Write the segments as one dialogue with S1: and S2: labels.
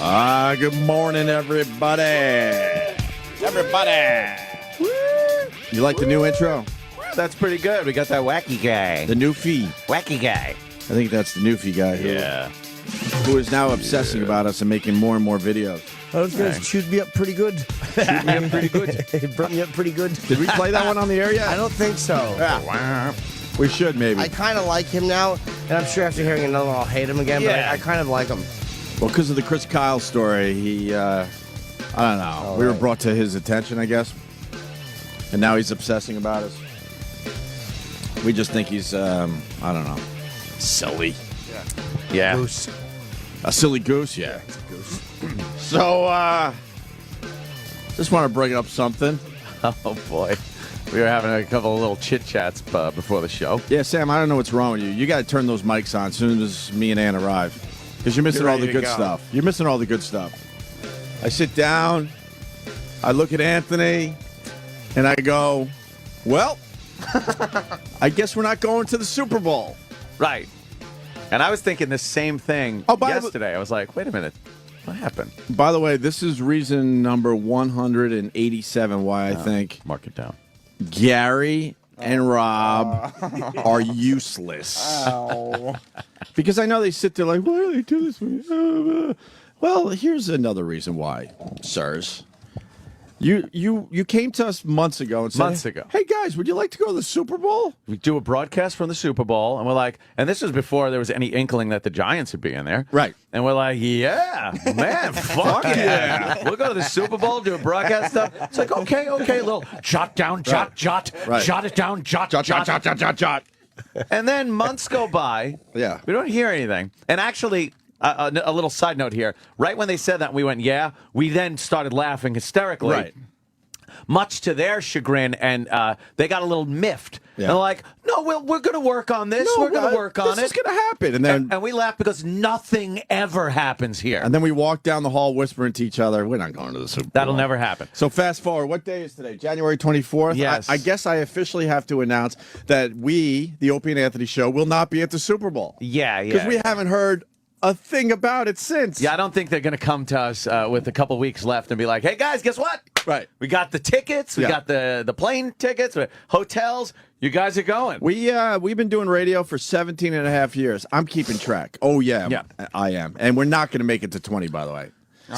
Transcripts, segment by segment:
S1: Good morning, everybody. Everybody. You like the new intro?
S2: That's pretty good. We got that wacky guy.
S1: The Newfie.
S2: Wacky guy.
S1: I think that's the Newfie guy.
S2: Yeah.
S1: Who is now obsessing about us and making more and more videos.
S3: Those guys chewed me up pretty good.
S2: Shoot me up pretty good.
S3: It brought me up pretty good.
S1: Did we play that one on the air yet?
S3: I don't think so.
S1: Yeah. We should, maybe.
S3: I kind of like him now, and I'm sure after hearing another one, I'll hate him again,
S2: Yeah.
S3: but I kind of like him.
S1: Well, because of the Chris Kyle story, he, I don't know. We were brought to his attention, I guess. And now he's obsessing about us. We just think he's, I don't know, silly.
S2: Yeah.
S3: Goose.
S1: A silly goose, yeah.
S3: It's a goose.
S1: So, just want to bring up something.
S2: Oh, boy. We were having a couple of little chit-chats before the show.
S1: Yeah, Sam, I don't know what's wrong with you. You got to turn those mics on as soon as me and Ann arrive. Because you're missing
S2: You're
S1: all the
S2: ready to
S1: good
S2: go.
S1: stuff. You're missing all the good stuff. I sit down, I look at Anthony, and I go, well, I guess we're not going to the Super Bowl.
S2: Right. And I was thinking the same thing yesterday. I was like, wait a minute. What happened?
S1: By the way, this is reason number 187 why I think
S2: Mark it down.
S1: Gary and Rob are useless. Because I know they sit there like, why do they do this? Well, here's another reason why, sirs. You came to us months ago and said, hey, guys, would you like to go to the Super Bowl?
S2: We do a broadcast from the Super Bowl, and we're like, and this was before there was any inkling that the Giants would be in there.
S1: Right.
S2: And we're like, yeah, man, fuck yeah. We'll go to the Super Bowl, do a broadcast stuff. It's like, okay, little jot down, jot it down, jot. And then months go by.
S1: Yeah.
S2: We don't hear anything. And actually, a little side note here. Right when they said that, we went, yeah. We then started laughing hysterically.
S1: Right.
S2: Much to their chagrin, and they got a little miffed.
S1: Yeah.
S2: And they're like, no, we're going to work on this.
S1: No,
S2: we're going to work on it.
S1: This is going to happen. And then
S2: And we laugh because nothing ever happens here.
S1: and then we walk down the hall whispering to each other, we're not going to the Super Bowl.
S2: That'll never happen.
S1: So fast forward, what day is today? January 24th?
S2: Yes.
S1: I guess I officially have to announce that we, the Opie and Anthony Show, will not be at the Super Bowl.
S2: Yeah.
S1: Because we haven't heard a thing about it since.
S2: Yeah, I don't think they're going to come to us with a couple weeks left and be like, hey, guys, guess what?
S1: Right.
S2: We got the tickets. We
S1: Yeah.
S2: got the plane tickets, hotels. You guys are going.
S1: We've been doing radio for 17 and a half years. I'm keeping track. Oh, yeah.
S2: Yeah.
S1: I am. And we're not going to make it to 20, by the way.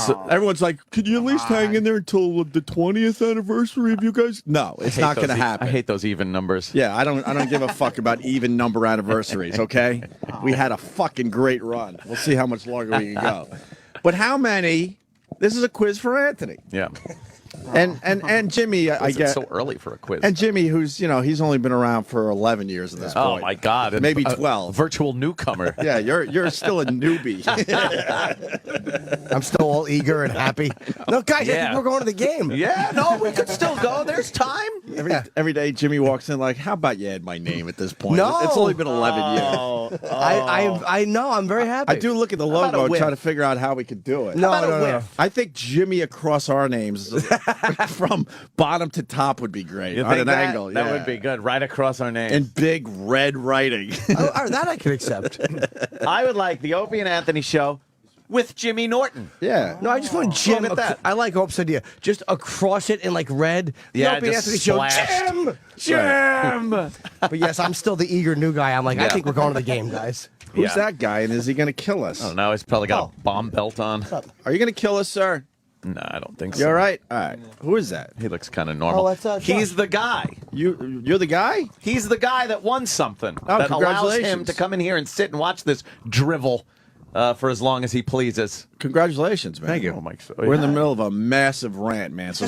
S1: So everyone's like, could you at least hang in there until the 20th anniversary of you guys? No, it's not going to happen.
S2: I hate those even numbers.
S1: Yeah, I don't give a fuck about even number anniversaries, okay? We had a fucking great run. We'll see how much longer we can go. But how many? This is a quiz for Anthony.
S2: Yeah.
S1: And Jimmy, I
S2: It's
S1: guess.
S2: so early for a quiz.
S1: And Jimmy, who's, he's only been around for 11 years at this point.
S2: Oh, my God.
S1: Maybe 12.
S2: Virtual newcomer.
S1: Yeah, you're still a newbie.
S3: I'm still all eager and happy. No, guys, I
S2: Yeah.
S3: think we're going to the game.
S2: Yeah, no, we could still go. There's time.
S1: Every day Jimmy walks in like, how about you add my name at this point?
S3: No.
S1: It's only been 11 years.
S3: I know. I'm very happy.
S1: I do look at the
S2: about a
S1: logo and
S2: whiff?
S1: try to figure out how we could do it.
S3: No,
S2: How about a
S3: no.
S2: whiff?
S1: I think Jimmy across our names from bottom to top would be great.
S2: You
S1: On
S2: think
S1: an
S2: that?
S1: angle.
S2: That
S1: yeah.
S2: would be good. Right across our name.
S1: In big red writing.
S3: That I can accept.
S2: I would like the Opie and Anthony Show with Jimmy Norton.
S1: Yeah.
S3: No, I just want Jim.
S2: Look at that.
S3: I like Hope's idea. Just across it in like red.
S2: Yeah,
S3: The Opie and
S2: just
S3: Anthony Show.
S2: splashed.
S3: Jim.
S2: Jim!
S3: But yes, I'm still the eager new guy. I'm like, I
S2: Yeah.
S3: think we're going to the game, guys.
S1: Who's that guy, and is he going to kill us?
S2: I don't know. He's probably got a bomb belt on.
S1: Are you going to kill us, sir?
S2: No, I don't think so.
S1: You all right? All right. Who is that?
S2: He looks kind of normal.
S3: Oh, that's,
S2: He's
S3: Josh.
S2: the guy.
S1: You're the guy?
S2: He's the guy that won something.
S1: Oh,
S2: that allows him
S1: congratulations.
S2: to come in here and sit and watch this drivel for as long as he pleases.
S1: Congratulations, man.
S2: Thank you. Oh, my-
S1: We're in the middle of a massive rant, man. So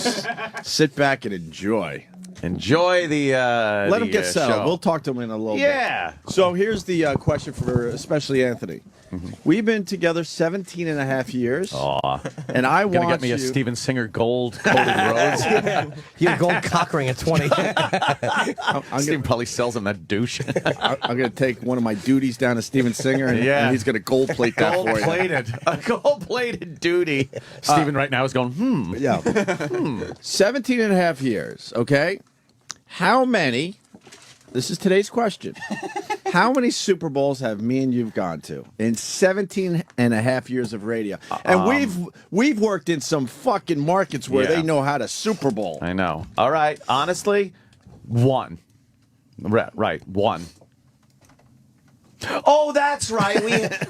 S1: sit back and enjoy.
S2: Enjoy the
S1: Let him get settled.
S2: show.
S1: We'll talk to him in a little bit.
S2: Yeah.
S1: So here's the question for especially Anthony. We've been together 17 and a half years.
S2: Aw.
S1: And I
S2: Gonna
S1: want
S2: get me
S1: you...
S2: a Steven Singer gold coated rose.
S3: You had a gold cock ring at 20.
S1: I'm
S2: Steven probably sells him that douche.
S1: going to take one of my duties down to Steven Singer, and,
S2: Yeah.
S1: and he's going to gold plate that
S2: Gold
S1: for you.
S2: plated. A gold plated duty. Steven right now is going,
S1: Yeah. 17 and a half years, okay? How many, this is today's question, How many Super Bowls have me and you've gone to in 17 and a half years of radio? And we've worked in some fucking markets where they know how to Super Bowl.
S2: I know. All right. Honestly, one. Right. One. Oh, that's right.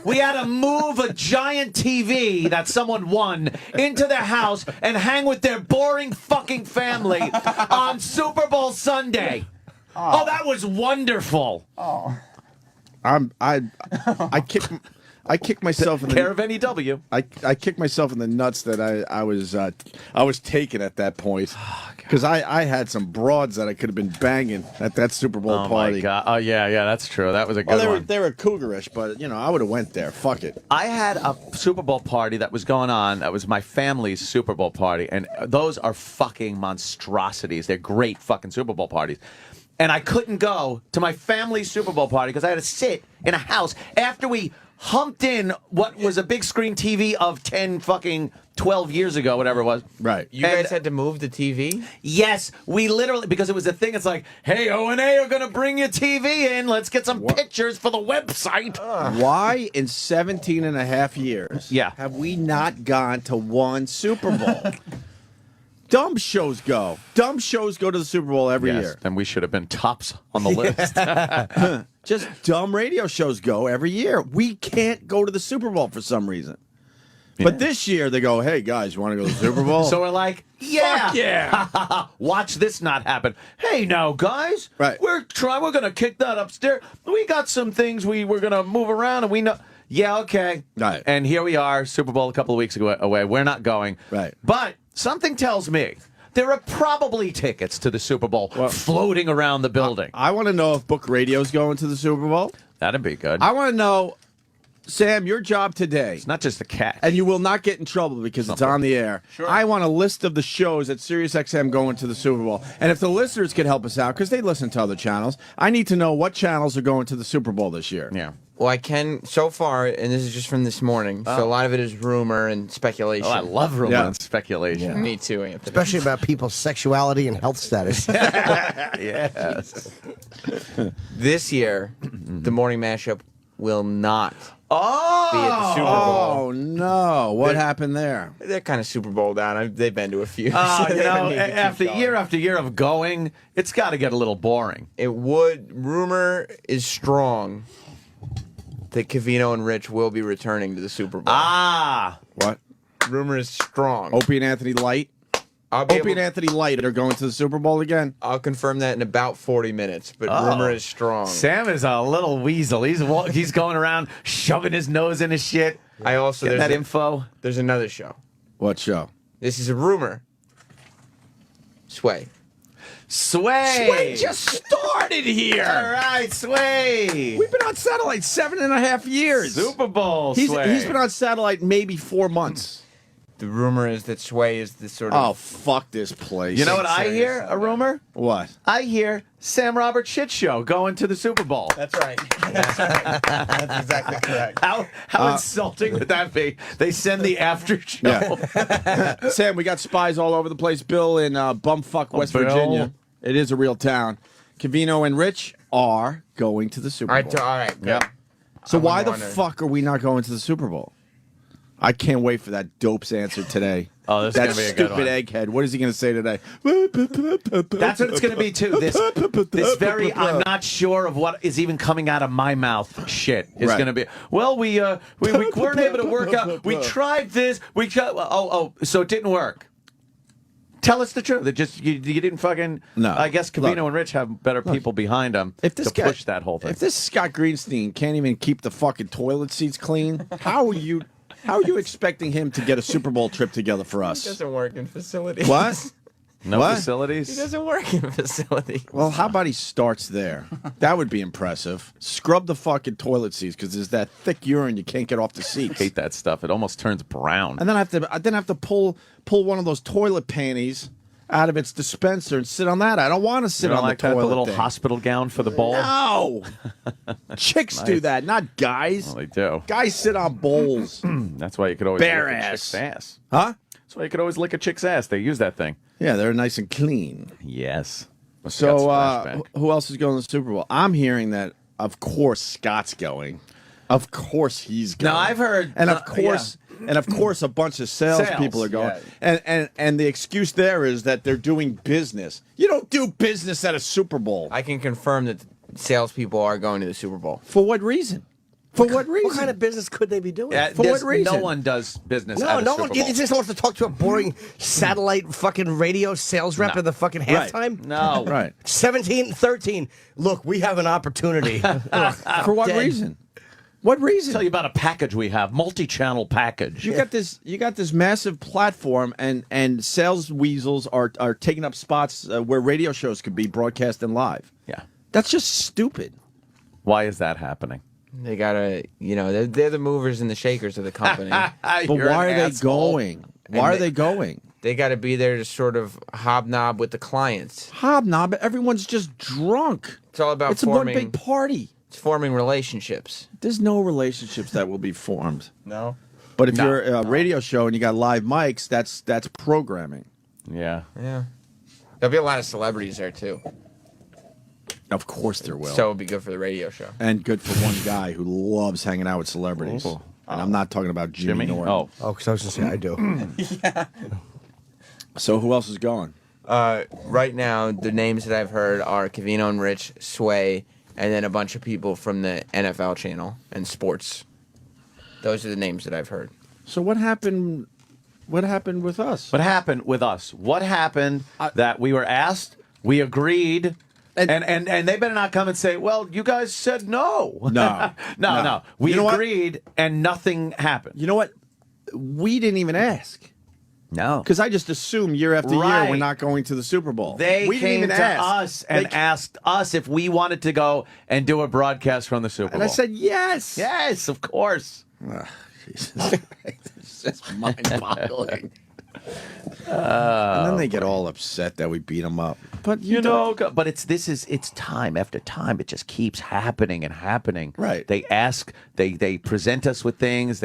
S2: We had to move a giant TV that someone won into their house and hang with their boring fucking family on Super Bowl Sunday. Oh, that was wonderful.
S1: Oh. I kick myself in the
S2: Care of NEW.
S1: I kicked myself in the nuts that I was taken at that point because I had some broads that I could have been banging at that Super Bowl party.
S2: Oh my God! Oh yeah, that's true. That was a good one.
S1: They were cougarish, but I would have went there. Fuck it.
S2: I had a Super Bowl party that was going on. That was my family's Super Bowl party, and those are fucking monstrosities. They're great fucking Super Bowl parties. And I couldn't go to my family's Super Bowl party because I had to sit in a house after we humped in what was a big screen TV of 12 years ago, whatever it was.
S1: Right.
S4: You guys had to move the TV?
S2: Yes, we literally, because it was a thing, it's like, hey, O&A are going to bring your TV in. Let's get some pictures for the website.
S1: Why in 17 and a half years have we not gone to one Super Bowl? Dumb shows go. Dumb shows go to the Super Bowl every year.
S2: And we should have been tops on the list.
S1: Just dumb radio shows go every year. We can't go to the Super Bowl for some reason. But this year they go, hey guys, you want to go to the Super Bowl?
S2: So we're like,
S1: Fuck yeah.
S2: Watch this not happen. Hey now, guys.
S1: Right.
S2: We're gonna kick that upstairs. We got some things we're gonna move around and we know. Yeah, okay.
S1: Right.
S2: And here we are, Super Bowl a couple of weeks away. We're not going.
S1: Right.
S2: But something tells me there are probably tickets to the Super Bowl floating around the building.
S1: I want to know if Book Radio's going to the Super Bowl.
S2: That'd be good.
S1: I want to know, Sam, your job today.
S2: It's not just a cat.
S1: And you will not get in trouble because it's on the air.
S4: Sure.
S1: I want a list of the shows at SiriusXM going to the Super Bowl. And if the listeners could help us out, because they listen to other channels, I need to know what channels are going to the Super Bowl this year.
S2: Yeah.
S4: Well, I can, so far, and this is just from this morning, so a lot of it is rumor and speculation.
S2: Oh, I love rumor and speculation.
S4: Me too, Anthony.
S3: Especially about people's sexuality and health status.
S2: Yes.
S4: This year, the morning mashup will not be at
S2: Oh!
S4: the Super Bowl.
S1: Oh, no. What happened there?
S4: They're kind of Super Bowl down. They've been to a few.
S2: Oh,
S4: so
S2: you
S4: they don't
S2: know,
S4: need to keep
S2: after
S4: going.
S2: year of going, it's got to get a little boring.
S4: It would. Rumor is strong that Cavino and Rich will be returning to the Super Bowl.
S2: Ah!
S1: What?
S4: Rumor is strong.
S1: Opie and Anthony Light? Opie and Anthony Light are going to the Super Bowl again?
S4: I'll confirm that in about 40 minutes, but rumor is strong.
S2: Sam is a little weasel. He's going around shoving his nose in his shit.
S4: I also
S2: Get that info.
S4: There's another show.
S1: What show?
S4: This is a rumor. Sway.
S2: Sway
S1: just started here.
S2: All right, Sway.
S1: We've been on satellite 7.5 years.
S2: Super Bowl.
S1: He's
S2: Sway.
S1: been on satellite maybe 4 months.
S4: The rumor is that Sway is the sort
S1: Oh,
S4: of...
S1: fuck this place.
S2: You know what I
S4: Serious.
S2: hear? A rumor?
S1: What?
S2: I hear Sam Roberts shit show going to the Super Bowl.
S4: That's right. That's exactly correct.
S2: How insulting would that be? They send the after show.
S1: Yeah. Sam, we got spies all over the place. Bill in bumfuck West
S2: Bill.
S1: Virginia. It is a real town. Cavino and Rich are going to the Super
S4: All
S1: Bowl.
S4: right, all right. Good.
S2: Yep.
S1: So
S4: I was
S1: why the
S4: wondering.
S1: fuck are we not going to the Super Bowl? I can't wait for that dope's answer today.
S2: Oh, this is
S1: that
S2: gonna be a good
S1: stupid
S2: one.
S1: egghead. What is he going to say today?
S2: That's what it's going to be too. This very I'm not sure of what is even coming out of my mouth shit is
S1: Right.
S2: going to be. Well, we weren't able to work out. We tried this. We tried. So it didn't work. Tell us the truth. It just you didn't fucking.
S1: No.
S2: I guess Cavino
S1: Look.
S2: and Rich have better people behind them
S1: If this
S2: to
S1: guy,
S2: push that whole thing.
S1: If this Scott Greenstein can't even keep the fucking toilet seats clean, how are you expecting him to get a Super Bowl trip together for
S4: He
S1: us?
S4: doesn't work in facilities.
S1: What?
S2: No
S1: What?
S4: He
S2: facilities.
S4: doesn't work in facilities.
S1: Well, how about he starts there? That would be impressive. Scrub the fucking toilet seats because there's that thick urine you can't get off the seats.
S2: Hate that stuff. It almost turns brown.
S1: And then I have to pull one of those toilet panties out of its dispenser and sit on that. I don't want to sit
S2: You don't
S1: on
S2: like
S1: the
S2: that,
S1: toilet
S2: the little
S1: thing.
S2: hospital gown for the bowl?
S1: No. Chicks do that, not guys.
S2: Well, they do.
S1: Guys sit on bowls.
S2: That's why you could always
S1: Bare
S2: lick a
S1: ass.
S2: chick's ass.
S1: Huh?
S2: That's why you could always lick a chick's ass. They use that thing.
S1: Yeah, they're nice and clean.
S2: Yes.
S1: So
S2: Got splashback.
S1: who else is going to the Super Bowl? I'm hearing that of course Scott's going. Of course he's going.
S2: Now I've heard,
S1: and of course, a bunch of salespeople are going.
S4: yeah.
S1: And the excuse there is that they're doing business. You don't do business at a Super Bowl.
S4: I can confirm that salespeople are going to the Super Bowl.
S1: For what reason? For what reason?
S3: What kind of business could they be doing?
S1: For what reason?
S2: No one does business.
S3: No,
S2: at a
S3: no
S2: Super
S3: one.
S2: Bowl.
S3: You just wants to talk to a boring satellite fucking radio sales rep at the fucking
S1: Right.
S3: halftime.
S2: No,
S1: Right.
S3: 17-13. Look, we have an opportunity.
S1: For what
S3: Dead.
S1: reason? What reason?
S2: Tell you about a package we have, multi-channel package.
S1: You got this massive platform, and sales weasels are taking up spots where radio shows could be broadcasting live.
S2: Yeah.
S1: That's just stupid.
S2: Why is that happening?
S4: They gotta, they're the movers and the shakers of the company.
S1: But why are they going? Why are they going?
S4: They got to be there to sort of hobnob with the clients.
S1: Hobnob. Everyone's just drunk.
S4: It's all about
S1: It's one
S4: forming.
S1: big party.
S4: It's forming relationships.
S1: There's no relationships that will be formed.
S4: No.
S1: But if you're a radio show and you got live mics, that's programming.
S2: Yeah.
S4: Yeah. There'll be a lot of celebrities there too.
S1: Of course there will.
S4: So it'll be good for the radio show.
S1: And good for one guy who loves hanging out with celebrities.
S2: Oh.
S1: And I'm not talking about Jimmy Norton.
S2: Oh,
S3: Oh, because I was going to say I do.
S1: So who else is going?
S4: Right now, the names that I've heard are Cavino and Rich, Sway, and then a bunch of people from the NFL channel and sports. Those are the names that I've heard.
S1: So what happened? What happened with us?
S2: what happened with us? What happened that we were asked, we agreed, and they better not come and say, well, you guys said no.
S1: No.
S2: No. We
S1: You know what?
S2: agreed, and nothing happened.
S1: You know what? We didn't even ask.
S2: No.
S1: Because I just assume year after year
S2: Right.
S1: we're not going to the Super Bowl.
S2: They
S1: we
S2: came
S1: didn't even
S2: to
S1: ask.
S2: us and asked us if we wanted to go and do a broadcast from the Super Bowl.
S1: And I said yes.
S2: yes, of course.
S1: Jesus. It's just mind-boggling. And then they get all upset that we beat them up. But
S2: You know, but it's time after time. It just keeps happening and happening.
S1: Right.
S2: They ask, they present us with things.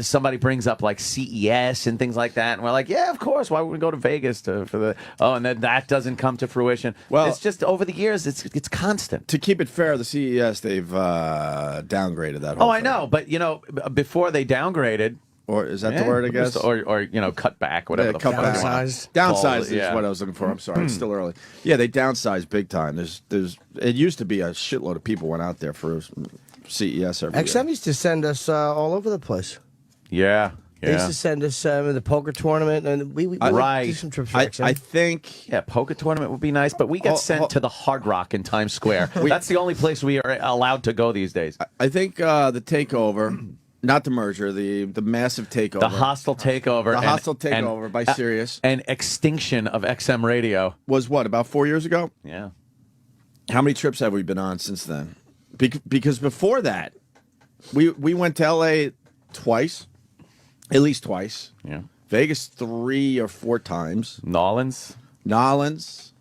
S2: Somebody brings up like CES and things like that, and we're like, yeah, of course. Why would we go to Vegas for the? Oh, and then that doesn't come to fruition.
S1: Well,
S2: it's just over the years, it's constant.
S1: to keep it fair, the CES they've downgraded that whole
S2: Oh, I
S1: thing.
S2: know, but before they downgraded.
S1: Or is that the word? I guess.
S2: Or cut back, whatever.
S1: Yeah,
S2: the
S1: cut
S2: fuck
S1: back.
S2: they want.
S3: Downsized.
S1: Downsized is
S2: Yeah.
S1: what I was looking for. I'm sorry, it's still early. Yeah, they downsized big time. There's. It used to be a shitload of people went out there for CES every year.
S3: XM used to send us all over the place.
S2: Yeah.
S3: They used to send us the poker tournament, and we would
S2: Right.
S3: do some trips for
S1: I
S3: XM.
S2: think poker tournament would be nice, but we get sent to the Hard Rock in Times Square. That's the only place we are allowed to go these days.
S1: I think the takeover, not the merger, the massive takeover,
S2: The hostile takeover.
S1: The hostile takeover by Sirius.
S2: And extinction of XM radio.
S1: was what, about 4 years ago?
S2: Yeah.
S1: How many trips have we been on since then? Because before that, we went to LA twice, at least twice.
S2: Yeah.
S1: Vegas 3 or 4 times.
S2: Nolans.
S1: Nolans,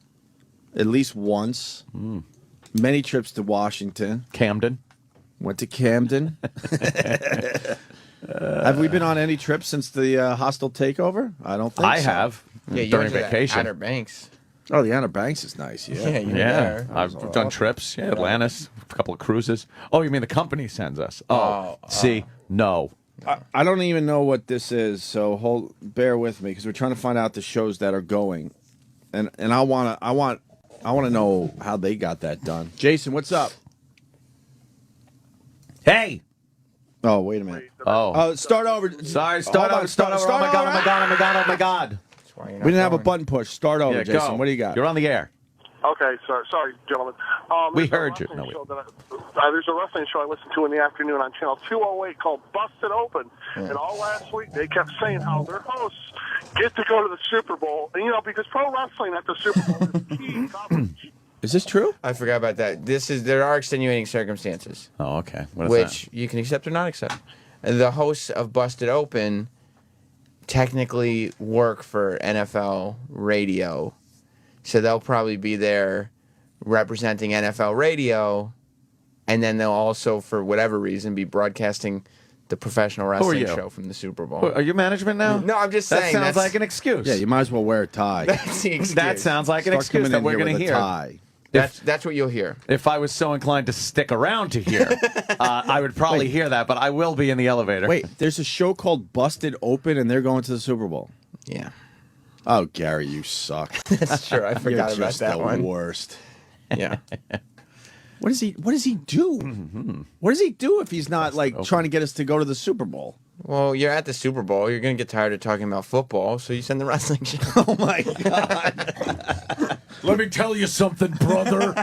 S1: at least once. Many trips to Washington.
S2: Camden.
S1: Went to Camden. Have we been on any trips since the hostile takeover? I don't think
S2: I
S1: so.
S2: have.
S4: Yeah, you
S2: during
S4: went to the
S2: vacation.
S4: Outer Banks.
S1: Oh, the Outer Banks is nice.
S4: Yeah,
S1: Yeah.
S4: you were
S2: Yeah,
S4: there.
S2: I've done trips. Yeah, Atlantis, a couple of cruises. Oh, you mean the company sends us? Oh, see, no.
S1: I don't even know what this is, so bear with me because we're trying to find out the shows that are going, and I want to know how they got that done. Jason, what's up?
S2: Hey.
S1: Oh, wait a minute.
S2: Oh.
S1: Start over.
S2: Sorry, start over. Oh my god, oh my god, oh my god, oh my god.
S4: That's why you're not
S1: We didn't have a
S4: going.
S1: button push. Start over,
S2: Yeah,
S1: Jason.
S2: go.
S1: What do you got?
S2: You're on the air.
S5: Okay, sorry, gentlemen.
S2: We
S5: There's a
S2: heard you.
S5: wrestling
S2: No,
S5: show that there's a wrestling show I listen to in the afternoon on Channel 208 called Busted Open. And all last week they kept saying how their hosts get to go to the Super Bowl. And, because pro wrestling at the Super Bowl is key coverage.
S1: Is this true?
S4: I forgot about that. There are extenuating circumstances,
S2: Oh, okay. What is
S4: which you can accept or not accept. And the hosts of Busted Open technically work for NFL radio, so they'll probably be there representing NFL radio, and then they'll also, for whatever reason, be broadcasting the professional wrestling
S2: you?
S4: show from the Super Bowl.
S2: that? Are you management now?
S4: No, I'm just
S2: That
S4: saying.
S2: sounds
S4: that's-
S2: like an excuse.
S1: Yeah, you might as well wear a tie.
S4: That's the excuse.
S2: That sounds like an
S1: Start
S2: excuse
S1: coming
S2: that
S1: in
S2: we're
S1: here
S2: going to
S1: with a
S2: hear.
S1: tie.
S4: That's what you'll hear.
S2: If I was so inclined to stick around to hear, I would probably hear that, but I will be in the elevator.
S1: Wait, there's a show called Busted Open, and they're going to the Super Bowl.
S4: Yeah.
S1: Oh, Gary, you suck.
S4: That's true. I forgot
S1: You're
S4: about
S1: just
S4: that
S1: the
S4: one.
S1: worst.
S4: Yeah.
S1: What does he do? What does he do if he's not like trying to get us to go to the Super Bowl?
S4: Well, you're at the Super Bowl. You're going to get tired of talking about football, so you send the wrestling show.
S1: Oh my God.
S2: Let me tell you something, brother.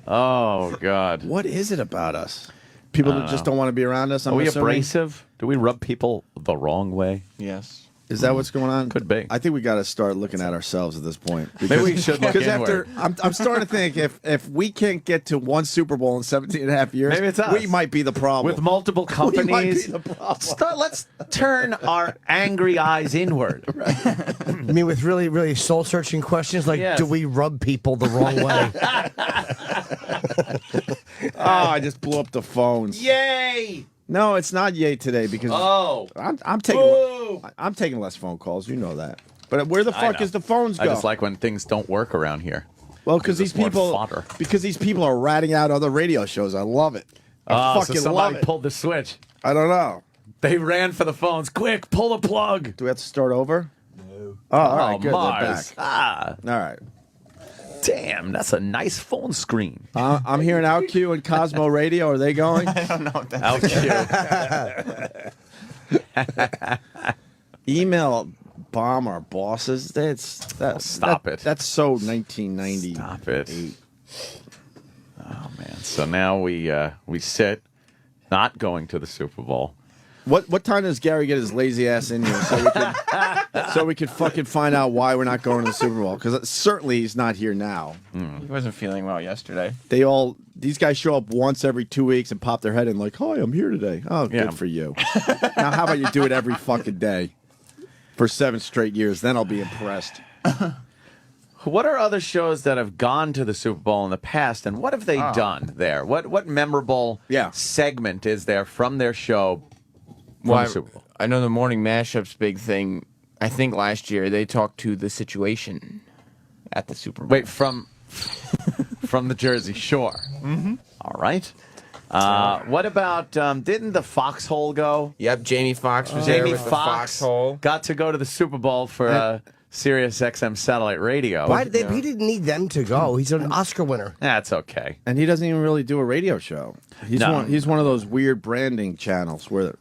S2: Oh, God.
S1: What is it about us? People that just don't want to be around us?
S2: Are we
S1: assuming?
S2: abrasive? Do we rub people the wrong way?
S4: Yes.
S1: Is that what's going on?
S2: Could be.
S1: I think we got to start looking at ourselves at this point.
S2: Maybe we should look
S1: Because
S2: inward.
S1: I'm starting to think if we can't get to one Super Bowl in 17 and a half years,
S2: Maybe it's us.
S1: we might be the problem.
S2: With multiple
S1: We might be
S2: companies.
S1: the problem.
S2: Let's turn our angry eyes inward.
S3: I mean, with really, really soul-searching questions like,
S2: Yes.
S3: do we rub people the wrong way?
S1: Oh, I just blew up the phones.
S2: Yay!
S1: No, it's not yay today because
S2: Oh.
S1: I'm taking less phone calls. You know that. But where the
S2: I
S1: fuck
S2: know.
S1: is the phones go?
S2: I just like when things don't work around here.
S1: well, because these
S2: it's more
S1: people
S2: fodder.
S1: are ratting out other radio shows. I love it. I
S2: So
S1: fucking love
S2: somebody
S1: it.
S2: pulled the switch.
S1: I don't know.
S2: They ran for the phones. Quick, pull the plug.
S1: Do we have to start over? No. Oh, all right, good. They're
S2: Mars.
S1: back.
S2: Ah,
S1: All right.
S2: damn, that's a nice phone screen.
S1: I'm hearing OutQ and Cosmo Radio. Are they going?
S4: I don't know what that
S1: Email bomb our bosses.
S2: Stop it.
S1: That's so 1990.
S2: Stop it. Oh, man. So now we sit, not going to the Super Bowl.
S1: What time does Gary get his lazy ass in here so we can fucking find out why we're not going to the Super Bowl? Because certainly he's not here now.
S4: He wasn't feeling well yesterday.
S1: These guys show up once every 2 weeks and pop their head in like, "Hi, I'm here today." Oh,
S2: Yeah.
S1: good for you. Now, how about you do it every fucking day for 7 straight years? Then I'll be impressed.
S2: What are other shows that have gone to the Super Bowl in the past, and what have they done there? What memorable segment is there from their show from the Super Bowl?
S4: I know the morning mashups big thing. I think last year they talked to the situation at the Super Bowl.
S2: Wait, from the Jersey Shore. Mm-hmm. All right. What about, didn't the Foxhole go?
S4: Yep, Jamie Foxx was there
S2: Jamie
S4: with the
S2: Foxx
S4: Foxhole.
S2: got to go to the Super Bowl for Sirius XM satellite radio.
S3: Why did they? He didn't need them to go. He's an Oscar winner.
S2: That's okay.
S1: And he doesn't even really do a radio show. He's
S2: No.
S1: he's one of those weird branding channels where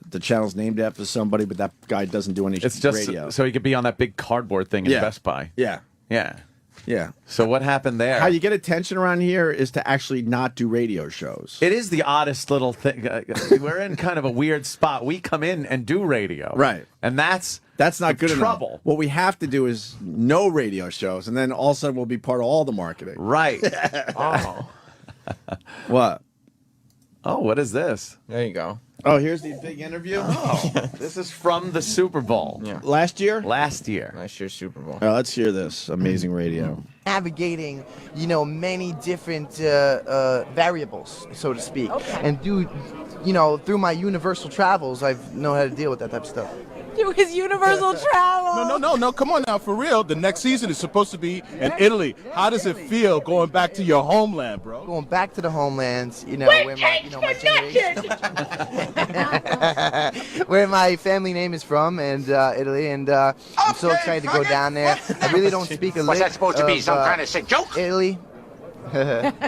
S1: the channel's named after somebody, but that guy doesn't do any
S2: It's just
S1: radio.
S2: so he could be on that big cardboard thing in
S1: Yeah.
S2: Best Buy.
S1: Yeah.
S2: Yeah.
S1: Yeah.
S2: So what happened there?
S1: How you get attention around here is to actually not do radio shows.
S2: It is the oddest little thing. We're in kind of a weird spot. We come in and do radio.
S1: Right.
S2: And that's
S1: not good
S2: trouble.
S1: enough. What we have to do is no radio shows, and then all of a sudden we'll be part of all the marketing.
S2: Right.
S4: Oh,
S1: What?
S2: Oh, what is this?
S4: there you go.
S1: Oh, here's the big interview.
S2: Oh, this is from the Super Bowl.
S4: Yeah.
S1: Last year?
S2: Last year.
S4: Last year's Super Bowl.
S1: Let's hear this. Amazing radio.
S6: Navigating, many different variables, so to speak. And through my universal travels, I've known how to deal with that type of stuff.
S7: Do his universal travel.
S8: No. Come on now, for real. The next season is supposed to be in Italy. How does it feel going back to your homeland, bro?
S6: Going back to the homelands, where my generation, where my family name is from, and Italy, and I'm so excited to go down there. I really don't speak a lick.
S9: What's that supposed to be? Some kind of sick joke?
S6: Italy. Italy.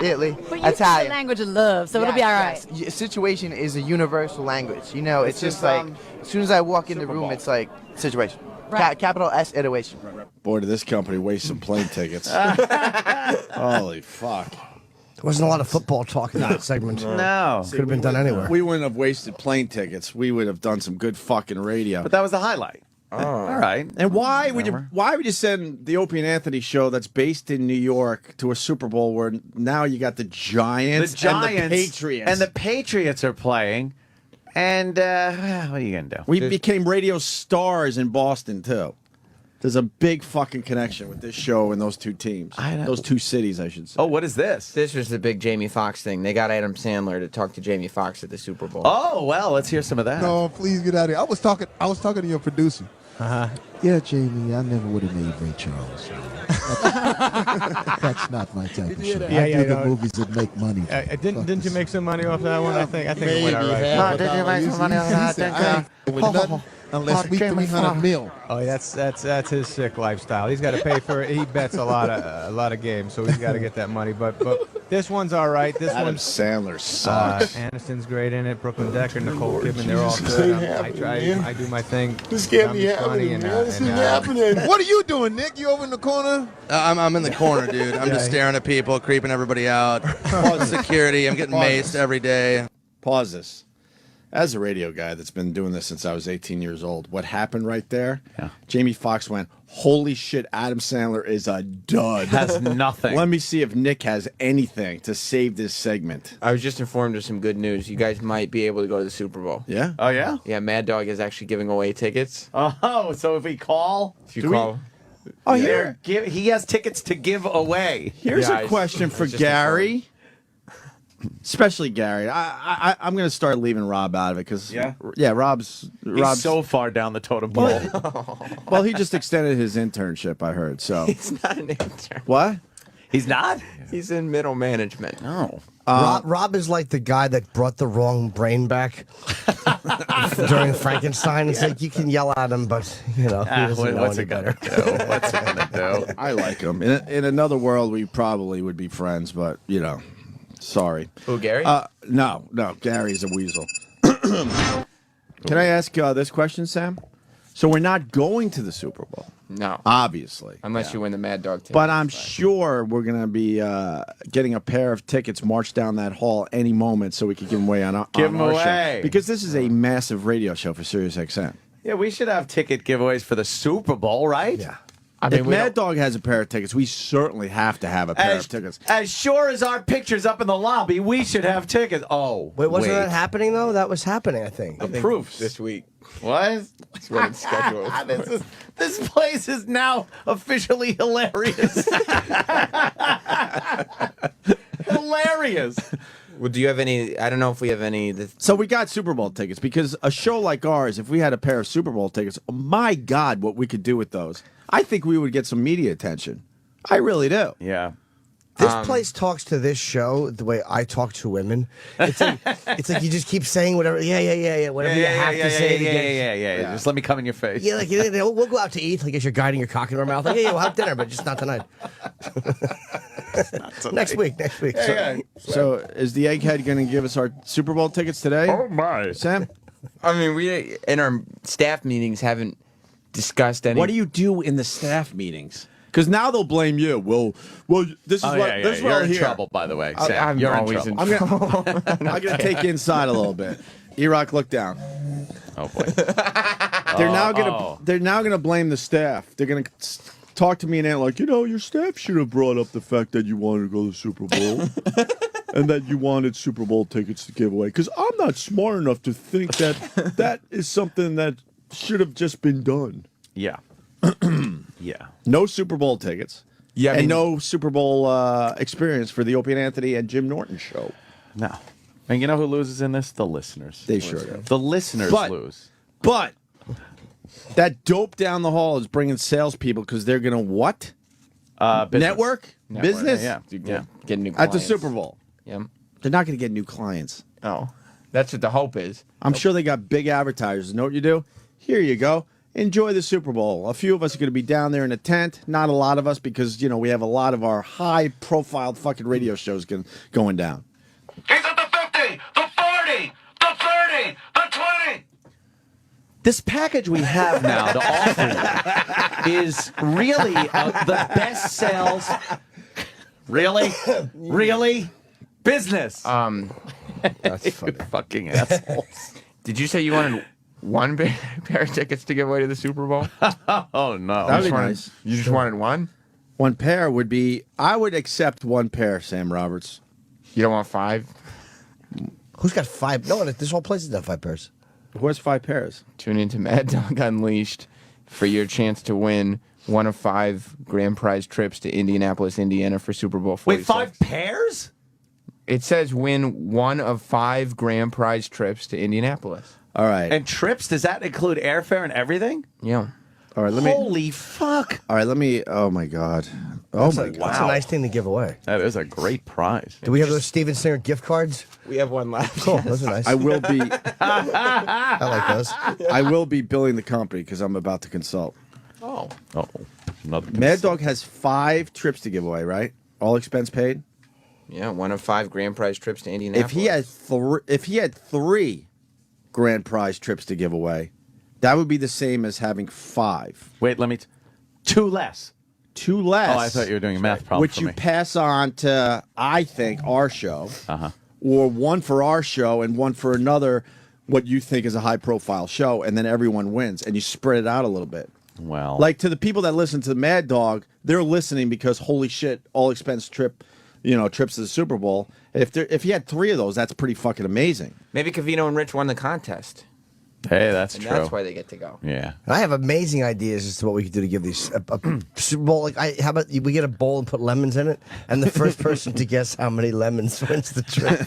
S7: But you speak the
S6: Italian.
S7: language of love, so it'll be all right.
S6: Yes. Situation is a universal language. It's just like, as soon as I walk in the room, it's like, situation.
S7: Right.
S6: Capital S, iteration.
S1: Boy, did this company waste some plane tickets. Holy fuck.
S3: There wasn't a lot of football talk in that segment.
S2: No.
S3: Could have been done anywhere.
S1: We wouldn't have wasted plane tickets. We would have done some good fucking radio.
S2: But that was the highlight. Oh. All right.
S1: And why would you send the Opie and Anthony show that's based in New York to a Super Bowl where now you got the Giants, and the Patriots
S2: and the Patriots are playing, and what are you gonna do?
S1: We became radio stars in Boston too. There's a big fucking connection with this show and those two teams. Those two cities, I should say.
S2: Oh, what is this?
S4: This was the big Jamie Foxx thing. They got Adam Sandler to talk to Jamie Foxx at the Super Bowl.
S2: Oh, well, let's hear some of that.
S10: No, please get out of here. I was talking to your producer. Yeah, Jamie, I never would have made Ray Charles. That's not my type of show.
S3: Yeah,
S10: I
S3: yeah,
S10: do the
S3: no.
S10: movies that make money.
S3: Didn't you make some money off that one? I think it went all right.
S10: half
S9: did
S10: a
S9: you
S10: dollar.
S9: make some money on that?
S10: I ain't with nothing unless we 300 mil.
S3: Oh, that's his sick lifestyle. He's got to pay for it. He bets a lot of games, so he's got to get that money. But this one's all right. This
S1: Adam
S3: one's
S1: Sandler sucks.
S3: Aniston's great in it. Brooklyn Decker, Nicole Kidman, they're all good. I do my thing.
S10: This can't be
S3: Tommy's funny
S10: happening, man. This isn't happening.
S3: What are you doing, Nick? You over in the corner?
S11: I'm in the corner, dude. I'm just
S3: Yeah.
S11: staring at people, creeping everybody out. Security. I'm getting maced every day.
S1: Pause this. As a radio guy that's been doing this since I was 18 years old, what happened right there?
S2: Yeah.
S1: Jamie Foxx went, holy shit, Adam Sandler is a dud.
S2: Has nothing.
S1: Let me see if Nick has anything to save this segment.
S4: I was just informed of some good news. You guys might be able to go to the Super Bowl.
S1: Yeah?
S2: Oh, yeah?
S4: Yeah, Mad Dog is actually giving away tickets.
S2: Oh, so if we call...
S4: If you call.
S1: Oh,
S2: he has tickets to give away.
S1: Here's
S4: Yeah,
S1: a question
S4: I
S1: for
S4: was just
S1: Gary. Especially Gary. I'm going to start leaving Rob out of it because Rob's
S2: He's so far down the totem pole.
S1: well, he just extended his internship, I heard. So
S4: He's not an intern.
S1: what?
S2: He's not?
S4: He's in middle management.
S2: No.
S3: Rob is like the guy that brought the wrong brain back during Frankenstein. It's like you can yell at him, but he doesn't know
S2: what's
S3: any
S2: it gonna
S3: better.
S2: do? What's it gonna do?
S1: I like him. In another world, we probably would be friends, but sorry.
S4: Who, Gary?
S1: No, Gary's a weasel. Can I ask this question, Sam? So we're not going to the Super Bowl,
S4: No.
S1: obviously.
S4: Unless you win the Mad Dog ticket.
S1: But I'm sure we're going to be getting a pair of tickets marched down that hall any moment so we can give them away on our
S2: Give 'em
S1: our show.
S2: away.
S1: Because this is a massive radio show for SiriusXM.
S2: Yeah, we should have ticket giveaways for the Super Bowl, right?
S1: Yeah.
S4: I mean,
S1: If
S4: we
S1: Mad
S4: don't-
S1: Dog has a pair of tickets, we certainly have to have a pair of tickets.
S2: As sure as our picture's up in the lobby, we should have tickets. Oh,
S3: Wait, wasn't that happening though? That was happening, I think.
S2: The proofs.
S4: this week.
S2: What?
S4: That's what it's scheduled.
S2: This place is now officially hilarious. Hilarious.
S4: Well, do you have any? I don't know if we have any.
S1: So we got Super Bowl tickets because a show like ours, if we had a pair of Super Bowl tickets, oh my God, what we could do with those. I think we would get some media attention. I really do.
S2: Yeah.
S3: This place talks to this show the way I talk to women. It's like you just keep saying whatever. Yeah. Whatever you have to say.
S2: Yeah. Just let me come in your face.
S3: Yeah, like we'll go out to eat. Like as you're guiding your cock in her mouth. Like, yeah, we'll have dinner, but just not tonight. Next week.
S1: So is the egghead going to give us our Super Bowl tickets today?
S2: Oh my,
S1: Sam.
S4: I mean, we in our staff meetings haven't discussed any.
S1: What do you do in the staff meetings? Because now they'll blame you. Well, this is this is what
S2: You're
S1: I'll
S2: in
S1: hear.
S2: trouble, by the way. Sam.
S4: I'm
S2: You're
S4: always
S2: in
S4: in
S2: trouble.
S1: I'm gonna take you inside a little bit. E-Rock, look down.
S2: Oh boy.
S1: They're now gonna blame the staff. They're gonna talk to me and like, your staff should have brought up the fact that you wanted to go to the Super Bowl and that you wanted Super Bowl tickets to give away. Because I'm not smart enough to think that is something that should have just been done.
S2: Yeah. Yeah.
S1: No Super Bowl tickets.
S4: Yeah, I mean-
S1: and no Super Bowl experience for the Opie and Anthony and Jim Norton show.
S2: No. And you know who loses in this? The listeners.
S1: They sure do.
S2: The listeners lose.
S1: But that dope down the hall is bringing salespeople because they're going to what?
S2: Business.
S1: Network? Business?
S2: Yeah.
S4: Get new
S1: At
S4: clients.
S1: the Super Bowl.
S4: Yeah.
S1: They're not going to get new clients.
S4: Oh, that's what the hope is.
S1: I'm sure they got big advertisers. Know what you do? Here you go. Enjoy the Super Bowl. A few of us are going to be down there in a tent. Not a lot of us because, we have a lot of our high-profile fucking radio shows going down.
S9: He's at the 50, the 40, the 30, the 20.
S2: This package we have now to offer you is really the best sales. Really? Really? Business.
S4: That's funny.
S2: You fucking assholes.
S4: Did you say you wanted one pair of tickets to give away to the Super Bowl?
S2: Oh, no.
S1: That would be
S4: wanted-
S1: nice.
S4: You just wanted one?
S1: One pair would be, I would accept one pair, Sam Roberts.
S4: You don't want five?
S3: Who's got five? No, this whole place has got 5 pairs.
S1: Who has 5 pairs?
S4: Tune into Mad Dog Unleashed for your chance to win one of 5 grand prize trips to Indianapolis, Indiana for Super Bowl 46.
S2: Wait, 5 pairs?
S4: It says win one of 5 grand prize trips to Indianapolis.
S1: All right.
S2: And trips, does that include airfare and everything?
S4: Yeah.
S1: All right, let me.
S2: Holy fuck!
S1: All right, let me. Oh my god. Oh my god.
S3: That's a nice thing to give away.
S2: That is a great prize.
S3: Do we have those Steven Singer gift cards?
S4: We have one left.
S3: Cool. Those are nice.
S1: I will be.
S3: I like those.
S1: I will be billing the company because I'm about to consult.
S4: Oh.
S1: Mad Dog has 5 trips to give away, right? All expense paid.
S4: Yeah, one of 5 grand prize trips to Indianapolis.
S1: If he had 3 grand prize trips to give away, that would be the same as having 5.
S2: Wait, let me. 2 less.
S1: 2 less.
S2: Oh, I thought you were doing a math problem
S1: which
S2: for
S1: you
S2: me.
S1: pass on to, I think, our show, or one for our show and one for another, what you think is a high-profile show, and then everyone wins, and you spread it out a little bit.
S2: Well,
S1: Like to the people that listen to Mad Dog, they're listening because holy shit, all expense trips to the Super Bowl. If he had 3 of those, that's pretty fucking amazing.
S4: Maybe Covino and Rich won the contest.
S2: hey, that's
S4: And
S2: true.
S4: that's why they get to go.
S2: Yeah.
S3: I have amazing ideas as to what we could do to give these a Super Bowl. Like, how about we get a bowl and put lemons in it, and the first person to guess how many lemons wins the trip.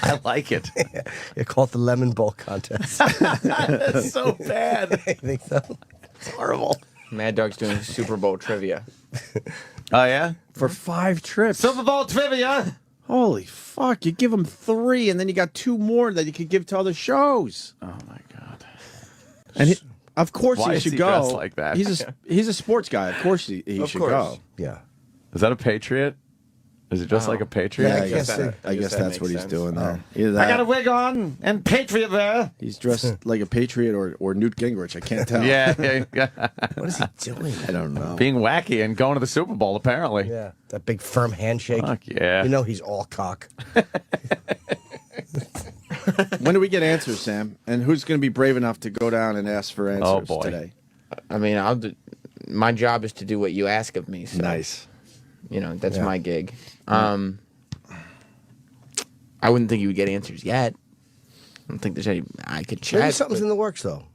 S2: I like it.
S3: You call it the Lemon Bowl contest.
S2: That's so bad.
S3: I think so.
S2: It's horrible.
S4: Mad Dog's doing Super Bowl trivia.
S2: Oh yeah.
S1: For 5 trips.
S2: Super Bowl trivia.
S1: Holy fuck, you give him 3, and then you got 2 more that you could give to other shows.
S2: Oh my god.
S1: And of course
S2: Why
S1: he
S2: is
S1: should
S2: he
S1: go.
S2: dressed like that?
S1: He's a sports guy. Of course he should go.
S3: Yeah.
S2: Is that a Patriot? Is it just like a Patriot?
S1: Yeah,
S3: I
S1: I guess,
S3: guess
S1: that, I guess
S4: that
S1: that's
S4: makes
S1: what he's
S4: sense.
S1: doing there. Either that,
S2: I got a wig on and Patriot there.
S1: he's dressed like a Patriot or Newt Gingrich. I can't tell.
S2: Yeah.
S3: What is he doing?
S1: I don't know.
S2: Being wacky and going to the Super Bowl, apparently.
S3: Yeah, that big firm handshake.
S2: Fuck yeah.
S3: You know he's all cock.
S1: When do we get answers, Sam? And who's going to be brave enough to go down and ask for answers
S2: boy.
S1: today?
S4: I mean, my job is to do what you ask of me. So,
S1: Nice.
S4: That's my gig. I wouldn't think you would get answers yet. I don't think there's any I could check.
S3: Maybe something's in the works, though.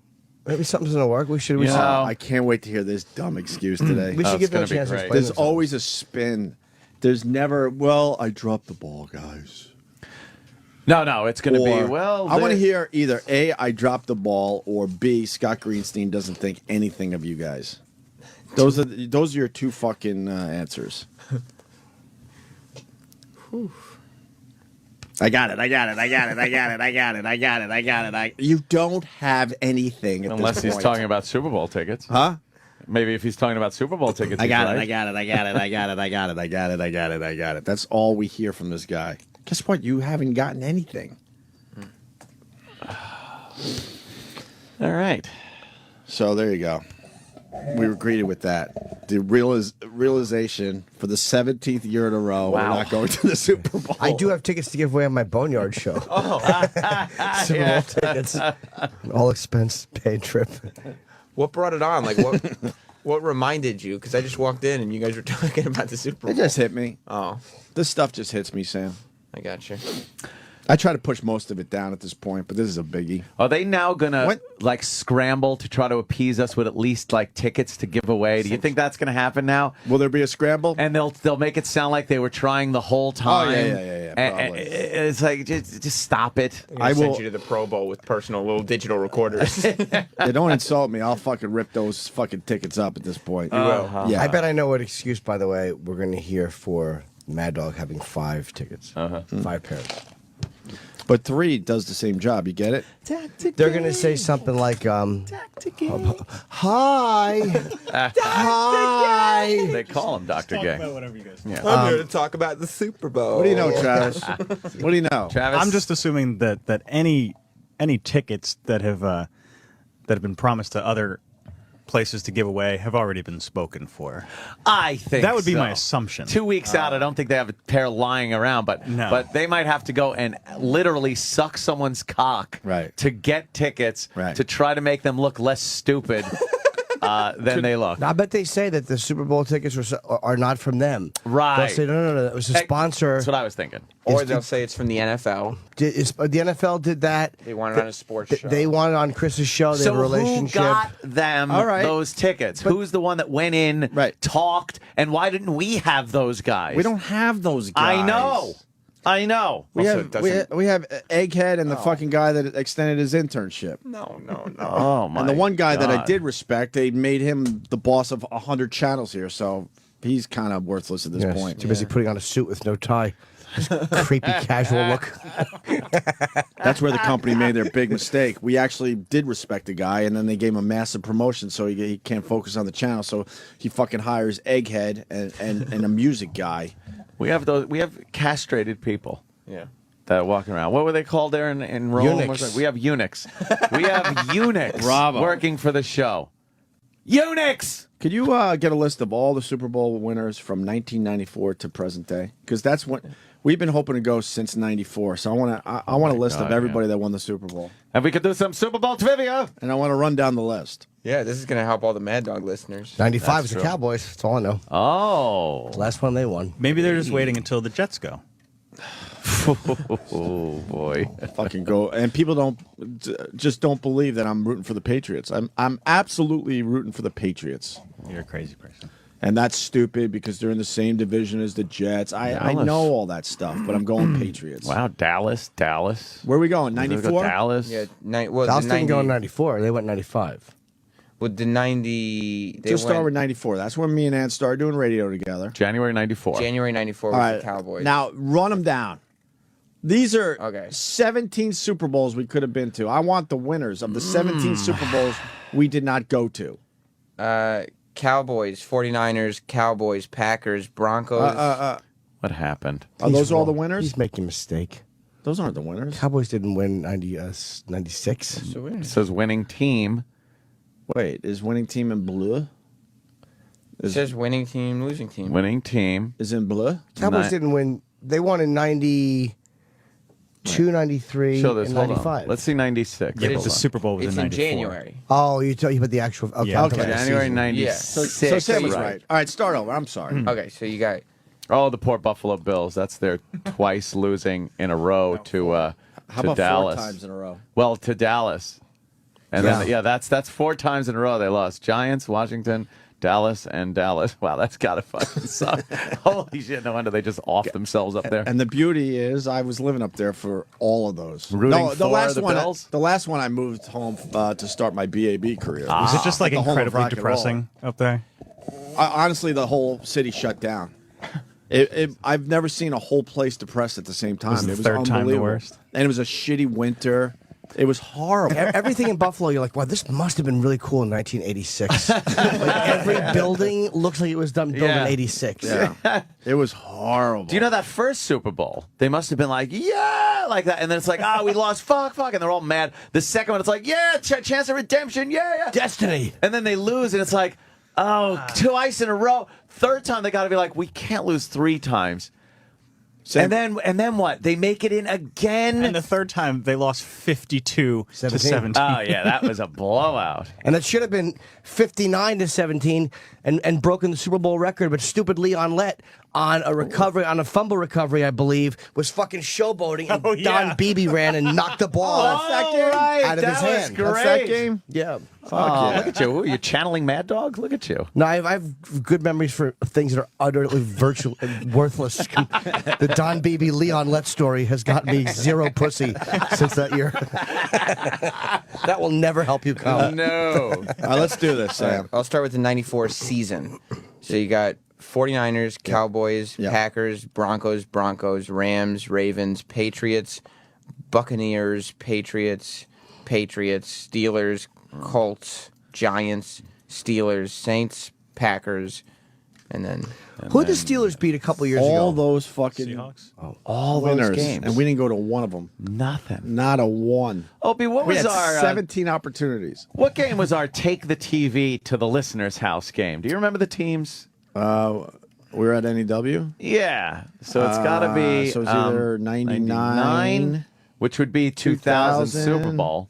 S3: Maybe something's in the work. We should.
S1: I can't wait to hear this dumb excuse today.
S3: We should give them a
S2: gonna be
S3: chance to
S2: great.
S3: explain
S1: There's
S3: themselves.
S1: always a spin. There's never, well, I dropped the ball, guys.
S2: No, it's going to
S1: Or,
S2: be, well,
S1: I want to hear either A, I dropped the ball, or B, Scott Greenstein doesn't think anything of you guys. Those are your 2 fucking answers. I got it. You don't have anything at
S2: unless
S1: this
S2: he's
S1: point.
S2: talking about Super Bowl tickets.
S1: Huh?
S2: Maybe if he's talking about Super Bowl tickets,
S1: I
S2: he's
S1: got
S2: right.
S1: it. That's all we hear from this guy. Guess what? You haven't gotten anything.
S2: All right.
S1: So there you go. We were greeted with that. The realization for the 17th year in a row, we're not going to the Super Bowl.
S3: I do have tickets to give away on my Boneyard show. Super Bowl tickets. All expense paid trip.
S4: What brought it on? Like what reminded you? Because I just walked in and you guys were talking about the Super Bowl.
S1: It just hit me.
S4: Oh,
S1: This stuff just hits me, Sam.
S4: I got you.
S1: I try to push most of it down at this point, but this is a biggie.
S2: Are they now going to
S1: What?
S2: like scramble to try to appease us with at least like tickets to give away? Do you think that's going to happen now?
S1: Will there be a scramble?
S2: And they'll make it sound like they were trying the whole time.
S1: yeah, probably.
S2: It's like just stop it.
S4: I sent you to the Pro Bowl with personal little digital recorders.
S1: Yeah, don't insult me. I'll fucking rip those fucking tickets up at this point. Yeah.
S3: I bet I know what excuse, by the way, we're going to hear for Mad Dog having 5 tickets. 5 pairs.
S1: But 3 does the same job. You get it?
S3: They're going to say something like, hi. Hi.
S2: They call him Dr. Gay.
S12: Whatever you guys.
S2: Yeah.
S4: I'm here to talk about the Super Bowl.
S1: What do you know, Travis? What do you know?
S2: Travis?
S12: I'm just assuming that any tickets that have been promised to other places to give away have already been spoken for.
S2: I think
S12: That would be
S2: so.
S12: my assumption.
S2: 2 weeks out, I don't think they have a pair lying around, but
S12: No.
S2: but they might have to go and literally suck someone's cock to get tickets to try to make them look less stupid than they look.
S3: I bet they say that the Super Bowl tickets are not from them.
S2: Right.
S3: They'll say, no, it was a sponsor.
S2: That's what I was thinking.
S4: Or they'll say it's from the NFL.
S3: The NFL did that.
S4: They want it on a sports show.
S3: They want it on Chris's show. They
S2: So
S3: have a relationship.
S2: who got them those tickets?
S3: But-
S2: Who's the one that went in, talked, and why didn't we have those guys?
S1: We don't have those guys.
S2: I know. I know.
S1: We
S2: Also,
S1: have
S2: it doesn't-
S1: we have Egghead and the fucking guy that extended his internship.
S4: No.
S2: Oh my!
S1: And the one guy that I
S2: God.
S1: did respect, they made him the boss of 100 channels here, so he's kind of worthless at this
S3: Yes,
S1: point.
S3: too busy putting on a suit with no tie. Just creepy casual look.
S1: That's where the company made their big mistake. We actually did respect the guy, and then they gave him a massive promotion, so he can't focus on the channel. So he fucking hires Egghead and a music guy.
S2: We have castrated people.
S4: Yeah.
S2: That are walking around. What were they called there in Rome?
S3: Eunuchs.
S2: We have eunuchs. We have eunuchs
S1: Bravo.
S2: working for the show. Eunuchs.
S1: Could you get a list of all the Super Bowl winners from 1994 to present day? Because that's what we've been hoping to go since '94. So I want a list of
S2: God,
S1: everybody that won the Super Bowl,
S2: And we could do some Super Bowl trivia.
S1: and I want to run down the list.
S4: Yeah, this is gonna help all the Mad Dog listeners.
S3: 95 is
S2: true.
S3: the Cowboys. That's all I know.
S2: Oh.
S3: Last one they won.
S12: Maybe they're just waiting until the Jets go.
S2: Oh boy.
S1: Fucking go, and people just don't believe that I'm rooting for the Patriots. I'm absolutely rooting for the Patriots,
S12: You're a crazy person.
S1: and that's stupid because they're in the same division as the Jets. I
S2: Dallas.
S1: know all that stuff, but I'm going Patriots.
S2: Wow, Dallas.
S1: Where are we going?
S2: We're gonna go
S1: 94.
S2: Dallas.
S4: Yeah,
S3: Dallas didn't go in 94. They went 95.
S4: With the 90, they
S1: Just start
S4: went
S1: with 94. That's when me and Ann started doing radio together.
S2: January '94.
S4: January 94
S1: All
S4: was
S1: right,
S4: the Cowboys.
S1: now run them down. These are
S4: Okay.
S1: 17 Super Bowls we could have been to. I want the winners of the 17 Super Bowls we did not go to.
S4: Cowboys, 49ers, Cowboys, Packers, Broncos.
S2: What happened?
S1: Are those all the
S3: wrong.
S1: winners?
S3: He's making a mistake.
S1: Those aren't the winners.
S3: Cowboys didn't win 96.
S4: So weird.
S2: It says winning team.
S1: Wait, is winning team in blue?
S4: It says winning team, losing team.
S2: Winning team.
S1: Is in blue?
S3: Cowboys
S2: Ni-
S3: didn't win. They won in 92, 93,
S2: Show this.
S3: and
S2: Hold
S3: 95.
S2: on. Let's see 96.
S12: Yeah,
S4: It
S12: but
S4: is-
S12: the Super Bowl was
S4: It's
S12: in
S4: in
S12: 94.
S4: January.
S3: Oh, you talking about the actual? Okay,
S12: Yeah.
S3: I'm talking about the
S2: January
S3: season.
S2: 96.
S1: So Sam was
S2: right.
S1: right. All right, start over. I'm sorry.
S4: Okay, so you got
S2: Oh, the poor Buffalo Bills. That's their twice losing in a row to
S1: How
S2: to
S1: about
S2: Dallas.
S1: 4 times in a row?
S2: Well, to Dallas. And then that's 4 times in a row they lost. Giants, Washington, Dallas, and Dallas. Wow, that's gotta fucking suck. Holy shit, no wonder they just off themselves up there.
S1: And the beauty is, I was living up there for all of those.
S2: Rooting
S1: the
S2: for
S1: last
S2: the
S1: one.
S2: Bills?
S1: The last one, I moved home to start my BAB career.
S12: Is it just like
S1: The home of
S12: incredibly
S1: rock and roll.
S12: depressing up there?
S1: Honestly, the whole city shut down. I've never seen a whole place depressed at the same time.
S12: Was the
S1: it was
S12: third time the
S1: unbelievable.
S12: worst?
S1: And it was a shitty winter. It was horrible.
S3: Everything in Buffalo, you're like, wow, this must have been really cool in 1986. Like every building looks like it was done built
S2: Yeah.
S3: in 86.
S1: Yeah. It was horrible.
S2: Do you know that first Super Bowl? They must have been like, yeah, like that. And then it's like, we lost, fuck. And they're all mad. The second one, it's like, yeah, chance of redemption, yeah.
S3: Destiny.
S2: And then they lose, and it's like, twice in a row. Third time, they got to be like, we can't lose 3 times.
S1: Sam-
S2: And then what? They make it in again.
S12: And the third time, they lost 52 to
S3: 17.
S12: 17.
S2: Oh yeah, that was a blowout.
S3: And that should have been 59-17 and broken the Super Bowl record, but stupid Leon Lett on a fumble recovery, I believe, was fucking showboating, and
S12: Oh, yeah.
S3: Don Beebe ran and knocked the ball
S1: that's that game?
S3: out of his
S2: That was
S3: hand.
S2: great.
S1: That's that game?
S3: Yeah.
S2: Oh, look at you. Ooh, you're channeling Mad Dog? Look at you.
S3: No, I have good memories for things that are utterly virtual and worthless. The Don Beebe Leon Lett story has gotten me zero pussy since that year. That will never help you come.
S2: No.
S1: All right, let's do this, Sam.
S4: I'll start with the 94 season. So you got 49ers, Cowboys,
S1: Yeah.
S4: Packers, Broncos, Rams, Ravens, Patriots, Buccaneers, Patriots, Steelers, Colts, Giants, Steelers, Saints, Packers, and then
S3: Who did the Steelers beat a couple years
S1: All
S3: ago?
S1: those fucking
S12: Seahawks?
S1: all
S2: those
S1: winners,
S2: games.
S1: and we didn't go to one of them.
S2: Nothing.
S1: Not a one.
S2: Opie, what
S1: We
S2: was
S1: had
S2: our
S1: 17 opportunities.
S2: what game was our take the TV to the listener's house game? Do you remember the teams?
S1: We were at NEW.
S2: Yeah. So it's got to be
S1: so it's either 99,
S2: which would be 2000 Super
S1: 2000.
S2: Bowl.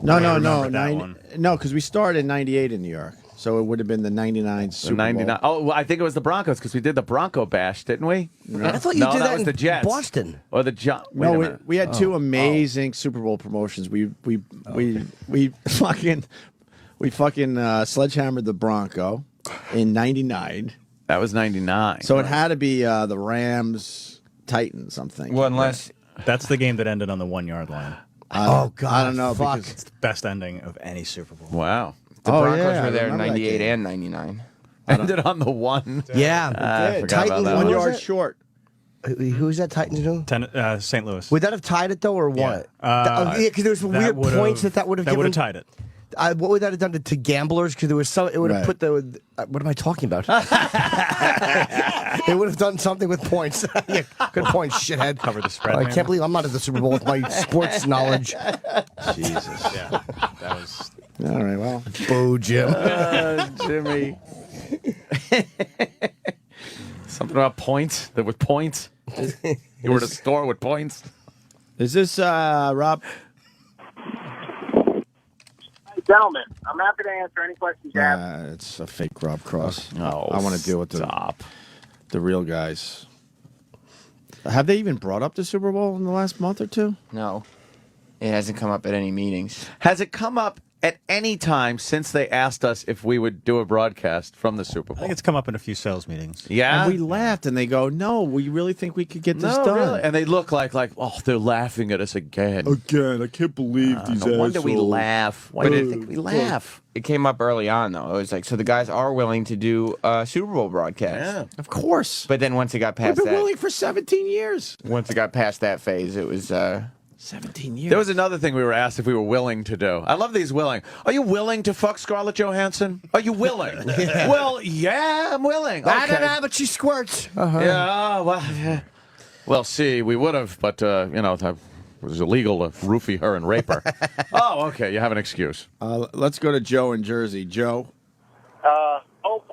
S1: No,
S12: remember that one.
S1: no, because we started in '98 in New York, so it would have been the '99
S2: So
S1: Super
S2: 99.
S1: Bowl.
S2: Oh, well, I think it was the Broncos because we did the Bronco Bash, didn't we?
S3: I thought you
S2: No,
S3: did
S2: that
S3: that
S2: was
S3: in
S2: the Jets.
S3: Boston.
S2: Or the Wait
S1: No,
S2: a
S1: we,
S2: minute.
S1: we had 2 amazing Super Bowl promotions. We fucking sledgehammered the Bronco in '99.
S2: That was 99.
S1: So it had to be the Rams, Titans, I'm thinking.
S4: Well, unless
S12: That's the game that ended on the 1 yard line.
S3: Oh God,
S1: I don't know.
S3: Fuck.
S1: Because
S12: It's the best ending of any Super Bowl.
S2: Wow.
S4: the
S1: Oh,
S4: Broncos
S1: yeah, I
S4: were there in
S1: remember that
S4: 98
S1: game.
S4: and 99.
S2: Ended on the 1.
S3: Yeah,
S2: I forgot about
S3: Titans.
S2: that
S1: one
S3: who was
S1: yard
S3: that?
S1: short.
S3: Who's that Titans doing?
S12: St. Louis.
S3: Would that have tied it though, or what?
S12: Yeah.
S3: Because there was some weird points that would have given.
S12: tied it.
S3: What would that have done to gamblers? Because there was some. It would have
S1: Right.
S3: put the. What am I talking about? It would have done something with points. Yeah, good point, shithead.
S12: Cover the spread.
S3: I
S12: maybe?
S3: can't believe I'm not at the Super Bowl with my sports knowledge.
S12: Jesus. Yeah. That was.
S1: All right, well.
S3: Boo, Jim.
S2: Jimmy. Something about points. There was points. You were at a store with points.
S1: Is this Rob?
S13: Gentlemen, I'm happy to answer any questions you have.
S1: It's a fake Rob Cross.
S2: Oh,
S1: I want to deal with
S2: stop.
S1: the real guys. Have they even brought up the Super Bowl in the last month or two?
S4: No, it hasn't come up at any meetings.
S2: Has it come up at any time since they asked us if we would do a broadcast from the Super
S12: I
S2: Bowl?
S12: think it's come up in a few sales meetings.
S2: Yeah.
S1: And we laughed, and they go, "No, we really think we could get this
S2: No,
S1: done."
S2: really. And they look like, oh, they're laughing at us again.
S1: Again, I can't believe these
S2: No wonder we laugh. Why do you think we laugh?
S4: It came up early on, though. It was like, so the guys are willing to do a Super Bowl broadcast.
S2: Yeah.
S1: Of course.
S4: But then once it got
S1: We've
S4: past
S1: been
S4: that,
S1: willing for 17 years.
S4: once it got past that phase, it was
S1: 17 years.
S2: There was another thing we were asked if we were willing to do. I love these willing. Are you willing to fuck Scarlett Johansson? Are you willing? Well, yeah, I'm willing.
S3: I
S2: Okay.
S3: don't know, but she squirts.
S2: Yeah, well, yeah. Well, see, we would have, but, it was illegal to roofie her and rape her. Oh, okay, you have an excuse.
S1: Let's go to Joe in Jersey. Joe.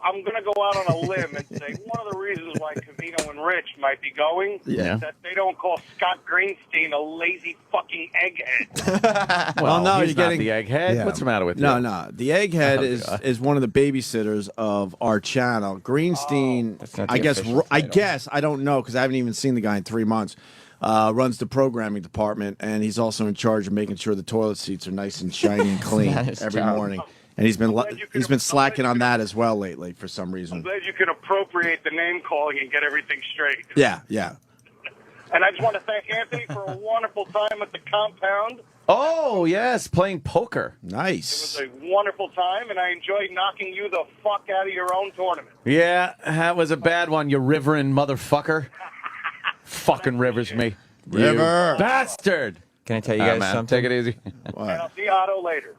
S13: I'm going to go out on a limb and say one of the reasons why Cavino and Rich might be going
S2: Yeah.
S13: is that they don't call Scott Greenstein a lazy fucking egghead.
S2: Well,
S1: no,
S2: he's
S1: you're
S2: not
S1: getting
S2: the egghead.
S3: Yeah.
S2: What's the matter with you?
S1: No. The egghead
S2: Oh,
S1: is
S2: God.
S1: is one of the babysitters of our channel. Greenstein,
S4: That's not the
S1: I guess.
S4: official
S1: I
S4: title.
S1: guess I don't know because I haven't even seen the guy in 3 months. Runs the programming department, and he's also in charge of making sure the toilet seats are nice and shiny and clean
S4: That is
S1: every
S4: job.
S1: morning. And he's been slacking on that as well lately for some
S13: I'm
S1: reason.
S13: glad you can appropriate the name calling and get everything straight.
S1: Yeah.
S13: And I just want to thank Anthony for a wonderful time at the compound.
S2: Oh, yes, playing poker.
S1: Nice.
S13: It was a wonderful time, and I enjoyed knocking you the fuck out of your own tournament.
S2: Yeah, that was a bad one, you Riverin motherfucker. Fucking Rivers me.
S1: River.
S2: You bastard.
S4: Can I tell you
S2: All right,
S4: guys
S2: man,
S4: something?
S2: take it easy.
S13: And I'll see Otto later.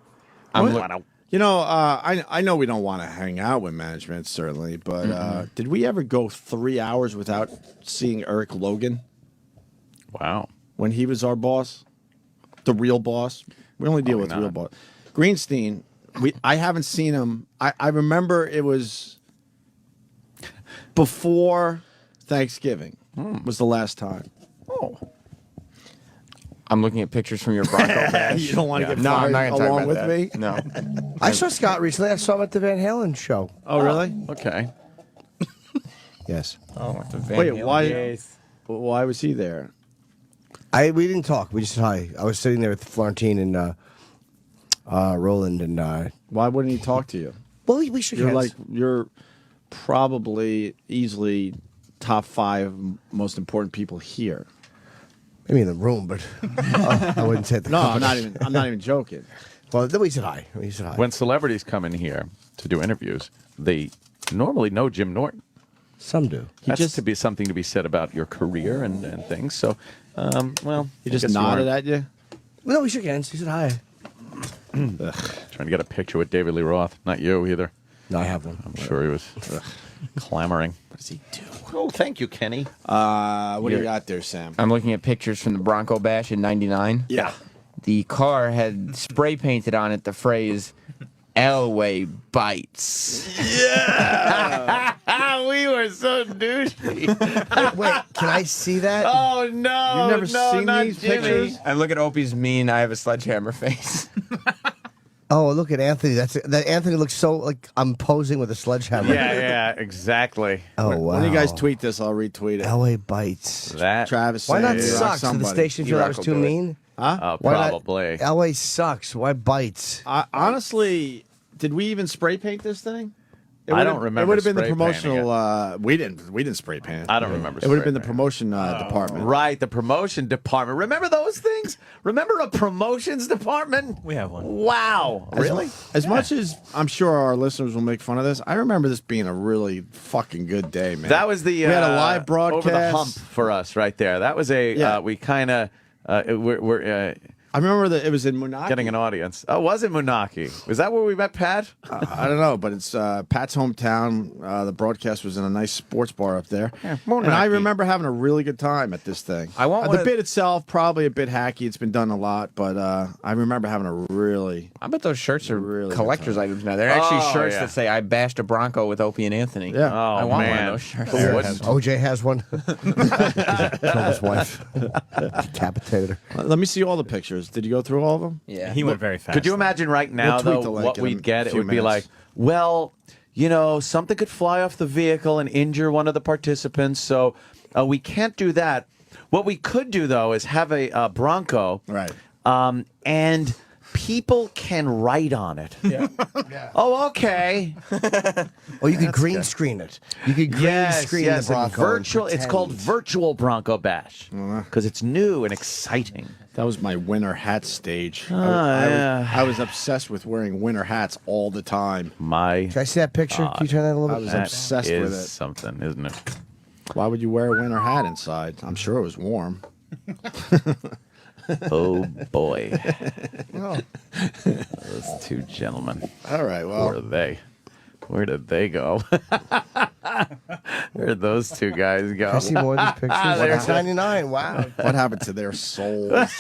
S1: You know, I know we don't want to hang out with management, certainly, but did we ever go 3 hours without seeing Eric Logan
S2: Wow.
S1: when he was our boss? The real boss? We only deal with
S2: not.
S1: real boss. Greenstein, I haven't seen him. I remember it was before Thanksgiving was the last time.
S2: Oh.
S4: I'm looking at pictures from your Bronco bash.
S1: You don't want to get
S4: No, I'm
S1: fired
S4: not gonna talk
S1: along
S4: about
S1: with
S4: that.
S1: me?
S4: No.
S3: I saw Scott recently. I saw him at the Van Halen show.
S1: Oh, really?
S2: Okay.
S3: Yes.
S4: Oh, the Van
S1: Wait,
S4: Halen.
S1: why was he there?
S3: We didn't talk. We just said hi. I was sitting there with Florentine and Roland and.
S1: Why wouldn't he talk to you?
S3: Well, we shook hands.
S1: You're probably easily top 5 most important people here.
S3: Maybe in the room, but I wouldn't say at the
S1: No,
S3: company.
S1: I'm not even joking.
S3: Well, then we said hi. We said hi.
S2: When celebrities come in here to do interviews, they normally know Jim Norton.
S3: Some do.
S2: That's to be something to be said about your career and things. So, well,
S1: He
S2: I
S1: just
S2: guess you
S1: nodded
S2: weren't
S1: at you.
S3: No, we shook hands. He said hi.
S2: trying to get a picture with David Lee Roth. Not you either.
S3: No, I have one.
S2: I'm sure he was clamoring.
S1: What does he do?
S2: Oh, thank you, Kenny.
S1: What do you got there, Sam?
S4: I'm looking at pictures from the Bronco bash in '99.
S1: Yeah.
S4: The car had spray painted on it the phrase "Elway bites."
S2: Yeah. We were so douchey.
S3: Wait, can I see that?
S2: Oh, no.
S1: You've never
S2: no,
S1: seen
S2: not
S1: these
S2: Jimmy.
S1: pictures?
S4: And look at Opie's mean. I have a sledgehammer face.
S3: Oh, look at Anthony. That Anthony looks so like I'm posing with a sledgehammer.
S2: Yeah, exactly.
S3: Oh, wow.
S1: When you guys tweet this, I'll retweet it.
S3: LA bites.
S2: That.
S1: Travis,
S3: Why not
S1: say, rock
S3: sucks? Did the
S1: somebody.
S3: station feel that was
S4: E-Rock
S3: too
S4: will do it.
S3: mean?
S1: Huh?
S3: Why not-
S2: Probably.
S3: LA sucks. Why bites?
S1: Honestly, did we even spray paint this thing?
S2: I don't remember.
S1: It would have been the
S2: spray painting
S1: promotional. We didn't spray paint.
S2: I don't remember.
S1: It would have
S2: spray
S1: been the
S2: painting.
S1: promotion department.
S2: Right, the promotion department. Remember those things? Remember a promotions department?
S12: We have one.
S2: Wow. Really?
S1: As much as I'm sure our listeners will make fun of this, I remember this being a really fucking good day, man.
S2: That was the
S1: we had a live broadcast
S2: over the hump for us right there. That was a we kind of we're
S1: I remember that it was in Moonachie.
S2: getting an audience. Oh, was it Moonachie? Was that where we met Pat?
S1: I don't know, but it's Pat's hometown. The broadcast was in a nice sports bar up there.
S2: Yeah,
S1: and I remember having a really good time at this thing.
S4: I want
S1: the bit itself, probably a bit hacky. It's been done a lot, but I remember having a really...
S4: I bet those shirts are
S1: really
S4: collector's items now. They're actually shirts
S2: yeah.
S4: that say, I bashed a Bronco with Opie and Anthony.
S1: Yeah.
S2: Oh,
S4: I want
S2: man.
S4: one of those shirts.
S3: OJ has one. Killed his wife. Decapitated her.
S1: Let me see all the pictures. Did you go through all of them?
S4: Yeah.
S12: He went very fast.
S2: Could you imagine right now,
S1: We'll tweet
S2: though,
S1: the link
S2: what
S1: in
S2: we'd
S1: a
S2: get? It
S1: few
S2: would be
S1: minutes.
S2: like, well, you know, something could fly off the vehicle and injure one of the participants, so we can't do that. What we could do, though, is have a Bronco,
S1: Right.
S2: And people can write on it. Yeah. Oh, okay.
S3: Or you could green screen it. You could green screen the Bronco.
S2: Virtual. It's called Virtual Bronco Bash because it's new and exciting.
S1: That was my winter hat stage.
S2: yeah.
S1: I was obsessed with wearing winter hats all the time.
S3: Can I see that picture? Can you turn that a little
S1: I
S3: bit?
S1: was
S2: That
S1: obsessed
S2: is
S1: with it.
S2: something, isn't it?
S1: Why would you wear a winter hat inside? I'm sure it was warm.
S2: Oh boy, those two gentlemen.
S1: All right, well.
S2: Where are they? Where did they go? Where did those two guys go?
S3: Can I see more of these pictures?
S2: They're
S3: It's 99. Wow.
S1: What happened to their souls?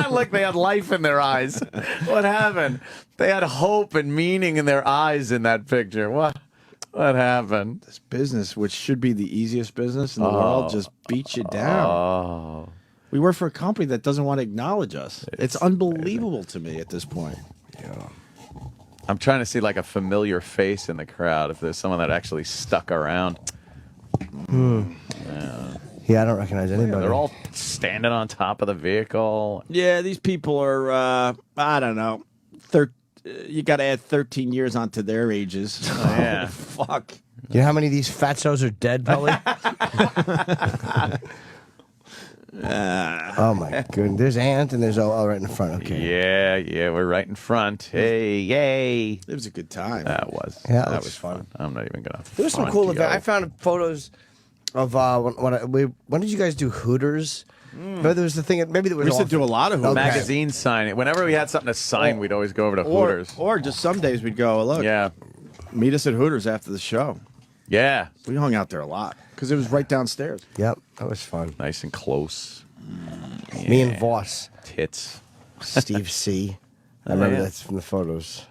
S2: Like they had life in their eyes. What happened? They had hope and meaning in their eyes in that picture. What happened?
S1: This business, which should be the easiest business in the world, just beats you down.
S2: Oh.
S1: We work for a company that doesn't want to acknowledge us. It's unbelievable to me at this point.
S2: I'm trying to see like a familiar face in the crowd if there's someone that actually stuck around.
S3: Yeah, I don't recognize anybody.
S2: They're all standing on top of the vehicle.
S1: Yeah, these people are, I don't know, you got to add 13 years onto their ages.
S2: Yeah.
S1: Fuck.
S3: You know how many of these fatzos are dead, Pelly? Oh, my goodness. There's Ant and there's O right in the front. Okay.
S2: Yeah, we're right in front. Hey, yay.
S1: It was a good time.
S2: That was.
S3: Yeah,
S2: that
S3: that's
S2: was fun. I'm not even going to.
S3: There was some cool events. I found photos of when did you guys do Hooters? Maybe there was the thing. Maybe there was.
S1: We used to do a lot of Hooters.
S2: Magazine signing. Whenever we had something to sign, we'd always go over to Hooters.
S1: Or just some days we'd go, look, meet us at Hooters after the show.
S2: Yeah.
S1: We hung out there a lot because it was right downstairs.
S3: Yep, that was fun.
S2: Nice and close. Yeah.
S3: Me and Voss.
S2: Tits.
S3: Steve C. I remember that's from the photos.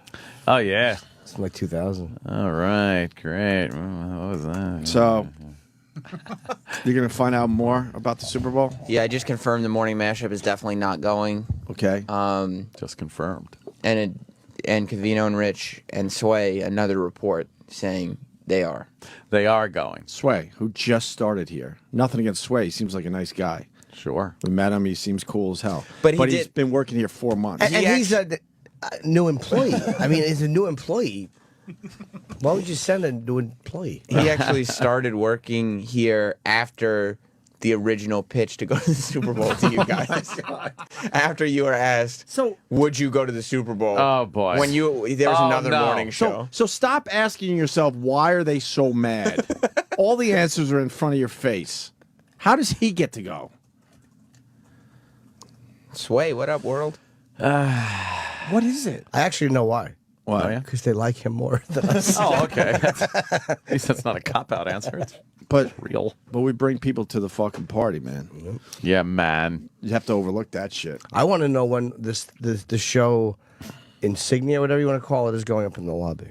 S2: Oh, yeah.
S3: It's from like 2000.
S2: All right, great. What was that?
S1: So, you're going to find out more about the Super Bowl?
S4: Yeah, I just confirmed the morning mashup is definitely not going.
S1: Okay.
S2: Just confirmed.
S4: And Cavino and Rich and Sway, another report saying they are.
S2: They are going.
S1: Sway, who just started here. Nothing against Sway. He seems like a nice guy.
S2: Sure.
S1: We met him. He seems cool as hell.
S4: But
S1: he's been working here 4 months.
S3: And he's a new employee. I mean, he's a new employee. Why would you send a new employee?
S4: He actually started working here after the original pitch to go to the Super Bowl to you guys. After you were asked, would you go to the Super Bowl?
S2: Oh, boy.
S4: When there was another morning show.
S1: So stop asking yourself, why are they so mad? All the answers are in front of your face. How does he get to go?
S4: Sway, what up, world?
S1: What is it?
S3: I actually know why.
S1: Why?
S2: Oh, yeah?
S3: Because they like him more than us.
S2: Oh, okay. At least that's not a cop-out answer. It's real.
S1: But we bring people to the fucking party, man.
S2: Yeah, man.
S1: You have to overlook that shit.
S3: I want to know when the show insignia, whatever you want to call it, is going up in the lobby.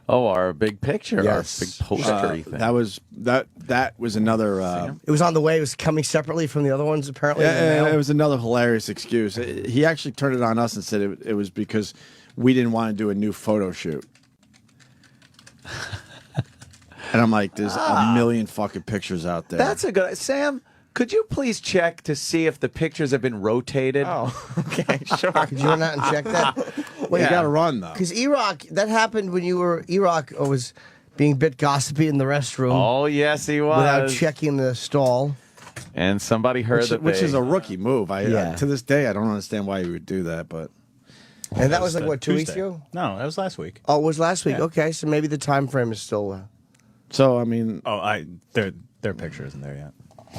S2: Oh, our big picture,
S3: Yes.
S2: our big postery thing.
S1: That was another.
S3: It was on the way. It was coming separately from the other ones, apparently. in the
S1: Yeah,
S3: mail.
S1: it was another hilarious excuse. He actually turned it on us and said it was because we didn't want to do a new photo shoot. And I'm like, there's a million fucking pictures out there.
S2: That's a good... Sam, could you please check to see if the pictures have been rotated?
S4: Oh, okay, sure.
S3: Could you run out and check that?
S1: Well, you got to run though.
S3: Because E-Rock, that happened when you were E-Rock was being a bit gossipy in the restroom.
S2: Oh, yes, he was.
S3: Without checking the stall.
S2: And somebody heard
S1: which is a rookie move. To this day, I don't understand why he would do that, but.
S3: And that was like, what, 2 weeks ago?
S12: No, that was last week.
S3: Oh, it was last week.
S12: Yeah.
S3: Okay, so maybe the time frame is still...
S1: So, I mean...
S12: Oh, their picture isn't there yet.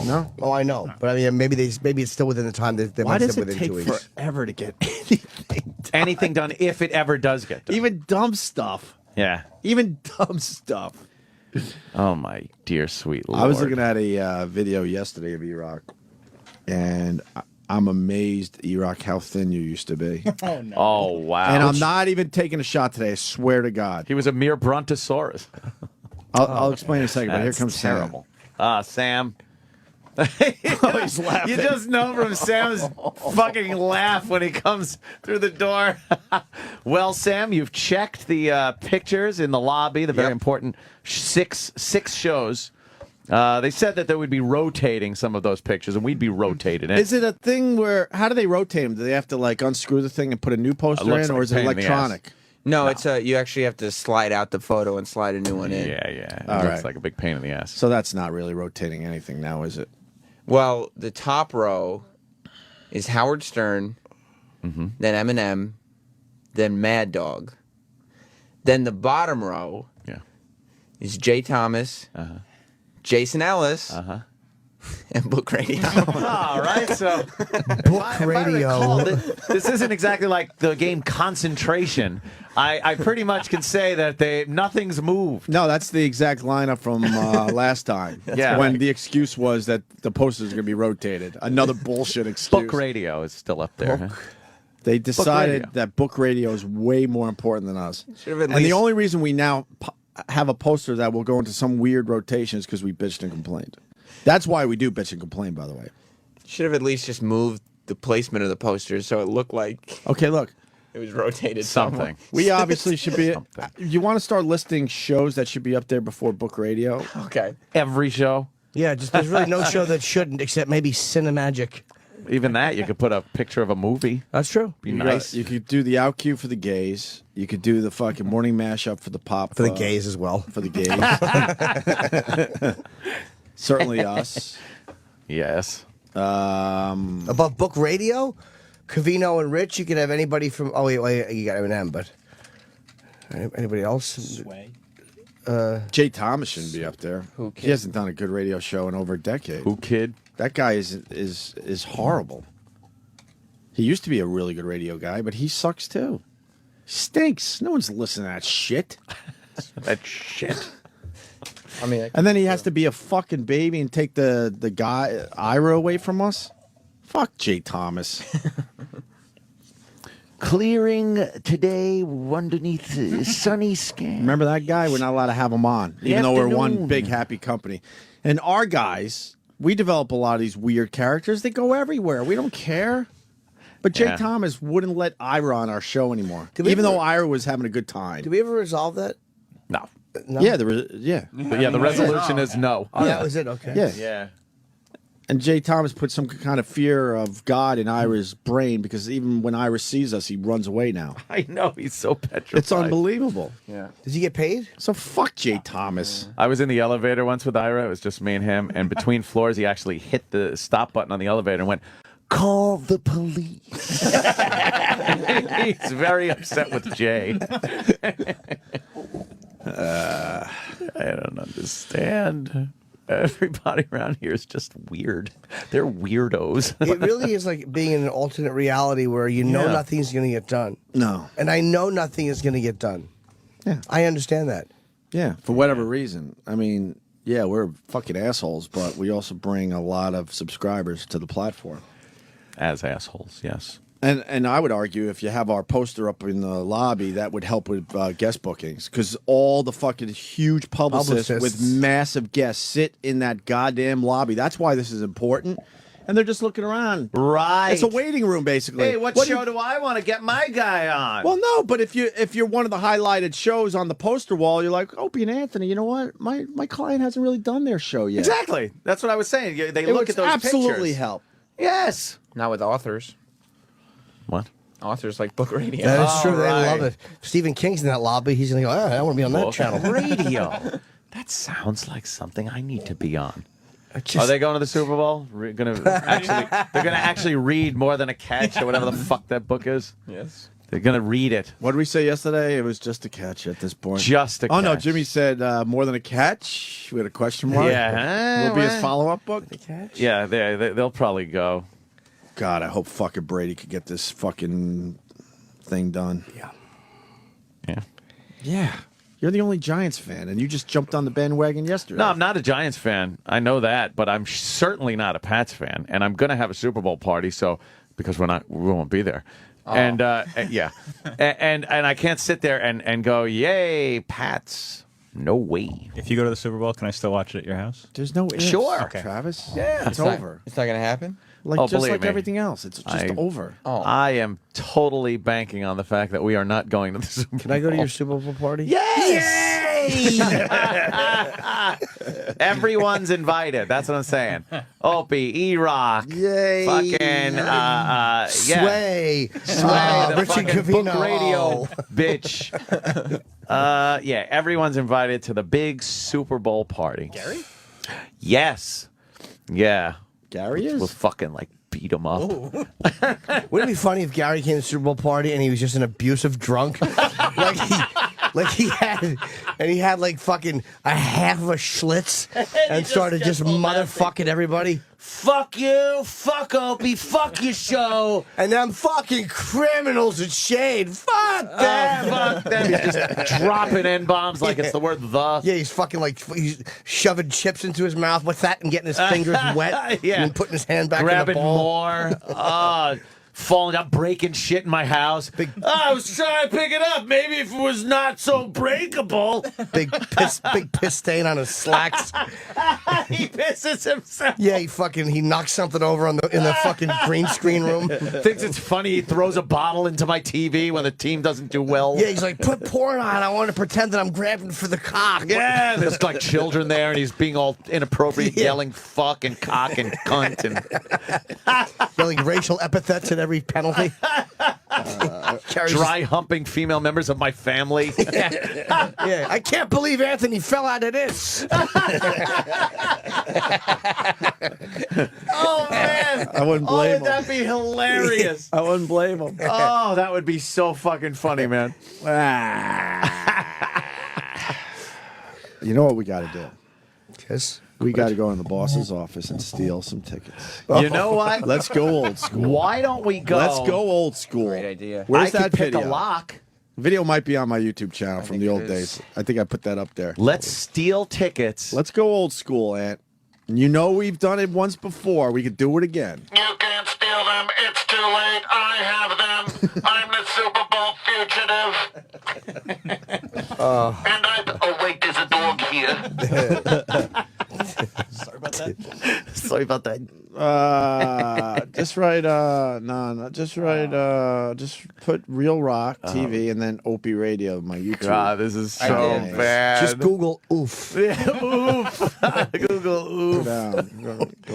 S3: No? Oh, I know. But I mean, maybe it's still within the time that they
S1: Why
S3: might
S1: does
S3: say
S1: it
S3: within
S1: take
S3: 2 weeks.
S1: forever to get anything done?
S2: Anything done, if it ever does get done.
S1: Even dumb stuff.
S2: Yeah.
S1: Even dumb stuff.
S2: Oh, my dear sweet Lord.
S1: I was looking at a video yesterday of E-Rock, and I'm amazed, E-Rock, how thin you used to be.
S2: Oh, no. Oh, wow.
S1: And I'm not even taking a shot today, I swear to God.
S2: He was a mere brontosaurus.
S1: I'll explain in a second, but here
S2: That's
S1: comes
S2: terrible. Sam.
S1: He's laughing.
S2: You just know from Sam's fucking laugh when he comes through the door. Well, Sam, you've checked the pictures in the lobby, the very important six shows. They said that they would be rotating some of those pictures, and we'd be rotating it.
S1: Is it a thing where, how do they rotate them? Do they have to like unscrew the thing and put a new poster in, or is it electronic?
S4: No, it's you actually have to slide out the photo and slide a new one in.
S2: Yeah. It
S1: All
S2: looks
S1: right.
S2: like a big pain in the ass.
S1: So that's not really rotating anything now, is it?
S4: Well, the top row is Howard Stern, then Eminem, then Mad Dog. Then the bottom row is Jay Thomas, Jason Ellis, and Book Radio.
S2: All right, so
S3: Book Radio.
S2: This isn't exactly like the game Concentration. I pretty much can say that nothing's moved.
S1: No, that's the exact lineup from last time.
S2: Yeah.
S1: When the excuse was that the posters are going to be rotated. Another bullshit excuse.
S2: Book Radio is still up there. Huh?
S1: They decided
S2: Radio.
S1: that book radio is way more important than us.
S4: Should have at
S1: And the
S4: least-
S1: only reason we now have a poster that will go into some weird rotation is because we bitched and complained. That's why we do bitch and complain, by the way.
S4: Should have at least just moved the placement of the posters so it looked like
S1: Okay, look.
S4: it was rotated
S2: Something.
S1: We obviously should be... You want to start listing shows that should be up there before book radio?
S4: Okay.
S2: Every show.
S3: Yeah, just there's really no show that shouldn't, except maybe Cinemagic.
S2: Even that, you could put a picture of a movie.
S3: That's true.
S2: Be nice.
S1: You could do the out cue for the gays. You could do the fucking morning mashup for the pop.
S3: For the gays as well.
S1: For the gays. Certainly us.
S2: Yes.
S3: Above Book Radio, Covino and Rich, you could have anybody from... Oh, wait, you got Eminem, but... Anybody else?
S12: Sway.
S1: Jay Thomas shouldn't be up there. He hasn't done a good radio show in over a decade.
S2: Who kid?
S1: That guy is horrible. He used to be a really good radio guy, but he sucks too. Stinks. No one's listening to that shit.
S2: That shit.
S4: I mean,
S1: And then he has to be a fucking baby and take the guy Ira away from us. Fuck Jay Thomas.
S2: Clearing today underneath sunny sky.
S1: Remember that guy? We're not allowed to have him on, even though we're one
S2: Afternoon.
S1: big happy company. And our guys, we develop a lot of these weird characters. They go everywhere. We don't care. But Jay
S2: Yeah.
S1: Thomas wouldn't let Ira on our show anymore,
S3: Did we
S1: even
S3: ever-
S1: though Ira was having a good time.
S3: Did we ever resolve that?
S2: No.
S3: No?
S1: Yeah, there was. Yeah,
S2: But yeah, the resolution is no.
S3: Oh, that was it? Okay.
S1: yeah.
S2: Yeah.
S1: And Jay Thomas put some kind of fear of God in Ira's brain because even when Ira sees us, he runs away now.
S2: I know, he's so petrified.
S1: It's unbelievable.
S2: Yeah.
S3: Did he get paid?
S1: So fuck Jay Thomas.
S2: I was in the elevator once with Ira. It was just me and him. And between floors, he actually hit the stop button on the elevator and went, "Call the police." He's very upset with Jay. I don't understand. Everybody around here is just weird. They're weirdos.
S3: It really is like being in an alternate reality where you know
S2: Yeah.
S3: nothing's going to get done.
S1: No.
S3: And I know nothing is going to get done.
S1: Yeah.
S3: I understand that.
S1: Yeah, for whatever reason. I mean, yeah, we're fucking assholes, but we also bring a lot of subscribers to the platform.
S2: As assholes, yes.
S1: And I would argue if you have our poster up in the lobby, that would help with guest bookings because all the fucking huge publicists with massive guests sit in that goddamn lobby. That's why this is important. And they're just looking around.
S2: Right.
S1: It's a waiting room, basically.
S2: Hey, what show do I want to get my guy on?
S1: Well, no, but if you're one of the highlighted shows on the poster wall, you're like, Opie and Anthony, you know what? My client hasn't really done their show yet.
S2: Exactly. That's what I was saying. They
S1: It
S2: look
S1: would
S2: at those
S1: absolutely
S2: pictures.
S1: help.
S2: Yes.
S4: not with authors.
S2: What?
S4: authors like book radio.
S3: That is true. They
S2: right.
S3: love it. Stephen King's in that lobby. He's going to go, I want to be on that
S2: Book
S3: channel.
S2: radio. That sounds like something I need to be on.
S3: Just-
S2: Are they going to the Super Bowl? They're gonna actually read more than a catch or whatever the fuck that book is.
S4: Yes.
S2: They're gonna read it.
S1: What did we say yesterday? It was just a catch at this point.
S2: Just a
S1: Oh, no,
S2: catch.
S1: Jimmy said more than a catch. We had a question mark.
S2: Yeah.
S1: Will be his follow-up book.
S2: Yeah, they'll probably go.
S1: God, I hope fucking Brady could get this fucking thing done.
S3: Yeah.
S2: Yeah.
S1: Yeah. You're the only Giants fan, and you just jumped on the bandwagon yesterday.
S2: No, I'm not a Giants fan. I know that, but I'm certainly not a Pats fan. And I'm going to have a Super Bowl party, so because we won't be there.
S4: Oh.
S2: And yeah, and I can't sit there and go, yay, Pats. No way.
S12: If you go to the Super Bowl, can I still watch it at your house?
S1: There's no ifs,
S2: Sure.
S1: Travis.
S2: Yeah.
S1: It's over.
S4: It's not going to happen?
S1: Like
S2: Oh,
S1: just
S2: believe
S1: like
S2: me.
S1: everything else. It's just over.
S4: Oh.
S2: I am totally banking on the fact that we are not going to the Super Bowl.
S3: Can I go to your Super Bowl party?
S2: Yes! Everyone's invited. That's what I'm saying. Opie, E-Rock,
S3: Yay!
S2: fucking, yeah.
S3: Sway.
S2: Sway, the
S3: Richard
S2: fucking book
S3: Covino.
S2: radio bitch. Yeah, everyone's invited to the big Super Bowl party.
S3: Gary?
S2: Yes. Yeah.
S1: Gary is?
S2: We'll fucking like beat him up.
S3: Wouldn't it be funny if Gary came to the Super Bowl party and he was just an abusive drunk? he had like fucking a half of a Schlitz and started just motherfucking everybody.
S2: Fuck you, fuck Opie, fuck your show.
S3: And them fucking criminals at Shade. Fuck them.
S2: Fuck them. He's just dropping N-bombs like it's the word the.
S3: Yeah, he's fucking like he's shoving chips into his mouth with that and getting his fingers wet.
S2: Yeah.
S3: And then putting his hand back
S2: Grabbing
S3: in the ball.
S2: more. Falling up, breaking shit in my house. I was trying to pick it up. Maybe if it was not so breakable.
S3: Big piss stain on his slacks.
S2: He pisses himself.
S3: Yeah, he knocks something over in the fucking green screen room.
S2: Thinks it's funny. He throws a bottle into my TV when the team doesn't do well.
S3: Yeah, he's like, put porn on. I want to pretend that I'm grabbing for the cock.
S2: Yeah, there's like children there, and he's being all inappropriate, yelling "fuck" and "cock" and "cunt" and
S3: yelling racial epithets at every penalty.
S2: dry humping female members of my family.
S3: Yeah, I can't believe Anthony fell out of this.
S2: Oh man,
S1: I wouldn't blame
S2: would that be hilarious?
S1: I wouldn't blame him.
S2: Oh, that would be so fucking funny, man.
S1: You know what we got to do?
S3: Yes.
S1: We got to go in the boss's office and steal some tickets.
S2: You know what?
S1: Let's go old school.
S2: Why don't we go?
S1: Let's go old school.
S4: Great idea.
S1: Where's
S2: I
S1: that
S2: could pick
S1: video?
S2: a lock.
S1: Video might be on my YouTube channel from the
S4: think
S1: old
S4: it
S1: days.
S4: is.
S1: I think I put that up there.
S2: Let's steal tickets.
S1: Let's go old school, Ant. You know we've done it once before. We could do it again.
S9: You can't steal them. It's too late. I have them. I'm the Super Bowl fugitive. And oh wait, there's a dog here.
S2: Sorry about that. Sorry about that.
S1: Just write just put Real Rock TV and then Opie Radio, my YouTube.
S2: God, this is so
S4: did.
S2: bad.
S3: Just Google oof.
S2: Oof. Google oof.
S1: Go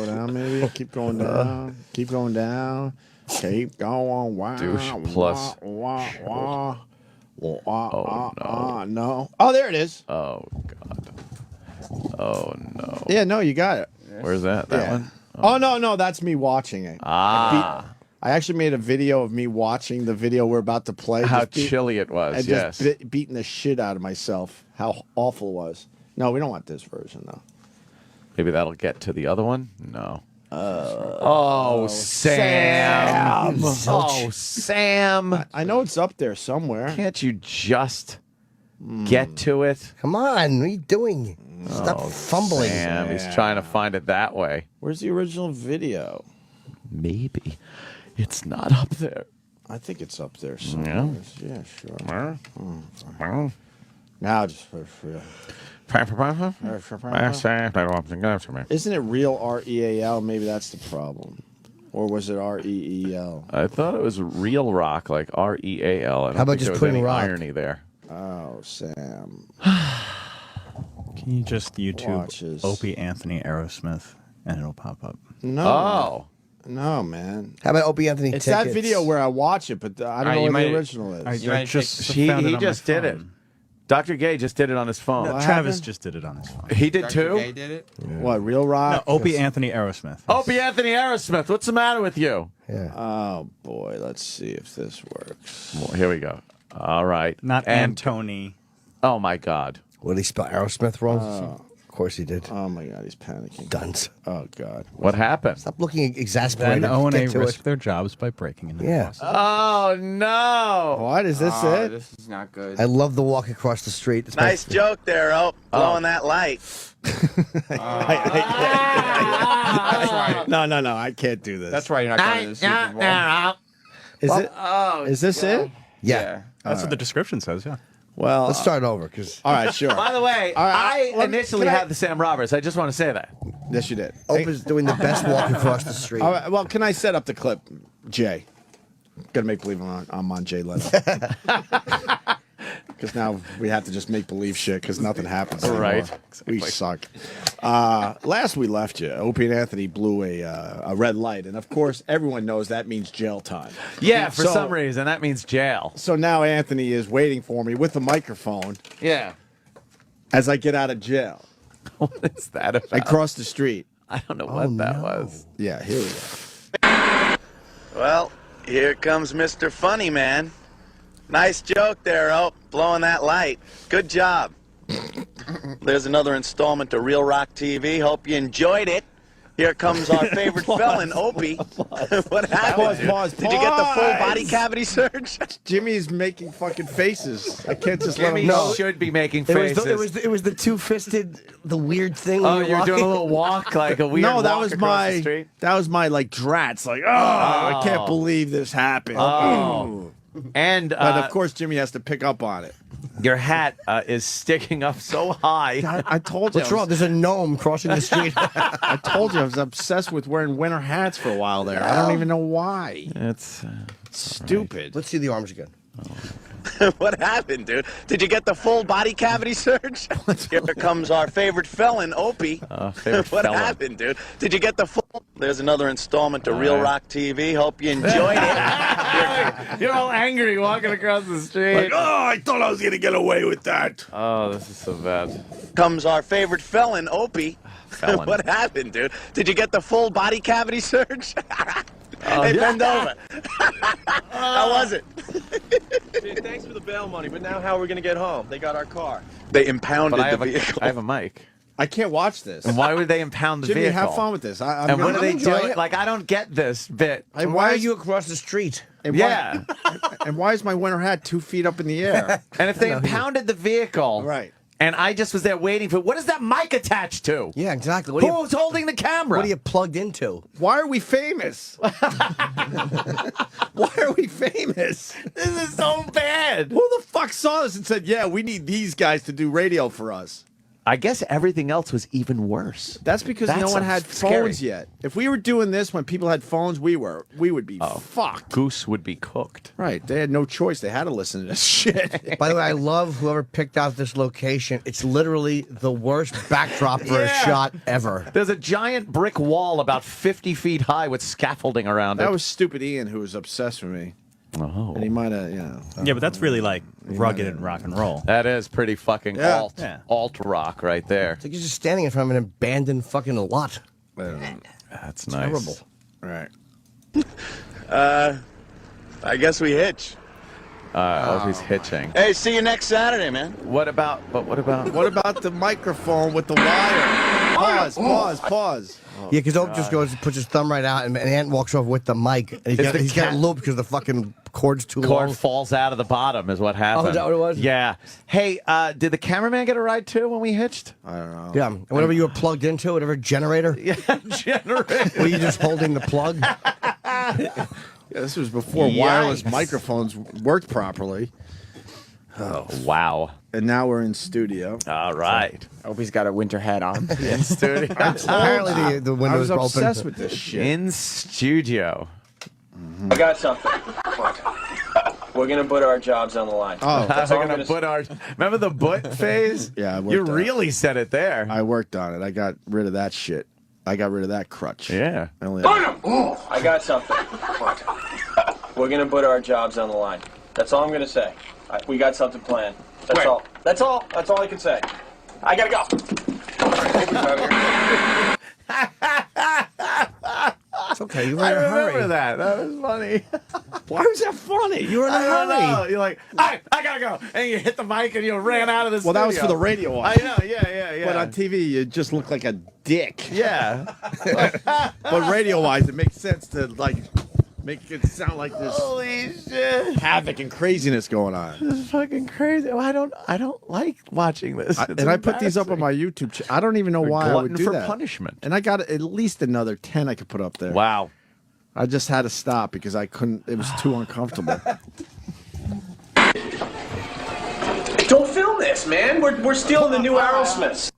S1: down, maybe. Keep going down. Keep going down. Keep going. Wow.
S2: Douche plus.
S1: No. Oh, there it is.
S2: Oh God. Oh no.
S1: Yeah, no, you got it.
S2: Where's that? That
S1: Yeah.
S2: one?
S1: Oh, no, that's me watching it.
S2: Ah.
S1: I actually made a video of me watching the video we're about to play.
S2: How
S1: Just
S2: chilly it was.
S1: and
S2: Yes.
S1: just beating the shit out of myself. How awful it was. No, we don't want this version, though.
S2: Maybe that'll get to the other one. No. Oh, Sam. Oh, Sam.
S1: I know it's up there somewhere.
S2: Can't you just get to it?
S3: Come on, what are you doing? Stop fumbling.
S2: Sam, he's trying to find it that way.
S1: Where's the original video?
S2: Maybe it's not up there.
S1: I think it's up there somewhere. Yeah, sure. Now just for real. Isn't it real REAL? Maybe that's the problem. Or was it REEL?
S2: I thought it was real rock, like REAL. I don't
S3: How about
S2: think
S3: just
S2: there was
S3: putting
S2: any
S3: rock?
S2: irony there.
S1: Oh, Sam.
S12: Can you just YouTube
S1: Watches.
S12: Opie Anthony Aerosmith and it'll pop up?
S1: No.
S2: Oh,
S1: No, man.
S3: How about Opie Anthony
S1: It's
S3: tickets?
S1: that video where I watch it, but I don't know what the original is.
S2: He just did it. Dr. Gay just did it on his phone.
S12: No, Travis just did it on his phone.
S2: He did
S4: Dr.
S2: too?
S4: Gay did it?
S1: Yeah. What, Real Rock?
S12: No, Opie Anthony Aerosmith.
S2: Opie Anthony Aerosmith. What's the matter with you?
S3: Yeah.
S1: Oh, boy. Let's see if this works.
S2: Well, here we go. All right.
S12: Not Antony.
S2: Oh, my God.
S3: What did he spell Aerosmith wrong? Of course he did.
S1: Oh, my God. He's panicking.
S3: Dunce.
S1: Oh, God.
S2: What happened?
S3: Stop looking exasperated.
S12: Then O&A
S3: Get to
S12: risk
S3: it.
S12: their jobs by breaking into the
S3: Yeah.
S12: process.
S2: Oh, no.
S1: What? Is this
S4: Oh,
S1: it?
S4: this is not good.
S3: I love the walk across the street. It's
S9: Nice joke there, blowing that light.
S1: No, I can't do this.
S4: That's why you're not going to the Super Bowl.
S1: Is it?
S2: Oh,
S1: Is this it?
S3: Yeah.
S12: That's what the description says, yeah.
S1: Well,
S3: Let's start over because
S1: all right, sure.
S2: By the way,
S1: All right,
S2: I initially had the Sam Roberts. I just want to say that.
S1: Yes, you did.
S3: Opa's doing the best walk across the street.
S1: All right, well, can I set up the clip, Jay? Gotta make believe I'm on Jay Leno. Because now we have to just make believe shit because nothing happens anymore.
S2: Right.
S1: We suck. Last we left you, Opie and Anthony blew a red light. And, of course, everyone knows that means jail time.
S2: Yeah, for
S1: So-
S2: some reason, that means jail.
S1: So now Anthony is waiting for me with the microphone
S2: Yeah.
S1: as I get out of jail.
S2: What is that about?
S1: I cross the street.
S2: I don't know what that was.
S1: Yeah, here we go.
S9: Well, here comes Mr. Funny Man. Nice joke there, blowing that light. Good job. There's another installment to Real Rock TV. Hope you enjoyed it. Here comes our favorite felon, Opie. What happened?
S1: Pause.
S9: Did you get the full body cavity search?
S1: Jimmy's making fucking faces. I can't just let
S2: Jimmy
S1: him know.
S2: should be making
S3: It was,
S2: faces.
S3: it was the two-fisted, the weird thing.
S2: Oh,
S3: when
S2: you're doing a
S3: walking.
S2: little walk, like a weird
S1: No, that
S2: walk
S1: was
S2: across the street?
S1: my like drats. Like, I can't believe this happened.
S2: Oh. And
S1: But of course, Jimmy has to pick up on it.
S2: your hat is sticking up so high.
S1: I told you.
S3: What's wrong? There's a gnome crossing the street.
S1: I told you I was obsessed with wearing winter hats for a while there. I don't even know why.
S2: It's
S1: Stupid.
S3: Let's see the arms again.
S9: What happened, dude? Did you get the full body cavity search? Here comes our favorite felon, Opie.
S2: Favorite
S9: What
S2: felon.
S9: happened, dude? Did you get the full... There's another installment to Real Rock TV. Hope you enjoyed it.
S2: You're all angry walking across the street.
S1: Like, I thought I was going to get away with that.
S2: Oh, this is so bad.
S9: Comes our favorite felon, Opie.
S2: Felon.
S9: What happened, dude? Did you get the full body cavity search? Hey, bend over. How was it?
S14: Thanks for the bail money, but now how are we going to get home? They got our car.
S9: They impounded
S2: But I
S9: the
S2: have,
S9: vehicle.
S2: I have a mic.
S1: I can't watch this.
S2: And why would they impound the
S1: Jimmy,
S2: vehicle?
S1: have fun with this.
S2: And what do they do?
S3: enjoy it.
S2: Like, I don't get this bit.
S3: And why are you across the street?
S1: And
S2: Yeah.
S1: and why is my winter hat 2 feet up in the air?
S2: And if they impounded the vehicle,
S1: Right.
S2: and I just was there waiting for, what is that mic attached to?
S3: Yeah, exactly. What are you,
S2: Who's holding the camera?
S3: what are you plugged into?
S1: Why are we famous? Why are we famous?
S2: This is so bad.
S1: Who the fuck saw this and said, yeah, we need these guys to do radio for us?
S2: I guess everything else was even worse.
S1: That's because
S2: That's
S1: no one
S2: so
S1: had
S2: scary.
S1: phones yet. If we were doing this when people had phones, we would be fucked.
S2: Goose would be cooked.
S1: Right. They had no choice. They had to listen to this shit.
S3: By the way, I love whoever picked out this location. It's literally the worst backdrop for a
S2: Yeah.
S3: shot ever.
S2: There's a giant brick wall about 50 feet high with scaffolding around it.
S1: That was stupid Ian who was obsessed with me.
S2: Oh.
S1: And he might have, you know.
S12: Yeah, but that's really like rugged and rock and roll.
S2: That is pretty fucking
S1: Yeah.
S2: alt,
S12: Yeah.
S2: alt rock right there.
S3: It's like you're just standing in front of an abandoned fucking lot.
S2: That's nice.
S3: Terrible.
S1: Right.
S9: I guess we hitch.
S2: He's hitching.
S9: Hey, see you next Saturday, man.
S2: What about
S1: What about the microphone with the wire? Pause.
S3: Yeah, because Oak just goes, puts his thumb right out, and Ant walks over with the mic. And he's got a loop because the fucking cord's too
S2: cord
S3: long.
S2: falls out of the bottom is what happened.
S3: is that what it was?
S2: Yeah. Hey, did the cameraman get a ride too when we hitched?
S1: I don't know.
S3: Yeah, and whatever you were plugged into, whatever generator.
S2: Yeah, generator.
S3: Were you just holding the plug?
S1: Yeah, this was before wireless microphones worked properly.
S2: Oh, wow.
S1: And now we're in studio.
S2: All right.
S4: Opie's got a winter hat on.
S2: In studio.
S3: Apparently the
S1: I
S3: windows
S1: was
S3: are open.
S1: obsessed with this shit.
S2: In studio.
S14: I got something. We're going to put our jobs on the line.
S1: Oh,
S14: That's all
S2: We're
S14: I'm
S2: gonna
S14: gonna
S2: put our. Remember the butt phase?
S1: Yeah, I worked
S2: You
S1: on it.
S2: really said it there.
S1: I worked on it. I got rid of that shit. I got rid of that crutch.
S2: Yeah.
S14: I got something. What? We're gonna put our jobs on the line. That's all I'm gonna say. We got something planned. That's all. That's all. That's all I can say. I gotta go.
S3: It's okay. You were
S2: I
S3: in a
S2: remember
S3: hurry.
S2: that. That was funny.
S1: Why was that funny?
S3: You were in a
S2: I don't
S3: hurry.
S2: know. You're like, I gotta go, and you hit the mic and you ran out of the
S1: Well, that was
S2: studio.
S1: for the radio.
S2: I know. Yeah.
S1: But on TV, you just look like a dick.
S2: Yeah.
S1: But radio-wise, it makes sense to like make it sound like this
S2: Holy shit.
S1: havoc and craziness going on.
S2: This is fucking crazy. I don't like watching this. It's
S1: And I put these up on my YouTube channel. I don't even know why I would
S2: glutton
S1: do
S2: for
S1: that.
S2: punishment.
S1: And I got at least another 10 I could put up there.
S2: Wow.
S1: I just had to stop because I couldn't. It was too uncomfortable.
S14: Don't film this, man. We're stealing the new Aerosmiths.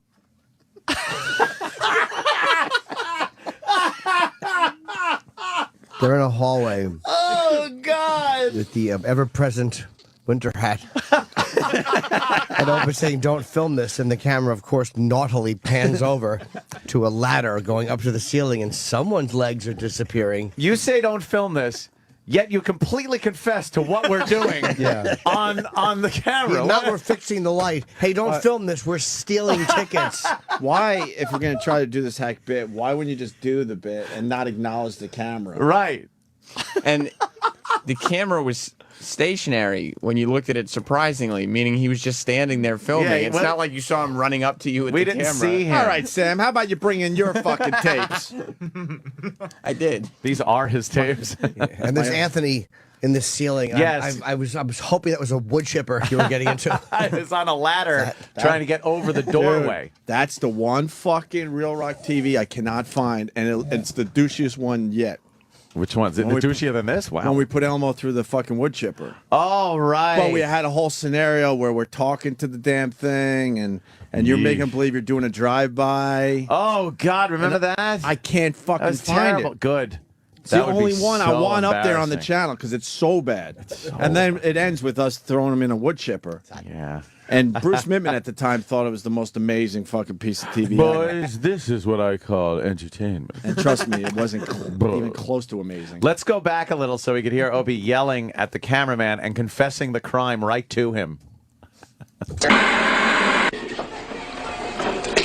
S3: They're in a hallway
S2: Oh God.
S3: with the ever-present winter hat. And Opie saying, "Don't film this," and the camera, of course, naughtily pans over to a ladder going up to the ceiling, and someone's legs are disappearing.
S2: You say don't film this, yet you completely confess to what we're doing
S3: Yeah.
S2: on the camera.
S3: Now we're fixing the light. Hey, don't film this. We're stealing tickets.
S1: Why, if we're going to try to do this hack bit, why wouldn't you just do the bit and not acknowledge the camera?
S2: Right.
S4: And the camera was stationary when you looked at it, surprisingly, meaning he was just standing there filming.
S2: Yeah,
S4: It's
S2: well-
S4: not like you saw him running up to you with
S2: We
S4: the
S2: didn't
S4: camera.
S2: see him.
S1: All right, Sam, how about you bring in your fucking tapes?
S4: I did.
S2: These are his tapes.
S3: And there's Anthony in the ceiling.
S2: Yes.
S3: I was hoping that was a wood chipper you were getting into.
S2: I was on a ladder trying to get over the doorway.
S1: Dude, that's the one fucking Real Rock TV I cannot find, and it's the douchiest one yet.
S2: Which one's it? The douchier than this? Wow.
S1: When we put Elmo through the fucking wood chipper.
S2: Oh, right.
S1: But we had a whole scenario where we're talking to the damn thing, and you're
S2: Yeesh.
S1: making believe you're doing a drive-by.
S2: Oh, God, remember that?
S1: I can't fucking
S2: That was
S1: find
S2: terrible.
S1: it.
S2: Good.
S1: It's
S2: That
S1: the
S2: would be
S1: only one I
S2: so
S1: want up there on the
S2: embarrassing.
S1: channel because it's so bad. And then it ends with us throwing him in a wood chipper.
S2: Yeah.
S1: And Bruce Mittman at the time thought it was the most amazing fucking piece of TV ever.
S2: Boys, this is what I call entertainment.
S1: And trust me, it wasn't even close to amazing.
S2: Let's go back a little so we could hear Opie yelling at the cameraman and confessing the crime right to him.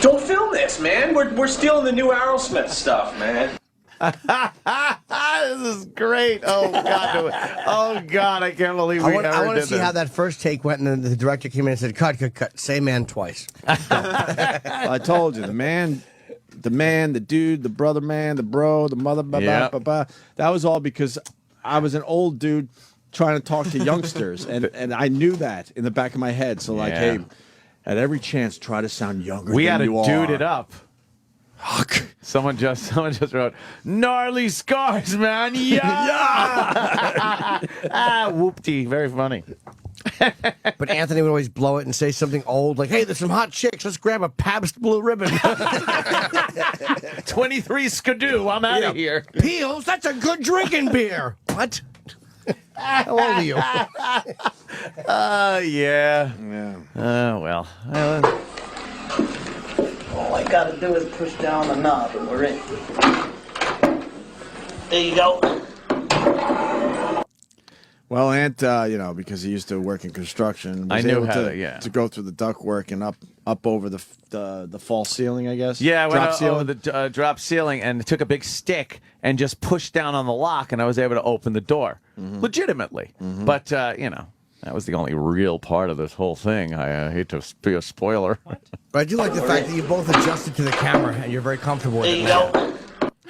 S14: Don't film this, man. We're stealing the new Aerosmith stuff, man.
S2: This is great. Oh, God. Oh, God. I can't believe we
S3: I want
S2: ever
S3: to
S2: did
S3: see
S2: this.
S3: how that first take went, and then the director came in and said, cut. Say man twice.
S1: I told you, the man, the dude, the brother man, the bro, the mother,
S2: Yep.
S1: that was all because I was an old dude trying to talk to youngsters, and I knew that in the back of my head. So, like,
S2: Yeah.
S1: hey, at every chance, try to sound younger
S2: We
S1: than
S2: had to
S1: you
S2: dude
S1: are.
S2: it up. Someone just wrote, gnarly scars, man. Yeah. Whoop-dee. Very funny.
S3: But Anthony would always blow it and say something old, like, hey, there's some hot chicks. Let's grab a Pabst Blue Ribbon.
S2: 23 Skidoo. I'm out of here.
S3: Peels, that's a good drinking beer. What? How old are you?
S2: Yeah. Oh, well.
S15: All I gotta do is push down the knob and we're in. There you go.
S1: Well, Ant, because he used to work in construction,
S2: I
S1: was
S2: knew
S1: able
S2: how
S1: to,
S2: to- yeah.
S1: to go through the ductwork and up over the false ceiling, I guess.
S2: Yeah, I went
S1: Drop
S2: over
S1: ceiling.
S2: the drop ceiling and took a big stick and just pushed down on the lock, and I was able to open the door legitimately. But, that was the only real part of this whole thing. I hate to be a spoiler.
S3: But I do like the fact that you both adjusted to the camera and you're very comfortable with
S15: There
S3: it.
S15: you go.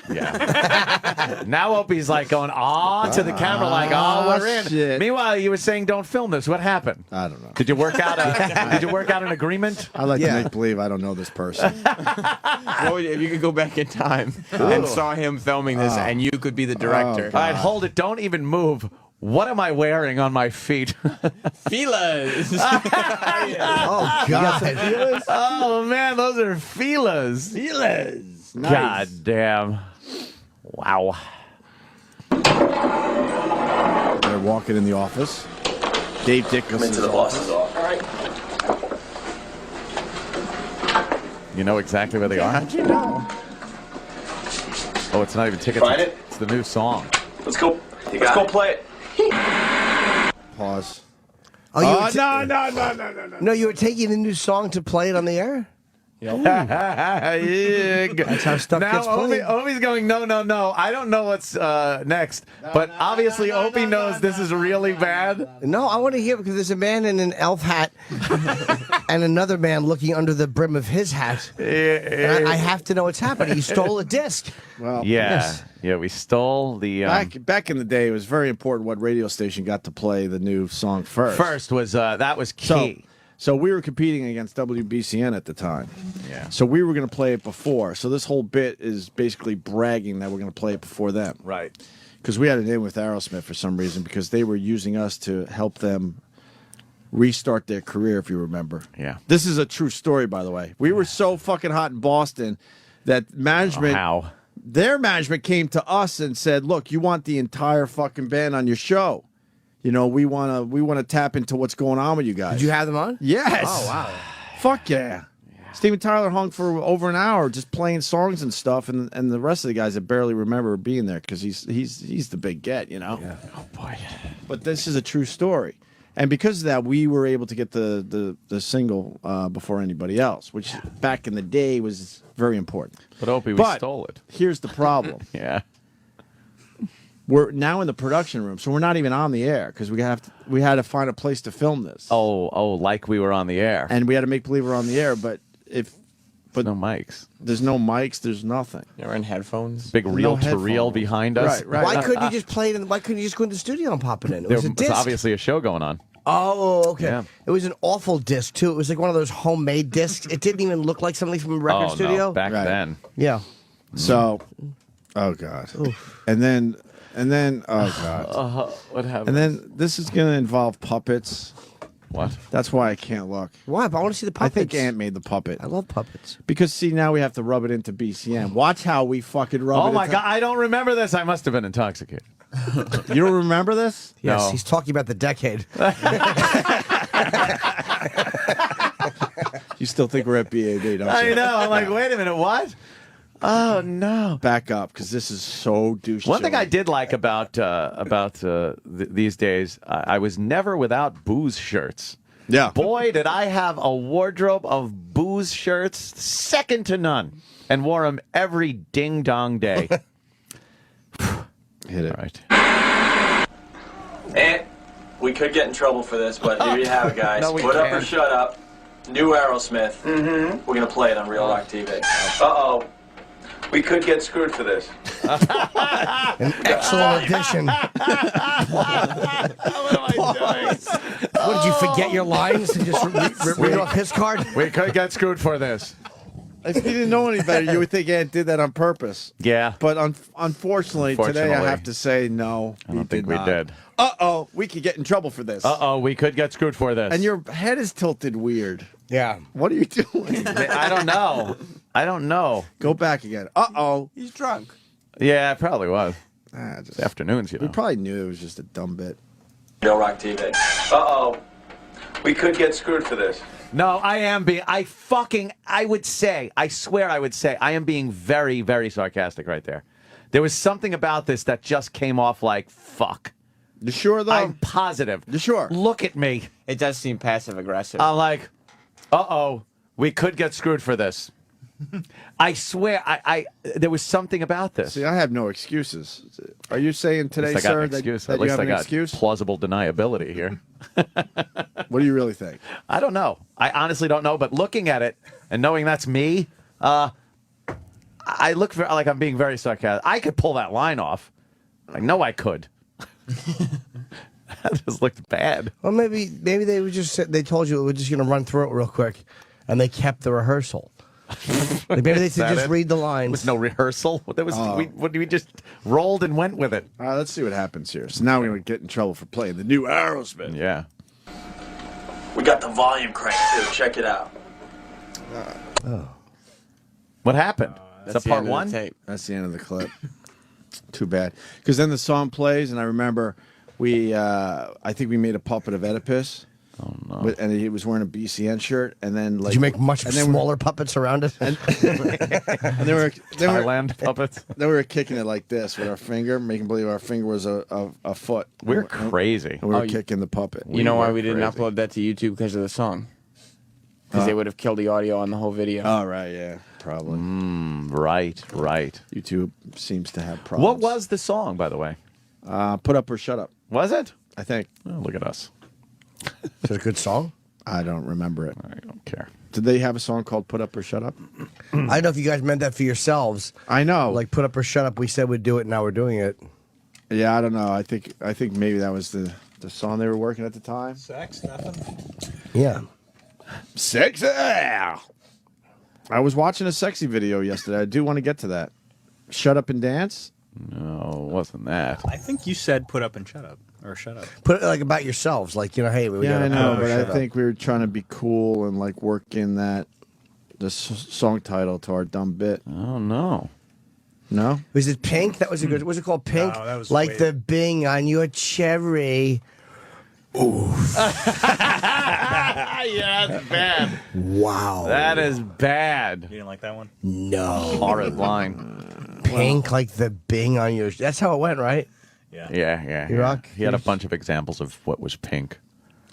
S2: Yeah. Now Opie's like going to the camera like, we're in.
S1: Shit.
S2: Meanwhile, you were saying don't film this. What happened?
S1: I don't know.
S2: Did you work out an agreement?
S1: I like to make believe I don't know this person.
S4: What would, if you could go back in time and saw him filming this and you could be the director?
S2: All right, hold it. Don't even move. What am I wearing on my feet?
S4: Filas.
S3: Oh, God.
S2: Oh, man, those are feelers.
S1: Nice.
S2: God damn. Wow.
S1: They're walking in the office. Dave
S14: Come
S1: Dickerson's
S14: into the boss's office.
S15: All right.
S2: You know exactly where they are?
S1: How'd you know?
S2: Oh, it's not even tickets.
S14: Find it?
S2: It's the new song.
S14: Let's go. Let's go play it.
S1: Pause.
S3: Oh, you were
S1: no.
S3: No, you were taking the new song to play it on the air? That's how stuff gets
S2: now
S3: played.
S2: Opie's going, no. I don't know what's next, but obviously Opie knows this is really bad.
S3: No, I want to hear because there's a man in an elf hat and another man looking under the brim of his hat. And I have to know what's happening. You stole a disc.
S1: Well,
S2: Yeah, we stole the
S1: back in the day, it was very important what radio station got to play the new song first.
S2: first was that was key.
S1: So we were competing against WBCN at the time.
S2: Yeah.
S1: So we were going to play it before. So this whole bit is basically bragging that we're going to play it before them.
S2: Right.
S1: Because we had it in with Aerosmith for some reason because they were using us to help them restart their career, if you remember.
S2: Yeah.
S1: This is a true story, by the way. We were so fucking hot in Boston that management...
S2: How?
S1: Their management came to us and said, look, you want the entire fucking band on your show. You know, we want to tap into what's going on with you guys.
S3: Did you have them on?
S1: Yes.
S3: Oh, wow.
S1: Fuck yeah. Steven Tyler hung for over an hour just playing songs and stuff, and the rest of the guys that barely remember being there because he's the big get, you know.
S2: Yeah. Oh boy.
S1: But this is a true story, and because of that, we were able to get the single before anybody else, which back in the day was very important.
S2: But Opie, we stole it.
S1: Here's the problem.
S2: Yeah.
S1: We're now in the production room, so we're not even on the air because we had to find a place to film this.
S2: Oh, like we were on the air.
S1: And we had to make believe we're on the air, but
S2: no mics.
S1: There's no mics. There's nothing.
S4: You're in headphones.
S2: Big reel-to-reel behind us.
S1: Right.
S3: Why couldn't you just play it? Why couldn't you just go in the studio and pop it in? It was a
S2: There was
S3: disc.
S2: obviously a show going on.
S3: Oh, okay.
S2: Yeah.
S3: It was an awful disc too. It was like one of those homemade discs. It didn't even look like something from a record studio.
S2: No, back then.
S3: Yeah.
S1: So, oh god. And then, oh god.
S2: What happened?
S1: And then this is going to involve puppets.
S2: What?
S1: That's why I can't look.
S3: Why? But I want to see the
S1: I
S3: puppets.
S1: think Ant made the puppet.
S3: I love puppets.
S1: Because see, now we have to rub it into BCM. Watch how we fucking rub it.
S2: Oh my
S1: into-
S2: god, I don't remember this. I must have been intoxicated.
S1: You don't remember this?
S3: Yes,
S2: No.
S3: he's talking about the decade.
S1: You still think we're at BAB, don't you?
S2: I know. I'm like, wait a minute, what? Oh no!
S1: Back up, because this is so douche.
S2: One thing I did like about these days, I was never without booze shirts.
S1: Yeah.
S2: Boy, did I have a wardrobe of booze shirts, second to none, and wore them every ding dong day.
S1: Hit it.
S2: All right.
S14: And we could get in trouble for this, but here you have it, guys.
S2: No, we
S14: Put up or
S2: can't.
S14: shut up. New Aerosmith. Mm-hmm. We're going to play it on Real Rock TV. Uh-oh. We could get screwed for this.
S3: An excellent addition. What did you forget your lines and just read off his card?
S2: We could get screwed for this.
S1: If you didn't know any better, you would think Ant did that on purpose.
S2: Yeah.
S1: But unfortunately, today I have to say no.
S2: I don't think we did.
S1: Uh-oh, we could get in trouble for this.
S2: Uh-oh, we could get screwed for this.
S1: And your head is tilted weird.
S3: Yeah.
S1: What are you doing?
S2: I don't know. I don't know.
S1: Go back again. Uh-oh.
S6: He's drunk.
S2: Yeah, it probably was.
S1: Just,
S2: Afternoons, you know.
S1: we probably knew it was just a dumb bit.
S14: Real Rock TV. Uh-oh. We could get screwed for this.
S2: No, I am being, I would say, I swear I would say, I am being very, very sarcastic right there. There was something about this that just came off like, fuck.
S1: You sure, though?
S2: I'm positive.
S1: You sure?
S2: Look at me.
S4: It does seem passive-aggressive.
S2: I'm like, uh-oh, we could get screwed for this. I swear, there was something about this.
S1: See, I have no excuses. Are you saying today,
S2: At least I got
S1: sir,
S2: an
S1: that,
S2: excuse.
S1: that
S2: At
S1: you
S2: least
S1: have
S2: I
S1: an
S2: got
S1: excuse?
S2: plausible deniability here.
S1: What do you really think?
S2: I don't know. I honestly don't know. But looking at it and knowing that's me, I look like I'm being very sarcastic. I could pull that line off. I know I could. That just looked bad.
S3: Well, maybe they were just they told you we're just going to run through it real quick, and they kept the rehearsal. Like maybe they said just read the lines.
S2: There was no rehearsal. There was we just rolled and went with it.
S1: All right, let's see what happens here. So now we're going to get in trouble for playing the new Aerosmith.
S2: Yeah.
S14: We got the volume cranked, too. Check it out.
S2: What happened? Is that
S4: the
S2: part
S4: end of the
S2: one?
S4: tape.
S1: That's the end of the clip. Too bad. Because then the song plays, and I remember I think we made a puppet of Oedipus.
S2: Oh no!
S1: And he was wearing a BCN shirt, and then like
S3: Did you make much
S1: and
S3: smaller puppets around it?
S1: And they were
S2: Thailand puppets.
S1: Then we were kicking it like this with our finger, making believe our finger was a foot.
S2: We're crazy.
S1: And we were kicking the puppet.
S4: You know why we didn't upload that to YouTube? Because of the song. Because they would have killed the audio on the whole video.
S1: Oh, right, yeah, probably.
S2: Right.
S1: YouTube seems to have problems.
S2: What was the song, by the way?
S1: Put Up or Shut Up.
S2: Was it?
S1: I think.
S2: Oh, look at us.
S3: Is it a good song?
S1: I don't remember it.
S2: I don't care.
S1: Did they have a song called Put Up or Shut Up?
S3: I don't know if you guys meant that for yourselves.
S1: I know.
S3: Like Put Up or Shut Up. We said we'd do it, now we're doing it.
S1: Yeah, I don't know. I think maybe that was the song they were working at the time.
S12: Sex, nothing.
S3: Yeah.
S1: Sexy. I was watching a sexy video yesterday. I do want to get to that. Shut Up and Dance?
S2: No, it wasn't that.
S12: I think you said put up and shut up. Or shut up.
S3: Put it like about yourselves. Like, hey, we
S1: Yeah,
S3: gotta
S1: I know,
S3: put up or
S1: but I
S3: shut up.
S1: think we were trying to be cool and like work in the song title to our dumb bit.
S2: Oh, no.
S1: No?
S3: Was it Pink? That was a good. Was it called Pink?
S12: No, that was
S3: like
S12: way-
S3: the Bing on your cherry. Oof.
S2: Yeah, that's bad.
S3: Wow.
S2: That is bad.
S12: You didn't like that one?
S3: No.
S2: Horrid line.
S3: Pink like the Bing on your. That's how it went, right?
S12: Yeah.
S2: Yeah.
S3: You rock?
S2: He had a bunch of examples of what was pink.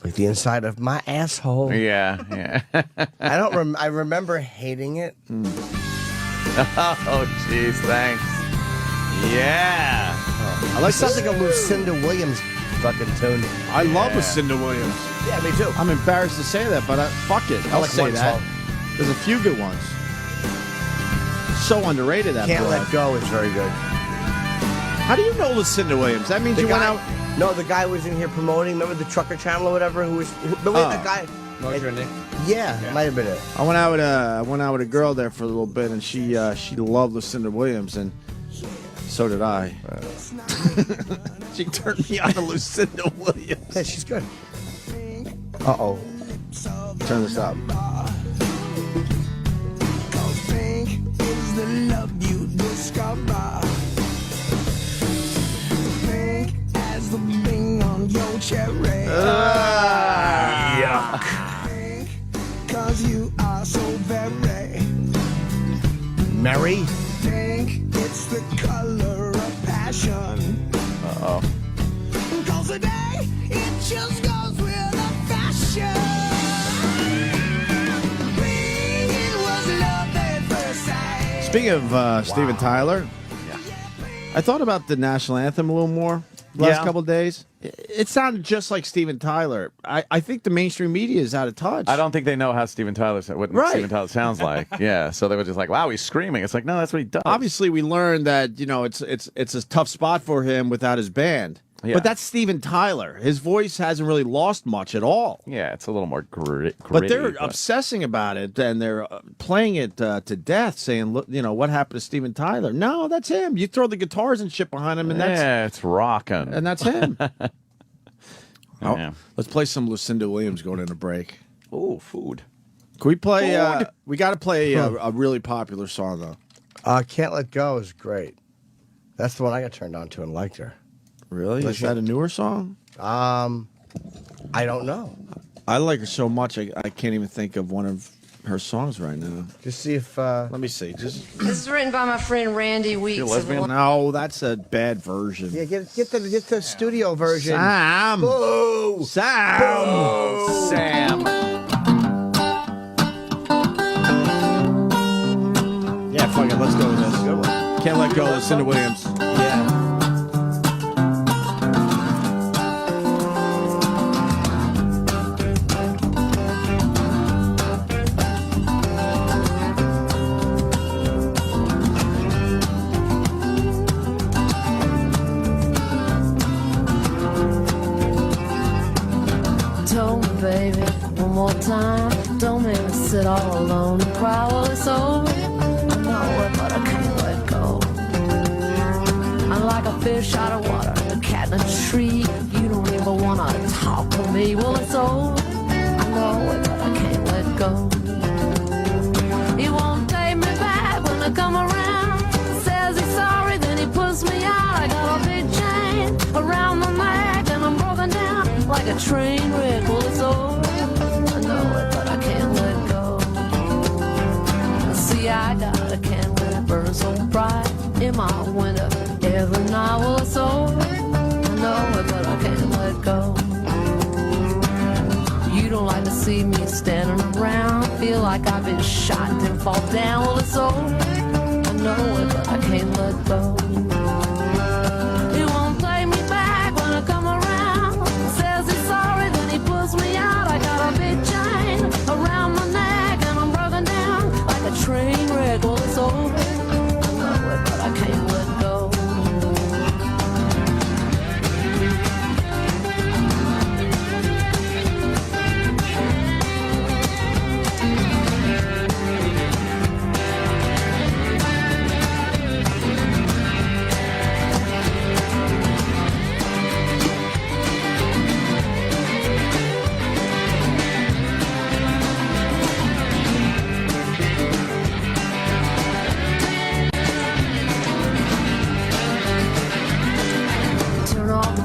S3: Like the inside of my asshole.
S2: Yeah.
S3: I don't. I remember hating it.
S2: Oh, jeez, thanks. Yeah.
S3: I like. Sounds like a Lucinda Williams fucking tune.
S1: I love Lucinda Williams.
S3: Yeah, me too.
S1: I'm embarrassed to say that, but fuck it. I'll
S3: like
S1: say
S3: one
S1: that.
S3: song.
S1: There's a few good ones. So underrated, that
S3: Can't
S1: broad.
S3: Let Go is very good.
S1: How do you know Lucinda Williams? That means
S3: The
S1: you went
S3: guy-
S1: out.
S3: No, the guy was in here promoting. Remember the Trucker Channel or whatever? Who was? The guy. Yeah, it might have been it.
S1: I went out with a girl there for a little bit, and she loved Lucinda Williams, and so did I. She turned me on to Lucinda Williams.
S3: Yeah, she's good. Uh-oh.
S1: Turn this up.
S16: Is the love you discover. Pink as the Bing on your cherry.
S3: Yuck.
S16: Pink, 'cause you are so very
S3: Mary?
S16: pink. It's the color of passion.
S2: Uh-oh.
S16: 'Cause today it just goes with the fashion. Pink, it was love at first sight.
S1: Speaking of Steven Tyler, I thought about the national anthem a little more the last couple of days. It sounded just like Steven Tyler. I think the mainstream media is out of touch.
S2: I don't think they know how Steven Tyler Steven Tyler sounds like. Yeah, so they were just like, "Wow, he's screaming." It's like, no, that's what he does.
S1: Obviously, we learned that it's a tough spot for him without his band.
S2: Yeah.
S1: But that's Steven Tyler. His voice hasn't really lost much at all.
S2: Yeah, it's a little more gritty.
S1: But they're obsessing about it, and they're playing it to death, saying, "Look, what happened to Steven Tyler?" No, that's him. You throw the guitars and shit behind him, and
S2: it's rocking.
S1: and that's him.
S2: Yeah.
S1: Let's play some Lucinda Williams going into break.
S2: Ooh, food.
S1: Can we play? We got to play a really popular song though.
S3: Can't Let Go is great. That's the one I got turned on to and liked her.
S1: Really? Is that a newer song?
S3: I don't know.
S1: I like her so much, I can't even think of one of her songs right now.
S3: Just see if.
S1: Let me see. Just
S7: This is written by my friend Randy Weeks.
S1: No, that's a bad version.
S3: Yeah, get the studio version.
S1: Sam.
S3: Boo!
S1: Sam.
S3: Boo!
S2: Sam.
S1: Yeah, fuck it. Let's go with this. Good one. Can't Let Go, Lucinda Williams.
S3: Yeah.
S17: Told me, baby, one more time. Don't make me sit all alone and cry. Well, it's over. I know it, but I can't let go. I'm like a fish out of water, a cat in a tree. You don't even wanna talk to me. Well, it's over. I know it, but I can't let go. He won't take me back when I come around. Says he's sorry, then he puts me out. I got a big chain around my neck and I'm broken down like a train wreck. Well, it's over. around. Feel like I've been shot and then fall down. Well, it's over. I know it, but I can't let go. He won't take me back when I come around. Says he's sorry, then he pulls me out. I got a big chain around my neck and I'm broken down like a train wreck. Well, it's over. I know it, but I can't let go.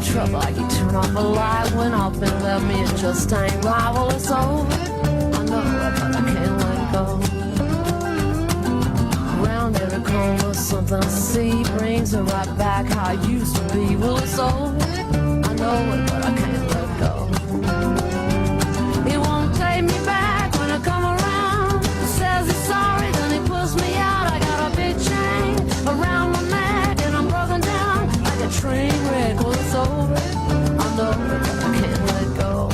S17: Trouble like you turn off a light when I've been left me, it just ain't right. Well, it's over. I know it, but I can't let go. Around every corner, something I see brings it right back how I used to be. Well, it's over. I know it, but I can't let go. He won't take me back when I come around. Says he's sorry, then he pulls me out. I got a big chain around my neck and I'm broken down like a train wreck. Well, it's over. I know it, but I can't let go.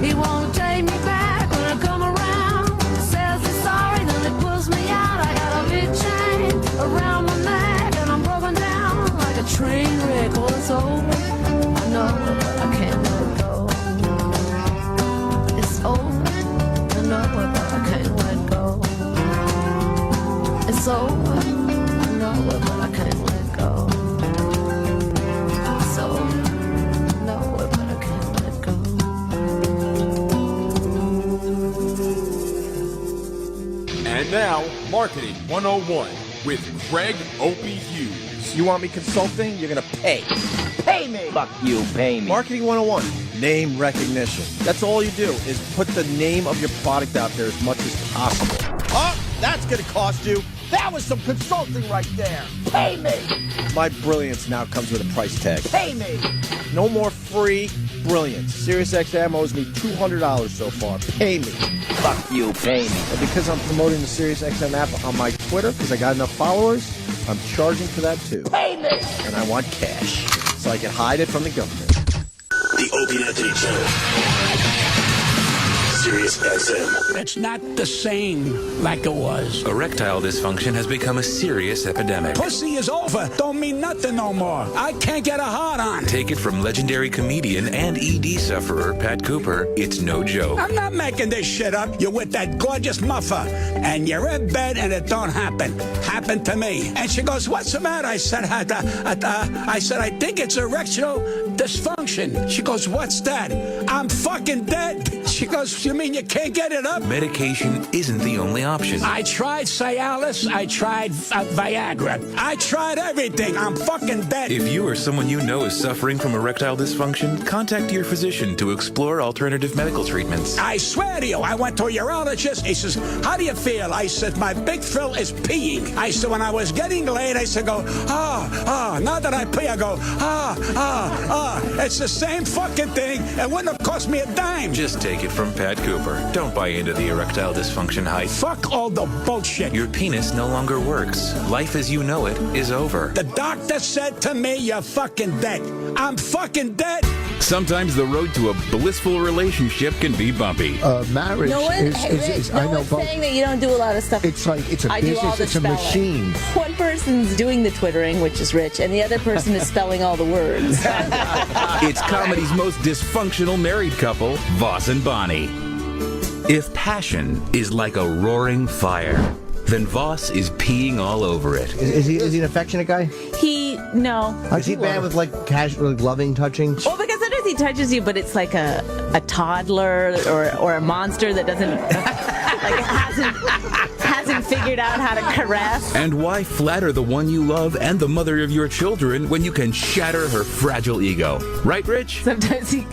S17: He won't take me back when I come around. Says he's sorry, then he pulls me out. I got a big chain around my neck and I'm broken down like a train wreck. Well, it's over. I know it, but I can't let go. It's over. I know it, but I can't let go. It's over. I know it, but I can't let go. It's over. I know it, but I can't let go.
S18: And now, Marketing 101 with Craig Opie Hughes.
S3: You want me consulting? You're gonna pay.
S19: Pay me! Fuck you, pay me.
S3: Marketing 101. Name recognition. That's all you do is put the name of your product out there as much as possible. Oh, that's gonna cost you. That was some consulting right there.
S19: Pay me!
S3: My brilliance now comes with a price tag.
S19: Pay me!
S3: No more free brilliance. SiriusXM owes me $200 so far. Pay me.
S19: Fuck you, pay me.
S3: And because I'm promoting the SiriusXM app on my Twitter, because I got enough followers, I'm charging for that too.
S19: Pay me!
S3: And I want cash, so I can hide it from the government.
S20: The Opie and Anthony Channel. SiriusXM.
S21: It's not the same like it was.
S22: Erectile dysfunction has become a serious epidemic.
S21: Pussy is over. Don't mean nothing no more. I can't get a hard on.
S22: Take it from legendary comedian and ED sufferer Pat Cooper. It's no joke.
S21: I'm not making this shit up. You're with that gorgeous muffer, and you're in bed, and it don't happen. Happened to me. And she goes, "What's the matter?" I said, I think it's erectile dysfunction. She goes, "What's that?" I'm fucking dead. She goes, "You mean you can't get it up?"
S22: Medication isn't the only option.
S21: I tried Cialis. I tried Viagra. I tried everything. I'm fucking dead.
S22: If you or someone you know is suffering from erectile dysfunction, contact your physician to explore alternative medical treatments.
S21: I swear to you, I went to a urologist. He says, "How do you feel?" I said, "My big thrill is peeing." I said, when I was getting laid, I said, go, now that I pee, I go, It's the same fucking thing. It wouldn't have cost me a dime.
S22: Just take it from Pat Cooper. Don't buy into the erectile dysfunction hype.
S21: Fuck all the bullshit.
S22: Your penis no longer works. Life as you know it is over.
S21: The doctor said to me, "You're fucking dead." I'm fucking dead.
S23: Sometimes the road to a blissful relationship can be bumpy.
S10: Marriage
S24: No one,
S10: is
S24: no
S10: I know,
S24: one's
S10: but
S24: saying that you don't do a lot of stuff.
S10: it's like it's a
S24: I do all
S10: business,
S24: the
S10: it's a
S24: spelling.
S10: machine.
S24: One person's doing the twittering, which is Rich, and the other person is spelling all the words.
S23: It's comedy's most dysfunctional married couple, Voss and Bonnie. If passion is like a roaring fire, then Voss is peeing all over it.
S3: Is he an affectionate guy?
S24: No.
S3: Is he bad with like casual, like, loving touching?
S24: Well, because sometimes he touches you, but it's like a toddler or a monster that doesn't hasn't figured out how to caress.
S23: And why flatter the one you love and the mother of your children when you can shatter her fragile ego? Right, Rich?
S24: Sometimes he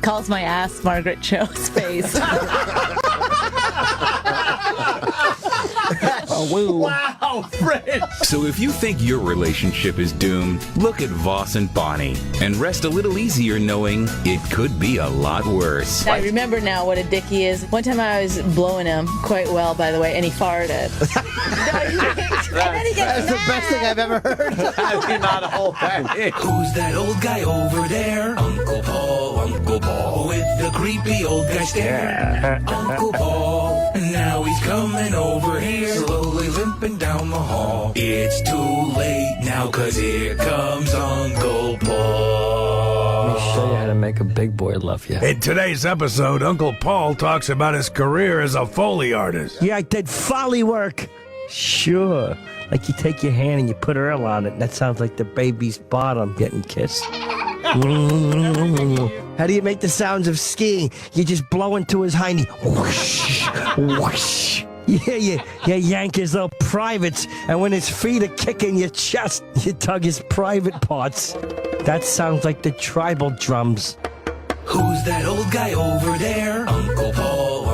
S24: calls my ass Margaret Cho's face.
S10: Oh,
S3: woo.
S2: Wow, Fred.
S23: So if you think your relationship is doomed, look at Voss and Bonnie and rest a little easier knowing it could be a lot worse.
S24: I remember now what a dick he is. One time I was blowing him quite well, by the way, and he farted. And then he gets
S3: That's the best thing I've ever heard.
S2: Not a whole thing.
S20: Who's that old guy over there? Uncle Paul, with the creepy old guy stare. Uncle Paul, now he's coming over here, slowly limping down the hall. It's too late now, 'cause here comes Uncle Paul.
S19: Let me show you how to make a big boy love you.
S21: In today's episode, Uncle Paul talks about his career as a Foley artist.
S19: Yeah, I did Foley work. Sure. Like you take your hand and you put oil on it, and that sounds like the baby's bottom getting kissed.
S3: How do you make the sounds of skiing? You just blow into his hiney. Whoosh, whoosh.
S19: Yeah, you yank his little privates, and when his feet are kicking your chest, you tug his private parts. That sounds like the tribal drums.
S20: Who's that old guy over there? Uncle Paul,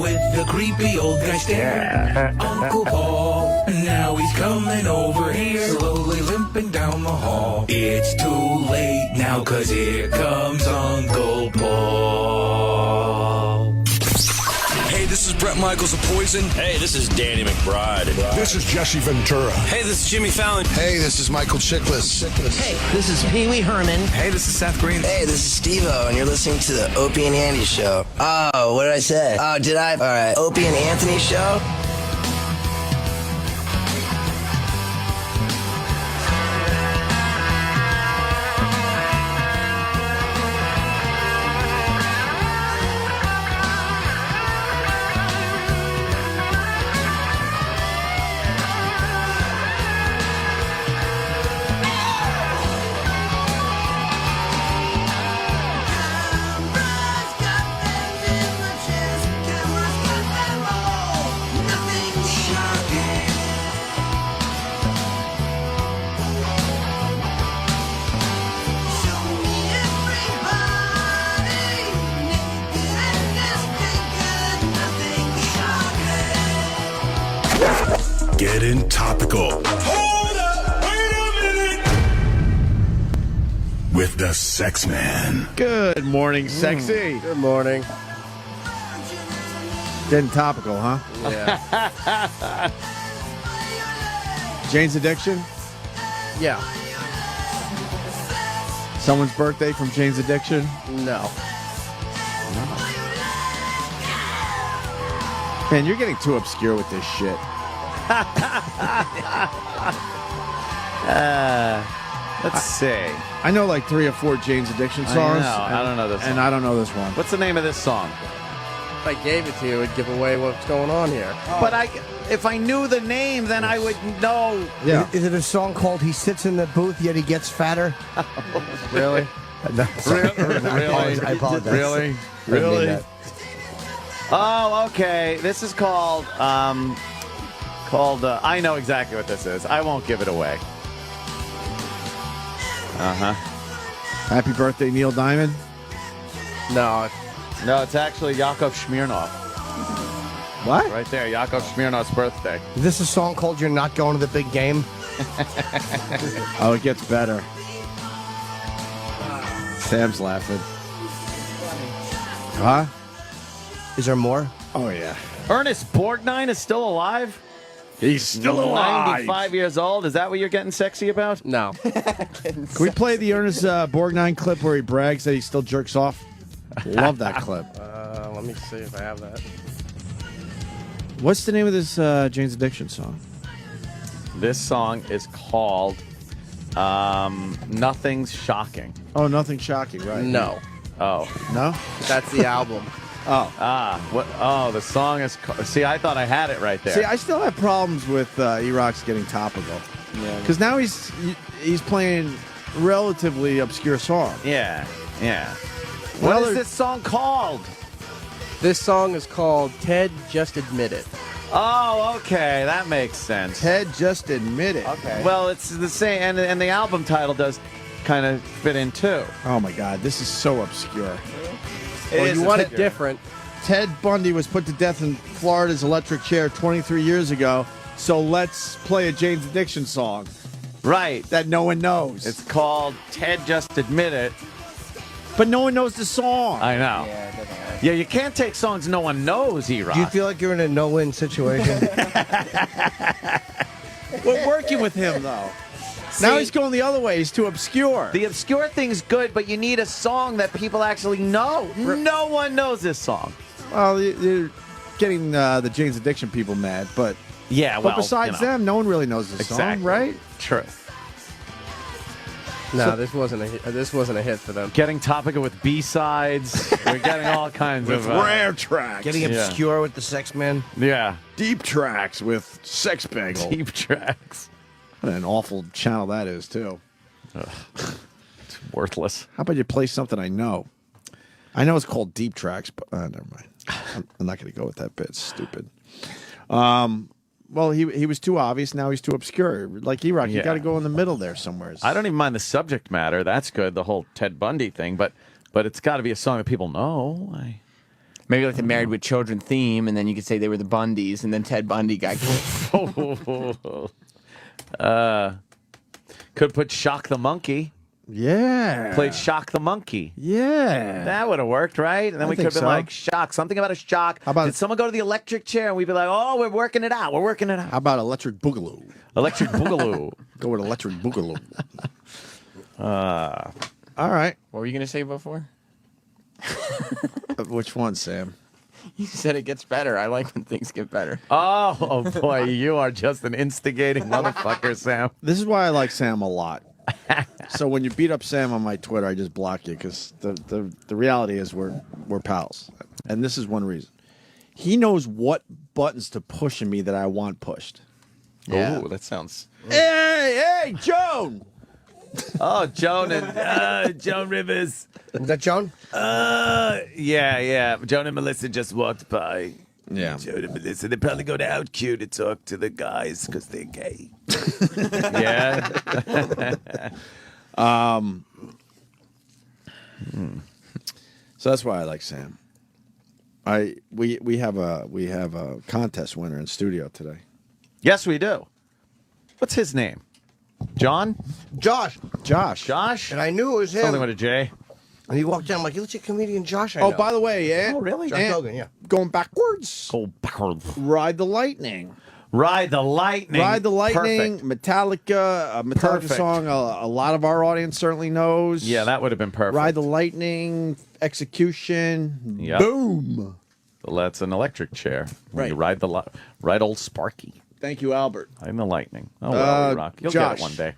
S20: with the creepy old guy stare. Uncle Paul, now he's coming over here, slowly limping down the hall. It's too late now, 'cause here comes Uncle Paul.
S5: Hey, this is Brett Michaels of Poison.
S8: Hey, this is Danny McBride.
S5: This is Jesse Ventura.
S8: Hey, this is Jimmy Fallon.
S5: Hey, this is Michael Chiklis.
S11: Hey, this is Pee Wee Herman.
S5: Hey, this is Seth Green.
S11: Hey, this is Steve-O, and you're listening to the Opie and Andy Show. Oh, what did I say? Oh, did I? All right, Opie and Anthony Show.
S5: Getting topical.
S20: Hold up, wait a minute.
S5: With the Sex Man.
S1: Good morning, sexy.
S3: Good morning.
S1: Getting topical, huh?
S3: Yeah.
S1: Jane's Addiction?
S3: Yeah.
S1: Someone's birthday from Jane's Addiction?
S3: No.
S1: Man, you're getting too obscure with this shit.
S2: Let's see.
S1: I know like 3 or 4 Jane's Addiction songs.
S2: I don't know this
S1: And
S2: one.
S1: I don't know this one.
S2: What's the name of this song?
S3: If I gave it to you, it would give away what's going on here.
S2: But if I knew the name, then I would know.
S1: Yeah.
S3: Is it a song called "He Sits in the Booth Yet He Gets Fatter"? Really? No, sorry. I apologize.
S2: Really?
S3: Didn't mean that.
S2: Oh, okay. This is called. I know exactly what this is. I won't give it away.
S1: Happy birthday, Neil Diamond.
S3: No.
S2: No, it's actually Yakov Smirnoff.
S1: What?
S2: Right there, Yakov Smirnoff's birthday.
S3: Is this a song called "You're Not Going to the Big Game"?
S1: Oh, it gets better. Sam's laughing. Huh?
S3: Is there more?
S1: Oh, yeah.
S2: Ernest Borgnine is still alive?
S1: He's still alive.
S2: 95 years old. Is that what you're getting sexy about?
S3: No.
S1: Can we play the Ernest Borgnine clip where he brags that he still jerks off? Love that clip.
S3: Let me see if I have that.
S1: What's the name of this Jane's Addiction song?
S2: This song is called Nothing's Shocking.
S1: Oh, Nothing Shocking, right?
S3: No.
S2: Oh.
S1: No?
S3: That's the album.
S1: Oh.
S2: What? Oh, the song is... See, I thought I had it right there.
S1: See, I still have problems with E-Rock's getting topical.
S2: Yeah.
S1: Because now he's playing relatively obscure songs.
S2: Yeah.
S1: Well,
S2: What is this song called?
S3: This song is called "Ted Just Admit It."
S2: Oh, okay. That makes sense.
S1: Ted Just Admit It.
S2: Okay. Well, it's the same, and the album title does kind of fit in, too.
S1: Oh, my God. This is so obscure.
S3: Well, you want it different.
S1: Ted Bundy was put to death in Florida's electric chair 23 years ago So let's play a Jane's Addiction song
S2: Right.
S1: that no one knows.
S2: It's called Ted Just Admit It.
S1: But no one knows the song.
S2: I know.
S4: Yeah, it doesn't work.
S2: Yeah, you can't take songs no one knows, E-Rock.
S3: Do you feel like you're in a no-win situation?
S1: We're working with him, though. Now he's going the other way. He's too obscure.
S2: The obscure thing's good, but you need a song that people actually know. No one knows this song.
S1: Well, you're getting the Jane's Addiction people mad, but
S2: Yeah, well,
S1: besides them, no one really knows this song, right?
S2: True.
S3: No, this wasn't a hit for them.
S2: Getting topical with B-sides. We're getting all kinds
S1: With
S2: of
S1: rare tracks.
S3: Getting obscure with the Sex Man.
S2: Yeah.
S1: Deep tracks with Sex Bagel.
S2: Deep tracks.
S1: What an awful channel that is, too.
S2: It's worthless.
S1: How about you play something I know? I know it's called Deep Tracks, but never mind. I'm not going to go with that bit. It's stupid. Well, he was too obvious. Now he's too obscure. Like E-Rock, you got to go in the middle there somewhere.
S2: I don't even mind the subject matter. That's good, the whole Ted Bundy thing. But it's got to be a song that people know.
S4: Maybe like the Married with Children theme, and then you could say they were the Bundys, and then Ted Bundy got killed.
S2: Could put Shock the Monkey.
S1: Yeah.
S2: Played Shock the Monkey.
S1: Yeah.
S2: That would have worked, right? And then we could have been like, Shock, something about a shock.
S1: How about
S2: Did someone go to the electric chair? And we'd be like, oh, we're working it out. We're working it out.
S1: How about Electric Boogaloo?
S2: Electric Boogaloo.
S1: Go with Electric Boogaloo. All right.
S4: What were you going to say before?
S1: Which one, Sam?
S4: You said it gets better. I like when things get better.
S2: Oh, boy, you are just an instigating motherfucker, Sam.
S1: This is why I like Sam a lot. So when you beat up Sam on my Twitter, I just block you because the reality is we're pals, and this is one reason. He knows what buttons to push in me that I want pushed.
S2: Yeah. Oh, that sounds.
S1: Hey, Joan!
S2: Oh, Joan and Joan Rivers.
S3: Is that Joan?
S2: Yeah. Joan and Melissa just walked by.
S1: Yeah.
S2: Joan and Melissa, they probably go to OutQ to talk to the guys because they're gay. Yeah.
S1: So that's why I like Sam. We have a contest winner in studio today.
S2: Yes, we do. What's his name? John?
S3: Josh.
S1: Josh.
S3: And I knew it was him.
S2: Something with a J.
S3: And he walked down, I'm like, you look like comedian Josh I know.
S1: Oh, by the way, yeah.
S2: Oh, really?
S3: Josh Hogan, yeah.
S1: Going backwards.
S2: Go backwards.
S1: Ride the Lightning.
S2: Ride the Lightning.
S1: Ride the Lightning.
S2: Perfect.
S1: Metallica. A Metallica
S2: Perfect.
S1: song a lot of our audience certainly knows.
S2: Yeah, that would have been perfect.
S1: Ride the Lightning. Execution.
S2: Yep.
S1: Boom.
S2: Well, that's an electric chair.
S1: Right.
S2: You ride ride old Sparky.
S1: Thank you, Albert.
S2: Ride the Lightning. Oh, well, Rock. You'll
S1: Josh.
S2: get it one day.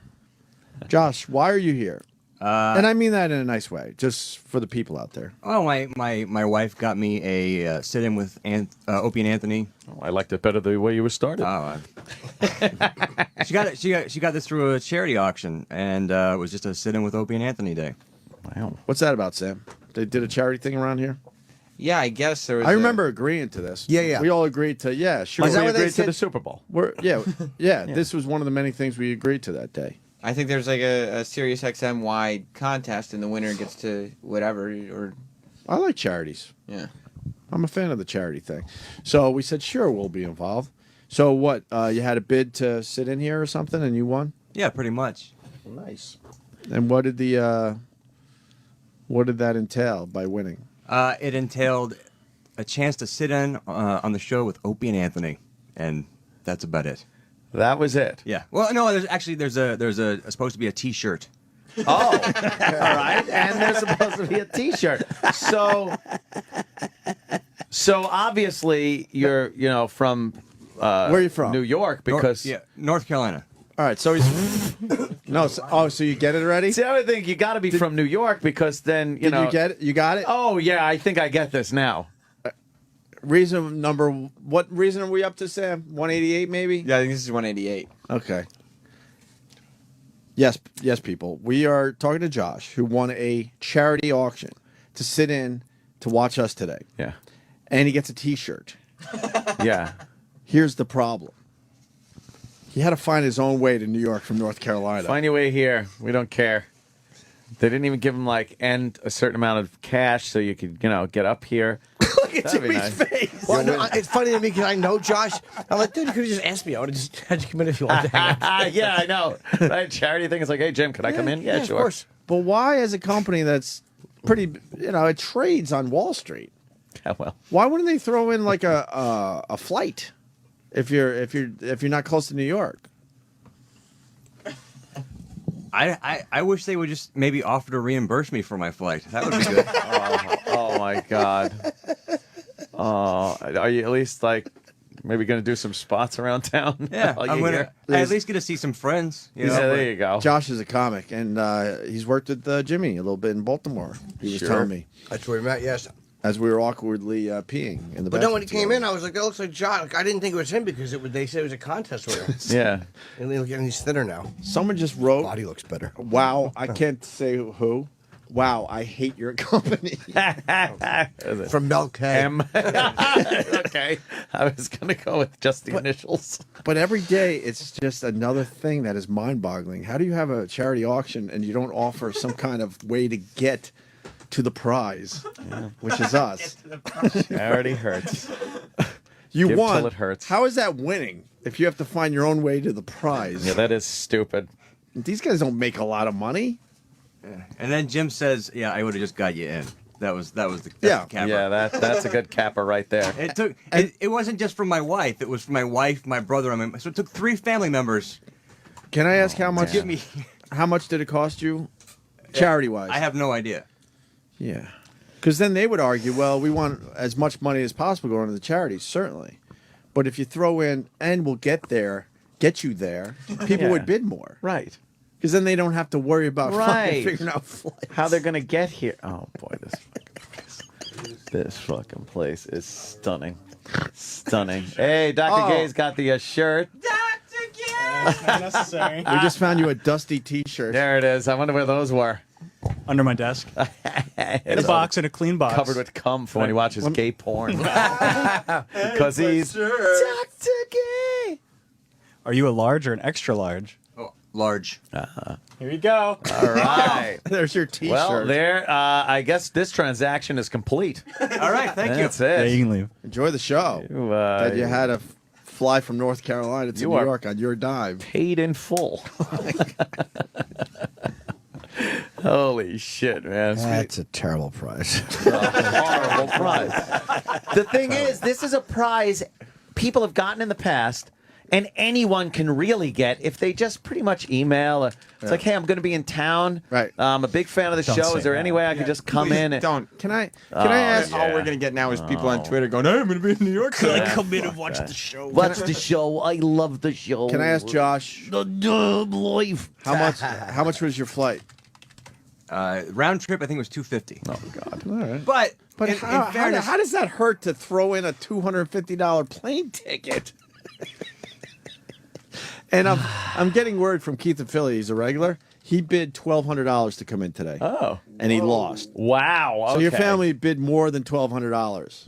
S1: Josh, why are you here? And I mean that in a nice way, just for the people out there.
S6: Oh, my wife got me a sit-in with Opie and Anthony.
S2: Oh, I liked it better the way you were started.
S6: Oh, she got this through a charity auction, and it was just a sit-in with Opie and Anthony day.
S2: Wow.
S1: What's that about, Sam? They did a charity thing around here?
S4: Yeah, I guess there was.
S1: I remember agreeing to this.
S3: Yeah.
S1: We all agreed to, sure.
S2: We
S1: We
S2: agreed to the Super Bowl.
S1: yeah. This was one of the many things we agreed to that day.
S4: I think there's like a Sirius XM wide contest, and the winner gets to whatever. Or
S1: I like charities.
S4: yeah,
S1: I'm a fan of the charity thing. So we said, sure, we'll be involved. So what? You had a bid to sit in here or something, and you won?
S6: Yeah, pretty much.
S1: Nice. And what did that entail by winning?
S6: It entailed a chance to sit in on the show with Opie and Anthony, and that's about it.
S2: That was it.
S6: Yeah. Well, no, there's supposed to be a T-shirt.
S2: Oh, all right. And there's supposed to be a T-shirt. So obviously you're from
S1: where are you from?
S2: New York because
S6: North Carolina.
S1: All right. So he's no. So you get it already?
S2: See, I would think you got to be from New York because then you know.
S1: You get it? You got it?
S2: Oh yeah, I think I get this now.
S1: What reason are we up to, Sam? 188 maybe?
S4: Yeah, I think this is 188.
S1: Okay. Yes, people. We are talking to Josh, who won a charity auction to sit in to watch us today.
S2: Yeah.
S1: And he gets a T-shirt.
S2: Yeah.
S1: Here's the problem. He had to find his own way to New York from North Carolina.
S2: Find your way here. We don't care. They didn't even give him and a certain amount of cash so you could, get up here.
S3: Look at Jimmy's face. Well, no, it's funny to me because I know Josh. I'm like, dude, you could have just asked me. I would have just had you come in if you wanted to hang out.
S2: Yeah, I know. Right? Charity thing is like, hey, Jim, can I come in? Yeah, sure.
S3: Of course.
S1: But why, as a company that's pretty, it trades on Wall Street?
S2: Yeah, well,
S1: why wouldn't they throw in like a flight if you're not close to New York?
S6: I wish they would just maybe offer to reimburse me for my flight. That would be good.
S2: oh my God. Are you at least like maybe going to do some spots around town?
S6: Yeah, I'm gonna at least get to see some friends. You know?
S2: There you go.
S1: Josh is a comic, and he's worked with Jimmy a little bit in Baltimore. He was telling me.
S3: That's where we met. Yes.
S1: As we were awkwardly peeing in the.
S3: But then when he came in, I was like, "That looks like John." Like, I didn't think it was him because they said it was a contest with him.
S2: Yeah.
S3: And he's thinner now.
S1: Someone just wrote.
S3: Body looks better.
S1: Wow, I can't say who. Wow, I hate your company.
S3: From Milk
S2: M. Okay. I was going to go with just the initials.
S1: But every day, it's just another thing that is mind-boggling. How do you have a charity auction and you don't offer some kind of way to get to the prize, which is us?
S2: Charity hurts.
S1: You
S2: Give
S1: won.
S2: till it hurts.
S1: How is that winning if you have to find your own way to the prize?
S2: Yeah, that is stupid.
S1: These guys don't make a lot of money.
S6: And then Jim says, "Yeah, I would have just got you in." That was the capper.
S2: Yeah, that's a good capper right there.
S6: It took. It wasn't just for my wife. It was for my wife, my brother. So it took 3 family members.
S1: Can I ask how much?
S6: Give me.
S1: How much did it cost you, charity wise?
S6: I have no idea.
S1: Yeah, because then they would argue, well, we want as much money as possible going to the charities, certainly. But if you throw in, and we'll get you there, people would bid more.
S2: Right.
S1: Because then they don't have to worry about
S2: Right.
S1: figuring out flights.
S2: How they're going to get here. Oh, boy, this fucking place is stunning. Stunning. Hey, Dr. Gay's got the shirt.
S12: It's not necessary.
S1: We just found you a dusty T-shirt.
S2: There it is. I wonder where those were.
S12: Under my desk. In a box, in a clean box.
S2: Covered with cum for when he watches gay porn. Because he's Dr. Gay.
S12: Are you a large or an extra large?
S6: Oh, large.
S12: Here you go.
S2: All right.
S1: There's your T-shirt.
S2: Well, there. I guess this transaction is complete.
S6: All right, thank you.
S2: That's it.
S12: Yeah, you can leave.
S1: Enjoy the show. That you had to fly from North Carolina to New York on your dime.
S2: Paid in full. Holy shit, man.
S3: That's a terrible prize.
S2: Horrible prize. The thing is, this is a prize people have gotten in the past, and anyone can really get if they just pretty much email. It's like, hey, I'm going to be in town.
S1: Right.
S2: I'm a big fan of the
S12: Don't
S2: show.
S12: say
S2: Is there any way I can just come in? And...
S9: Don't.
S1: Can I ask?
S9: All we're gonna get now is people on Twitter going, "Hey, I'm gonna be in New York. Can I come in and watch the show?"
S2: Watch the show. I love the show.
S1: Can I ask Josh?
S2: The dub life.
S1: How much was your flight?
S6: Round trip, I think it was $250.
S2: Oh God.
S1: All right.
S6: But in fairness,
S1: how does that hurt to throw in a $250 plane ticket? And I'm getting word from Keith in Philly. He's a regular. He bid $1,200 to come in today.
S2: Oh.
S1: And he lost.
S2: Wow.
S1: So your
S2: okay.
S1: family bid more than $1,200.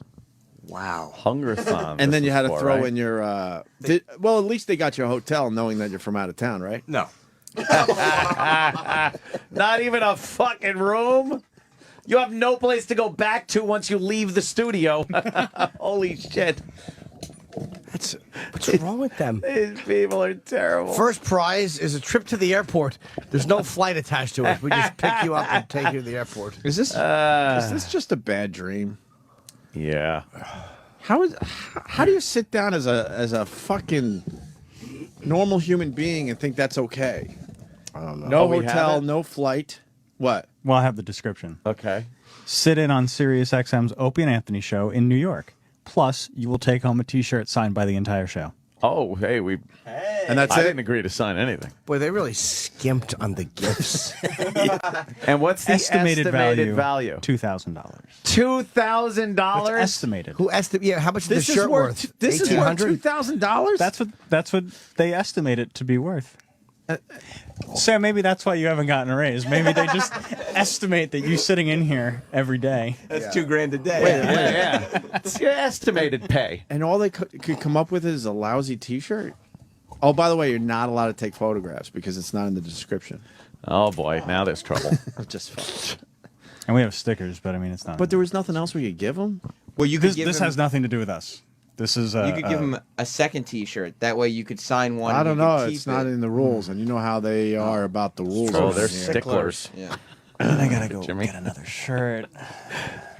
S6: wow.
S2: Hungerthon.
S1: And then you had to throw
S2: right?
S1: in your. Well, at least they got you a hotel, knowing that you're from out of town, right?
S6: No.
S2: Not even a fucking room. You have no place to go back to once you leave the studio. Holy shit.
S3: What's wrong with them?
S2: These people are terrible.
S3: First prize is a trip to the airport. There's no flight attached to it. We just pick you up and take you to the airport.
S1: Is this just a bad dream?
S2: Yeah.
S1: How do you sit down as a fucking normal human being and think that's okay?
S3: I don't know.
S1: No hotel, no flight. What?
S12: Well, I have the description.
S2: Okay.
S12: Sit in on Sirius XM's Opie and Anthony show in New York. Plus, you will take home a T-shirt signed by the entire show.
S2: Oh, hey,
S1: and that's
S2: I
S1: it?
S2: didn't agree to sign anything.
S3: Boy, they really skimped on the gifts.
S2: And what's the estimated value?
S12: $2,000.
S2: $2,000?
S12: Estimated.
S3: Who estimated? Yeah, how much is the shirt worth?
S1: This is worth $2,000.
S12: That's what they estimate it to be worth. So maybe that's why you haven't gotten a raise. Maybe they just estimate that you sitting in here every day.
S9: That's $2,000 a day.
S2: Yeah. It's your estimated pay.
S1: And all they could come up with is a lousy T-shirt. Oh, by the way, you're not allowed to take photographs because it's not in the description.
S2: Oh boy, now there's trouble.
S1: Just.
S12: And we have stickers, but I mean, it's not.
S1: But there was nothing else we could give them.
S4: Well, you could
S12: This,
S4: give
S12: this
S4: him,
S12: has nothing to do with us. This is.
S4: You could give him a second T-shirt. That way, you could sign one.
S1: I
S4: and
S1: don't
S4: you could
S1: know.
S4: keep
S1: It's not
S4: it.
S1: in the rules, and you know how they are about the rules.
S2: Oh,
S1: around
S2: they're
S1: here.
S2: sticklers.
S4: Yeah.
S12: And I gotta go
S2: Jimmy.
S12: get another shirt.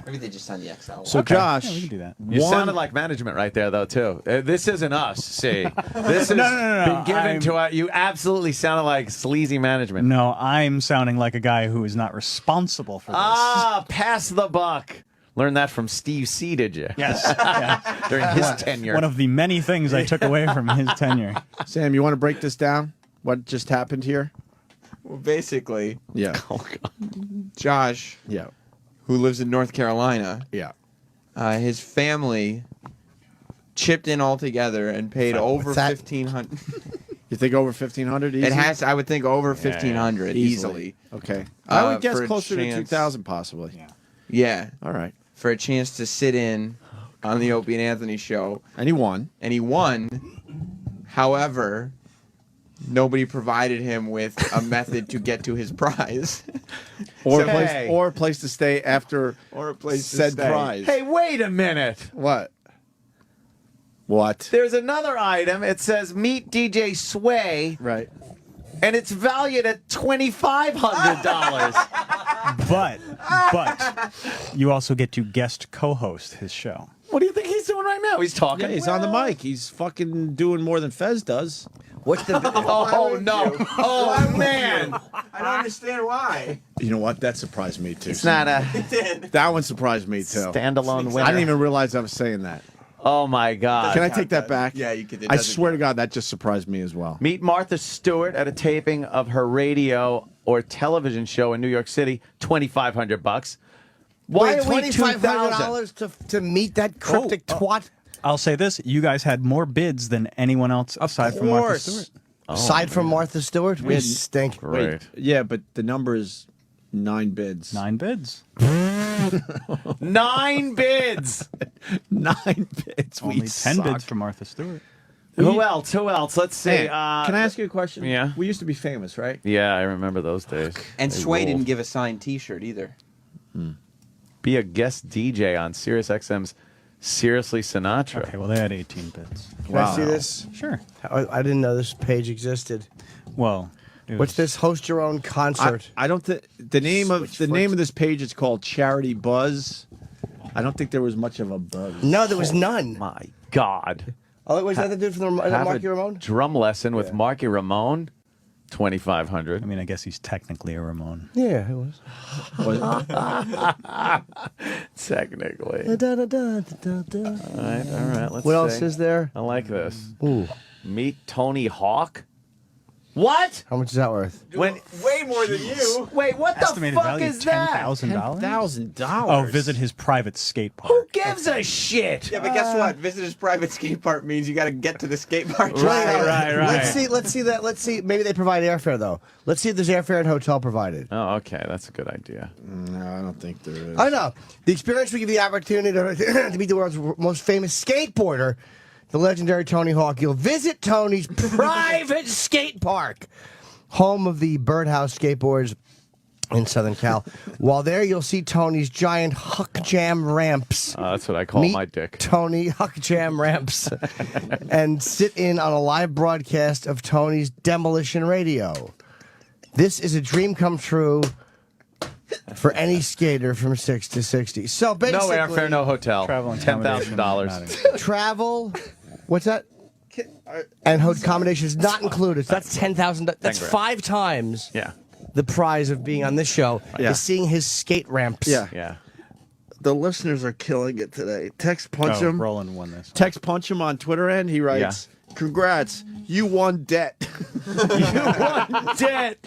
S4: Maybe they just signed the XL.
S1: So,
S12: Okay.
S1: Josh,
S12: Yeah, we can do that.
S2: You sounded like management right there, though, too. This isn't us, see. This has
S12: No.
S2: been given to us. You absolutely sounded like sleazy management.
S12: No, I'm sounding like a guy who is not responsible for this.
S2: Ah, pass the buck. Learned that from Steve C, did you?
S12: Yes. Yeah.
S2: During his tenure.
S12: One of the many things I took away from his tenure.
S1: Sam, you want to break this down? What just happened here?
S4: Well, basically,
S1: Yeah.
S2: Oh, God.
S4: Josh,
S1: Yeah.
S4: who lives in North Carolina,
S1: Yeah.
S4: his family chipped in all together and paid over
S3: that?
S4: $1,500.
S1: You think over 1,500 easy?
S4: It has. I would think over $1,500 easily.
S1: Okay. I would guess
S4: for a
S1: closer to
S4: chance.
S1: 2,000 possibly.
S12: Yeah.
S4: Yeah,
S1: All right.
S4: for a chance to sit in on the Opie and Anthony show,
S1: And he won.
S4: and he won. However, nobody provided him with a method to get to his prize.
S1: Or,
S4: So-
S1: a place to stay after
S4: Or a place to
S1: said
S4: stay.
S1: prize.
S2: Hey, wait a minute.
S1: What? What?
S2: There's another item. It says meet DJ Sway,
S1: Right.
S2: and it's valued at $2,500.
S12: But you also get to guest co-host his show.
S2: What do you think he's doing right now? He's talking.
S1: Yeah, he's on the mic. He's fucking doing more than Fez does.
S3: What's the?
S2: Oh, no. Oh, man.
S4: I don't understand why.
S1: You know what? That surprised me too.
S2: It's not a
S1: That one surprised me too.
S2: standalone winner.
S1: I didn't even realize I was saying that.
S2: Oh, my God.
S1: Can I take that back?
S4: Yeah, you could. It
S1: I
S4: doesn't
S1: swear to God, that just surprised me as well.
S2: Meet Martha Stewart at a taping of her radio or television show in New York City. $2,500. Why
S3: Wait,
S2: are we
S3: $2,500 to meet that cryptic twat?
S12: I'll say this: you guys had more bids than anyone else aside from Martha Stewart.
S3: Aside from Martha Stewart, we stink.
S2: Great.
S1: Yeah, but the number is 9 bids.
S12: 9 bids.
S2: 9 bids.
S1: 9 bids.
S12: Only
S1: We
S12: 10
S1: suck.
S12: bids for Martha Stewart.
S2: Who else? Who else? Let's see.
S1: Hey, can I ask you a question?
S2: Yeah.
S1: We used to be famous, right?
S2: Yeah, I remember those days.
S4: And
S2: They
S4: Sway
S2: ruled.
S4: didn't give a signed T-shirt either.
S2: Be a guest DJ on Sirius XM's Seriously Sinatra.
S12: Okay, well they had 18 bids.
S3: Can I see this?
S12: Sure.
S3: I didn't know this page existed.
S12: Well, it
S3: What's
S12: was-
S3: this? Host your own concert.
S1: I don't think the name of this page is called Charity Buzz. I don't think there was much of a buzz.
S3: No, there was none.
S2: My God.
S3: Oh, was that the dude from the
S2: Have
S3: Marky
S2: a
S3: Ramone?
S2: drum lesson with Marky Ramone. $2,500.
S12: I mean, I guess he's technically a Ramone.
S3: Yeah, it was.
S2: Technically.
S3: Da, da, da, da, da.
S2: All right. Let's
S3: What
S2: see.
S3: else is there?
S2: I like this.
S3: Ooh,
S2: Meet Tony Hawk. What?
S3: how much is that worth?
S2: When?
S4: Way more than you.
S2: Wait, what the
S12: Estimated
S2: fuck
S12: value
S2: is that?
S12: $10,000.
S1: $1,000.
S12: Oh, visit his private skate park.
S2: Who gives a shit?
S4: Yeah, but guess what? Visitor's private skate park means you got to get to the skate park.
S2: Right.
S3: Let's see that. Let's see. Maybe they provide airfare though. Let's see if there's airfare and hotel provided.
S2: Oh, okay. That's a good idea.
S1: No, I don't think there is.
S3: I know. The experience will give you the opportunity to meet the world's most famous skateboarder, the legendary Tony Hawk. You'll visit Tony's private skate park, home of the Birdhouse skateboards in Southern Cal. While there, you'll see Tony's giant Huck Jam ramps.
S2: That's what I call
S3: Meet
S2: my dick.
S3: Tony Huck Jam ramps and sit in on a live broadcast of Tony's Demolition Radio. This is a dream come true for any skater from 6 to 60. So basically,
S2: No airfare, no hotel.
S12: Travel and
S2: $10,000.
S3: travel. What's that? And accommodation is not included. So that's $10,000. That's 5 times
S2: Yeah.
S3: the prize of being on this show is seeing his skate ramps.
S2: Yeah.
S1: The listeners are killing it today. Text Punch
S12: Oh,
S1: him.
S12: Roland won this.
S1: Text Punch him on Twitter, and he writes, "Congrats, you won debt."
S2: You won debt.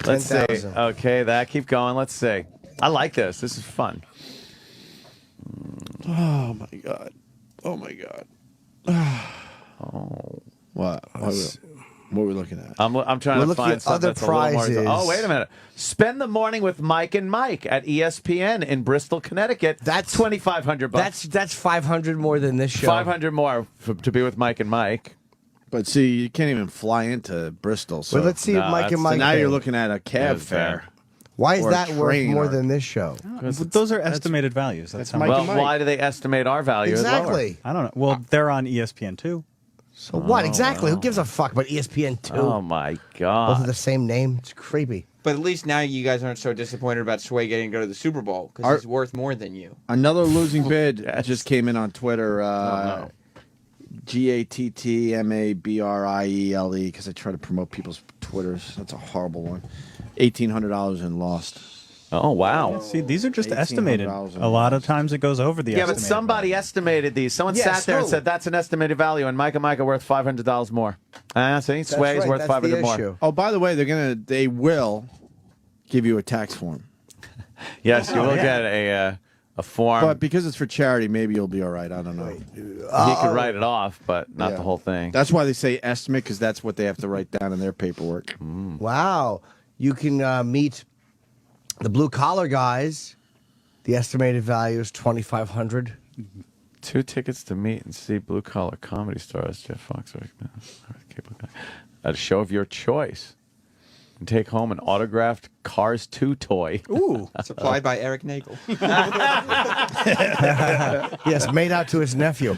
S2: Let's see.
S3: 10,000.
S2: Okay, that. Keep going. Let's see. I like this. This is fun.
S1: Oh my god. Oh my god.
S2: Oh.
S1: What? What are we looking at?
S2: I'm trying
S3: We're
S2: to
S3: looking
S2: find
S3: at
S2: something
S3: other
S2: that's a little more.
S3: prizes.
S2: Oh, wait a minute. Spend the morning with Mike and Mike at ESPN in Bristol, Connecticut. That's $2,500.
S3: That's 500 more than this show.
S2: 500 more to be with Mike and Mike.
S1: But see, you can't even fly into Bristol. So
S3: Well, let's see if Mike and
S1: So
S3: Mike.
S1: now
S3: pay.
S1: you're looking at a cab
S2: That's
S1: fare.
S3: Why is
S1: or
S3: that worth
S1: train
S3: more
S1: or-
S3: than this show?
S12: Those are estimated values. That's how
S3: Mike
S2: Well,
S3: and Mike.
S2: why do they estimate our value as lower?
S3: Exactly.
S12: I don't know. Well, they're on ESPN too.
S3: So what exactly? Who gives a fuck about ESPN two?
S2: Oh my
S3: Both are
S2: God!
S3: the same name. It's creepy.
S4: But at least now you guys aren't so disappointed about Sway getting to go to the Super Bowl because he's worth more than you.
S1: Another losing bid just came in on Twitter. GATTMABRIELE, because I try to promote people's Twitters. That's a horrible one. $1,800 and lost.
S2: Oh wow!
S12: See, these are just estimated.
S1: $1,800
S12: A lot of times it goes over the.
S2: Yeah, but
S12: estimated
S2: somebody estimated these. Someone sat there and said that's an estimated value, and Mike are worth $500 more. See, Sway's
S3: right,
S2: worth
S3: that's the
S2: $500 more.
S3: issue.
S1: Oh, by the way, they will give you a tax form.
S2: Yes, you will get a form.
S1: But because it's for charity, maybe you'll be all right. I don't know.
S2: He could write it off, but not
S1: Yeah.
S2: the whole thing.
S1: That's why they say estimate, because that's what they have to write down in their paperwork.
S3: Wow. You can meet the blue collar guys. The estimated value is $2,500.
S2: 2 tickets to meet and see blue collar comedy stars Jeff Fox at a show of your choice. And take home an autographed Cars 2 toy.
S3: Ooh.
S4: Supplied by Eric Nagel.
S3: Yes, made out to his nephew.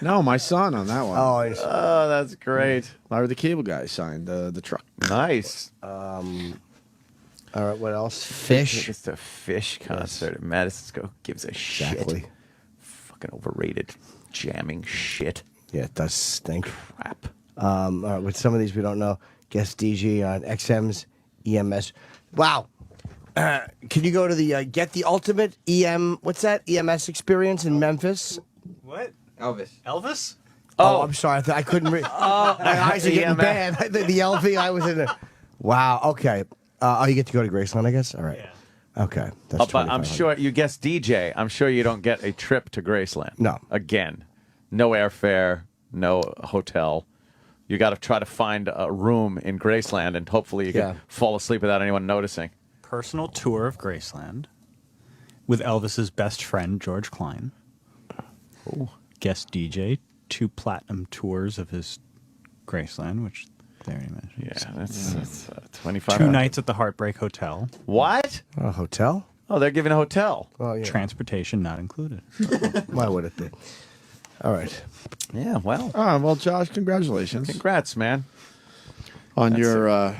S1: No, my son on that one.
S2: Oh, that's great.
S1: Larry the Cable Guy signed the truck.
S2: Nice.
S3: All right, what else?
S2: Fish. It's a Fish concert at Madison Square. Gives a
S3: Exactly.
S2: shit. Fucking overrated. Jamming shit.
S3: Yeah, it does stink.
S2: Crap.
S3: All right, with some of these we don't know. Guest DG on XM's EMS. Wow. Can you go to the Get the Ultimate what's that? EMS experience in Memphis?
S6: What?
S4: Elvis.
S6: Elvis?
S3: Oh, I'm sorry. I couldn't read. My eyes are getting
S2: EMS.
S3: bad. The LV I was in there. Wow. Okay. You get to go to Graceland, I guess? All right.
S6: Yeah.
S3: Okay. That's
S2: But I'm sure you guessed DJ. I'm sure you don't get a trip to Graceland.
S3: No.
S2: Again, no airfare, no hotel. You got to try to find a room in Graceland, and hopefully you can fall asleep without anyone noticing.
S12: Personal tour of Graceland with Elvis's best friend George Klein. Guest DJ, 2 platinum tours of his Graceland, which they already mentioned.
S2: Yeah, that's 25.
S12: 2 nights at the Heartbreak Hotel.
S2: What?
S3: A hotel?
S2: Oh, they're giving a hotel.
S3: Oh, yeah.
S12: Transportation not included.
S3: Why would it be? All right.
S2: Yeah, well.
S1: Well, Josh, congratulations
S2: Congrats, man.
S1: on your.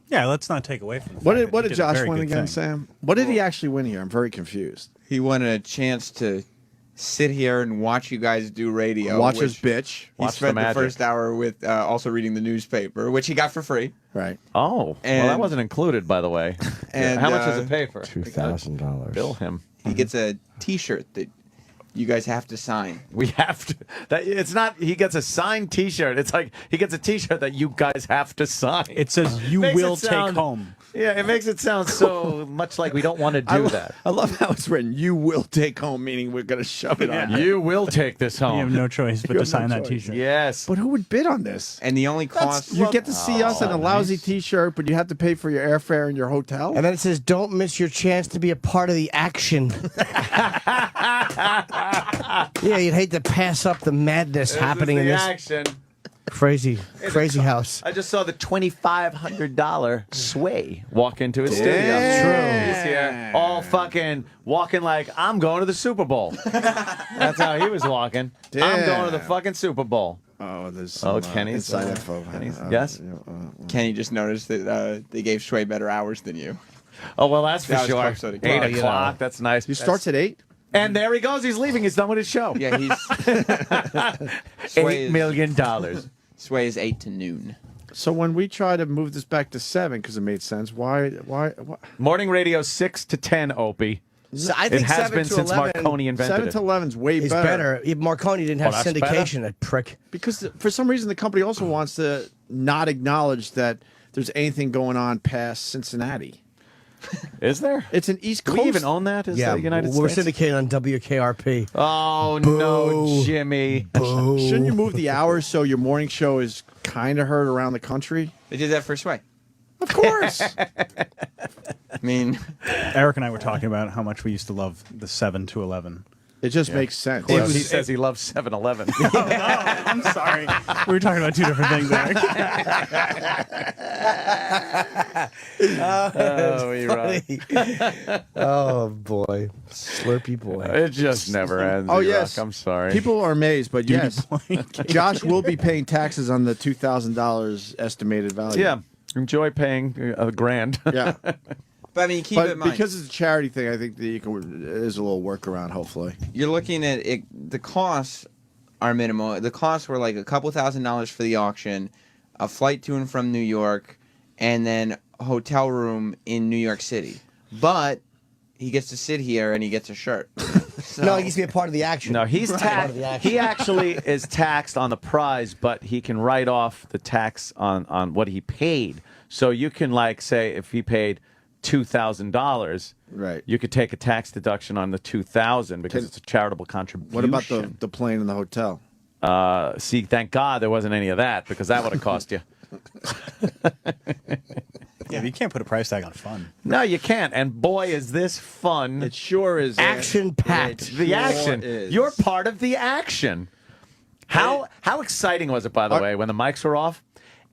S12: Yeah, let's not take away from the
S1: What
S12: fact
S1: did
S12: that he did a
S1: Josh
S12: very
S1: win
S12: good
S1: again,
S12: thing.
S1: Sam? What did he actually win here? I'm very confused.
S4: He wanted a chance to sit here and watch you guys do radio.
S1: Watch us
S4: which
S1: bitch.
S4: He
S2: Watch
S4: spent
S2: the
S4: the
S2: magic.
S4: first hour with also reading the newspaper, which he got for free.
S1: Right.
S2: Oh, well, that
S4: And-
S2: wasn't included, by the way.
S4: And,
S2: how much does it pay for?
S3: $2,000.
S2: Bill him.
S4: He gets a T-shirt that you guys have to sign.
S2: We have to. It's not. He gets a signed T-shirt. It's like he gets a T-shirt that you guys have to sign.
S12: It says you
S2: Makes
S12: will
S2: it sound-
S12: take home.
S2: Yeah, it makes it sound so much like we don't want to do that.
S1: I love how it's written. You will take home, meaning we're going to shove it on you.
S2: You will take this home.
S12: You have no choice but
S1: You
S12: to
S1: have no
S12: sign that
S1: choice.
S12: T-shirt.
S2: Yes.
S1: But who would bid on this?
S4: And the only cost
S1: You get to see us in a lousy
S2: nice.
S1: T-shirt, but you have to pay for your airfare and your hotel.
S3: And then it says, don't miss your chance to be a part of the action. Yeah, you'd hate to pass up the madness happening in this
S2: action.
S3: crazy house.
S2: I just saw the $2,500 Sway walk into his studio.
S1: Damn.
S2: He's here, all fucking walking like I'm going to the Super Bowl. That's how he was walking. I'm going to the
S1: Damn.
S2: fucking Super Bowl.
S1: Oh, there's some,
S2: Kenny's
S1: inside info.
S2: yes.
S4: Kenny just noticed that they gave Sway better hours than you.
S2: Oh well, that's for
S4: That was
S2: sure.
S4: Club Soda
S2: 8
S4: Club.
S2: o'clock. That's nice.
S1: He starts at 8?
S2: And there he goes. He's leaving. He's done with his show.
S4: Yeah, he's
S2: $8 million.
S4: Sway is 8 to noon.
S1: So when we try to move this back to 7 because it made sense, why?
S2: Morning radio 6 to 10. Opie.
S3: So I
S2: It
S3: think
S2: has
S3: 7
S2: been
S3: to
S2: since
S3: 11,
S2: Marconi invented
S1: 7
S2: it.
S1: to 11's way
S3: It's better. Marconi didn't have
S2: that's
S3: syndication,
S2: better?
S3: that prick.
S1: Because for some reason the company also wants to not acknowledge that there's anything going on past Cincinnati.
S2: Is there?
S1: It's an East
S2: Do
S1: Coast.
S2: we even own that? Is
S3: Yeah,
S2: the United
S3: we're
S2: States?
S3: syndicated on WKRP.
S2: Oh no, Jimmy!
S1: Shouldn't you move the hours so your morning show is kind of heard around the country?
S4: They did that for Sway.
S1: Of course.
S4: I mean,
S12: Eric and I were talking about how much we used to love the 7 to 11
S1: It just makes sense.
S2: He says he loves 7-Eleven.
S12: I'm sorry. We were talking about two different things there.
S3: Oh boy, Slurpee boy.
S2: It just never ends.
S1: Oh,
S2: E-Rock.
S1: yes.
S2: I'm sorry.
S1: People are amazed, but yes, Josh will be paying taxes on the $2,000 estimated value.
S2: Yeah, enjoy paying $1,000.
S1: Yeah.
S4: But I mean, keep
S1: But
S4: in mind,
S1: because it's a charity thing, I think that there's a little workaround, hopefully.
S4: you're looking at it. The costs are minimal. The costs were like a couple $1,000s for the auction, a flight to and from New York, and then a hotel room in New York City. But he gets to sit here and he gets a shirt. So,
S3: No, he gets to be a part of the action.
S2: No, he's taxed. He actually is taxed on the prize, but he can write off the tax on what he paid. So you can like say if he paid $2,000,
S1: right?
S2: You could take a tax deduction on the $2,000 because it's a charitable contribution.
S1: What about the plane and the hotel?
S2: See, thank God there wasn't any of that because that would have cost you.
S12: Yeah, but you can't put a price tag on fun.
S2: No, you can't. And boy, is this fun.
S1: It sure is.
S3: Action-packed.
S2: The
S1: sure
S2: action.
S1: is.
S2: You're part of the action. How exciting was it, by the way, when the mics were off?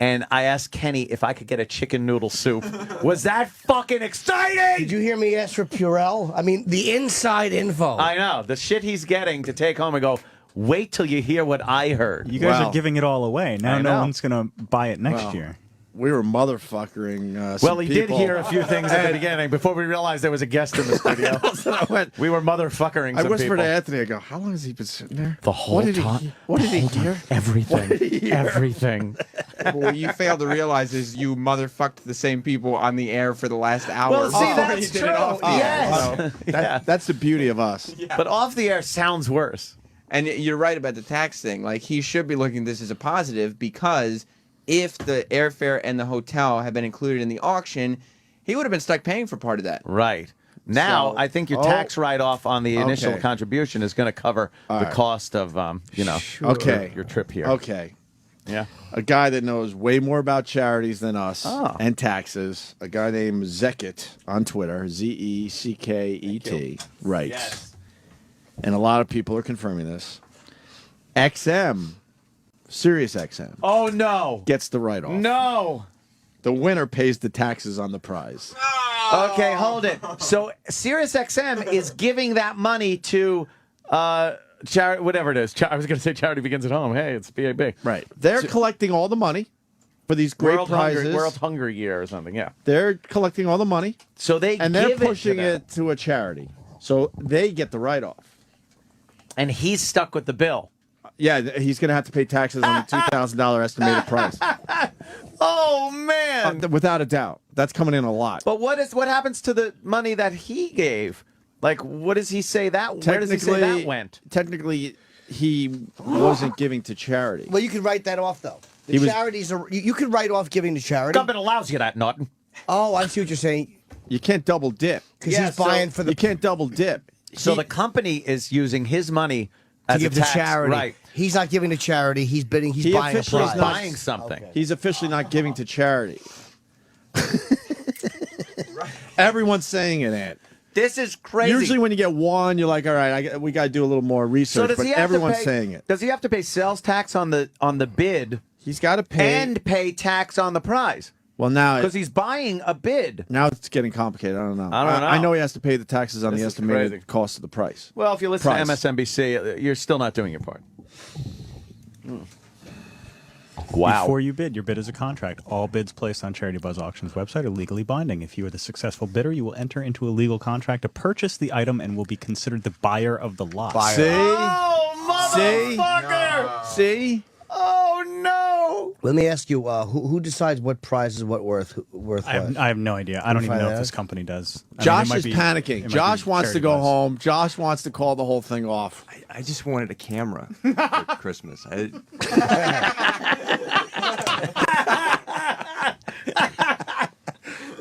S2: And I asked Kenny if I could get a chicken noodle soup. Was that fucking exciting?
S3: Did you hear me ask for Purell? I mean, the inside info.
S2: I know. The shit he's getting to take home and go, wait till you hear what I heard.
S12: You guys are giving it all away. Now
S2: I
S12: no
S2: know.
S12: one's going to buy it next year.
S1: We were motherfuckering.
S2: Well, he did hear a few things at the beginning before we realized there was a guest in the studio. We were motherfuckering
S1: I
S2: some
S1: whispered
S2: people.
S1: to Anthony, I go, how long has he been sitting there?
S2: The whole time.
S1: What did he hear?
S2: Everything.
S1: What did he hear?
S2: Everything.
S4: what you fail to realize is you motherfucked the same people on the air for the last hour.
S2: Well, see,
S4: before
S2: that's
S4: you did
S2: true.
S4: it off the air.
S2: Yes.
S4: So-
S1: That's the beauty of us.
S2: But off the air sounds worse.
S4: And you're right about the tax thing. Like, he should be looking at this as a positive because if the airfare and the hotel had been included in the auction, he would have been stuck paying for part of that.
S2: Right. Now, I think your tax write-off on the initial
S1: Okay.
S2: contribution is going to cover the
S1: right.
S2: cost of,
S1: Okay.
S2: your trip here.
S1: Okay.
S2: Yeah.
S1: A guy that knows way more about charities than us
S2: Oh.
S1: and taxes, a guy named Zecket on Twitter, Zecket, writes, and a lot of people are confirming this, XM, Sirius XM,
S2: Oh, no.
S1: gets the write-off.
S2: No.
S1: The winner pays the taxes on the prize.
S2: Okay, hold it. So SiriusXM is giving that money to charity, whatever it is. I was going to say charity begins at home. Hey, it's BAB.
S1: Right. They're collecting all the money for these great prizes.
S2: World Hunger Year or something, yeah.
S1: They're collecting all the money.
S2: So they
S1: and they're
S2: give
S1: pushing
S2: it to them.
S1: it to a charity. So they get the write-off.
S2: And he's stuck with the bill.
S1: Yeah, he's going to have to pay taxes on the $2,000 estimated price.
S2: Oh, man.
S1: Without a doubt. That's coming in a lot.
S2: But what happens to the money that he gave? Like, what does he say that? Where does he say that went?
S1: Technically, he wasn't giving to charity.
S3: Well, you could write that off, though. The
S1: He was-
S3: charities are. You could write off giving to charity.
S2: Government allows you that, Norton.
S3: Oh, I see what you're saying.
S1: You can't double dip.
S3: Because he's buying for the.
S1: You can't double dip.
S2: So the company is using his money
S3: to
S2: as
S3: give
S2: a
S3: to
S2: tax,
S3: charity.
S2: right?
S3: He's not giving to charity. He's bidding. He's
S1: He
S3: buying a
S1: officially is
S3: prize.
S1: not-
S2: Buying something.
S1: He's officially not giving to charity. Everyone's saying it, Ant.
S2: This is crazy.
S1: Usually when you get one, you're like, all right, we got to do a little more
S2: So
S1: research.
S2: does
S1: But
S2: he have
S1: everyone's
S2: to pay,
S1: saying it.
S2: Does he have to pay sales tax on the bid?
S1: He's got to pay.
S2: And pay tax on the prize
S1: Well, now
S2: because he's buying a bid.
S1: now it's getting complicated. I don't know.
S2: I don't know.
S1: I know he has to pay the taxes on
S2: This
S1: the
S2: is
S1: estimated
S2: crazy.
S1: cost of the price.
S2: Well, if you listen
S1: Price.
S2: to MSNBC, you're still not doing your part. Wow.
S12: Before you bid, your bid is a contract. All bids placed on Charity Buzz Auctions website are legally binding. If you are the successful bidder, you will enter into a legal contract to purchase the item and will be considered the buyer of the lot.
S1: See?
S2: Oh, motherfucker!
S1: See?
S2: Oh, no!
S3: Let me ask you, who decides what prize is worth what?
S12: I have no idea. I don't even
S3: find
S12: know if
S3: out?
S12: this company does. I mean,
S1: Josh
S12: it might
S1: is
S12: be-
S1: panicking.
S12: it might
S1: Josh
S12: be
S1: wants to
S12: Charity
S1: go
S12: Buzz.
S1: home. Josh wants to call the whole thing off.
S6: I just wanted a camera for Christmas.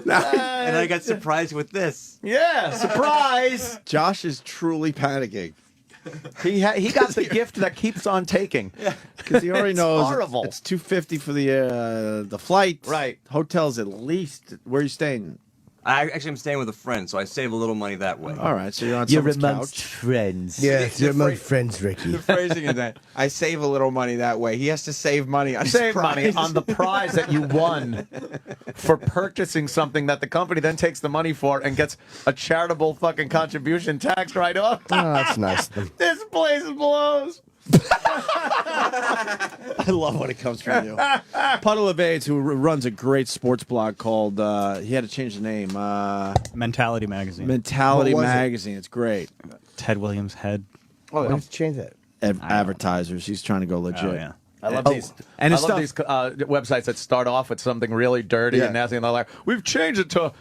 S6: And I got surprised with this.
S2: Yeah, surprise!
S1: Josh is truly panicking
S2: He got the gift that keeps on taking.
S1: because he already
S2: It's
S1: knows
S2: horrible.
S1: it's $250 for the flight.
S2: Right.
S1: Hotel's at least where are you staying?
S6: I'm staying with a friend, so I save a little money that way.
S1: All right, so you're on
S3: You're
S1: someone's
S3: amongst
S1: couch.
S3: friends. Yes, you're amongst friends, Ricky.
S9: The phrasing is that I save a little money that way. He has to save money on his
S2: Save
S9: prize.
S2: money on the prize that you won for purchasing something that the company then takes the money for and gets a charitable fucking contribution tax write-off.
S3: Oh, that's nice.
S2: This place blows.
S1: I love when it comes from you. Puddle of AIDS, who runs a great sports blog called, he had to change the name.
S12: Mentality Magazine.
S1: Mentality
S3: What was it?
S1: Magazine. It's great.
S12: Ted Williams head.
S3: Oh, let's change that.
S1: Advertisers. He's trying to go legit.
S12: Oh, yeah.
S2: I love these.
S1: And
S2: I
S1: his
S2: love these websites that start off with something really dirty and nasty, and they're like, "We've changed it to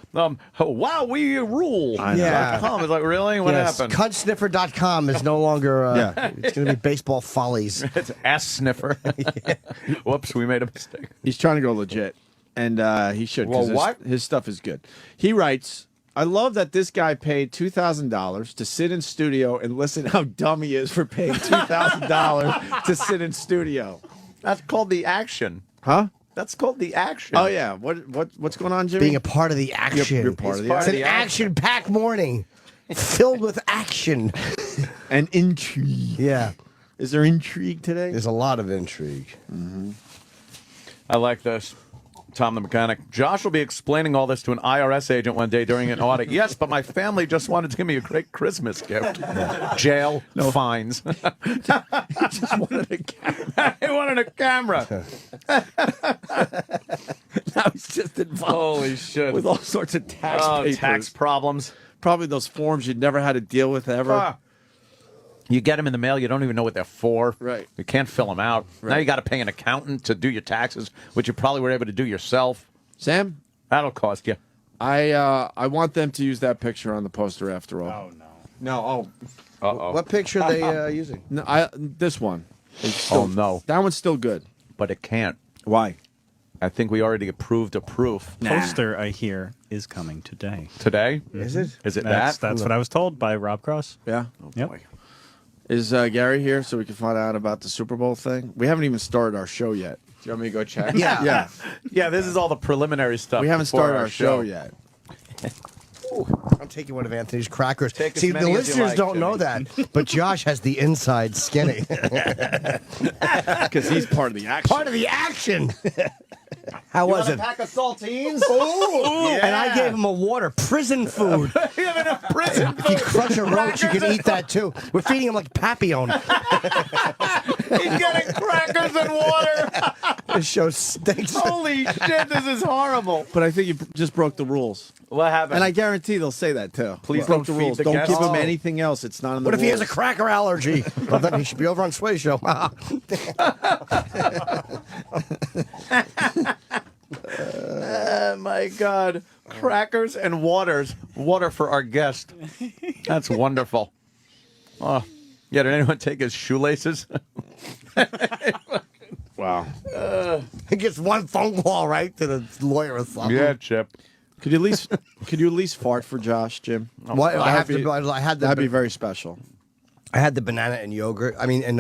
S2: wow, we rule."
S3: Yeah.
S2: .com. It's like, really? What happened?
S3: Cuntsniffer.com is no longer. It's going to be baseball follies.
S2: It's ass sniffer. Whoops, we made a mistake.
S1: He's trying to go legit, and he should. 'Cause
S2: Well, what?
S1: His stuff is good. He writes, I love that this guy paid $2,000 to sit in studio and listen how dumb he is for paying $2,000 to sit in studio.
S2: That's called the action.
S1: Huh?
S2: That's called the action.
S1: Oh, yeah. What's going on, Jimmy?
S3: Being a part of the action.
S1: You're part of the
S3: It's
S1: action.
S3: an action-packed morning, filled with action
S1: and intrigue.
S3: Yeah.
S1: Is there intrigue today?
S3: There's a lot of intrigue.
S1: Mm-hmm.
S2: I like this. Tom the mechanic. Josh will be explaining all this to an IRS agent one day during an audit. Yes, but my family just wanted to give me a great Christmas gift. Jail, no fines.
S1: Just wanted a camera.
S2: He wanted a camera.
S1: Now he's just involved.
S2: Holy shit.
S1: With all sorts of tax papers.
S2: Tax problems.
S1: Probably those forms you'd never had to deal with ever.
S2: You get them in the mail, you don't even know what they're for.
S1: Right.
S2: You can't fill them out. Now
S1: Right.
S2: you got to pay an accountant to do your taxes, which you probably were able to do yourself.
S1: Sam?
S2: That'll cost you.
S1: I want them to use that picture on the poster after all.
S12: Oh, no.
S9: No,
S2: Uh-oh.
S3: What picture are they using?
S1: No, this one. It's still,
S2: Oh, no.
S1: That one's still good.
S2: But it can't.
S1: Why?
S2: I think we already approved a proof.
S12: Poster, I hear, is coming today.
S2: Today?
S3: Is it?
S2: Is it
S12: That's
S2: that?
S12: what I was told by Rob Cross.
S1: Yeah.
S12: Yep.
S2: boy.
S1: Is Gary here so we can find out about the Super Bowl thing? We haven't even started our show yet.
S9: Do you want me to go check?
S1: Yeah.
S2: Yeah, this is all the preliminary stuff.
S1: We haven't
S2: before
S1: started our show yet.
S3: I'm taking one of Anthony's crackers.
S2: Take as
S3: See, the
S2: many as you
S3: listeners
S2: like,
S3: don't know
S2: Jimmy.
S3: that, but Josh has the inside skinny.
S1: Because he's part of the action.
S3: Part of the action. How was it?
S2: pack of saltines?
S3: Ooh. And I gave him a water. Prison food.
S2: You have enough prison
S3: If you crush a roach, you can eat that too. We're feeding him like Papillon.
S2: He's getting crackers and water.
S3: This show stinks.
S2: Holy shit, this is horrible.
S1: But I think you just broke the rules.
S2: What happened?
S1: And I guarantee they'll say that too.
S2: Please
S1: Broke
S2: don't
S1: the
S2: feed
S1: rules.
S2: the
S1: Don't
S2: guests.
S1: give him
S2: Oh.
S1: anything else. It's not in the
S3: What if he has a
S1: rules.
S3: cracker allergy? Well, then he should be over on Sway Show.
S2: Oh, my God. Crackers and waters. Water for our guest. That's wonderful. Oh, yeah, did anyone take his shoelaces?
S1: Wow.
S3: He gets one phone call right to the lawyer or something.
S2: Yeah, Chip.
S1: Could you at least fart for Josh, Jim?
S3: What? I have to. I had the.
S1: That'd be very special.
S3: I had the banana and yogurt. I mean, and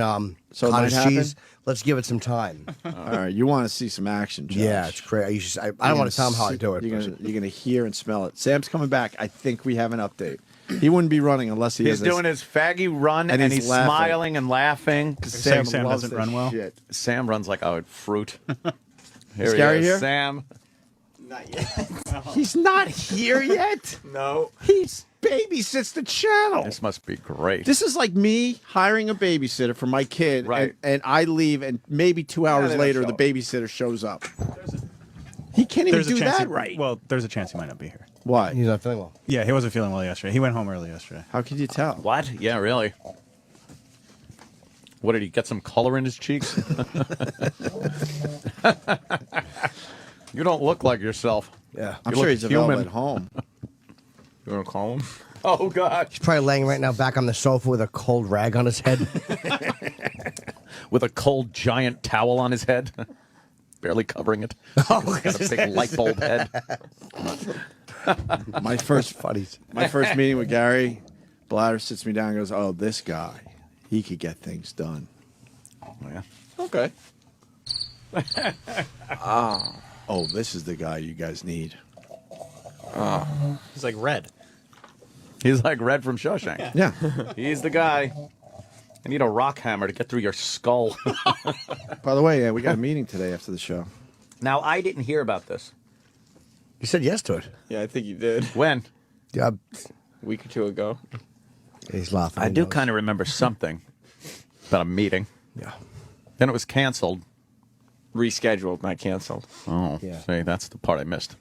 S1: So it
S3: cottage
S1: might happen?
S3: cheese. Let's give it some time.
S1: All right, you want to see some action, Josh?
S3: Yeah, it's crazy. I don't want to tell him how I do it.
S1: You're gonna hear and smell it. Sam's coming back. I think we have an update. He wouldn't be running unless he
S2: He's
S1: has
S2: doing his faggy run, and he's
S1: laughing.
S2: smiling and laughing.
S12: Sam
S1: loves
S12: doesn't
S1: this
S12: run well?
S1: shit.
S2: Sam runs like a fruit.
S1: Is Gary
S2: he is,
S1: here?
S2: Sam.
S1: He's not here yet.
S2: No.
S1: He babysits the channel.
S2: This must be great.
S1: This is like me hiring a babysitter for my kid,
S2: Right.
S1: and I leave, and maybe 2 hours
S2: they don't
S1: later,
S2: show
S1: the
S2: up.
S1: babysitter shows up. He can't even
S12: There's a
S1: do
S12: chance
S1: that
S12: he-
S1: right.
S12: Well, there's a chance he might not be here.
S1: Why?
S3: He's not feeling well.
S12: Yeah, he wasn't feeling well yesterday. He went home early yesterday.
S1: How could you tell?
S2: What? Yeah, really. What, did he get some color in his cheeks? You don't look like yourself.
S3: Yeah.
S1: I'm
S2: You
S1: sure
S2: look
S1: he's available
S2: human.
S1: at home.
S9: You want to call him?
S2: Oh, God.
S3: He's probably laying right now back on the sofa with a cold rag on his head.
S2: With a cold, giant towel on his head. Barely covering it.
S3: Oh,
S2: He's got a big light bulb head.
S1: My first meeting with Gary, Blatter sits me down and goes, "Oh, this guy, he could get things done."
S2: Yeah.
S9: Okay.
S1: Oh, this is the guy you guys need.
S12: He's like Red.
S2: He's like Red from Shawshank.
S1: Yeah.
S2: He's the guy. I need a rock hammer to get through your skull.
S1: By the way, we got a meeting today after the show.
S2: Now, I didn't hear about this.
S3: You said yes to it.
S9: Yeah, I think you did.
S2: When?
S3: Yeah.
S9: A week or two ago.
S3: He's laughing.
S2: I do kind of remember something about a meeting.
S3: Yeah.
S2: Then it was canceled.
S9: Rescheduled, not canceled.
S2: Oh,
S3: Yeah.
S2: see, that's the part I missed.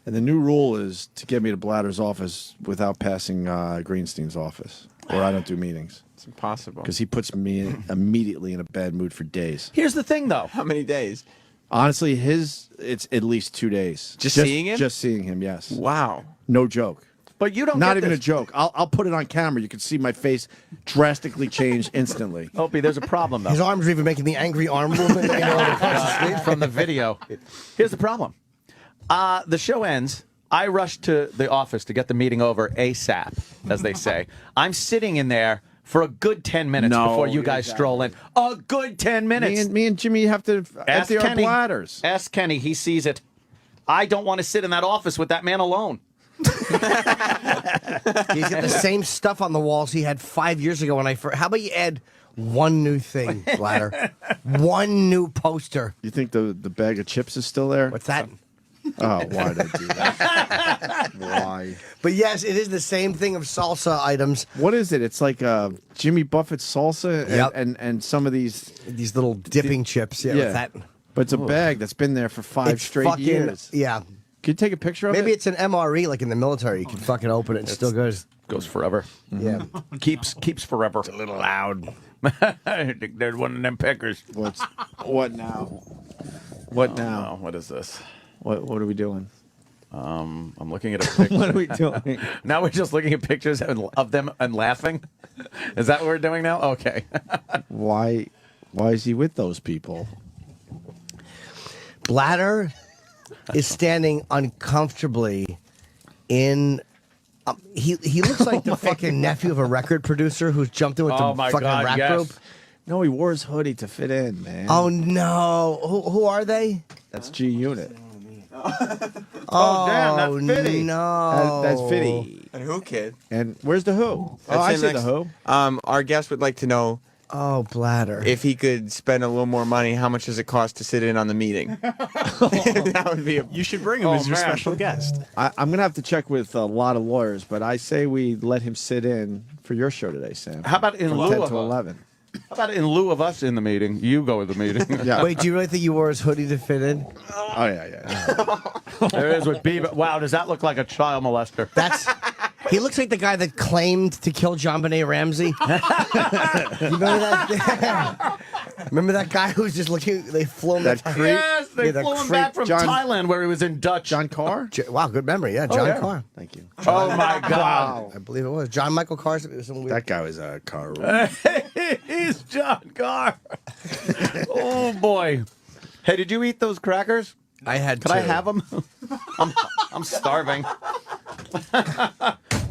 S1: And the new rule is to get me to Blatter's office without passing Greenstein's office, or I don't do meetings.
S9: It's impossible.
S1: Because he puts me immediately in a bad mood for days.
S2: Here's the thing, though.
S9: How many days?
S1: Honestly, it's at least 2 days.
S9: Just seeing him?
S1: Just seeing him, yes.
S9: Wow.
S1: No joke.
S2: But you don't
S1: Not
S2: get
S1: even
S2: this.
S1: a joke. I'll put it on camera. You can see my face drastically change instantly.
S2: Opie, there's a problem, though.
S3: His arms are even making the angry arm movement
S2: From the video. Here's the problem. The show ends. I rush to the office to get the meeting over ASAP, as they say. I'm sitting in there for a good 10 minutes before you guys stroll in. A good 10 minutes.
S1: Me and Jimmy have to empty our bladders.
S2: Ask Kenny. He sees it. I don't want to sit in that office with that man alone.
S3: He's got the same stuff on the walls he had 5 years ago when I first. How about you add one new thing, Bladder? One new poster.
S1: You think the bag of chips is still there?
S3: What's that?
S1: Oh, why did I do that? Why?
S3: But yes, it is the same thing of salsa items.
S1: What is it? It's like Jimmy Buffett's salsa and,
S3: Yep.
S1: and some of these
S3: little dipping chips. Yeah, with that.
S1: But it's a bag that's been there for 5
S3: It's
S1: straight
S3: fucking-
S1: years.
S3: Yeah.
S1: Can you take a picture of
S3: Maybe
S1: it?
S3: it's an MRE like in the military. You can fucking open it and it still goes.
S2: Goes forever.
S3: Yeah.
S2: Keeps forever.
S3: It's a little loud.
S2: I think there's one of them pickers.
S1: What now? What now?
S2: Oh, what is this?
S1: What are we doing?
S2: I'm looking at a picture.
S1: What are we doing?
S2: Now we're just looking at pictures of them and laughing? Is that what we're doing now? Okay.
S1: Why is he with those people?
S3: Bladder is standing uncomfortably in. He looks like the fucking nephew of a record producer who's jumped in with the fucking rap group.
S1: No, he wore his hoodie to fit in, man.
S3: Oh no! Who are they?
S1: That's G Unit.
S2: Oh, damn, that's Fitty.
S3: No,
S1: That's Fitty.
S9: And who, kid?
S1: And where's the Who?
S9: That's
S1: I
S9: him
S1: see
S9: next-
S1: the Who.
S9: Our guest would like to know
S3: Oh, Bladder.
S9: if he could spend a little more money, how much does it cost to sit in on the meeting? That would be
S12: You should bring him as your special guest.
S1: I'm gonna have to check with a lot of lawyers, but I say we let him sit in for your show today, Sam.
S2: How about in
S1: From
S2: lieu
S1: 10
S2: of
S1: to 11?
S2: How about in lieu of us in the meeting, you go to the meeting?
S1: Yeah.
S3: Wait, do you really think you wore his hoodie to fit in?
S1: Oh yeah.
S2: There is with Bieber. Wow, does that look like a child molester?
S3: That's. He looks like the guy that claimed to kill John Benet Ramsey. You remember that? Remember that guy who was just looking? They flew him.
S1: That creep?
S2: Yes, they flew him back from
S1: John-
S2: Thailand where he was in Dutch.
S1: John Carr?
S3: Wow, good memory. Yeah, John
S2: yeah.
S3: Carr.
S1: Thank you.
S2: Oh my God!
S3: I believe it was John Michael Carr. Some weird.
S1: That guy was a car.
S2: He's John Carr. Oh boy! Hey, did you eat those crackers?
S3: I had.
S2: Could I have them? I'm starving.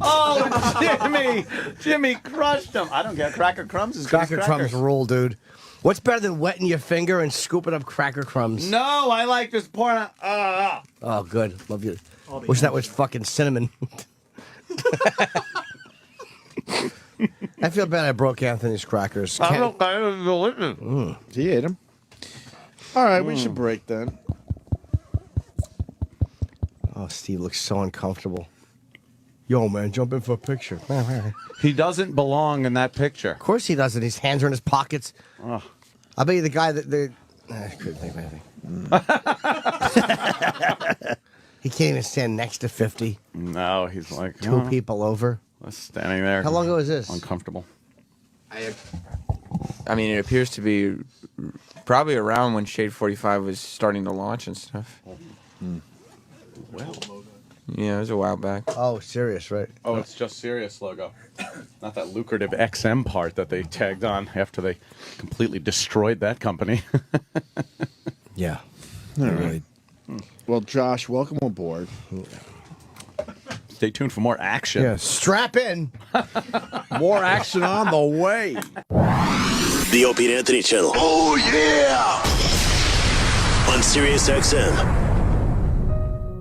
S2: Oh, Jimmy crushed them. I don't get cracker crumbs. Is
S3: Cracker crumbs rule, dude. What's better than wetting your finger and scooping up cracker crumbs?
S2: No, I like just pouring out.
S3: Oh, good. Love you. Wish that was fucking cinnamon. I feel bad I broke Anthony's crackers.
S2: I don't. It was delicious.
S1: He ate him. All right, we should break then.
S3: Oh, Steve looks so uncomfortable. Yo, man, jump in for a picture.
S2: He doesn't belong in that picture.
S3: Of course he doesn't. His hands are in his pockets.
S2: Oh.
S3: I bet you the guy that I couldn't think of anything. He can't even stand next to 50.
S2: No, he's like
S3: Two people over.
S2: standing there.
S3: How long ago was this?
S2: Uncomfortable.
S9: I mean, it appears to be probably around when Shade 45 was starting to launch and stuff.
S2: Well.
S9: Yeah, it was a while back.
S3: Oh, serious, right?
S2: Oh, it's just Sirius logo. Not that lucrative XM part that they tagged on after they completely destroyed that company.
S3: Yeah.
S1: All right. Well, Josh, welcome aboard.
S2: Stay tuned for more action.
S3: Yeah, strap in.
S1: More action on the way.
S5: The Opie and Anthony channel. Oh, yeah! On Sirius XM.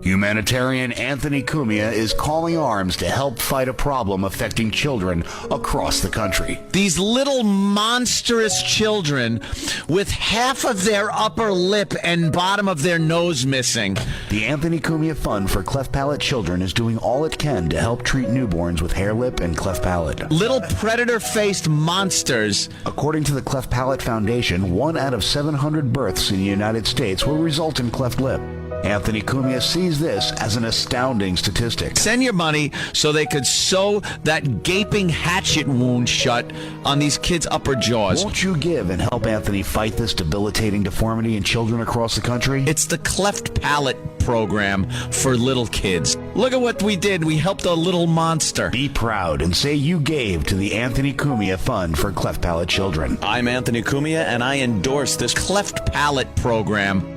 S13: Humanitarian Anthony Cumia is calling arms to help fight a problem affecting children across the country.
S14: These little monstrous children with half of their upper lip and bottom of their nose missing.
S13: The Anthony Cumia Fund for Cleft Palate Children is doing all it can to help treat newborns with hair lip and cleft palate.
S14: Little predator-faced monsters.
S13: According to the Cleft Palate Foundation, 1 out of 700 births in the United States will result in cleft lip. Anthony Cumia sees this as an astounding statistic.
S14: Send your money so they could sew that gaping hatchet wound shut on these kids' upper jaws.
S13: Won't you give and help Anthony fight this debilitating deformity in children across the country?
S14: It's the Cleft Palate program for little kids. Look at what we did. We helped a little monster.
S13: Be proud and say you gave to the Anthony Cumia Fund for Cleft Palate Children.
S14: I'm Anthony Cumia, and I endorse this Cleft Palate program.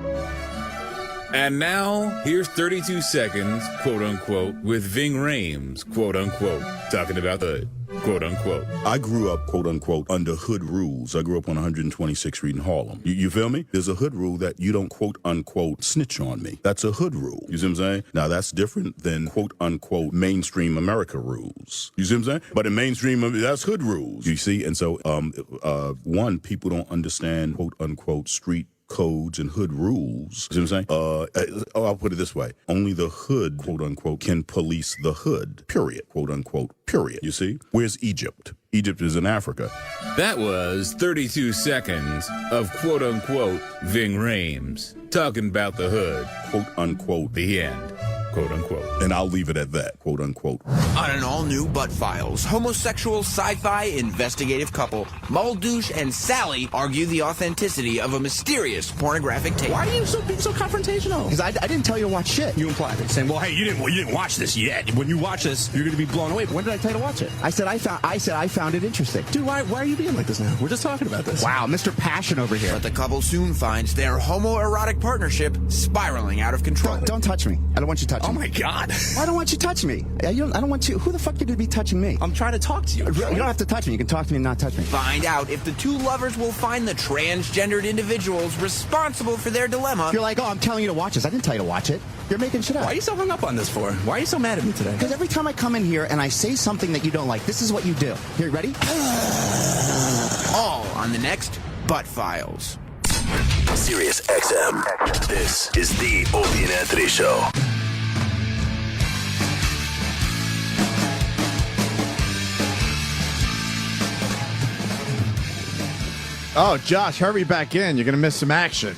S22: And now, here's 32 seconds, quote unquote, with Ving Rhames, quote unquote, talking about the quote unquote.
S15: I grew up, quote unquote, under hood rules. I grew up on 126th Street in Harlem. You feel me? There's a hood rule that you don't, quote unquote, snitch on me. That's a hood rule. You see what I'm saying? Now, that's different than, quote unquote, mainstream America rules. You see what I'm saying? But in mainstream, that's hood rules. You see? And so, one, people don't understand, quote unquote, street codes and hood rules. You know what I'm saying? I'll put it this way. Only the hood, quote unquote, can police the hood. Period. Quote unquote. Period. You see? Where's Egypt? Egypt is in Africa.
S22: That was 32 seconds of quote unquote Ving Rhames talking about the hood.
S15: Quote unquote.
S22: The end. Quote unquote.
S15: And I'll leave it at that. Quote unquote.
S16: On an all-new Butt Files, homosexual sci-fi investigative couple Muldouche and Sally argue the authenticity of a mysterious pornographic tape.
S25: Why are you being so confrontational? Because I didn't tell you to watch shit. You implied it, saying, "Well, hey, you didn't watch this yet. When you watch this, you're going to be blown away." When did I tell you to watch it? I said I found it interesting. Dude, why are you being like this now? We're just talking about this. Wow, Mr. Passion over here.
S16: But the couple soon finds their homoerotic partnership spiraling out of control.
S25: Don't touch me. I don't want you touching me. Oh my God. Why don't want you touch me? I don't want you. Who the fuck could you be touching me? I'm trying to talk to you. You don't have to touch me. You can talk to me and not touch me.
S16: Find out if the two lovers will find the transgendered individuals responsible for their dilemma.
S25: You're like, oh, I'm telling you to watch this. I didn't tell you to watch it. You're making shit up. Why are you so hung up on this for? Why are you so mad at me today? Because every time I come in here and I say something that you don't like, this is what you do. Here, ready?
S16: All on the next Butt Files.
S5: Sirius XM. This is the Opie and Anthony Show.
S1: Oh, Josh, hurry back in. You're going to miss some action.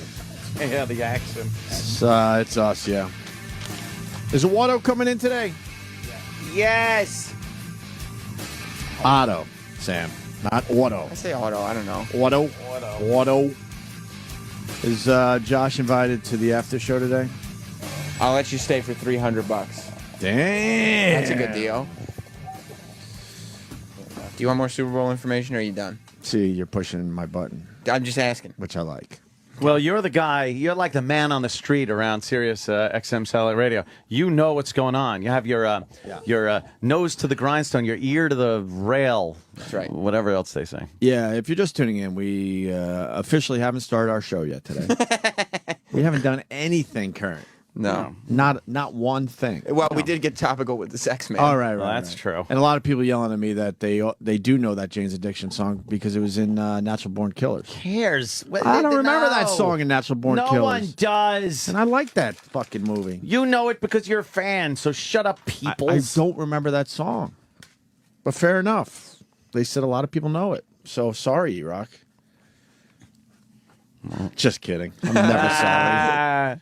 S2: Yeah, the action.
S1: It's us, yeah. Is Watto coming in today?
S4: Yes.
S1: Otto, Sam, not Auto.
S4: I say auto. I don't know.
S1: Watto. Is Josh invited to the after show today?
S4: I'll let you stay for $300.
S1: Damn.
S4: That's a good deal. Do you want more Super Bowl information, or are you done?
S1: See, you're pushing my button.
S4: I'm just asking.
S1: Which I like.
S2: Well, you're the guy. You're like the man on the street around Sirius XM Satellite Radio. You know what's going on. You have your nose to the grindstone, your ear to the rail.
S4: That's right.
S2: Whatever else they say.
S1: Yeah, if you're just tuning in, we officially haven't started our show yet today. We haven't done anything current.
S4: No.
S1: Not one thing.
S4: Well, we did get topical with the sex man.
S1: All right,
S2: Well, that's true.
S1: And a lot of people yelling at me that they do know that Jane's Addiction song because it was in Natural Born Killers.
S2: Cares?
S1: I don't remember that song in Natural Born Killers.
S2: No one does.
S1: And I like that fucking movie.
S2: You know it because you're a fan, so shut up, people.
S1: I don't remember that song. But fair enough. They said a lot of people know it. So sorry, E-Rock. Just kidding. I'm never sorry.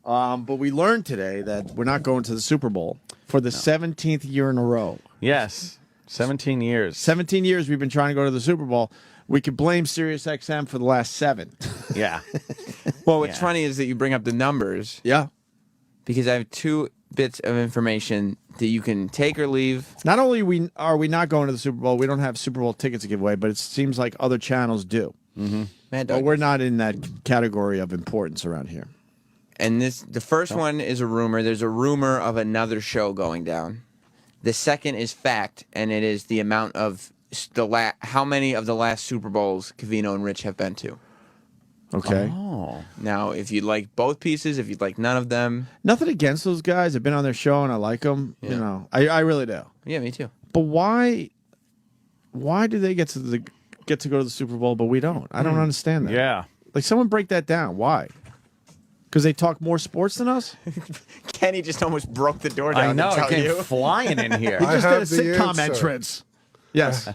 S1: But we learned today that we're not going to the Super Bowl for the 17th year in a row.
S2: Yes, 17 years.
S1: 17 years we've been trying to go to the Super Bowl. We could blame Sirius XM for the last 7.
S2: Yeah.
S4: Well, what's funny is that you bring up the numbers.
S1: Yeah.
S4: Because I have 2 bits of information that you can take or leave.
S1: Not only are we not going to the Super Bowl, we don't have Super Bowl tickets to give away, but it seems like other channels do.
S2: Mm-hmm.
S1: But we're not in that category of importance around here.
S4: And the first one is a rumor. There's a rumor of another show going down. The second is fact, and it is the amount of how many of the last Super Bowls Covino and Rich have been to.
S1: Okay.
S2: Oh.
S4: Now, if you like both pieces, if you like none of them,
S1: Nothing against those guys. I've been on their show and I like them.
S4: Yeah.
S1: You know, I really do.
S4: yeah, me too.
S1: But why do they get to go to the Super Bowl, but we don't? I don't understand that.
S2: Yeah.
S1: Like, someone break that down. Why? Because they talk more sports than us?
S4: Kenny just almost broke the door down.
S2: I know.
S4: To tell
S2: It came
S4: you.
S2: flying in here.
S1: He just did a
S7: have the
S1: sitcom
S7: answer.
S1: entrance. Yes.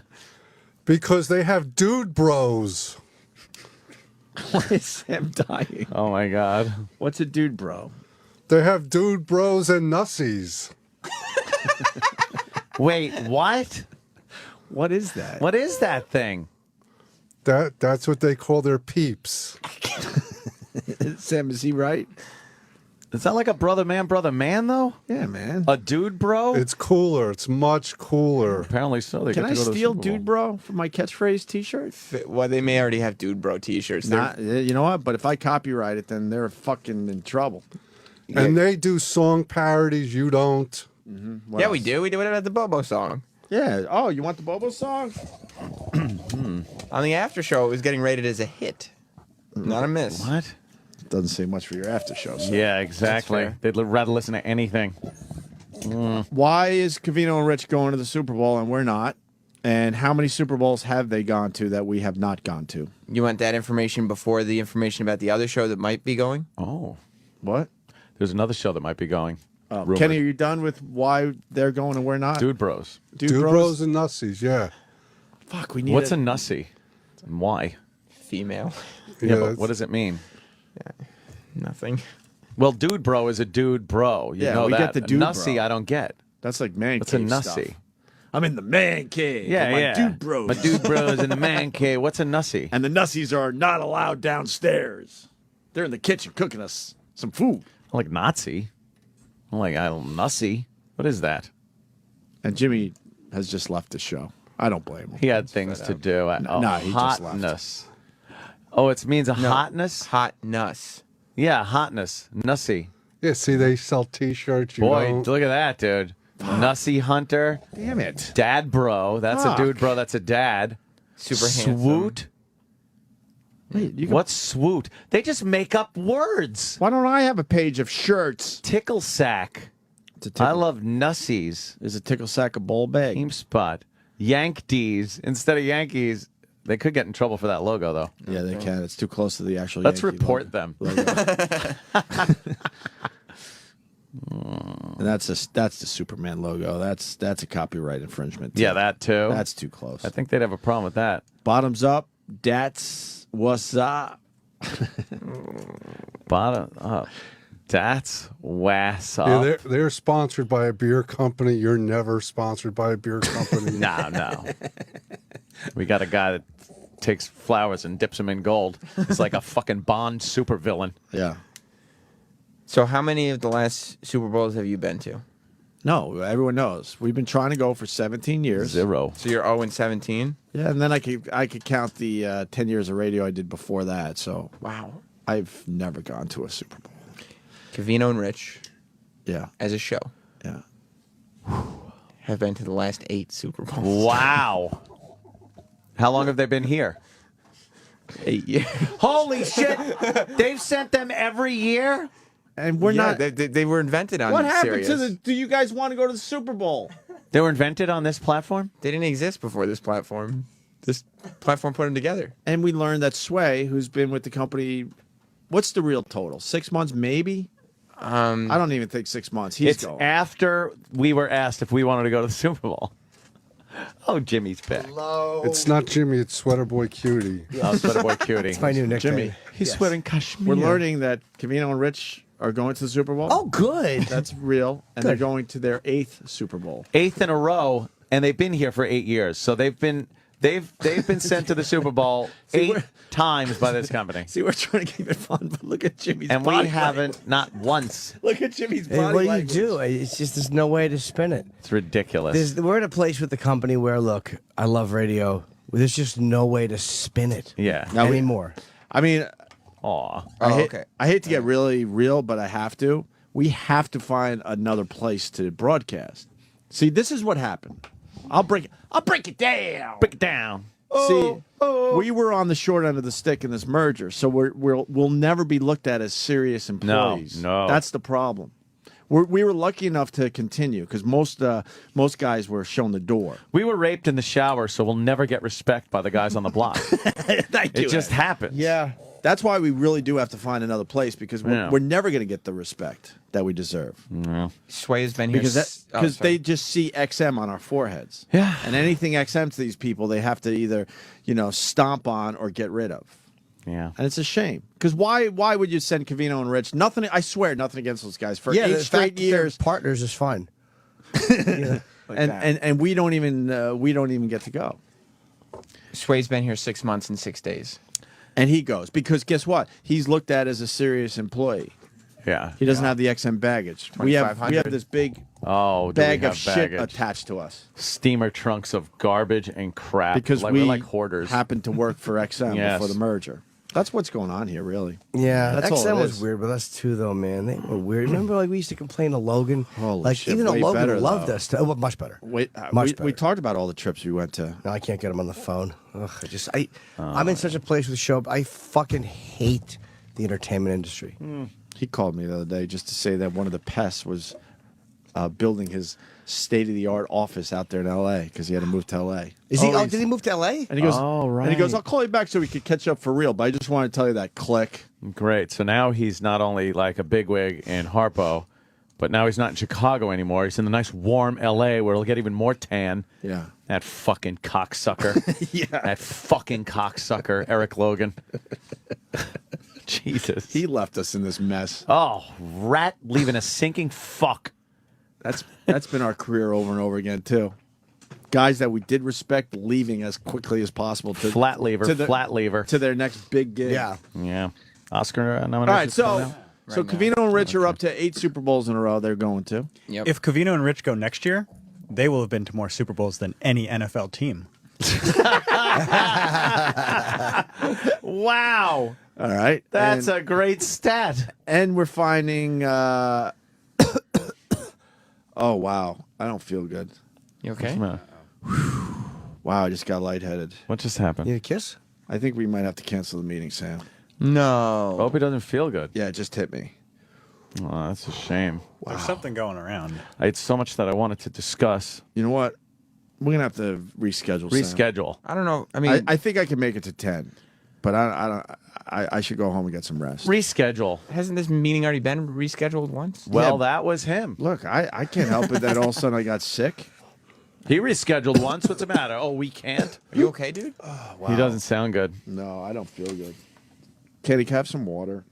S7: Because they have dude bros.
S1: Why is Sam dying?
S2: Oh my God.
S1: What's a dude, bro?
S7: They have dude bros and nussies.
S2: Wait, what?
S1: What is that?
S2: What is that thing?
S7: That's what they call their peeps.
S1: Sam, is he right?
S2: Is that like a brother man, though?
S1: Yeah, man.
S2: A dude, bro?
S7: It's cooler. It's much cooler.
S2: Apparently so. They
S1: Can
S2: get
S1: I
S2: to go to the
S1: steal
S2: Super Bowl.
S1: dude, bro, for my catchphrase T-shirt?
S4: Well, they may already have dude bro T-shirts.
S1: Not, you know what? But if I copyright it, then they're fucking in trouble.
S7: And they do song parodies. You don't.
S1: What
S4: Yeah,
S1: else?
S4: we do. We do it at the Bobo song.
S1: Yeah. Oh, you want the Bobo song?
S4: On the after show, it was getting rated as a hit, not a miss.
S2: What?
S1: Doesn't say much for your after show. So.
S2: Yeah, exactly.
S4: fair.
S2: They'd rather listen to anything.
S1: Why is Covino and Rich going to the Super Bowl and we're not? And how many Super Bowls have they gone to that we have not gone to?
S4: You want that information before the information about the other show that might be going?
S2: Oh.
S1: What?
S2: There's another show that might be going. Rumored.
S1: Kenny, are you done with why they're going and we're not?
S2: Dude Bros.
S1: Dude
S7: Dude
S1: bros?
S7: bros and nussies. Yeah.
S1: Fuck, we need
S2: What's a nussy? And why?
S4: Female.
S2: Yeah, but what does it mean?
S4: Nothing.
S2: Well, dude bro is a dude bro. You
S1: Yeah,
S2: know
S1: we
S2: that.
S1: get the dude
S2: a nussy,
S1: bro.
S2: I don't get.
S1: That's like man
S2: What's a
S1: cave
S2: nussy?
S1: stuff. I'm in the man cave.
S2: Yeah,
S1: with my
S2: yeah.
S1: dude bros.
S2: My dude bros in the man cave. What's a nussy?
S1: And the nussies are not allowed downstairs. They're in the kitchen cooking us some food.
S2: I like Nazi. I'm like, I don't nussy. What is that?
S1: And Jimmy has just left the show. I don't blame him.
S2: He had things to do.
S1: No, he just left.
S2: Hotness. Oh, it means a hotness?
S4: Hot nuss.
S2: Yeah, hotness. Nussy.
S7: Yeah, see, they sell T-shirts. You
S2: Boy,
S7: don't.
S2: look at that, dude. Nussy Hunter.
S1: Damn it.
S2: Dad bro. That's
S1: Fuck.
S2: a dude bro. That's a dad.
S4: Super handsome.
S2: Swoot.
S1: Wait, you can,
S2: What's swoot? They just make up words.
S1: why don't I have a page of shirts?
S2: Tickle sack.
S1: It's a tickle,
S2: I love nussies.
S1: is a tickle sack a bowl bag?
S2: Team spot. Yank D's instead of Yankees. They could get in trouble for that logo, though.
S1: Yeah, they can. It's too close to the actual.
S2: Let's
S1: Yankee
S2: report
S1: logo.
S2: them.
S1: And that's the Superman logo. That's a copyright infringement.
S2: Yeah, that too.
S1: That's too close.
S2: I think they'd have a problem with that.
S1: Bottoms up. That's what's up.
S2: Bottom up. That's what's up.
S7: Yeah, they're sponsored by a beer company. You're never sponsored by a beer company.
S2: No. We got a guy that takes flowers and dips them in gold. It's like a fucking Bond supervillain.
S1: Yeah.
S4: So how many of the last Super Bowls have you been to?
S1: No, everyone knows. We've been trying to go for 17 years.
S2: 0.
S4: So you're 0-17?
S1: Yeah, and then I could count the 10 years of radio I did before that. So
S4: Wow.
S1: I've never gone to a Super Bowl.
S4: Covino and Rich,
S1: Yeah,
S4: as a show,
S1: yeah.
S4: have been to the last 8 Super Bowls.
S2: Wow. How long have they been here?
S4: 8 years.
S2: Holy shit! They've sent them every year?
S1: And we're not.
S4: They were invented on
S1: What happened
S4: Sirius.
S1: to the? Do you guys want to go to the Super Bowl?
S2: They were invented on this platform?
S4: They didn't exist before this platform. This platform put them together.
S1: And we learned that Sway, who's been with the company, what's the real total? 6 months, maybe. I don't even think 6 months. He's
S2: It's
S1: going.
S2: after we were asked if we wanted to go to the Super Bowl. Oh, Jimmy's back.
S7: It's not Jimmy. It's Sweater Boy Cutie.
S2: Oh, Sweater Boy Cutie.
S3: It's my new nickname.
S1: Jimmy.
S2: He's sweating cashmere.
S1: We're learning that Covino and Rich are going to the Super Bowl.
S3: Oh, good.
S1: That's real. And they're going to their 8th Super Bowl.
S2: 8th in a row, and they've been here for 8 years. So they've been sent to the Super Bowl 8 times by this company.
S1: See, we're trying to keep it fun, but look at Jimmy's
S2: And
S1: body
S2: we haven't, not once.
S1: Look at Jimmy's
S3: Hey,
S1: body
S3: what do you
S1: language.
S3: do? It's just there's no way to spin it.
S2: It's ridiculous.
S3: We're at a place with the company where, look, I love radio. There's just no way to spin it
S2: Yeah.
S3: anymore.
S1: I mean,
S2: Aw.
S1: I hate to get really real, but I have to. We have to find another place to broadcast. See, this is what happened. I'll break it down.
S2: Break it down.
S1: See, we were on the short end of the stick in this merger, so we'll never be looked at as serious employees.
S2: No.
S1: That's the problem. We were lucky enough to continue because most guys were shown the door.
S2: We were raped in the shower, so we'll never get respect by the guys on the block. It just happens.
S1: Yeah. That's why we really do have to find another place because we're never going to get the respect that we deserve.
S2: Yeah.
S4: Sway has been here
S1: Because they just see XM on our foreheads.
S2: Yeah.
S1: And anything XM to these people, they have to either, stomp on or get rid of.
S2: Yeah.
S1: And it's a shame. Because why would you send Covino and Rich? Nothing, I swear, nothing against those guys. For 8 straight years.
S3: Partners is fine.
S1: And we don't even get to go.
S4: Sway's been here 6 months and 6 days.
S1: And he goes. Because guess what? He's looked at as a serious employee.
S2: Yeah.
S1: He doesn't have the XM baggage. We have this big bag of shit attached to us.
S2: Steamer trunks of garbage and crap.
S1: Because
S2: we're like hoarders.
S1: happened to work for XM
S2: Yes.
S1: before the merger. That's what's going on here, really.
S3: Yeah,
S1: That's all
S3: XM
S1: it
S3: was
S1: is.
S3: weird, but us too, though, man. They were weird. Remember, we used to complain to Logan.
S1: Holy shit,
S3: even though
S1: way
S3: Logan
S1: better,
S3: loved
S1: though.
S3: us, well, much better.
S1: Wait,
S3: Much
S1: we
S3: better.
S1: talked about all the trips we went to.
S3: No, I can't get him on the phone. Ugh, I'm in such a place with the show. I fucking hate the entertainment industry.
S1: He called me the other day just to say that one of the pests was building his state-of-the-art office out there in L.A. because he had to move to L.A.
S3: Is he? Did he move to L.A.?
S1: And he goes,
S2: right.
S1: And he goes, I'll call you back so we could catch up for real. But I just want to tell you that click.
S2: Great. So now he's not only like a bigwig in Harpo, but now he's not in Chicago anymore. He's in the nice warm L.A. where he'll get even more tan.
S1: Yeah.
S2: That fucking cocksucker.
S1: Yeah.
S2: That fucking cocksucker, Eric Logan. Jesus.
S1: He left us in this mess.
S2: Oh, rat leaving a sinking fuck.
S1: That's been our career over and over again too. Guys that we did respect leaving as quickly as possible to
S2: Flat lever
S1: to their next big gig.
S2: Yeah. Oscar nominations.
S1: All right,
S2: coming out?
S1: so Covino and Rich are up to 8 Super Bowls in a row. They're going to.
S4: Yep.
S12: If Covino and Rich go next year, they will have been to more Super Bowls than any NFL team.
S2: Wow.
S1: All right,
S2: That's a great stat.
S1: And we're finding. Oh wow, I don't feel good.
S4: You okay?
S1: Wow, I just got lightheaded.
S2: What just happened?
S3: You need a kiss?
S1: I think we might have to cancel the meeting, Sam.
S4: No.
S2: Hope he doesn't feel good.
S1: Yeah, it just hit me.
S2: Oh, that's a shame.
S12: There's something going around.
S2: I had so much that I wanted to discuss.
S1: You know what? We're gonna have to reschedule. Sam.
S2: Reschedule.
S4: I don't know. I mean,
S1: I think I can make it to 10, but I don't. I should go home and get some rest.
S2: Reschedule.
S4: Hasn't this meeting already been rescheduled once?
S2: Well, that was him.
S1: Look, I can't help it that all of a sudden I got sick.
S2: He rescheduled once. What's the matter? Oh, we can't?
S4: Are you okay, dude?
S1: Oh, wow.
S2: He doesn't sound good.
S1: No, I don't feel good. Katie, can I have some water?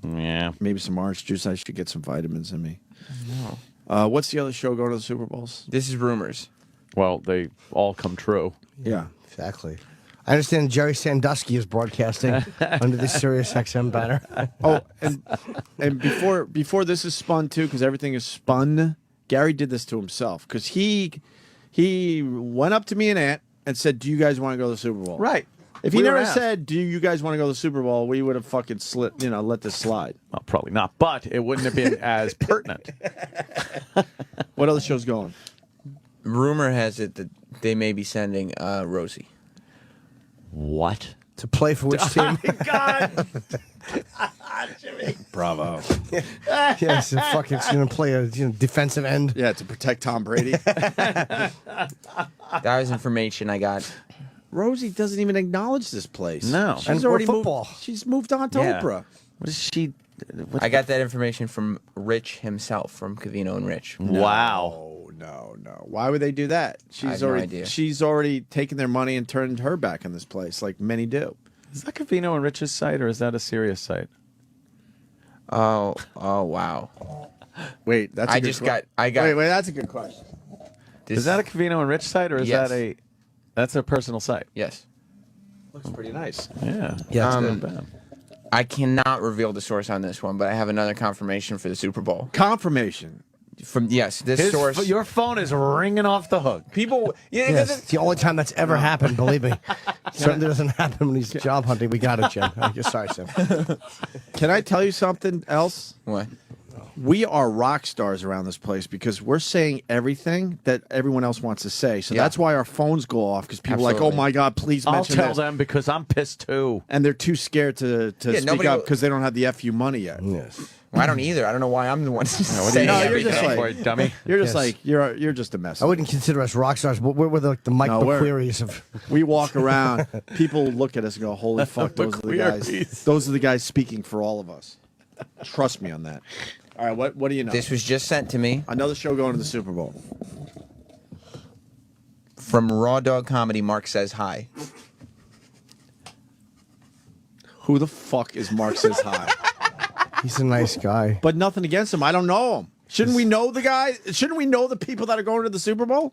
S2: Yeah.
S1: Maybe some orange juice. I should get some vitamins in me.
S4: No.
S1: What's the other show going to the Super Bowls?
S4: This is rumors.
S2: Well, they all come true.
S1: Yeah.
S3: Exactly. I understand Jerry Sandusky is broadcasting under the Sirius XM banner.
S1: Oh, and before this is spun too, because everything is spun. Gary did this to himself because he went up to me and Ant and said, "Do you guys want to go to the Super Bowl?"
S2: Right.
S1: If he never said, "Do you guys want to go to the Super Bowl?" we would have fucking let this slide.
S2: Well, probably not, but it wouldn't have been as pertinent.
S1: What other show's going?
S4: Rumor has it that they may be sending Rosie.
S2: What?
S3: To play for which team?
S2: God.
S1: Jimmy. Bravo.
S3: Yes, it's going to play a defensive end.
S1: Yeah, to protect Tom Brady.
S4: That was information I got.
S1: Rosie doesn't even acknowledge this place.
S2: No.
S1: She's
S3: And
S1: already
S3: football.
S1: moved. She's moved on to
S2: Yeah.
S1: Oprah.
S2: What is she?
S4: I got that information from Rich himself, from Covino and Rich.
S2: Wow.
S1: No. Why would they do that?
S4: I have no idea.
S1: She's already taken their money and turned her back in this place, like many do.
S2: Is that Covino and Rich's site, or is that a serious site?
S4: Oh, wow.
S1: Wait, that's. Wait, that's a good question.
S2: Is that a Covino and Rich site, or is
S4: Yes.
S2: that's a personal site?
S4: Yes.
S1: Looks pretty nice.
S2: Yeah.
S3: Yeah,
S2: Not bad.
S4: I cannot reveal the source on this one, but I have another confirmation for the Super Bowl.
S1: Confirmation.
S4: From this source.
S2: Your phone is ringing off the hook.
S4: People.
S3: Yes, it's the only time that's ever happened, believe me. Certainly doesn't happen when he's job hunting. We got it, Jim. Sorry, Sam.
S1: Can I tell you something else?
S4: What?
S1: We are rock stars around this place because we're saying everything that everyone else wants to say. So that's why our phones go off because people are like, oh my God, please mention
S2: I'll tell
S1: this.
S2: them because I'm pissed too.
S1: And they're too scared to speak up because they don't have the FU money yet.
S3: Yes.
S4: Well, I don't either. I don't know why I'm the one saying
S1: No, you're
S4: everything.
S1: just like
S2: for it, dummy.
S1: You're just like you're just a mess.
S3: I wouldn't consider us rock stars, but we're the Mike McQuarries of.
S1: We walk around. People look at us and go, "Holy fuck, those are the guys. Those are the guys speaking for all of us." Trust me on that. All right, what do you know?
S4: This was just sent to me.
S1: Another show going to the Super Bowl.
S4: From Raw Dog Comedy, Mark says hi.
S1: Who the fuck is Mark Says Hi?
S3: He's a nice guy.
S1: But nothing against him. I don't know him. Shouldn't we know the guy? Shouldn't we know the people that are going to the Super Bowl?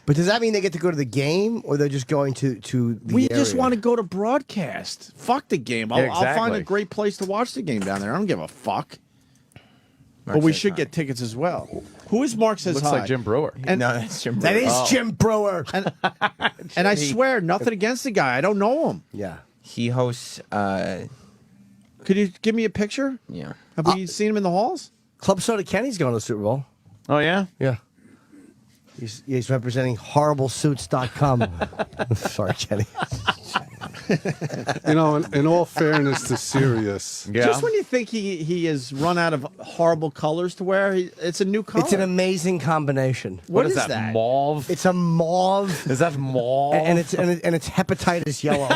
S3: But does that mean they get to go to the game, or they're just going to the
S1: We
S3: area?
S1: just want to go to broadcast. Fuck the game. I'll find a great place to watch the game down there. I don't give a fuck. But we should get tickets as well. Who is Mark Says
S2: Looks
S1: Hi?
S2: like Jim Brewer.
S1: And,
S4: No, that's Jim Brewer.
S3: That is Jim Brewer.
S1: And I swear, nothing against the guy. I don't know him.
S3: Yeah.
S4: He hosts.
S1: Could you give me a picture?
S4: Yeah.
S1: Have we seen him in the halls?
S3: Club Soda Kenny's going to the Super Bowl.
S2: Oh, yeah?
S3: Yeah. He's representing HorribleSuits.com. Sorry, Kenny.
S7: You know, in all fairness to Sirius,
S1: Just when you think he has run out of horrible colors to wear, it's a new color.
S3: It's an amazing combination.
S1: What is that?
S2: Mauve?
S3: It's a mauve.
S2: Is that mauve?
S3: And it's hepatitis yellow.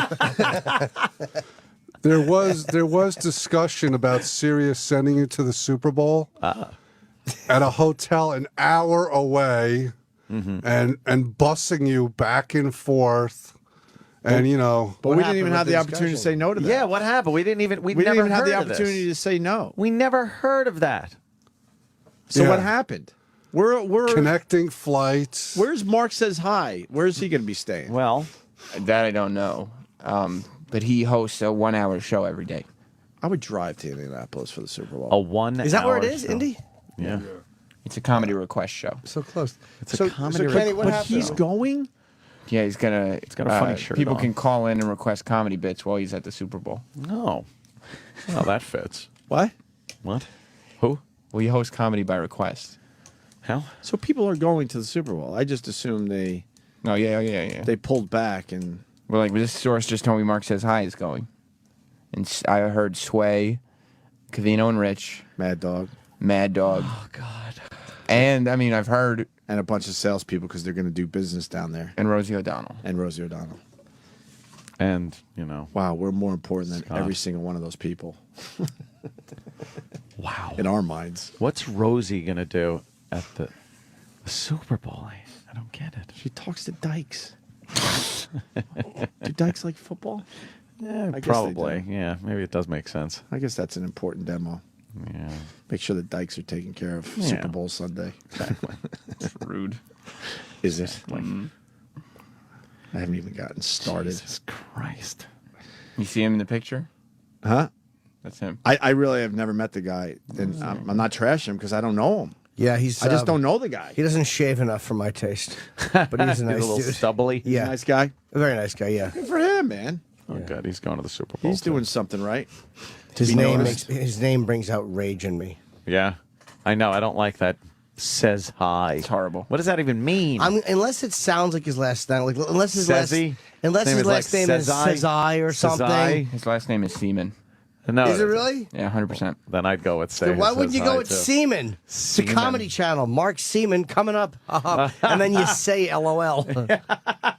S7: there was discussion about Sirius sending you to the Super Bowl at a hotel an hour away, and busing you back and forth. And you know,
S1: But we didn't even have the opportunity to say no to that.
S2: Yeah, what happened? We didn't even
S1: We didn't
S2: never
S1: even have the
S2: heard of this.
S1: opportunity to say no.
S2: We never heard of that.
S1: So
S7: Yeah.
S1: what happened? We're
S7: connecting flights.
S1: Where's Mark Says Hi? Where is he going to be staying?
S2: Well,
S4: that I don't know. But he hosts a 1-hour show every day.
S1: I would drive to Indianapolis for the Super Bowl.
S2: A 1
S3: Is that where it
S2: hour
S3: is,
S2: show.
S3: Indy?
S2: Yeah.
S4: It's a comedy request show.
S3: So close.
S2: It's a
S3: So
S2: comedy
S3: Kenny, what
S1: But
S3: happened?
S1: he's going?
S4: Yeah, he's gonna.
S2: It's got a funny shirt
S4: People
S2: on.
S4: can call in and request comedy bits while he's at the Super Bowl.
S2: No. Well, that fits.
S1: What?
S2: What? Who?
S4: Well, he hosts comedy by request.
S2: How?
S1: So people are going to the Super Bowl. I just assumed they
S4: Oh yeah.
S1: they pulled back and
S4: Well, like this source just told me Mark Says Hi is going, and I heard Sway, Cavino and Rich,
S1: Mad Dog.
S2: Oh, God.
S4: And I mean I've heard
S1: And a bunch of salespeople because they're going to do business down there.
S4: and Rosie O'Donnell.
S1: And Rosie O'Donnell.
S2: And, you know.
S1: Wow, we're more important than
S2: Scott.
S1: every single one of those people.
S2: Wow.
S1: In our minds.
S2: What's Rosie going to do at the Super Bowl? I don't get it.
S1: She talks to dykes. Do dykes like football?
S2: Yeah,
S1: I guess they
S2: probably.
S1: do.
S2: Yeah, maybe it does make sense.
S1: I guess that's an important demo.
S2: Yeah.
S1: Make sure the dykes are taken care of
S2: Yeah.
S1: Super Bowl Sunday.
S2: Exactly.
S4: It's rude.
S1: Is it? I haven't even gotten started.
S2: Jesus Christ.
S4: You see him in the picture?
S1: Huh?
S4: That's him.
S1: I really have never met the guy. And I'm not trashing him because I don't know him.
S3: Yeah, he's.
S1: I just don't know the guy.
S3: He doesn't shave enough for my taste, but he's a
S2: He's
S3: nice
S2: a little
S3: dude.
S2: stubbly.
S3: Yeah,
S1: Nice guy.
S3: a very nice guy. Yeah,
S1: Good for him, man.
S2: Oh, good. He's going to the Super Bowl.
S1: He's
S2: too.
S1: doing something right.
S3: his
S1: be
S3: name
S1: noticed.
S3: his name brings out rage in me.
S2: Yeah. I know. I don't like that. Says hi.
S4: It's horrible.
S2: What does that even mean?
S3: Unless it sounds like his last name, like unless his
S2: Says he?
S3: last
S2: Name is
S3: last
S2: like
S3: name is
S2: Sezai?
S3: Sezai or something.
S2: Sezai?
S4: His last name is Seaman.
S2: No,
S3: Is it really?
S4: Yeah, 100%.
S2: Then I'd go with say.
S3: Then why would you go with
S2: too.
S3: Seaman? It's a
S2: Seaman.
S3: comedy channel. Mark Seaman coming up, and then you say LOL,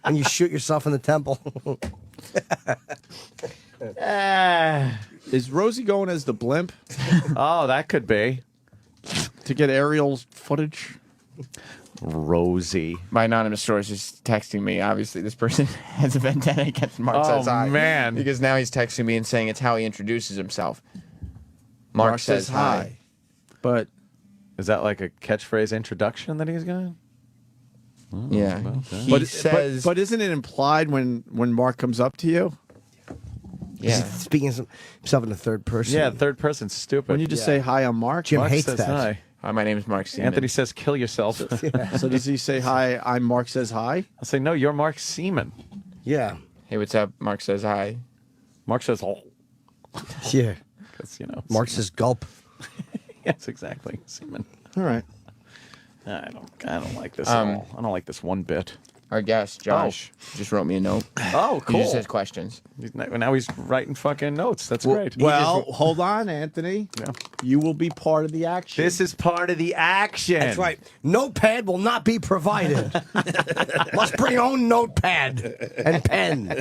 S3: and you shoot yourself in the temple.
S1: Is Rosie going as the blimp
S2: Oh, that could be
S1: to get aerial footage?
S2: Rosie.
S4: My anonymous source is texting me. Obviously, this person has a vendetta against Mark
S2: Oh,
S4: Says Hi.
S2: man.
S4: Because now he's texting me and saying it's how he introduces himself. Mark says hi.
S1: But
S2: Is that like a catchphrase introduction that he's going to?
S4: Yeah. He
S1: but,
S4: says.
S1: but isn't it implied when Mark comes up to you?
S4: yeah.
S3: He's speaking of himself in the third person.
S2: Yeah, third person's stupid.
S1: When you just say hi, I'm Mark.
S3: Jim
S2: Mark
S3: hates
S2: says
S3: that.
S2: hi.
S4: Hi, my name is Mark Seaman.
S2: Anthony says kill yourself.
S1: So does he say hi? I'm Mark says hi.
S2: I say no. You're Mark Seaman.
S3: Yeah,
S4: Hey, what's up? Mark says hi.
S2: Mark says oh.
S3: yeah.
S2: Because you know.
S3: Mark says gulp.
S2: Yes, exactly. Semen.
S1: All right.
S2: I don't like this at all. I don't like this one bit.
S4: Our guest, Josh, just wrote me a note.
S2: Oh, cool.
S4: He just has questions.
S2: Now he's writing fucking notes. That's great.
S1: Well, hold on, Anthony.
S2: Yeah.
S1: You will be part of the action.
S2: This is part of the action.
S3: That's right. Notepad will not be provided. Must bring your own notepad and pen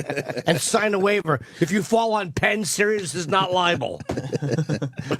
S3: and sign a waiver. If you fall on pen, Sirius is not liable.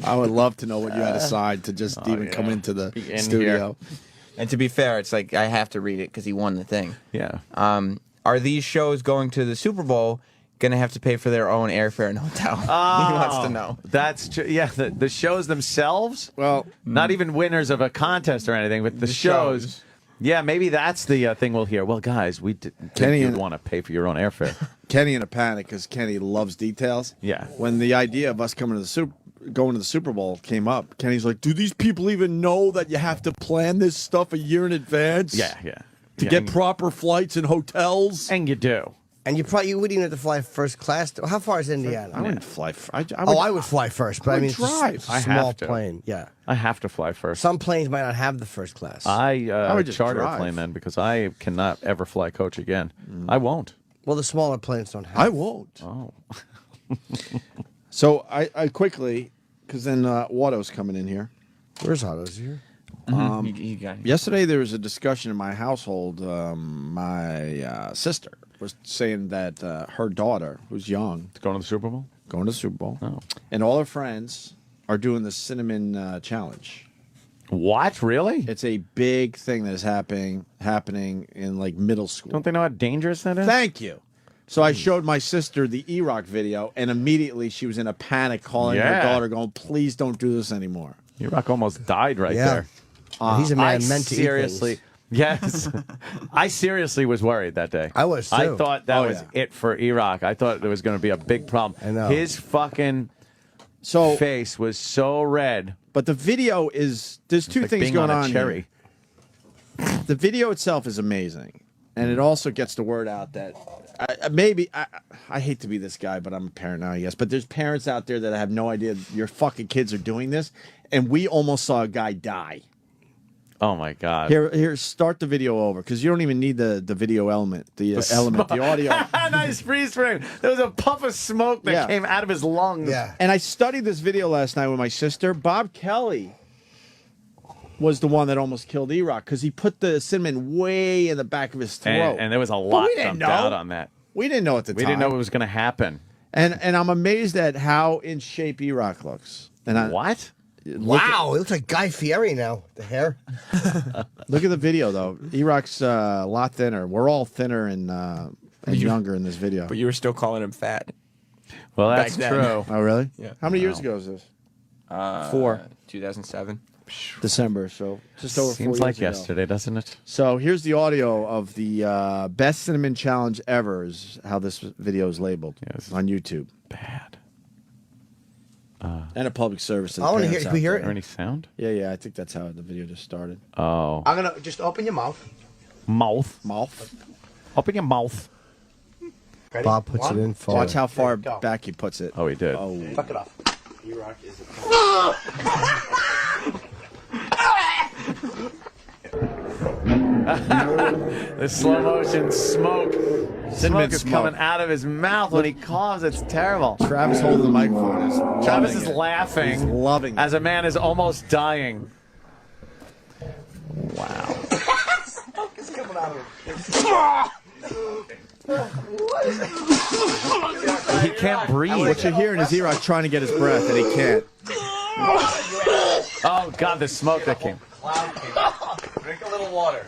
S1: I would love to know what you had to sign to just even come into the studio.
S4: Here. And to be fair, it's like I have to read it because he won the thing.
S2: Yeah.
S4: Are these shows going to the Super Bowl going to have to pay for their own airfare and hotel? He wants to know.
S2: That's true. Yeah, the shows themselves.
S1: Well,
S2: not even winners of a contest or anything, but the shows. Yeah, maybe that's the thing we'll hear. Well, guys, we didn't want to pay for your own airfare.
S1: Kenny in a panic because Kenny loves details.
S2: Yeah.
S1: When the idea of us going to the Super Bowl came up, Kenny's like, "Do these people even know that you have to plan this stuff a year in advance?
S2: Yeah.
S1: To get proper flights and hotels,
S2: and you do."
S3: And you wouldn't even have to fly first class. How far is Indiana?
S1: I wouldn't fly.
S3: I would fly first, but I mean,
S1: drive.
S3: it's a small plane. Yeah,
S2: I have to fly first.
S3: Some planes might not have the first class.
S2: I
S1: would just
S2: charter a
S1: drive.
S2: plane then because I cannot ever fly coach again. I won't.
S3: Well, the smaller planes don't have.
S1: I won't.
S2: Oh.
S1: So I quickly, because then Watto's coming in here.
S3: Where's Otto's here?
S4: He got
S1: Yesterday there was a discussion in my household. My sister was saying that her daughter, who's young,
S2: Going to the Super Bowl?
S1: going to the Super Bowl,
S2: Oh.
S1: and all her friends are doing the cinnamon challenge.
S2: What? Really?
S1: It's a big thing that is happening in like middle school.
S2: Don't they know how dangerous that is?
S1: Thank you. So I showed my sister the E-Rock video, and immediately she was in a panic, calling her daughter, going, "Please don't do this anymore."
S2: E-Rock almost died right
S3: Yeah.
S2: there.
S3: He's a man
S2: I
S3: meant to
S2: seriously,
S3: eat things.
S2: Yes, I seriously was worried that day.
S3: I was, too.
S2: I thought that
S1: Oh,
S2: was
S1: yeah.
S2: it for E-Rock. I thought there was going to be a big problem.
S3: I know.
S2: His fucking face was so red.
S1: But the video is there's two
S2: like
S1: things
S2: being
S1: going
S2: on a
S1: on
S2: cherry.
S1: here. The video itself is amazing, and it also gets the word out that I hate to be this guy, but I'm a parent now, I guess. But there's parents out there that have no idea your fucking kids are doing this, and we almost saw a guy die.
S2: Oh my God!
S1: Here, start the video over because you don't even need the video element, the audio.
S2: Nice freeze frame. There was a puff of smoke that came out of his lungs.
S3: Yeah.
S1: And I studied this video last night with my sister. Bob Kelly was the one that almost killed E-Rock because he put the cinnamon way in the back of his throat.
S2: And there was a
S1: But
S2: lot
S1: we didn't
S2: dumped
S1: know.
S2: out on that.
S1: We didn't know at the time.
S2: We didn't know it was going to happen.
S1: And I'm amazed at how in shape E-Rock looks. And
S2: What?
S3: Wow, it looks like Guy Fieri now. The hair.
S1: Look at the video though. E-Rock's a lot thinner. We're all thinner and younger in this video.
S4: But you were still calling him fat.
S2: Well,
S4: Back
S2: that's
S4: then.
S2: true.
S1: Oh really?
S4: Yeah.
S1: How many years ago is this? 4.
S4: 2007.
S1: December. So just over 4
S2: Seems
S1: years
S2: like
S1: ago.
S2: yesterday, doesn't it?
S1: So here's the audio of the best cinnamon challenge ever. Is how this video is labeled on YouTube.
S2: Bad.
S1: And a public service. To the
S3: I wanna
S1: parents
S3: hear-
S1: out
S3: can we hear
S1: there.
S3: it?
S2: Is there any sound?
S1: Yeah. I think that's how the video just started.
S2: Oh.
S3: I'm gonna just open your mouth.
S2: Mouth.
S1: Mouth.
S2: Open your mouth.
S3: Ready? Bob puts it in forward.
S1: Watch how far
S3: There you go.
S1: back he puts it.
S2: Oh, he did.
S1: Oh.
S3: Fuck it off.
S20: E-Rock is
S2: The slow motion smoke.
S1: Cinnamon
S2: Smoke is
S1: smoke.
S2: coming out of his mouth when he coughs. It's terrible.
S1: Travis holding the microphone.
S2: Travis is laughing.
S1: He's loving it.
S2: As a man is almost dying. Wow.
S3: Smoke is coming out of
S2: He can't breathe.
S1: What you're hearing is E-Rock trying to get his breath, and he can't.
S2: Oh, God, the smoke that came.
S20: Drink a little water.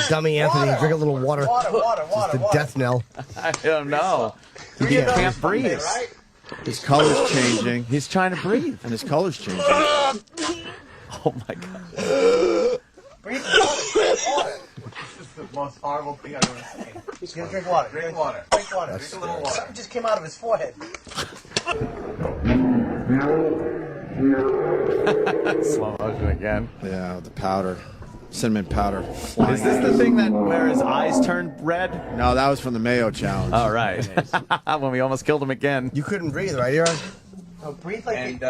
S3: Dummy Anthony, drink a little water.
S20: Water.
S3: It's the death knell.
S2: I don't know. He can't breathe.
S1: His color's changing.
S2: He's trying to breathe.
S1: And his color's changing.
S2: Oh, my God.
S20: Breathe water. This is the most horrible thing I've ever seen.
S3: He's gonna drink water.
S20: Drink water.
S3: Drink water.
S20: Drink a little water.
S3: Something just came out of his forehead.
S2: Slow motion again.
S1: Yeah, the powder. Cinnamon powder.
S2: Is this the thing that where his eyes turned red?
S1: No, that was from the Mayo Challenge.
S2: All right. When we almost killed him again.
S3: You couldn't breathe, right? You're on. No, breathe like
S20: And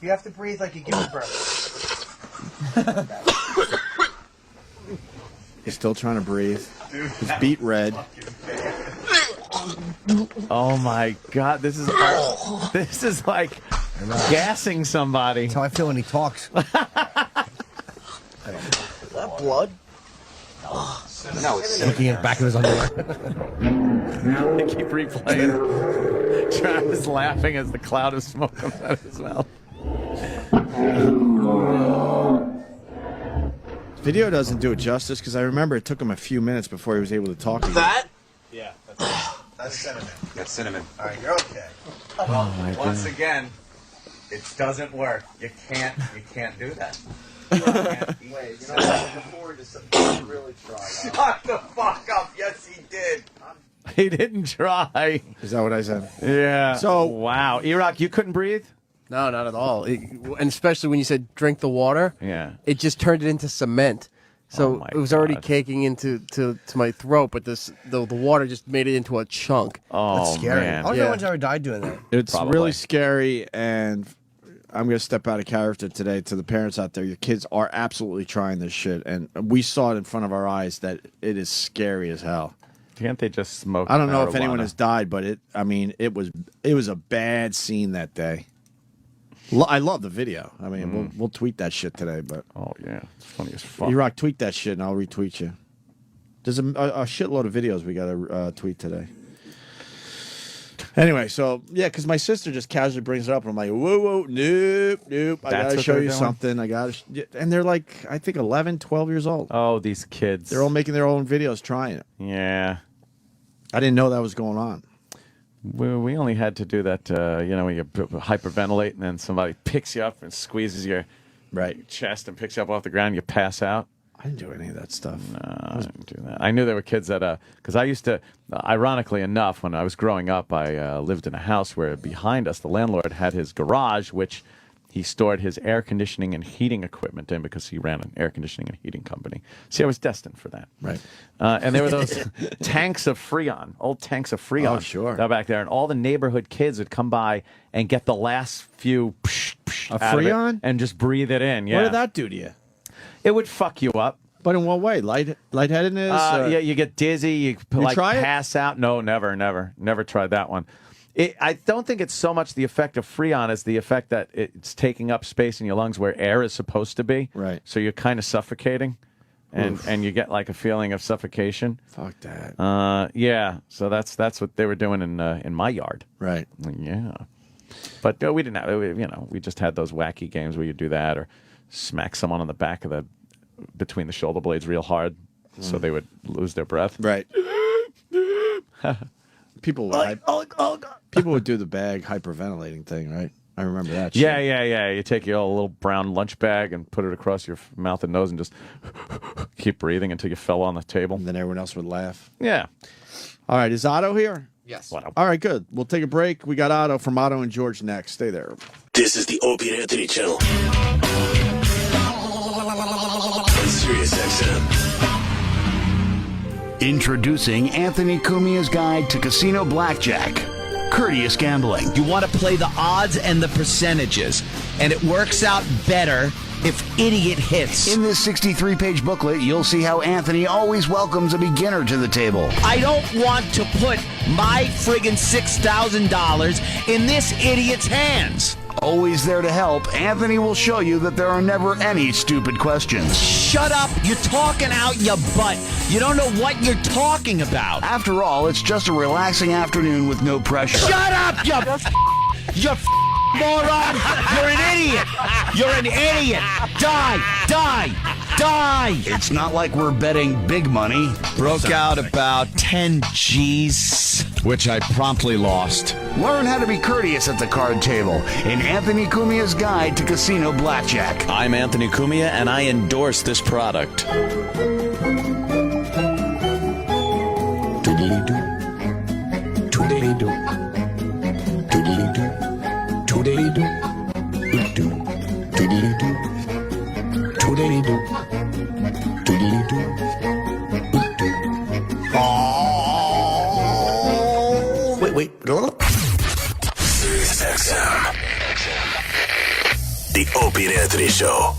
S3: you have to breathe like you give birth.
S1: He's still trying to breathe. He's beet red.
S2: Oh my God! This is like gassing somebody.
S3: That's how I feel when he talks. Is that blood?
S4: No, it's
S3: looking at the back of his underwear.
S2: They keep replaying. Travis laughing as the cloud of smoke comes out of his mouth.
S1: Video doesn't do it justice because I remember it took him a few minutes before he was able to talk again.
S10: That?
S12: Yeah,
S10: That's cinnamon.
S12: that's cinnamon.
S10: All right, you're okay.
S2: Oh my
S12: Once
S2: God.
S12: again, it doesn't work. You can't do that.
S10: Wait, you know what? Before this, really try.
S12: Shut the fuck up. Yes, he did.
S2: He didn't try.
S1: Is that what I said?
S2: Yeah.
S1: So
S2: wow, Iraq, you couldn't breathe.
S17: No, not at all. And especially when you said drink the water.
S2: Yeah.
S17: It just turned it into cement. So it was already caking into my throat, but the water just made it into a chunk.
S2: Oh,
S3: That's scary.
S2: man.
S3: I wonder if anyone's ever died doing that.
S1: It's
S2: Probably.
S1: really scary, and I'm going to step out of character today to the parents out there. Your kids are absolutely trying this shit, and we saw it in front of our eyes that it is scary as hell.
S2: Can't they just smoke?
S1: I don't know if
S2: marijuana?
S1: anyone has died, but it was a bad scene that day. I love the video. I mean, we'll tweet that shit today, but
S2: oh yeah, it's funny as fuck.
S1: E-Rock, tweet that shit, and I'll retweet you. There's a shitload of videos we got to tweet today. Anyway, so yeah, because my sister just casually brings it up, and I'm like, whoa, nope. I
S2: That's
S1: gotta
S2: what
S1: show
S2: they're
S1: you
S2: doing?
S1: something. And they're like, I think 11, 12 years old.
S2: Oh, these kids.
S1: They're all making their own videos, trying it.
S2: Yeah.
S1: I didn't know that was going on.
S2: We only had to do that, when you hyperventilate and then somebody picks you up and squeezes your chest and picks you up off the ground, you pass out.
S1: I didn't do any of that stuff.
S2: No, I didn't do that. I knew there were kids that, because I used to, ironically enough, when I was growing up, I lived in a house where behind us, the landlord had his garage, which he stored his air conditioning and heating equipment in because he ran an air conditioning and heating company. See, I was destined for that.
S1: Right.
S2: And there were those tanks of Freon, old tanks of Freon.
S1: Oh, sure.
S2: That were back there. And all the neighborhood kids would come by and get the last few
S1: Of
S2: out of it
S1: Freon?
S2: and just breathe it in. Yeah.
S1: What did that do to you?
S2: It would fuck you up.
S1: But in what way? Lightheadedness?
S2: Yeah, you get dizzy. You
S1: try it?
S2: pass out. No, never tried that one. I don't think it's so much the effect of Freon as the effect that it's taking up space in your lungs where air is supposed to be.
S1: Right.
S2: So you're kind of suffocating, and you get like a feeling of suffocation.
S1: Fuck that.
S2: Yeah. So that's what they were doing in my yard.
S1: Right.
S2: Yeah. But we didn't have. We just had those wacky games where you do that or smack someone on the back of between the shoulder blades real hard, so they would lose their breath.
S1: Right. People would do the bag hyperventilating thing, right? I remember that. shit.
S2: Yeah. You take your little brown lunch bag and put it across your mouth and nose and just keep breathing until you fell on the table.
S1: And then everyone else would laugh.
S2: Yeah.
S1: All right, is Otto here?
S4: Yes.
S1: All right, good. We'll take a break. We got Otto from Otto and George next. Stay there.
S5: This is the Opie and Anthony channel. On Sirius XM.
S13: Introducing Anthony Cumia's Guide to Casino Blackjack. Courteous gambling.
S14: You want to play the odds and the percentages, and it works out better if idiot hits.
S13: In this 63-page booklet, you'll see how Anthony always welcomes a beginner to the table.
S14: I don't want to put my friggin' $6,000 in this idiot's hands.
S13: Always there to help, Anthony will show you that there are never any stupid questions.
S14: Shut up, you're talking out your butt. You don't know what you're talking about.
S13: After all, it's just a relaxing afternoon with no pressure.
S14: Shut up, you moron. You're an idiot. You're an idiot. Die.
S13: It's not like we're betting big money.
S14: Broke out about 10 G's, which I promptly lost.
S13: Learn how to be courteous at the card table in Anthony Cumia's Guide to Casino Blackjack.
S18: I'm Anthony Cumia, and I endorse this product.
S20: Toodly-doo. Toodly-doo. Toodly-doo. Toodly-doo. Doo. Toodly-doo. Toodly-doo. Toodly-doo.
S13: Oh.
S5: Wait. Sirius XM. The Opie and Anthony Show.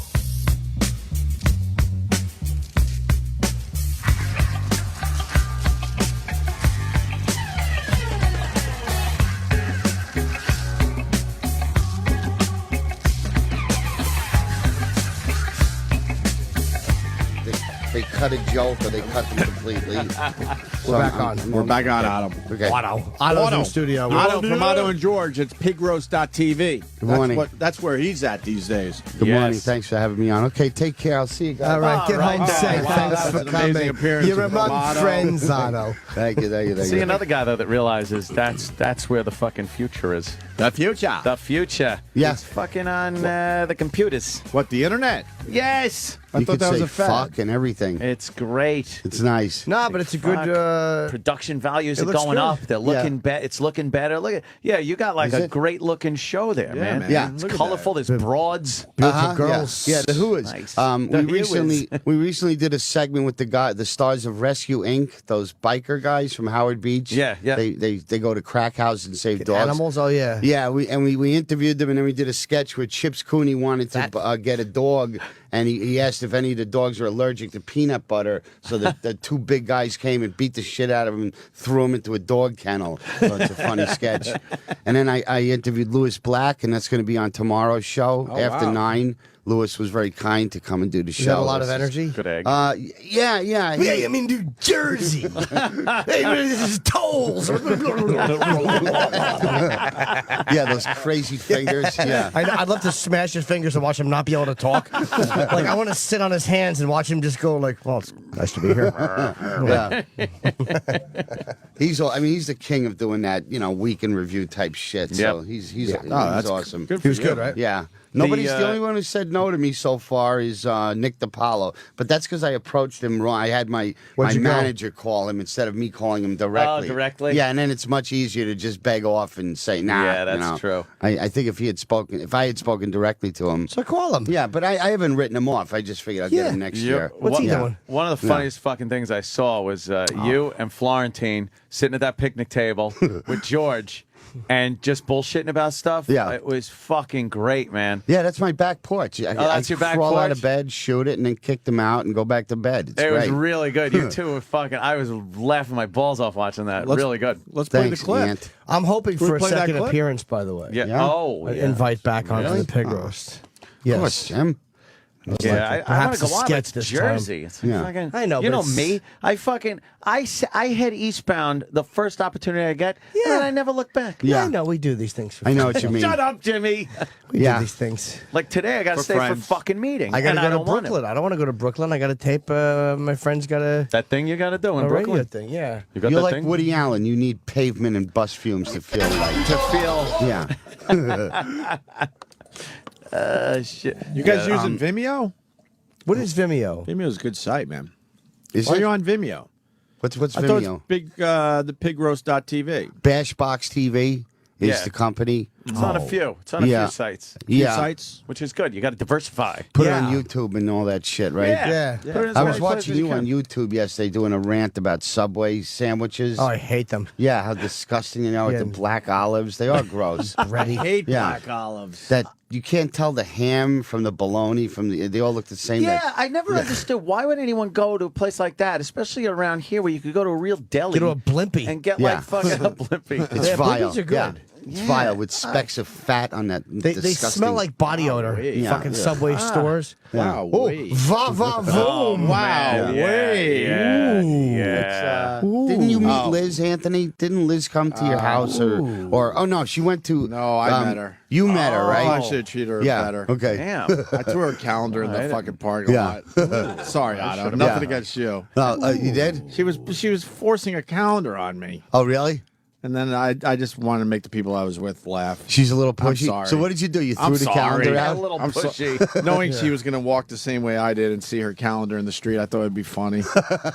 S8: cut a joke or they cut them completely.
S3: We're back on.
S1: We're back on, Adam.
S8: Okay.
S3: Otto's in the studio.
S1: Otto from Otto and George. It's pigroast.tv.
S8: Good morning.
S1: That's where he's at these days.
S8: Good morning. Thanks for having me on. Okay, take care. I'll see you guys.
S3: All right, get home safe.
S1: Wow,
S3: Thanks
S1: that
S3: for
S1: was an amazing
S3: coming.
S1: appearance
S3: You're
S1: from
S3: among
S1: Otto.
S3: friends, Otto.
S8: Thank you.
S2: See another guy though that realizes that's where the fucking future is.
S1: The future.
S2: The future.
S8: Yeah.
S2: It's fucking on the computers.
S1: What, the internet?
S2: Yes.
S1: I
S8: You
S1: thought
S8: could
S1: that was
S8: say
S1: a fad.
S8: fuck and everything.
S2: It's great.
S8: It's nice.
S3: No, but it's a good.
S2: Production values
S3: it
S2: are
S3: looks
S2: going
S3: good.
S2: up. They're looking better. It's looking better. Look at you got like
S8: Is
S2: a
S8: it?
S2: great looking show there,
S1: Yeah,
S2: man.
S1: man.
S2: It's
S1: Look at
S2: colorful. There's broads.
S3: Beautiful girls.
S8: Yeah, the Who is.
S2: Nice.
S8: We
S2: The Who
S8: recently
S2: is.
S8: we recently did a segment with the stars of Rescue Inc. Those biker guys from Howard Beach.
S2: Yeah.
S8: They go to crack houses and save dogs.
S3: Animals. Oh yeah.
S8: Yeah, we interviewed them, and then we did a sketch where Chips Cooney wanted to get a dog, and he asked if any of the dogs were allergic to peanut butter. So the two big guys came and beat the shit out of him and threw him into a dog kennel. So it's a funny sketch. And then I interviewed Louis Black, and that's going to be on tomorrow's show after 9. Louis was very kind to come and do the show.
S3: You have a lot of energy.
S2: Good egg.
S8: Yeah.
S3: Hey, I'm in New Jersey. Hey, this is tolls.
S8: Yeah, those crazy fingers. Yeah.
S3: I'd love to smash his fingers and watch him not be able to talk. Like I want to sit on his hands and watch him just go like, "Well, it's nice to be here."
S8: Yeah. He's the king of doing that, week in review type shit. So he's
S1: that's
S8: awesome.
S1: good
S3: He was good, right?
S8: Yeah. Nobody's the only one who said no to me so far is Nick DiPaolo, but that's because I approached him wrong. I had my manager call him instead of me calling him directly.
S2: Oh, directly?
S8: Yeah, and then it's much easier to just beg off and say, nah.
S2: Yeah, that's true.
S8: I think if I had spoken directly to him.
S3: So call him.
S8: Yeah, but I haven't written him off. I just figured I'll get him next year.
S3: What's he doing?
S2: One of the funniest fucking things I saw was you and Florentine sitting at that picnic table with George and just bullshitting about stuff.
S8: Yeah.
S2: It was fucking great, man.
S8: Yeah, that's my back porch.
S2: That's your back
S8: crawl out
S2: porch?
S8: of bed, shoot it, and then kick them out and go back to bed. It's
S2: It
S8: great.
S2: was really good. You two were fucking. I was laughing my balls off watching that. Really good.
S1: Let's play
S8: Thanks,
S1: the clip.
S8: Ant.
S3: I'm hoping for a
S1: play that
S3: second
S1: clip?
S3: appearance, by the way.
S2: Yeah.
S8: Yeah?
S2: Oh,
S3: An
S2: yeah.
S3: invite back onto
S8: Really?
S3: the pig roast.
S8: Of course, Jim.
S2: Yeah, I want
S3: Perhaps
S2: to go
S3: a
S2: on.
S3: sketch
S2: It's
S3: this
S2: Jersey. It's
S8: Yeah.
S2: fucking,
S3: I know,
S2: You
S3: but
S2: know
S3: it's-
S2: me. I head eastbound the first opportunity I get, and then I never look back.
S3: Yeah, I know. We do these things. For
S8: I know
S3: fun.
S8: what you mean.
S2: Shut up, Jimmy.
S3: We
S8: Yeah.
S3: do these things.
S2: Like today, I got to
S1: For
S2: stay
S1: friends.
S2: for fucking meeting.
S3: I got
S2: and
S3: to go to
S2: don't want
S3: Brooklyn. I don't want to go to Brooklyn. I got to tape. My friend's got a
S2: That thing you got to do in
S3: radio
S2: Brooklyn.
S3: thing. Yeah.
S2: You got
S8: You're
S2: that
S8: like
S2: thing
S8: Woody Allen. You need pavement and bus fumes to feel like.
S2: to feel.
S8: Yeah.
S2: Shit.
S1: You guys using Vimeo?
S3: What is Vimeo?
S1: Vimeo's a good site, man.
S8: Is
S1: Why are
S8: it?
S1: you on Vimeo?
S8: What's
S1: I thought
S8: Vimeo?
S1: it's the pigroast.tv.
S8: Bashbox TV is
S2: Yeah.
S8: the company.
S2: It's on a few. It's on a
S8: Yeah.
S2: few sites.
S8: Yeah.
S1: Sites.
S2: Which is good. You got to diversify.
S8: Put
S3: Yeah.
S8: it on YouTube and all that shit, right?
S3: Yeah.
S2: Put it in as
S8: I
S2: many
S8: was watching
S2: places
S8: you
S2: can.
S8: on YouTube yesterday doing a rant about Subway sandwiches.
S3: Oh, I hate them.
S8: Yeah, how disgusting they are with
S3: Yeah.
S8: the black olives. They are gross.
S3: Ready?
S1: Hate
S8: Yeah.
S1: black olives.
S8: That you can't tell the ham from the bologna they all look the same.
S2: Yeah, I never understood why would anyone go to a place like that, especially around here where you could go to a real deli.
S3: Get to a Blimpie.
S2: and get
S8: Yeah.
S2: like fucking a blimpie.
S8: It's
S3: Yeah,
S8: vile.
S3: Blimpies are good.
S8: Yeah. It's vile with specks of fat on that.
S3: They
S8: disgusting.
S3: smell like body odor.
S8: Yeah.
S3: Fucking
S8: Yeah.
S3: Subway stores.
S1: Wow.
S3: Oh,
S1: wait.
S3: va va voom.
S1: Wow. Wait.
S8: Didn't you meet Liz, Anthony? Didn't Liz come to your house or oh no, she went to
S1: No, I met her.
S8: You met her, right?
S1: I should have treated her
S8: Yeah.
S1: better.
S8: Okay.
S2: Damn.
S1: I threw her calendar in the fucking parking
S8: Yeah.
S1: lot. Sorry, Otto. Nothing
S8: Yeah.
S1: against you.
S8: You did?
S1: She was forcing a calendar on me,
S8: Oh really?
S1: and then I just wanted to make the people I was with laugh.
S8: She's a little
S1: I'm
S8: pushy.
S1: sorry.
S8: So what did you do? You threw
S1: I'm
S8: the calendar
S1: sorry.
S8: out?
S2: A little
S1: I'm
S2: pushy.
S1: Knowing she was going to walk the same way I did and see her calendar in the street, I thought it'd be funny.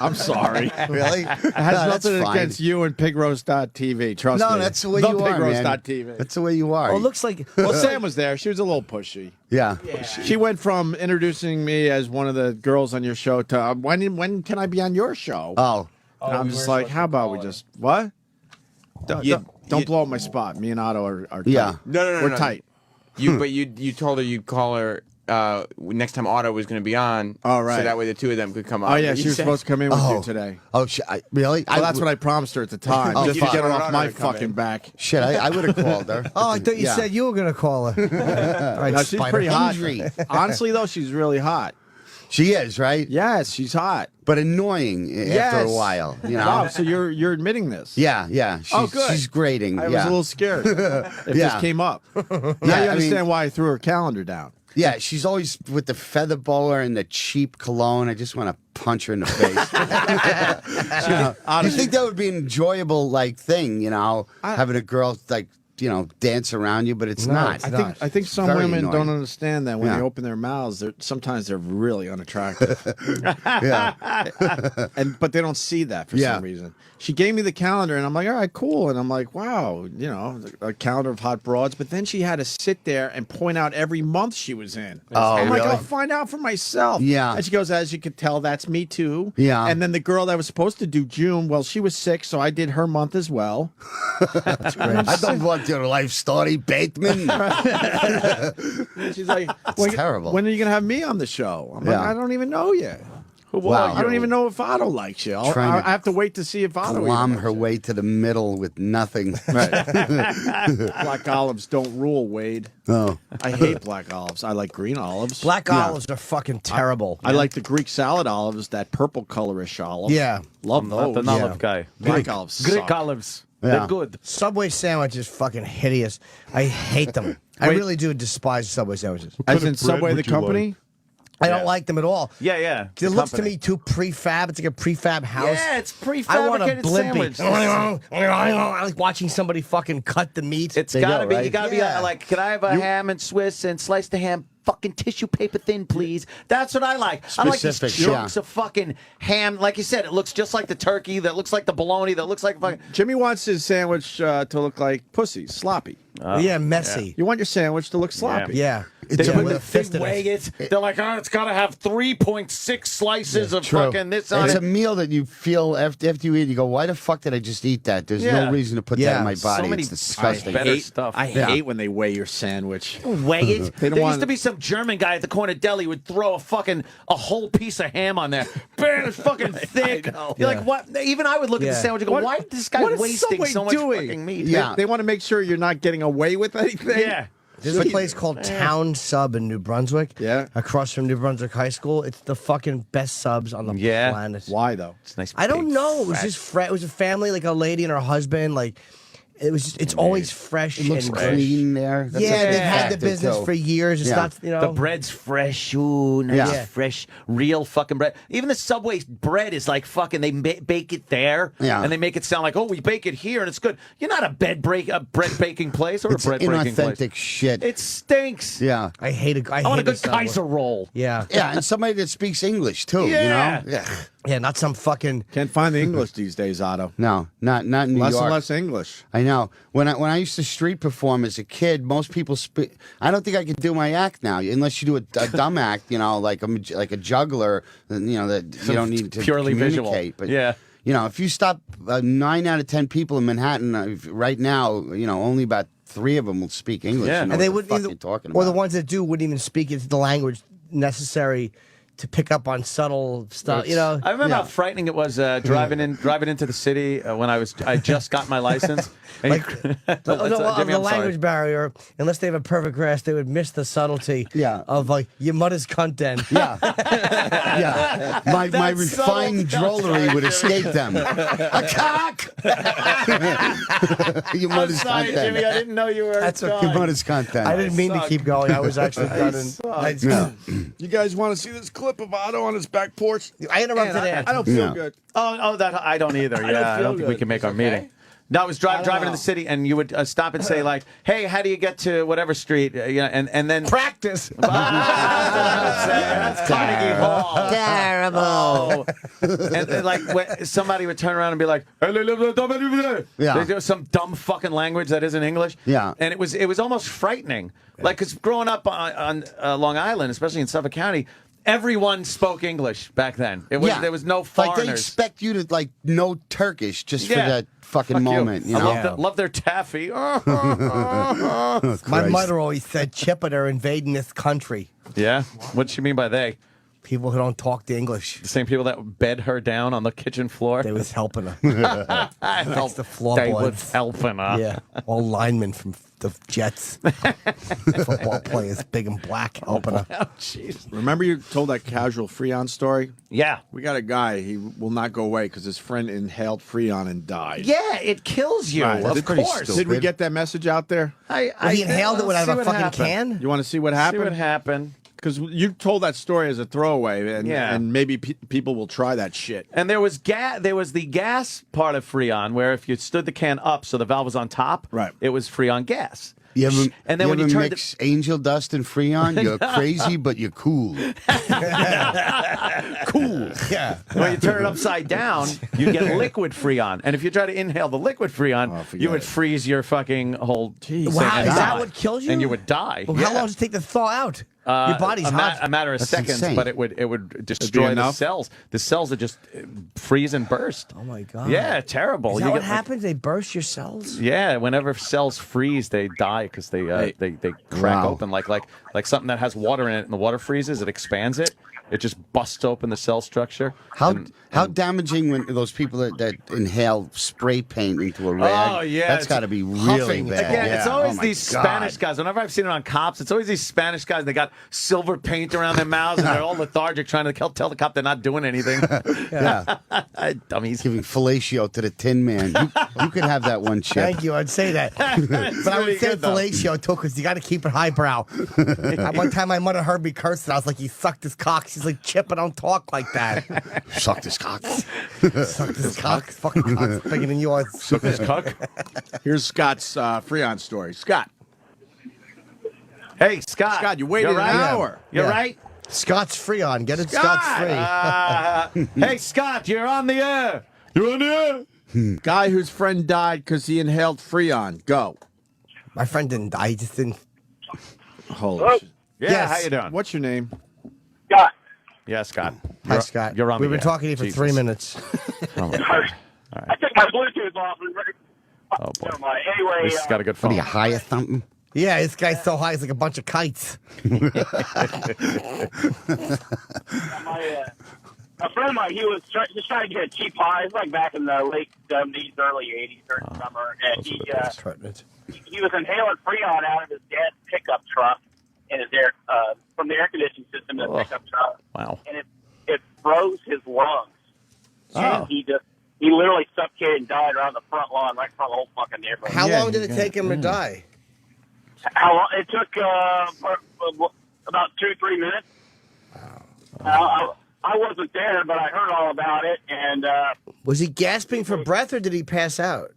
S1: I'm sorry.
S8: Really?
S1: It has nothing against you and pigroast.tv. Trust me.
S8: No, that's the way you are, man.
S1: pigroast.tv.
S8: That's the way you are.
S3: Oh, it looks like.
S1: Well, Sam was there. She was a little pushy.
S8: Yeah.
S1: She went from introducing me as one of the girls on your show to when can I be on your show?
S8: Oh.
S1: And I'm just like, how about we just what? Don't blow up my spot. Me and Otto are tight.
S8: Yeah.
S4: No.
S1: We're tight.
S4: But you told her you'd call her next time Otto was going to be on.
S1: Oh, right.
S4: So that way the two of them could come on.
S1: Oh yeah,
S4: But
S1: she
S4: you
S1: was
S4: said-
S1: supposed to come in with you today.
S8: Oh, really?
S1: Well, that's what I promised her at the time,
S8: Oh,
S1: just to
S8: fuck.
S1: get her
S4: You
S1: off
S4: don't
S1: my
S4: want her to come
S1: fucking
S4: in.
S1: back.
S8: Shit, I would have called her.
S3: Oh, I thought you
S8: Yeah.
S3: said you were going to call her. All right,
S1: No, she's
S3: Spider.
S1: pretty hot.
S8: Injury.
S1: Honestly, though, she's really hot.
S8: She is, right?
S1: Yes, she's hot.
S8: But annoying after a while, you know.
S1: Wow, so you're admitting this?
S8: Yeah. She's,
S1: good.
S8: She's grating.
S1: I was a little scared if this came up. Now you understand why I threw her calendar down.
S8: Yeah, she's always with the feather boa and the cheap cologne. I just want to punch her in the face. You think that would be an enjoyable thing, having a girl dance around you, but it's not.
S1: I think some
S8: Very
S1: women
S8: annoying.
S1: don't understand that when
S8: Yeah.
S1: they open their mouths, sometimes they're really unattractive. But they don't see that for some reason. She gave me the calendar, and I'm like, all right, cool. And I'm like, wow, a calendar of hot broads. But then she had to sit there and point out every month she was in. I'm like,
S8: really?
S1: I'll find out for myself.
S8: Yeah.
S1: And she goes, as you can tell, that's me too.
S8: Yeah.
S1: And then the girl that was supposed to do June, well, she was sick, so I did her month as well.
S8: That's great. I don't want your life story, Bateman.
S1: She's like,
S8: terrible.
S1: When are you going to have me on the show? I'm like, I don't even know yet.
S8: Wow.
S1: I don't even know if Otto likes you. I have to wait to see if Otto
S8: glom
S1: even
S8: her way to the middle with nothing.
S1: Black olives don't rule, Wade.
S8: Oh.
S1: I hate black olives. I like green olives.
S3: Black olives are fucking terrible.
S1: I like the Greek salad olives, that purple colorish olive.
S3: Yeah.
S1: Love
S2: I'm
S1: those.
S2: not an olive guy.
S1: Black olives
S2: Greek
S1: suck.
S2: olives.
S3: Yeah.
S2: They're good.
S3: Subway sandwich is fucking hideous. I hate them. I really do despise Subway sandwiches.
S1: As in Subway the company?
S3: I don't like them at all.
S2: Yeah.
S3: It looks to me too prefab. It's like a prefab house.
S2: Yeah, it's
S3: I want a
S2: prefabricated
S3: blimpie.
S2: sandwich.
S3: I like watching somebody fucking cut the meat.
S2: It's gotta be. You gotta be like, can I have a ham and Swiss and slice the ham fucking tissue paper thin, please? That's what I like. I like these
S8: Specific,
S2: chunks of fucking ham. Like you said, it looks just like the turkey. That looks like the bologna. That looks like fucking.
S1: Jimmy wants his sandwich to look like pussy, sloppy.
S3: Messy.
S1: You want your sandwich to look sloppy.
S3: Yeah.
S2: They weigh it. They're like, it's got to have 3.6 slices of fucking this on
S8: It's
S2: it.
S8: a meal that you feel after you eat. You go, why the fuck did I just eat that? There's no reason to put that in my body. It's disgusting.
S1: I hate when they weigh your sandwich.
S2: Weigh it.
S1: They don't
S2: There
S1: want
S2: used to be some German guy at the corner deli who would throw a whole piece of ham on there. Bam, it's fucking thick. You're like, what? Even I would look at the sandwich and go, why is this guy wasting so much fucking meat?
S1: They want to make sure you're not getting away with anything.
S2: Yeah.
S3: There's a place called Town Sub in New Brunswick.
S1: Yeah.
S3: Across from New Brunswick High School. It's the fucking best subs on the planet.
S1: Why though?
S2: It's nice.
S3: I don't know. It was just it was a family, like a lady and her husband. Like it was. It's always fresh.
S8: It looks
S3: and
S8: clean there. That's
S3: yeah,
S8: a
S3: they've had the
S8: factor,
S3: business
S8: too.
S3: for years. It's not,
S2: The bread's fresh. Ooh, nice, fresh, real fucking bread. Even the Subway bread is like fucking, they bake it there.
S8: Yeah.
S2: And they make it sound like, oh, we bake it here and it's good. You're not a bread baking place or
S8: It's
S2: a bread breaking place.
S8: inauthentic shit.
S2: It stinks.
S8: Yeah.
S3: I hate it.
S2: I want a good Kaiser roll.
S3: Yeah.
S8: Yeah, and somebody that speaks English too.
S2: Yeah.
S8: You know. Yeah.
S3: Yeah, not some fucking.
S1: Can't find the English these days, Otto.
S8: No, not in New
S1: Less
S8: York.
S1: and less English.
S8: I know. When I used to street perform as a kid, most people speak. I don't think I could do my act now, unless you do a dumb act. Like a juggler. That you don't need to
S2: purely visual.
S8: communicate. But
S2: Yeah.
S8: if you stop 9 out of 10 people in Manhattan right now, only about 3 of them will speak English.
S2: Yeah.
S8: You know
S3: And they
S8: what the
S3: wouldn't
S8: fuck
S3: even,
S8: you're talking
S3: or
S8: about.
S3: the ones that do wouldn't even speak the language necessary to pick up on subtle stuff.
S2: I remember how frightening it was driving into the city when I just got my license. And
S3: the language barrier, unless they have a perfect grasp, they would miss the subtlety of like your mother's cunt then.
S8: Yeah. My refined drollery would escape them. A cock! Your mother's
S2: sorry,
S8: content.
S2: Jimmy, I didn't know you were
S8: Your mother's content.
S3: I didn't mean to keep going. I was actually done in high school.
S1: You guys want to see this clip of Otto on his back porch?
S3: I interrupted
S1: Man,
S3: it.
S1: I don't feel good.
S2: That I don't either. Yeah, I don't think we can make our meeting. No, I was driving in the city, and you would stop and say like, "Hey, how do you get to whatever street?" And then
S3: practice.
S2: That's Carnegie Hall.
S3: Terrible.
S2: Oh. And then, like somebody would turn around and be like,
S8: Yeah.
S2: They do some dumb fucking language that isn't English.
S8: Yeah.
S2: And it was almost frightening. Like, because growing up on Long Island, especially in Suffolk County, everyone spoke English back then. There was no foreigners.
S8: Like they expect you to know Turkish just for
S2: Yeah.
S8: that fucking
S2: Fuck you.
S8: moment. You
S2: I
S8: know?
S2: love their taffy.
S3: My mother always said, "Chipper, they're invading this country."
S2: Yeah? What does she mean by they?
S3: People who don't talk the English.
S2: The same people that bed her down on the kitchen floor.
S3: They was helping her.
S2: That's
S3: the floor
S2: They
S3: boys.
S2: was helping her.
S3: Yeah, all linemen from the Jets, football players, big and black, helping her.
S2: Oh, jeez.
S1: Remember you told that casual Freon story?
S2: Yeah.
S1: We got a guy, he will not go away because his friend inhaled Freon and died.
S2: Yeah, it kills you.
S1: Right.
S2: Of course.
S1: Did we get that message out there?
S3: He inhaled it
S2: let's
S3: out of
S2: see
S3: a
S2: what
S3: fucking
S2: happened.
S3: can?
S1: You want to see what happened?
S2: See what happened.
S1: Because you told that story as a throwaway, and,
S2: Yeah.
S1: and maybe people will try that shit.
S2: And there was There was the gas part of Freon, where if you stood the can up, so the valve was on top,
S1: right,
S2: it was Freon gas.
S8: You ever,
S2: And then
S8: you
S2: when you
S8: ever
S2: turned
S8: mix angel dust and Freon? You're crazy, but you're cool.
S2: Cool.
S3: Yeah.
S2: When you turn it upside down, you get liquid Freon. And if you try to inhale the liquid Freon, you would freeze your fucking whole thing.
S3: Wow, is that
S2: and
S3: what kills you?
S2: And you would die.
S3: Well, how long does it take to thaw out? Your body's hot.
S2: A matter of
S3: That's
S2: seconds,
S3: insane.
S2: but it would destroy the
S1: enough?
S2: cells. The cells would just freeze and burst.
S3: Oh my god.
S2: Yeah, terrible.
S3: Is
S2: You
S3: that what
S2: get,
S3: happens? They burst your cells?
S2: Yeah, whenever cells freeze, they die because they crack
S8: Wow.
S2: open like something that has water in it, and the water freezes, it expands it. It just busts open the cell structure.
S8: How damaging when those people that inhale spray paint into a rag?
S2: Oh yeah,
S8: that's
S2: it's
S8: got to be really
S2: huffing.
S8: bad.
S2: Again,
S8: Yeah.
S2: it's always
S8: Oh, my
S2: these
S8: God.
S2: Spanish guys. Whenever I've seen it on cops, it's always these Spanish guys. They got silver paint around their mouths and they're all lethargic, trying to tell the cop they're not doing anything.
S8: Yeah.
S2: Dummies.
S8: Giving fellatio to the Tin Man. You could have that one, Chip.
S3: Thank you. I'd say that. But I would
S2: really
S3: say
S2: good, though.
S3: fellatio, too, because you got to keep it highbrow. One time my mother heard me cursing. I was like, "You sucked his cock." She's like, "Chip, I don't talk like that."
S8: Suck this cock.
S3: Sucked his cock. Fucking cock's bigger than yours.
S2: Suck his cock.
S1: Here's Scott's Freon story. Scott.
S2: Hey, Scott.
S1: Scott, you waited
S2: You're right.
S1: an hour.
S2: You're
S3: Yeah.
S2: right.
S3: Scott's Freon. Get it,
S1: Scott!
S3: Scott's free.
S2: Hey, Scott, you're on the air. You're on the air.
S1: Guy whose friend died because he inhaled Freon. Go.
S3: My friend didn't die. He just didn't.
S1: Holy shit.
S2: Yeah,
S3: Yes.
S2: how you doing?
S1: What's your name?
S10: Scott.
S2: Yeah, Scott.
S3: Hi, Scott.
S2: You're on
S3: We've
S2: the
S3: been
S2: air.
S3: talking to you for
S2: Jesus.
S3: 3 minutes.
S2: Oh, my God.
S10: I took my Bluetooth off. And
S2: Oh, boy.
S10: never mind. Anyway,
S2: This has got a good
S8: What
S2: phone.
S8: are you, high or something?
S3: Yeah, this guy's so high, he's like a bunch of kites.
S10: a friend of mine, he was just trying to get a cheap high. It's like back in the late 70s, early 80s, during summer. And he was inhaling Freon out of his dad's pickup truck and his air from the air conditioning system in the pickup truck.
S2: Wow.
S10: And it froze his lungs.
S2: Oh.
S10: And he literally suffocated and died around the front lawn, right in front of the whole fucking neighborhood.
S3: How long did it take him to die?
S10: How long? It took about 2-3 minutes. I wasn't there, but I heard all about it, and
S3: Was he gasping for breath or did he pass out?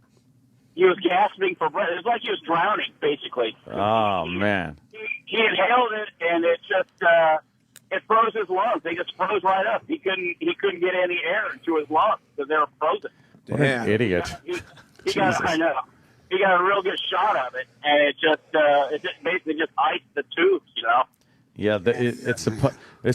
S10: he was gasping for breath. It was like he was drowning, basically.
S2: Oh, man.
S10: He inhaled it, and it just it froze his lungs. They just froze right up. He couldn't get any air into his lungs because they were frozen.
S2: What an idiot.
S10: He got, I know. He got a real good shot of it, and it just basically just iced the tubes, you know.
S2: Yeah, it's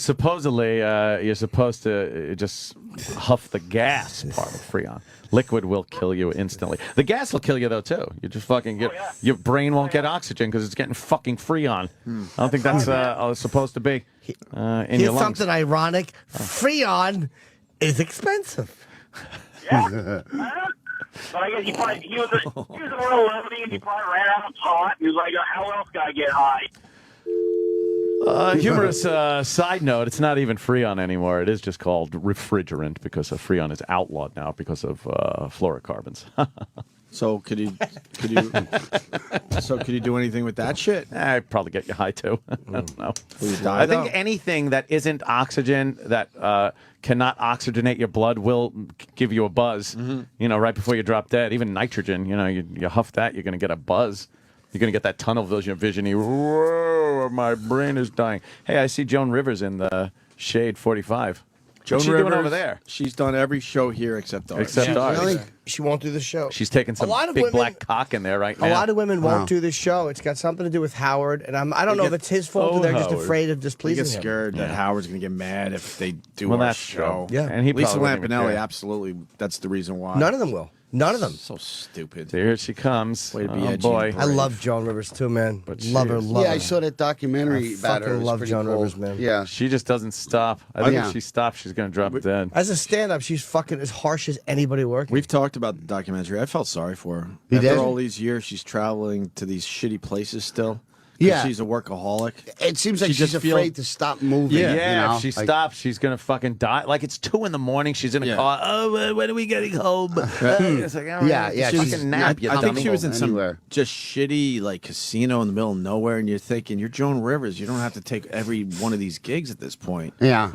S2: supposedly you're supposed to just huff the gas part of Freon. Liquid will kill you instantly. The gas will kill you though too. You just fucking get your brain won't get oxygen because it's getting fucking Freon. I don't think that's all it's supposed to be in
S3: Here's
S2: your lungs.
S3: something ironic. Freon is expensive.
S10: Yeah. But I guess he was a little lonely, and he probably ran out of pot. He was like, "How else can I get high?"
S2: Humorous side note: it's not even Freon anymore. It is just called refrigerant because Freon is outlawed now because of fluorocarbons.
S1: So could you do anything with that shit?
S2: I'd probably get you high too. I don't know.
S1: Will you die,
S2: I think
S1: though?
S2: anything that isn't oxygen that cannot oxygenate your blood will give you a buzz. You know, right before you drop dead. Even nitrogen. You know, you huff that, you're going to get a buzz. You're going to get that tunnel vision. Whoa, my brain is dying. Hey, I see Joan Rivers in the Shade 45.
S1: Joan
S2: What's she
S1: Rivers,
S2: doing over there?
S1: She's done every show here except ours.
S2: Except ours.
S3: Really? She won't do the show.
S2: She's taking some
S3: A lot of
S2: big
S3: women-
S2: black cock in there right now.
S3: A lot of women
S1: Wow.
S3: won't do the show. It's got something to do with Howard, and I don't know if it's his fault or they're just
S2: Howard.
S3: afraid of
S1: We
S3: displeasing
S1: get
S3: him.
S1: scared that Howard's going to get mad if they do
S2: Well,
S1: our
S2: that's
S1: show.
S2: true. Yeah. And he
S1: Lisa
S2: probably wouldn't even
S1: Lampanelli,
S2: care.
S1: absolutely. That's the reason why.
S3: None of them will. None of them.
S1: So stupid.
S2: Here she comes.
S1: Way to be
S2: oh,
S1: edgy.
S2: boy.
S3: I love Joan Rivers too, man. Love her, love
S8: Yeah,
S3: her.
S8: I saw that documentary
S3: I
S8: about her. It
S3: fucking
S8: was
S3: love
S8: pretty
S3: Joan
S8: cool.
S3: Rivers, man.
S8: Yeah.
S2: She just doesn't stop. I think
S8: Yeah.
S2: if she stops, she's going to drop dead.
S3: As a stand-up, she's fucking as harsh as anybody working.
S1: We've talked about the documentary. I felt sorry for her.
S8: You
S1: After
S8: did?
S1: all these years, she's traveling to these shitty places still. 'Cause
S8: Yeah.
S1: she's a workaholic.
S8: It seems like
S1: She
S8: she's
S1: just feel-
S8: afraid to stop moving.
S2: Yeah,
S8: you know?
S2: if she
S8: Like-
S2: stops, she's going to fucking die. Like, it's 2 a.m. She's in a car. Oh, when are we getting home? It's like, all right,
S8: Yeah,
S2: she
S8: she's
S2: fucking nap, you
S1: I think
S2: dummy.
S1: she was in some
S8: Anywhere.
S1: just shitty like casino in the middle of nowhere, and you're thinking you're Joan Rivers. You don't have to take every one of these gigs at this point.
S8: Yeah.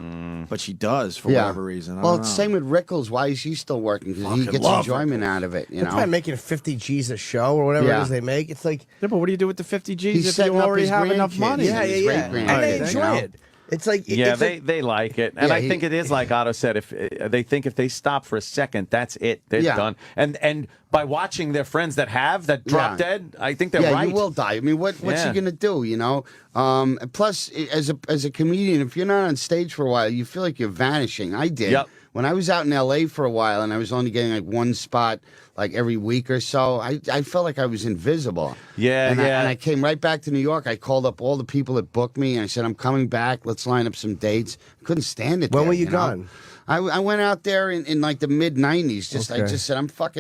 S1: But she does for
S8: Yeah.
S1: whatever reason. I
S8: Well,
S1: don't
S8: it's
S1: know.
S8: same with Rickles. Why is he still working? Because he
S1: Fucking
S8: gets
S1: love
S8: enjoyment out of it. You
S3: They're
S8: know.
S3: probably making 50 G's a show or whatever it
S8: Yeah.
S3: is they make. It's like,
S1: Yeah, but what do you do with the 50 G's
S8: He's
S1: if
S8: setting
S1: you
S8: up
S1: already
S8: his
S1: have enough
S8: grandkids.
S1: money?
S3: yeah,
S8: his
S3: yeah, yeah.
S8: great-grandkids,
S3: And they
S8: you
S3: enjoy
S8: know?
S3: it. It's like,
S2: Yeah,
S3: it's like,
S2: they like it, and
S8: Yeah,
S2: I think it is like Otto said. If they think if they stop for a second, that's it. They're
S8: Yeah.
S2: done. And by watching their friends that drop
S8: Yeah.
S2: dead, I think they're
S8: yeah,
S2: right.
S8: you will die. I mean, what's
S2: Yeah.
S8: he gonna do? You know. And plus, as a comedian, if you're not on stage for a while, you feel like you're vanishing. I did.
S2: Yep.
S8: When I was out in L.A. for a while, and I was only getting like one spot like every week or so, I felt like I was invisible.
S2: Yeah,
S8: and
S2: yeah.
S8: I came right back to New York. I called up all the people that booked me, and I said, I'm coming back. Let's line up some dates. Couldn't stand it.
S3: When
S8: there,
S3: were you
S8: know?
S3: gone?
S8: I went out there in like the mid '90s. I
S3: Okay.
S8: just said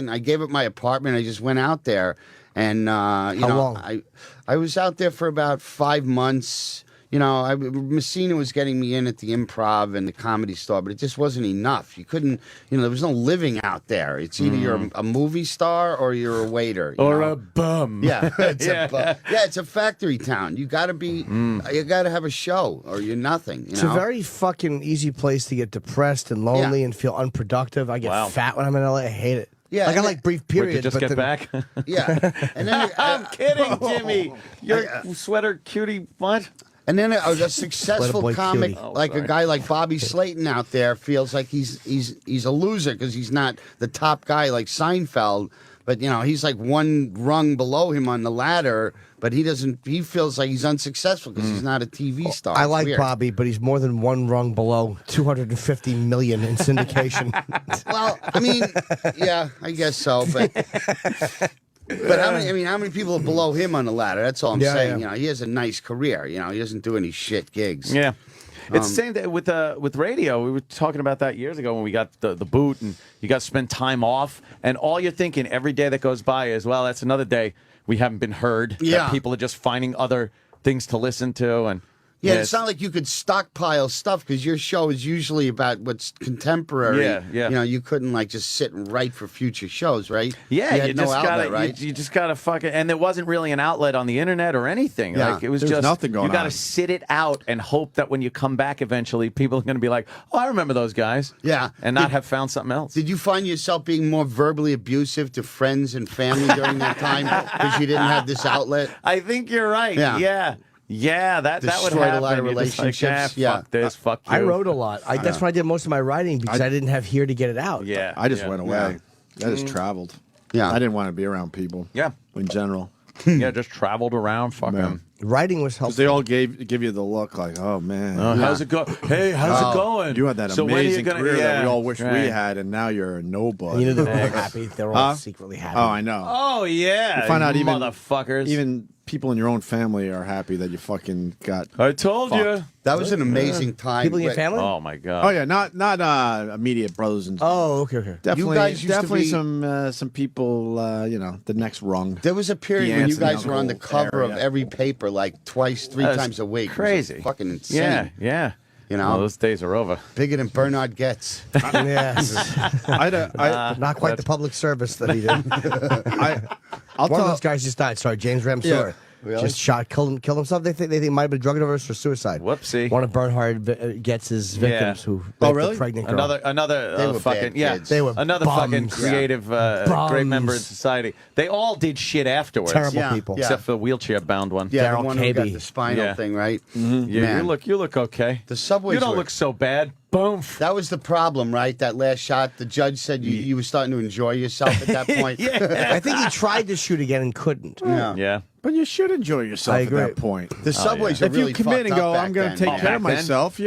S8: I gave up my apartment. I just went out there, and
S3: How long?
S8: I was out there for about 5 months. You know, Messina was getting me in at the Improv and the Comedy Store, but it just wasn't enough. You couldn't, there was no living out you It's either you're a movie star or you're a waiter. you
S2: or
S8: know?
S2: a bum.
S8: Yeah, it's
S2: Yeah.
S8: it's a factory town. You got to be, you got to have a show, or you're nothing.
S3: It's a very fucking easy place to get depressed and lonely and feel unproductive. I get
S2: Wow.
S3: fat when I'm in LA. I hate it.
S8: Yeah,
S3: like I
S8: and
S3: like brief
S2: We
S3: periods.
S2: could just
S3: but
S2: get
S3: then-
S2: back.
S8: Yeah, and then
S2: I'm kidding, Jimmy. Your sweater cutie, what?
S8: And then a successful
S3: boy
S8: comic
S3: cutie.
S8: like a guy like Bobby Slayton out there feels like he's a loser because he's not the top guy like Seinfeld. But he's like one rung below him on the ladder. But he doesn't. He feels like he's unsuccessful because he's not a TV star.
S3: I
S8: It's
S3: like
S8: weird.
S3: Bobby, but he's more than one rung below 250 million in syndication.
S8: Well, I mean, yeah, I guess so. But how many people are below him on the ladder? That's all I'm
S3: Yeah,
S8: saying.
S3: yeah.
S8: He has a nice career. He doesn't do any shit gigs.
S2: Yeah. It's the same that with radio. We were talking about that years ago when we got the boot and you got to spend time off. And all you're thinking every day that goes by is, well, that's another day we haven't been heard.
S8: Yeah.
S2: That people are just finding other things to listen to. And
S8: Yeah, it's not like you could stockpile stuff because your show is usually about what's contemporary.
S2: Yeah, yeah.
S8: You couldn't like just sit and write for future shows, right?
S2: Yeah,
S8: you had no
S2: just
S8: outlet,
S2: gotta,
S8: right?
S2: you just gotta fucking, and there wasn't really an outlet on the internet or anything.
S8: Yeah,
S2: Like it was
S1: there was
S2: just
S1: nothing going
S2: You gotta
S1: on.
S2: sit it out and hope that when you come back eventually, people are gonna be like, "Oh, I remember those guys."
S8: Yeah.
S2: and not have found something else.
S8: Did you find yourself being more verbally abusive to friends and family during that time because you didn't have this outlet?
S2: I think you're right.
S8: Yeah.
S2: Yeah, that would
S8: Destroyed
S2: happen.
S8: a lot of
S2: You're just like,
S8: relationships.
S2: fuck this, fuck you.
S3: I wrote a lot. That's when I did most of my writing because I didn't have here to get it out.
S2: Yeah,
S1: I just
S2: yeah.
S1: went away. I just traveled.
S8: Yeah.
S1: I didn't want to be around people.
S2: Yeah.
S1: In general.
S2: Yeah, just traveled around, fucking.
S3: Writing was
S1: Because
S3: helpful.
S1: they all give you the look like, oh, man.
S2: How's it go? Hey, how's it going?
S1: You had that
S2: So when are you
S1: amazing
S2: gonna-
S1: career that we
S2: yeah,
S1: all wish we
S2: right.
S1: had, and now you're a nobody.
S3: And you know they were happy. They were all secretly happy.
S1: Oh, I know.
S2: Oh yeah,
S1: You find out even
S2: motherfuckers.
S1: Even people in your own family are happy that you fucking got.
S2: I told
S1: fucked.
S2: you.
S8: That was an amazing time.
S3: People in your family?
S2: Oh my god.
S1: Oh yeah, not immediate brothers and.
S3: Oh, okay.
S1: Definitely,
S8: You guys used to
S1: definitely
S8: be-
S1: some people. The next rung.
S8: There was a period
S1: The
S8: when you
S1: Anthony
S8: guys were on the
S1: Uncle
S8: cover of
S1: area.
S8: every paper like twice, 3
S2: That was
S8: times a week. It was
S2: crazy.
S8: fucking insane.
S2: Yeah.
S8: You know?
S2: Well, those days are over.
S8: Bigger than Bernard Getz.
S3: Yes. Not quite the public service that he did.
S1: I'll
S3: One of
S1: tell.
S3: those guys just died. Sorry, James Ramseur.
S8: Really?
S3: Just killed himself. They think he might have been drug overdose or suicide.
S2: Whoopsie.
S3: One of Bernhard Getz's victims who raped
S1: really?
S3: the pregnant girl.
S2: Another
S8: They were
S2: fucking
S8: bad
S2: yeah.
S8: kids.
S3: They were
S2: another fucking
S3: bums.
S2: creative, great member in society. They all did shit afterwards.
S3: Terrible
S8: Yeah,
S3: people.
S8: yeah.
S2: Except for the wheelchair bound one.
S8: Yeah, the
S3: Daryl
S8: one who got
S3: Cabey.
S8: the spinal
S2: Yeah.
S8: thing, right?
S2: You
S8: Man.
S2: look okay.
S8: The subways
S2: You don't
S8: were-
S2: look so bad. Boom.
S8: That was the problem, right? That last shot. The judge said you were starting to enjoy yourself at that point.
S3: I think he tried to shoot again and couldn't.
S2: Yeah.
S1: But you should enjoy yourself
S3: I
S1: at
S3: agree.
S1: that point.
S8: The subways are
S1: If
S8: really
S1: you commit and
S8: fucked
S1: go,
S8: up
S1: I'm
S8: back
S1: going to
S8: then.
S1: take care of
S2: back then?
S1: myself.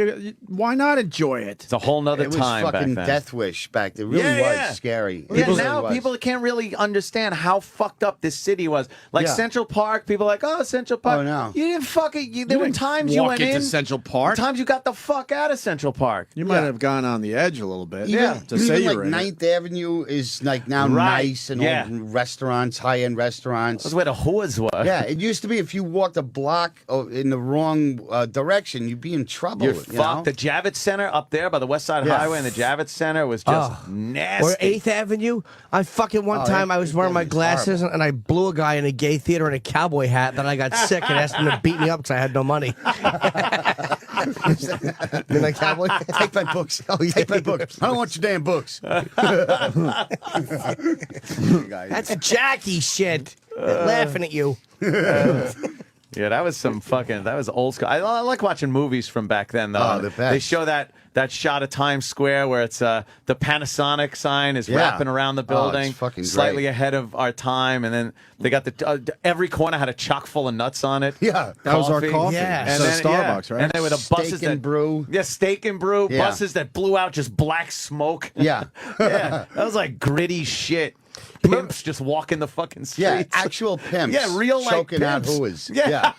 S1: Why not enjoy it?
S2: It's a whole nother
S8: It was
S2: time
S8: fucking
S2: back then.
S8: death wish back then. It really was scary.
S2: Yeah,
S8: It
S2: now
S8: really was.
S2: people can't really understand how fucked up this city was. Like
S8: Yeah.
S2: Central Park, people are like, oh, Central Park.
S8: Oh, no.
S2: You didn't fucking. There were
S1: didn't
S2: times you
S1: walk
S2: went
S1: into
S2: in.
S1: Central Park.
S2: Times you got the fuck out of Central Park.
S1: You might have gone on the edge a little bit.
S8: Even,
S1: To say
S8: even
S1: you
S8: like
S1: were in it.
S8: 9th Avenue is like now
S2: Right.
S8: nice and
S2: Yeah.
S8: all restaurants, high-end restaurants.
S2: That's where the whores were.
S8: Yeah, it used to be if you walked a block in the wrong direction, you'd be in trouble.
S2: You're
S8: you
S2: fucked.
S8: know?
S2: The Javits Center up there by the West Side
S8: Yeah.
S2: Highway and the Javits Center was just nasty.
S3: Or 8th Avenue. I fucking one time I was wearing my glasses and I blew a guy in a gay theater in a cowboy hat. Then I got sick and asked him to beat me up because I had no money. Midnight Cowboy.
S8: Take my books. Take my books. I don't want your damn books.
S3: That's Jackie shit. Laughing at you.
S2: Yeah, that was that was old school. I like watching movies from back then, though.
S8: Oh, the best.
S2: They show that shot of Times Square where it's the Panasonic sign is
S8: Yeah.
S2: wrapping around the
S8: Oh, it's
S2: building,
S8: fucking
S2: slightly
S8: great.
S2: ahead of our time. And then they got every corner had a chock full of nuts on it.
S8: Yeah.
S1: That was our coffee.
S3: Yeah.
S1: And
S2: So
S1: then, Starbucks, right?
S2: And they were the buses
S8: Steak and
S2: that
S8: brew.
S2: Yeah, steak and brew.
S8: Yeah.
S2: Buses that blew out just black smoke.
S8: Yeah.
S2: Yeah, that was like gritty shit. Pimps just walking the fucking streets.
S8: Yeah, actual pimps.
S2: Yeah, real life
S8: choking out
S2: pimps.
S8: hooers.
S2: Yeah.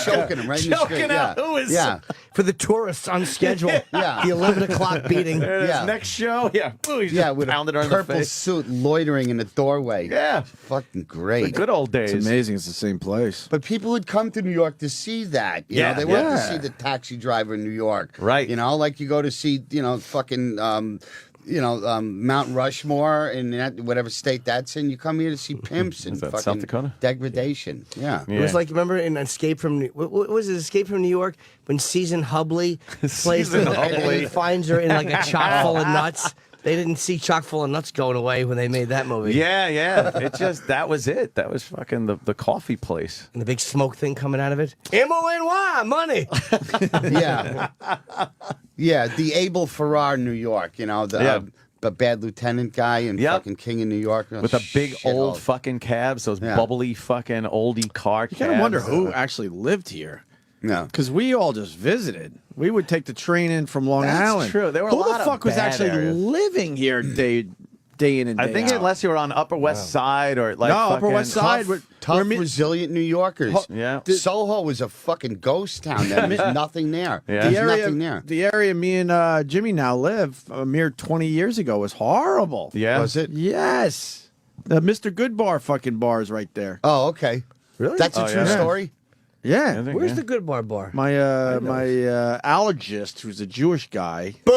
S8: Choking them right in the street.
S2: Choking out
S8: Yeah.
S2: hooers.
S8: Yeah.
S3: For the tourists on schedule.
S8: Yeah.
S3: The 11 o'clock beating.
S2: There it is.
S8: Yeah.
S2: Next show, yeah. Ooh, he's
S8: Yeah,
S2: just
S8: with a
S2: pounded her in the
S8: purple
S2: face.
S8: suit loitering in the doorway.
S2: Yeah.
S8: Fucking great.
S2: The good old days.
S1: It's amazing. It's the same place.
S8: But people would come to New York to see that. You
S2: Yeah.
S8: know, they went to
S1: Yeah.
S8: see the taxi driver in New York.
S2: Right.
S8: You know, like you go to see, fucking, Mount Rushmore in whatever state that's in. You come here to see pimps and
S2: Is that
S8: fucking
S2: South Dakota?
S8: degradation. Yeah.
S3: It was like, remember in Escape from what was it? Escape from New York when Season Hubley plays
S2: Season
S3: and
S2: Hubley.
S3: he finds her in like a chock full of nuts. They didn't see chock full of nuts going away when they made that movie.
S2: Yeah. That was it. That was fucking the coffee place.
S3: And the big smoke thing coming out of it. M-O-N-Y, money.
S8: Yeah. Yeah, the Abel Ferrar, New York, the bad lieutenant guy and
S2: Yep.
S8: fucking King of New York.
S2: With the big
S8: Shithole.
S2: old fucking cabs, those
S8: Yeah.
S2: bubbly fucking oldie car cabs.
S1: You kind of wonder who actually lived here.
S8: No.
S1: Because we all just visited. We would take the train in from Long
S2: That's
S1: Island.
S2: true. There were a
S1: who
S2: lot
S1: the
S2: of
S1: fuck was
S2: bad
S1: actually
S2: areas.
S1: living here day in and day
S2: I think
S1: out?
S2: unless you were on Upper West Side or like
S1: No, Upper
S2: fucking-
S1: West Side.
S8: Tough, resilient New Yorkers.
S2: Yeah.
S8: Soho was a fucking ghost town. There was nothing there.
S2: Yeah.
S8: There's
S1: The area,
S8: nothing there.
S1: the area me and Jimmy now live a mere 20 years ago was horrible.
S2: Yeah.
S8: Was it?
S1: Yes. The Mr. Good Bar fucking bar is right there.
S8: Oh, okay.
S3: Really?
S8: That's a
S2: Oh,
S8: true
S2: yeah.
S8: story?
S1: Yeah.
S3: Where's the Good Bar bar?
S1: My allergist, who's a Jewish guy,
S3: Boo!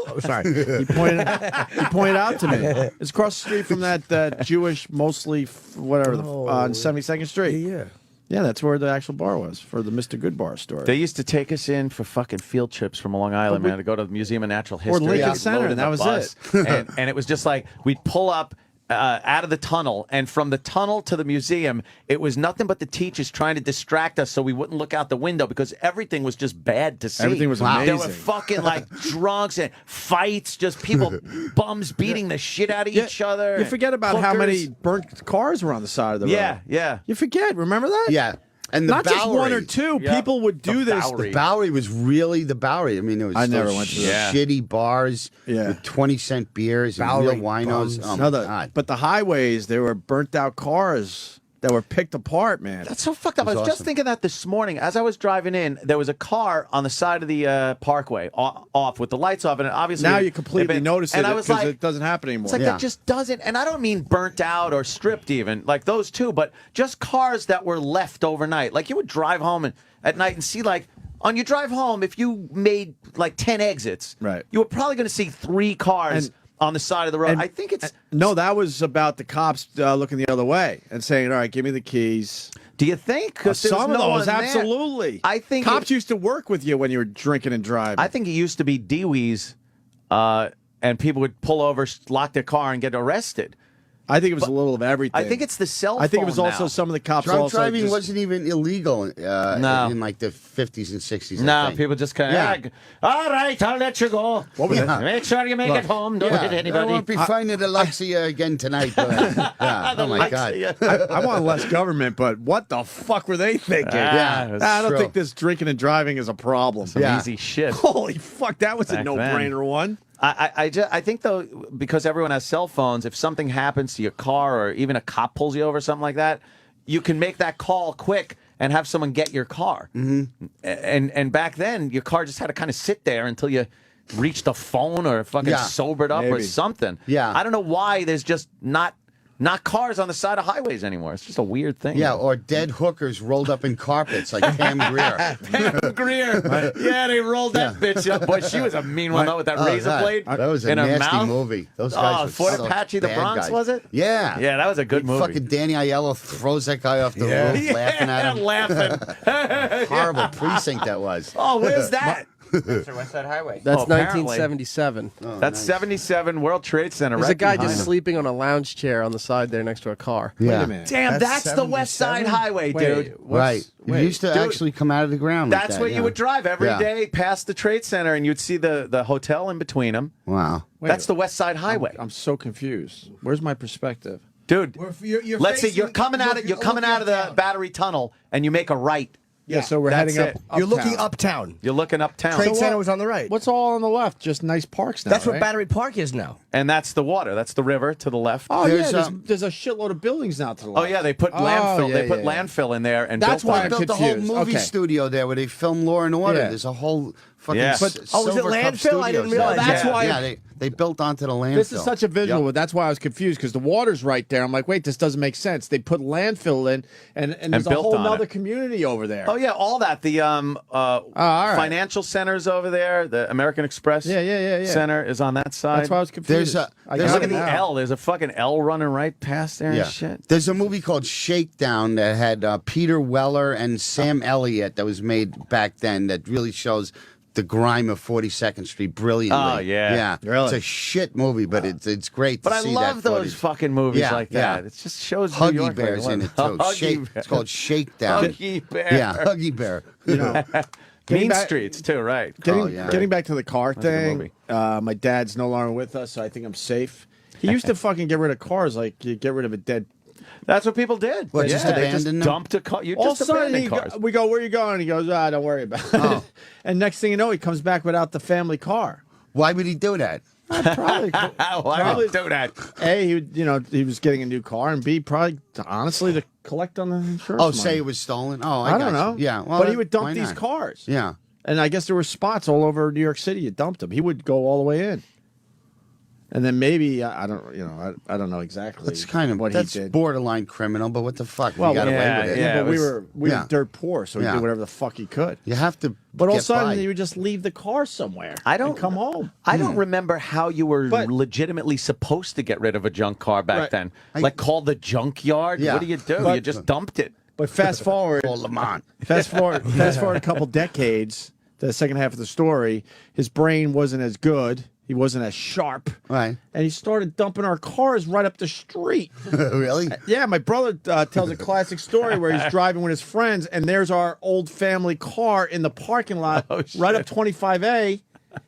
S3: Oh, sorry.
S1: he pointed out to me. It's across the street from that Jewish, mostly on 72nd Street.
S3: Yeah.
S1: Yeah, that's where the actual bar was for the Mr. Good Bar store.
S2: They used to take us in for fucking field trips from Long Island, man, to go to the Museum of Natural History.
S1: Lincoln
S2: We'd
S1: Center,
S2: load in
S1: and that
S2: the
S1: was
S2: bus,
S1: it.
S2: and it was just like we'd pull up out of the tunnel, and from the tunnel to the museum, it was nothing but the teachers trying to distract us so we wouldn't look out the window because everything was just bad to see.
S1: Everything was
S2: There were
S1: amazing.
S2: fucking like drunks and fights, just people, bums beating the shit out of each other.
S1: You forget about how many burnt cars were on the side of the road.
S2: Yeah, yeah.
S1: You forget. Remember that?
S8: Yeah. And the
S1: Not just one or
S8: Bowery.
S1: two.
S2: Yeah.
S1: People would do
S2: The
S1: this.
S2: Bowery.
S8: The Bowery was really the Bowery. I mean, it was
S1: I never
S8: those
S1: went to
S2: those. Yeah.
S8: shitty bars
S1: Yeah.
S8: with 20-cent beers and
S3: Bowery
S8: real winos.
S3: bums.
S8: Oh,
S1: No,
S8: my God.
S1: but the highways, they were burnt out cars that were picked apart, man.
S2: That's so fucked up. I was
S8: That's
S2: just
S8: awesome.
S2: thinking that this morning as I was driving in. There was a car on the side of the parkway off with the lights off, and obviously
S1: Now you completely notice it
S2: And I was
S1: because
S2: like,
S1: it doesn't happen anymore.
S2: it's like that just doesn't. And I don't mean burnt out or stripped, even like those two, but just cars that were left overnight. Like you would drive home at night and see like. On your drive home, if you made like 10 exits,
S1: Right.
S2: you were probably going to see 3 cars on the side of the road.
S1: And-
S2: I think it's.
S1: No, that was about the cops looking the other way and saying, "All right, give me the keys."
S2: Do you think? Because
S1: Some of
S2: no
S1: those,
S2: one there.
S1: absolutely.
S2: I think
S1: cops used to work with you when you were drinking and driving.
S2: I think it used to be Dee-wees, and people would pull over, lock their car, and get arrested.
S1: I think it was a little of everything.
S2: I think it's the cell phone.
S1: I think it was also
S2: now.
S1: some of the cops
S8: Drunk
S1: also
S8: driving
S1: just-
S8: wasn't even illegal
S2: No.
S8: in like the 50s and 60s.
S2: No,
S8: I think.
S2: people just kind of, all right, I'll let you go.
S8: What was that?
S2: Make sure you make it home. Don't hit anybody.
S8: I won't be finding Alexia again tonight. But, yeah. Oh, my God.
S1: I want less government, but what the fuck were they thinking? I don't think this drinking and driving is a problem.
S2: Some easy shit.
S1: Holy fuck, that was a
S2: Back
S1: no-brainer one.
S2: I think, though, because everyone has cell phones, if something happens to your car or even a cop pulls you over or something like that, you can make that call quick and have someone get your car. Mm-hmm. And back then, your car just had to kind of sit there until you reached a phone or fucking sobered up or something.
S8: Yeah.
S2: I don't know why there's just not cars on the side of highways anymore. It's just a weird thing.
S8: Yeah, or dead hookers rolled up in carpets like Pam Grier.
S2: Pam Grier. Yeah, they rolled that bitch up. Boy, she was a mean one, though, with that razor blade
S8: That was a
S2: in her
S8: nasty
S2: mouth.
S8: movie. Those guys were
S2: Fort
S8: such
S2: Apache, the
S8: bad
S2: Bronx,
S8: guys.
S2: was it?
S8: Yeah.
S2: Yeah, that was a good movie.
S8: Fucking Danny Aiello throws that guy off the roof, laughing at him.
S2: laughing.
S8: Horrible precinct that was.
S2: Oh, where's that?
S4: That's West Side Highway.
S17: That's
S2: apparently.
S17: 1977.
S2: That's 77 World Trade Center.
S17: There's
S2: right
S17: a guy
S2: behind
S17: just
S2: him.
S17: sleeping on a lounge chair on the side there next to a car.
S8: Yeah.
S1: Wait a minute.
S2: Damn, that's the West Side Highway, dude.
S8: Right. It used to
S2: Dude,
S8: actually come out of the ground. like
S2: That's
S8: that,
S2: where
S8: yeah.
S2: you would drive every
S8: Yeah.
S2: day past the Trade Center, and you'd see the hotel in between them.
S8: Wow.
S2: That's the West Side Highway.
S1: I'm so confused. Where's my perspective?
S2: Dude,
S11: You're
S2: let's see.
S11: facing-
S2: You're coming out of the Battery Tunnel, and you make a right.
S1: Yeah, so we're
S2: That's
S1: heading up.
S2: it.
S3: You're looking uptown.
S2: You're looking uptown.
S3: Trade Center was on the right.
S1: What's all on the left? Just nice parks now.
S3: That's what
S1: right?
S3: Battery Park is now.
S2: And that's the water. That's the river to the left.
S1: Oh
S8: There's,
S1: yeah, there's a shitload of buildings now to the
S2: Oh
S1: left.
S2: yeah, they put landfill. They put landfill in there, and
S1: That's
S2: built
S1: why
S2: on
S1: I'm
S2: it.
S8: Built the whole
S1: confused.
S8: movie
S1: Okay.
S8: studio there where they film Law and Order.
S1: Yeah.
S8: There's a whole fucking
S2: Yeah.
S8: s-
S3: But- oh, was it
S8: Silver Cup
S3: landfill? I didn't
S8: Studios.
S3: realize
S1: That's
S3: that.
S1: why-
S8: Yeah, they built onto the landfill.
S1: This is such a visual, but that's why I was confused because the water's right there. I'm like, wait, this doesn't make sense. They put landfill in, and there's a
S2: built
S1: whole
S2: on
S1: nother
S2: it.
S1: community over there.
S2: Oh yeah, all that. The
S1: all right.
S2: financial centers over there. The American Express
S1: Yeah.
S2: Center is on that side.
S1: That's why I was confused.
S8: There's a-
S1: I
S8: there's
S1: got
S2: Look
S1: it
S2: at the
S1: now.
S2: L. There's a fucking L running right past there
S8: Yeah.
S2: and shit.
S8: There's a movie called Shakedown that had Peter Weller and Sam Elliott that was made back then that really shows the grime of 42nd Street brilliantly.
S2: Oh, yeah.
S8: Yeah.
S1: Really?
S8: It's a shit movie, but it's great to
S2: But I
S8: see
S2: love
S8: that
S2: those
S8: footage.
S2: fucking movies
S8: Yeah,
S2: like
S8: yeah.
S2: that. It just shows New
S8: Huggy
S2: York like
S8: Bear's in it
S2: what-
S8: too.
S2: Huggy Bear.
S8: It's called Shakedown.
S2: Huggy Bear.
S8: Yeah, Huggy Bear.
S1: You know,
S2: Mean
S1: back-
S2: Streets too, right?
S1: Getting back to the car
S2: a good
S1: thing,
S2: movie.
S1: my dad's no longer with us, so I think I'm safe. He used to fucking get rid of cars, like you get rid of a dead.
S2: That's what people did.
S8: What, just
S2: they
S8: abandon them?
S2: dumped a car. You
S1: All of a
S2: just
S1: sudden,
S2: abandoned cars.
S1: we go, where you going? He goes, don't worry about it.
S8: Oh.
S1: And next thing you know, he comes back without the family car.
S8: Why would he do that?
S1: Probably,
S2: Why would you do that?
S1: A, he was getting a new car, and B, probably honestly to collect on the insurance.
S8: Oh,
S1: money.
S8: say it was stolen? Oh,
S1: I
S8: got
S1: don't know.
S8: you. Yeah, well,
S1: but he would
S8: why
S1: dump these
S8: not?
S1: cars.
S8: Yeah.
S1: And I guess there were spots all over New York City. You dumped them. He would go all the way in. And then maybe I don't know exactly.
S8: That's kind of
S1: what
S8: that's
S1: he did.
S8: borderline criminal, but what the fuck?
S1: Well,
S8: we got away with it.
S1: Yeah, but
S2: it
S1: we
S2: was-
S1: were
S8: yeah.
S1: dirt poor, so he
S8: Yeah.
S1: did whatever the fuck he could.
S8: You have to.
S1: But all of a
S8: get
S1: sudden,
S8: by.
S1: he would just leave the car somewhere.
S2: I don't
S1: and come home.
S2: I don't remember how you were
S1: But-
S2: legitimately supposed to get rid of a junk car back
S1: Right.
S2: then. Like call the junkyard.
S8: Yeah.
S2: What do? You
S1: But-
S2: just dumped it.
S1: But fast forward,
S8: Call Lamont.
S1: fast forward a couple decades. The second half of the story, his brain wasn't as good. He wasn't as sharp.
S8: Right.
S1: And he started dumping our cars right up the street.
S8: Really?
S1: Yeah, my brother tells a classic story where he's driving with his friends, and there's our old family car in the parking lot, right up 25A.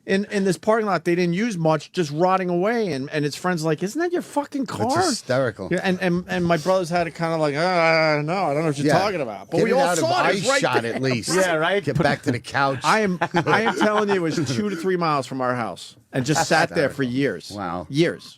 S1: In this parking lot, they didn't use much, just rotting away. And his friend's like, "Isn't that your fucking car?"
S8: It's hysterical.
S1: Yeah, and my brothers had it kind of like, no, I don't know what you're
S8: Yeah.
S1: talking about. But
S8: Get
S1: we
S8: it
S1: all
S8: out of
S1: saw it. It was right
S8: eyeshot
S1: there.
S8: at least.
S1: Yeah, right.
S8: Get back to the couch.
S1: I am telling you, it was 2 to 3 miles from our house, and just sat there for years.
S8: Wow.
S1: Years.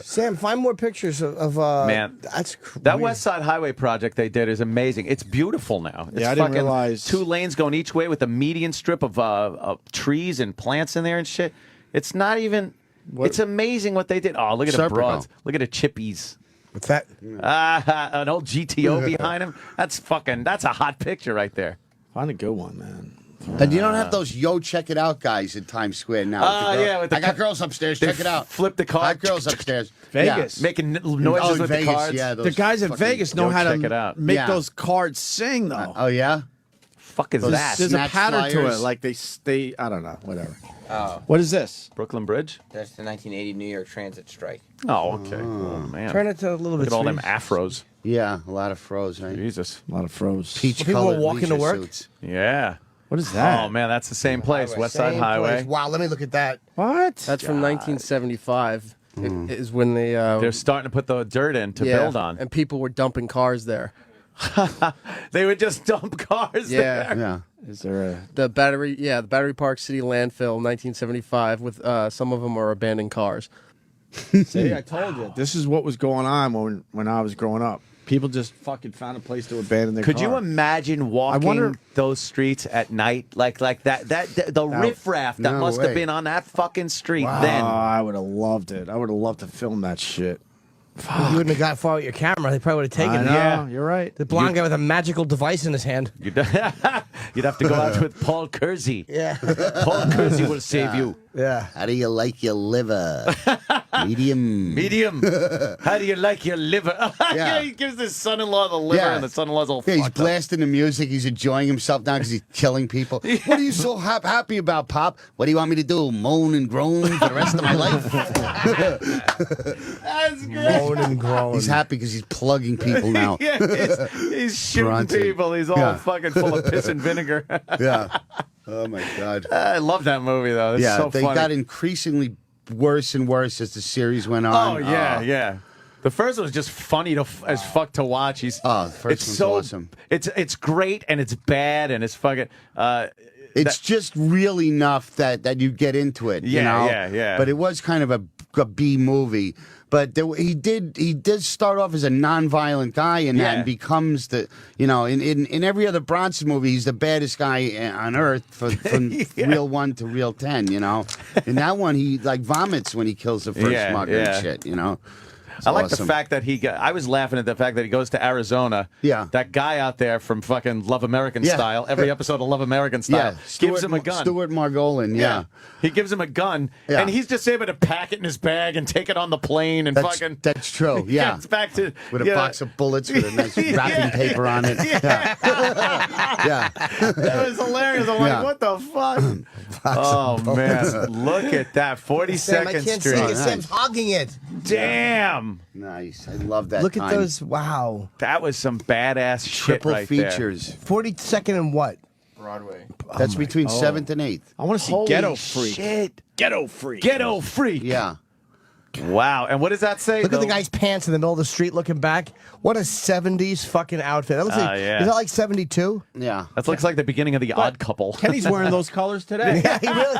S3: Sam, find more pictures of
S2: Man,
S3: that's
S2: that
S3: weird.
S2: West Side Highway project they did is amazing. It's beautiful now. It's
S1: Yeah, I didn't
S2: fucking
S1: realize-
S2: 2 lanes going each way with a median strip of trees and plants in there and shit. It's not even. It's amazing what they did. Oh, look at the
S8: Serpico.
S2: broads. Look at the chippies.
S3: What's that?
S2: An old GTO behind him. That's a hot picture right there.
S1: Find a good one, man.
S8: And you don't have those check it out guys in Times Square now.
S2: Yeah, with the
S8: I got girls upstairs.
S2: they
S8: Check it out.
S2: flip the car.
S8: Hot girls upstairs.
S1: Vegas.
S2: Making
S8: Oh,
S2: noises
S8: in
S2: with
S8: Vegas,
S2: the cards.
S8: yeah,
S1: The
S8: those
S1: guys in
S8: fucking-
S1: Vegas know how
S2: check it
S1: to
S2: out.
S1: make
S8: Yeah.
S1: those cards sing, though.
S8: Oh yeah.
S2: fuck is that?
S1: There's a
S8: Snatch
S1: pattern to
S8: flyers.
S1: it. Like they I don't know. Whatever.
S4: Oh,
S1: What is this?
S2: Brooklyn Bridge?
S4: that's the 1980 New York Transit strike.
S2: Oh, okay. Oh, man.
S3: Turn it to a little
S2: Look
S3: bit.
S2: at all them
S3: sweet.
S2: afros.
S8: Yeah, a lot of froze, right?
S2: Jesus.
S1: A lot of froze.
S8: Peach
S3: People
S8: colored
S3: are walking to
S8: leisure
S3: work?
S8: suits.
S2: Yeah.
S1: What is that?
S2: Oh, man, that's the same place. West Side
S3: Same
S2: Highway.
S3: place. Wow, let me look at that.
S1: What?
S17: That's from 1975. It is when they
S2: They're starting to put the dirt in to build on.
S17: and people were dumping cars there.
S2: They would just dump cars
S17: Yeah.
S2: there.
S8: Yeah.
S1: Is there a
S17: The Battery Park City landfill, 1975. With some of them are abandoned cars.
S1: See, I told you. This is what was going on when I was growing up. People just fucking found a place to abandon their
S2: Could
S1: car.
S2: you imagine walking
S1: wonder-
S2: those streets at night? Like that the riffraff that
S8: no
S2: must
S8: way.
S2: have been on that fucking street
S1: Oh,
S2: then.
S1: I would have loved it. I would have loved to film that shit.
S3: You wouldn't have got far with your camera. They probably would have taken
S1: I
S3: it.
S1: know,
S2: Yeah.
S1: you're right.
S3: The blonde guy with a magical device in his hand.
S2: You'd have to go out with Paul Kersey.
S3: Yeah.
S2: Paul Kersey will save you.
S3: Yeah.
S8: How do you like your liver? Medium.
S2: Medium. How do you like your liver?
S8: Yeah.
S2: He gives his son-in-law the liver,
S8: Yeah.
S2: and the son-in-law's all
S8: Yeah, he's
S2: fucked up.
S8: blasting the music. He's enjoying himself now because he's killing people. What are you so happy about, Pop? What do you want me to do? Moan and groan for the rest of my life?
S2: That's great.
S3: Moan and groan.
S8: He's happy because he's plugging people now.
S2: Yeah, he's shooting
S8: Bronson.
S2: people. He's all
S8: Yeah.
S2: fucking full of piss and vinegar.
S8: Yeah. Oh my God.
S2: I love that movie though. It's
S8: Yeah,
S2: so
S8: they
S2: funny.
S8: got increasingly worse and worse as the series went on.
S2: Oh yeah, yeah. The first one was just funny as fuck to watch. The
S8: first
S2: it's
S8: one's
S2: so
S8: awesome.
S2: It's great and it's bad and it's fucking.
S8: It's just real enough that you get into it. you
S2: Yeah,
S8: know?
S2: yeah, yeah.
S8: But it was kind of a B movie. But he did start off as a non-violent guy and
S2: Yeah.
S8: then becomes the, in every other Bronson movie, he's the baddest guy on earth from reel 1 to reel 10, In that one, he like vomits when he kills the first
S2: Yeah,
S8: mugger
S2: yeah.
S8: and shit, It's
S2: I like
S8: awesome.
S2: the fact that I was laughing at the fact that he goes to Arizona.
S8: Yeah.
S2: That guy out there from fucking Love American
S8: Yeah.
S2: Style. Every episode of Love American Style gives him a gun.
S8: Stuart Margolin, yeah.
S2: He gives him a gun,
S8: Yeah.
S2: and he's just able to pack it in his bag and take it on the plane and fucking.
S8: That's true, yeah.
S2: Gets back to
S8: With a box of bullets with a nice wrapping paper on it. Yeah.
S2: That was hilarious. I'm
S8: Yeah.
S2: like, what the fuck? Oh man, look at that. 42nd
S3: Sam, I can't see
S2: Street.
S3: it. Sam's hogging it.
S2: Damn.
S8: Nice. I love that.
S3: Look at
S8: time.
S3: those. Wow.
S2: That was some badass shit
S8: Triple
S2: right there.
S8: features.
S3: 42nd and what?
S4: Broadway.
S8: That's between 7th and 8th.
S1: I want to see
S2: Holy
S1: Ghetto Freak.
S2: shit.
S1: Ghetto Freak.
S2: Ghetto Freak.
S8: Yeah.
S2: Wow. And what does that say?
S3: Look at the
S2: though?
S3: guy's pants in the middle of the street looking back. What a 70s fucking outfit. That looks like,
S2: yeah.
S3: Is that like 72?
S8: Yeah.
S2: That looks like the beginning of The Odd Couple.
S1: Kenny's wearing those colors today.
S3: Yeah, he really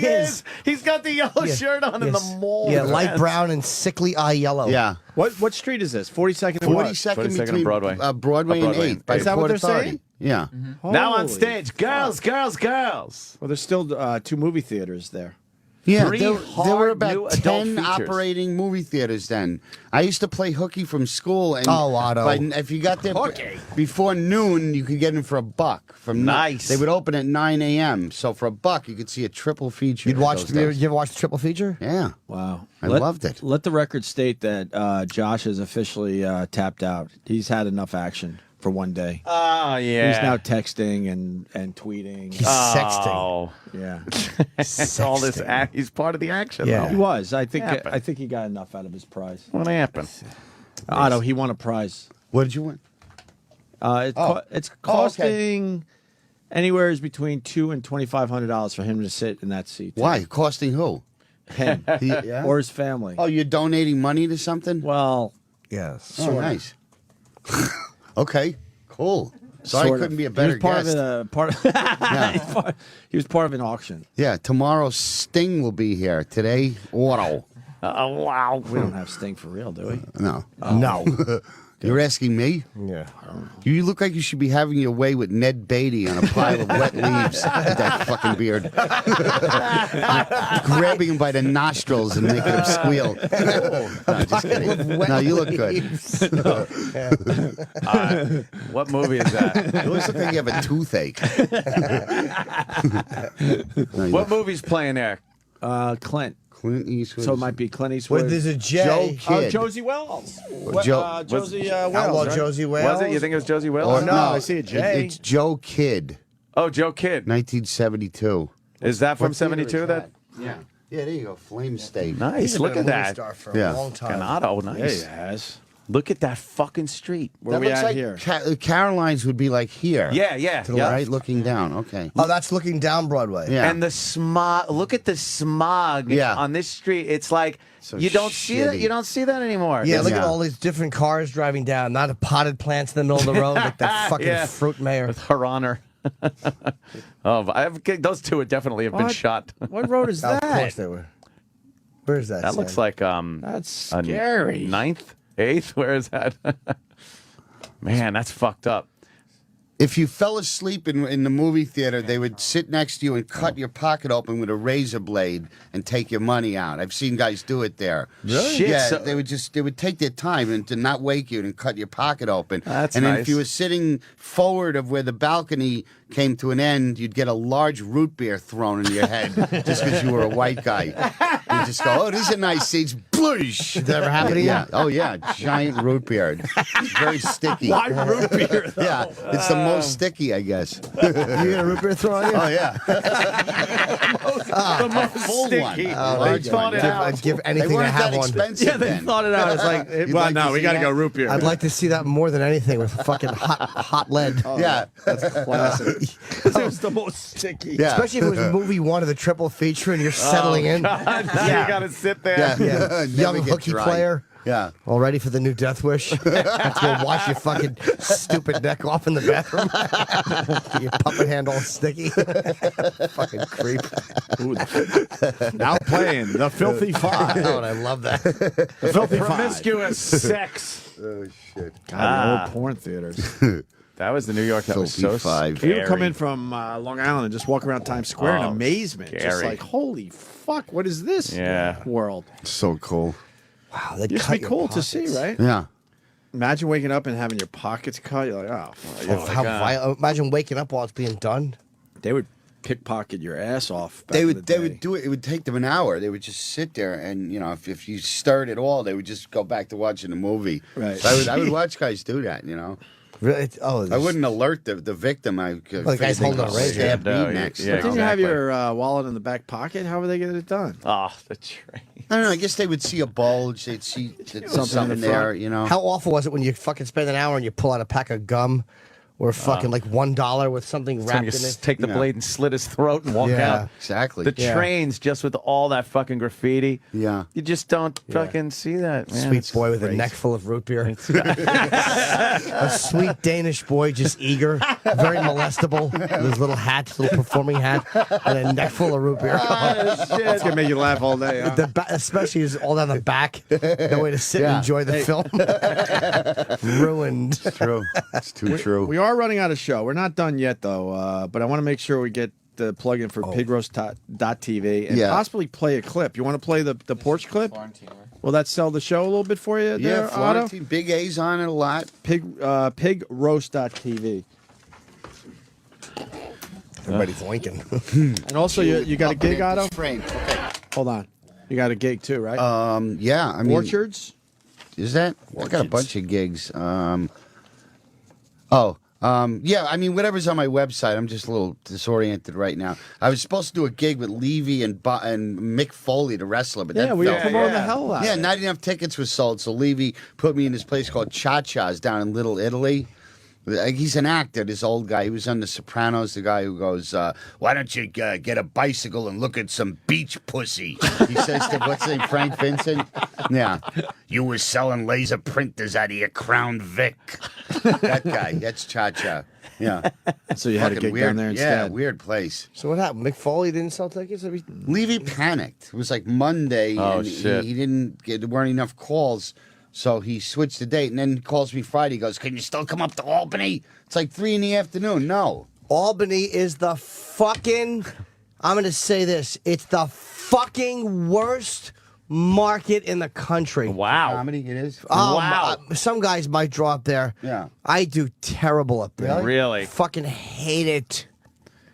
S2: he is. He's got the yellow
S3: Yeah.
S2: shirt on and
S3: Yes.
S2: the mole.
S3: Yeah, light
S2: pants.
S3: brown and sickly eye yellow.
S8: Yeah.
S1: What street is this? 42nd and what?
S8: 42nd
S2: 42nd
S8: between
S2: Broadway.
S8: Broadway and
S2: Broadway
S8: 8th. By
S1: Is that what
S8: Port
S1: they're
S8: Authority.
S1: saying?
S8: Yeah.
S2: Now on
S1: Holy
S2: stage, girls, girls, girls.
S1: Well, there's still 2 movie theaters there.
S8: Yeah,
S2: Three
S8: there were
S2: hard new
S8: about
S2: adult
S8: 10
S2: features.
S8: operating movie theaters then. I used to play hooky from school. And
S3: Oh, Otto.
S8: if you got there
S1: Hooky.
S8: before noon, you could get in for $1.
S2: Nice.
S8: They would open at 9 a.m. So for $1, you could see a triple feature.
S3: You'd watch.
S8: those
S3: You
S8: days.
S3: ever watch the triple feature?
S8: Yeah.
S1: Wow.
S8: I loved it.
S1: Let the record state that Josh is officially tapped out. He's had enough action for one day.
S2: Oh, yeah.
S1: He's now texting and tweeting.
S3: He's sexting.
S2: Oh.
S1: Yeah.
S2: It's all this. He's part of the action.
S3: Yeah.
S2: though.
S1: He was. I think
S2: Happened.
S1: he got enough out of his prize.
S2: What happened?
S1: Otto, he won a prize.
S8: What did you win?
S1: It's costing anywhere between $200 and $2,500 for him to sit in that seat.
S8: Why? Costing who?
S1: Him
S8: Yeah?
S1: or his family.
S8: Oh, you're donating money to something?
S1: Well,
S3: Yes.
S8: Oh, nice. Okay, cool. Sorry, I
S1: sort of.
S8: couldn't be a better
S1: He was part
S8: guest.
S1: of it. He was part of an auction.
S8: Yeah, tomorrow Sting will be here. Today, Auto.
S2: Oh, wow.
S1: We don't have Sting for real, do we?
S8: No.
S3: No.
S8: You're asking me?
S3: Yeah.
S8: You look like you should be having your way with Ned Beatty on a pile of wet leaves with that fucking beard. Grabbing him by the nostrils and making him squeal. No, just kidding. No, you look good.
S2: What movie is that?
S8: You looks like you have a toothache. No, you
S2: What
S8: look-
S2: movie's playing there?
S1: Clint.
S8: Clint Eastwood.
S1: So it might be Clint Eastwood.
S3: Well, there's a J.
S8: Joe Kidd.
S1: Josie Wells.
S8: Joe-
S1: Josie
S3: Outlaw
S1: Wells. Right?
S3: Josie Wells.
S2: Was it? You think it was Josie Wells?
S8: Or
S1: no, I see a J.
S8: It's Joe Kidd.
S2: Oh, Joe Kidd.
S8: 1972.
S2: Is that from
S8: What theater is
S2: 72? That?
S8: Yeah. Yeah, there you go. Flame State.
S2: Nice. Look at that.
S8: Ganado,
S2: nice.
S1: Yeah, he has.
S2: Look at that fucking street.
S8: That looks like Caroline's would be like here.
S2: Yeah, yeah,
S8: To the
S2: yeah.
S8: right, looking down. Okay.
S3: Oh, that's looking down Broadway.
S8: Yeah.
S2: And the smog. Look at the smog on this street. It's like you don't see that.
S3: shitty.
S2: You don't see that anymore.
S3: Yeah, look at all these different cars driving down. Not a potted plants in the middle of the road, like that fucking
S2: Yeah.
S3: fruit mayor.
S2: With her honor. Those two would definitely have been
S1: What?
S2: shot.
S1: What road is
S3: Of
S1: that?
S3: course they were. Where is that?
S2: That looks
S3: Sam?
S2: like
S1: That's
S2: a
S1: scary.
S2: 9th, 8th. Where is that? Man, that's fucked up.
S8: If you fell asleep in the movie theater, they would sit next to you and cut your pocket open with a razor blade and take your money out. I've seen guys do it there.
S2: Really? Shit,
S8: Yeah,
S2: so-
S8: they would take their time and to not wake you and cut your pocket open.
S2: That's
S8: and then
S2: nice.
S8: if you were sitting forward of where the balcony came to an end, you'd get a large root beer thrown in your head just because you were a white guy. You just go, oh, this is a nice seat. Bloosh.
S3: Did that ever happen to you?
S8: Yeah. Oh, yeah. Giant root beer. It's very sticky.
S1: Why root beer, though?
S8: Yeah. It's the most sticky, I guess.
S3: You get a root beer thrown on you?
S8: Oh, yeah.
S2: The most
S8: full
S2: sticky.
S8: one.
S2: They thought it out.
S3: I'd give
S8: They
S3: anything to
S8: weren't
S3: have
S8: that
S3: one.
S8: expensive
S1: Yeah, they
S8: then.
S1: thought it out. It's like,
S8: You'd
S1: well,
S8: like to
S1: no, we
S8: see
S1: got to
S8: that?
S1: go root beer.
S3: I'd like to see that more than anything with fucking hot lead.
S8: Yeah.
S1: That's classic. It was the most sticky.
S8: Yeah.
S3: Especially if it was movie one of the triple feature and you're settling in.
S2: God, now
S3: Yeah.
S2: you got to sit there.
S8: Yeah.
S3: Yeah.
S8: Never
S3: Young
S8: get
S3: hooky
S8: dry.
S3: player.
S8: Yeah.
S3: All ready for the new Death Wish? Let's go wash your fucking stupid neck off in the bathroom. Get your puppet hand all sticky. Fucking creep.
S1: Now playing the Filthy Five.
S3: Oh, and I love that.
S1: The Filthy Five.
S2: Promiscuous sex.
S8: Oh, shit.
S1: God, the old porn theaters.
S2: That was the New York. That was
S8: Filthy
S2: so
S8: Five.
S2: scary.
S1: You would come in from Long Island and just walk around Times Square in
S2: Oh,
S1: amazement. Just
S2: scary.
S1: like, holy fuck, what is this
S2: Yeah.
S1: world?
S8: So cool.
S3: Wow, they
S1: It used to
S3: cut
S1: be
S3: your
S1: cool
S3: pockets.
S1: to see, right?
S8: Yeah.
S1: Imagine waking up and having your pockets cut. You're like, oh, fuck.
S3: Oh, how violent. Imagine waking up while it's being done.
S1: They would pickpocket your ass off. Back
S8: They
S1: in
S8: would
S1: the
S8: they
S1: day.
S8: would do it. It would take them an hour. They would just sit there, and if you stirred at all, they would just go back to watching the movie.
S1: Right.
S8: So I would watch guys do that.
S3: Really?
S8: I wouldn't alert the victim.
S3: Well, the guy's holding a razor.
S8: Stab
S2: No,
S8: me next.
S2: yeah,
S1: But didn't you have
S2: exactly.
S1: your wallet in the back pocket? How were they getting it done?
S2: Oh, the train.
S8: I don't know. I guess they would see a bulge. They'd see that there's something
S1: in the
S8: there.
S1: front.
S3: How awful was it when you fucking spend an hour and you pull out a pack of gum or fucking like $1 with something
S2: So
S3: wrapped
S2: you
S3: in it?
S2: take the blade and slit his throat and walk
S3: Yeah.
S2: out.
S8: Exactly.
S2: The
S3: Yeah.
S2: trains, just with all that fucking graffiti.
S8: Yeah.
S2: You just don't fucking see that, man.
S3: Sweet
S2: It's
S3: boy with
S2: crazy.
S3: a neck full of root beer. A sweet Danish boy, just eager, very molestable. With his little hat, little performing hat, and a neck full of root beer.
S1: That's gonna make you laugh all day. Huh?
S3: Especially is all down the back. No way to sit and
S8: Yeah.
S3: enjoy the film. Ruined.
S8: It's true. It's too true.
S1: We are running out of show. We're not done yet, though. But I want to make sure we get the plug-in for pigroast.tv and
S8: Yeah.
S1: possibly play a clip. You want to play the porch clip? Will that sell the show a little bit for you
S8: Yeah,
S1: there, Otto?
S8: Florentine. Big A's on it a lot.
S1: Pigroast.tv.
S3: Everybody's winking.
S1: And also, you got a gig,
S8: Up in
S1: Otto?
S8: this frame. Okay.
S1: Hold on. You got a gig, too, right?
S8: Yeah. I mean,
S1: Orchards?
S8: Is that? I got a bunch of gigs. Yeah, I mean, whatever's on my website. I'm just a little disoriented right now. I was supposed to do a gig with Levy and Mick Foley, the wrestler, but
S1: Yeah,
S8: that
S1: we
S8: fell
S1: promoted
S8: through.
S1: the hell out of
S8: Yeah,
S1: it.
S8: not enough tickets were sold, so Levy put me in this place called Cha Cha's down in Little Italy. He's an actor, this old guy. He was on The Sopranos, the guy who goes, why don't you get a bicycle and look at some beach pussy? He says to, what's his name, Frank Vincent? Yeah. You were selling laser printers out of your Crown Vic. That guy, that's Cha-Cha. Yeah.
S1: So you had a
S8: Fucking
S1: gig
S8: weird,
S1: down there
S8: Yeah,
S1: instead.
S8: weird place.
S3: So what happened? Mick Foley didn't sell tickets?
S8: Levy panicked. It was like Monday,
S2: Oh,
S8: and
S2: shit.
S8: he didn't get, there weren't enough calls. So he switched the date, and then he calls me Friday. He goes, can you still come up to Albany? It's like 3 in the afternoon. No.
S3: Albany is the fucking, I'm going to say this, it's the fucking worst market in the country.
S2: Wow.
S8: Comedy, it is?
S2: Wow.
S3: Some guys might draw up there.
S8: Yeah.
S3: I do terrible up there.
S2: Really?
S3: Fucking hate it.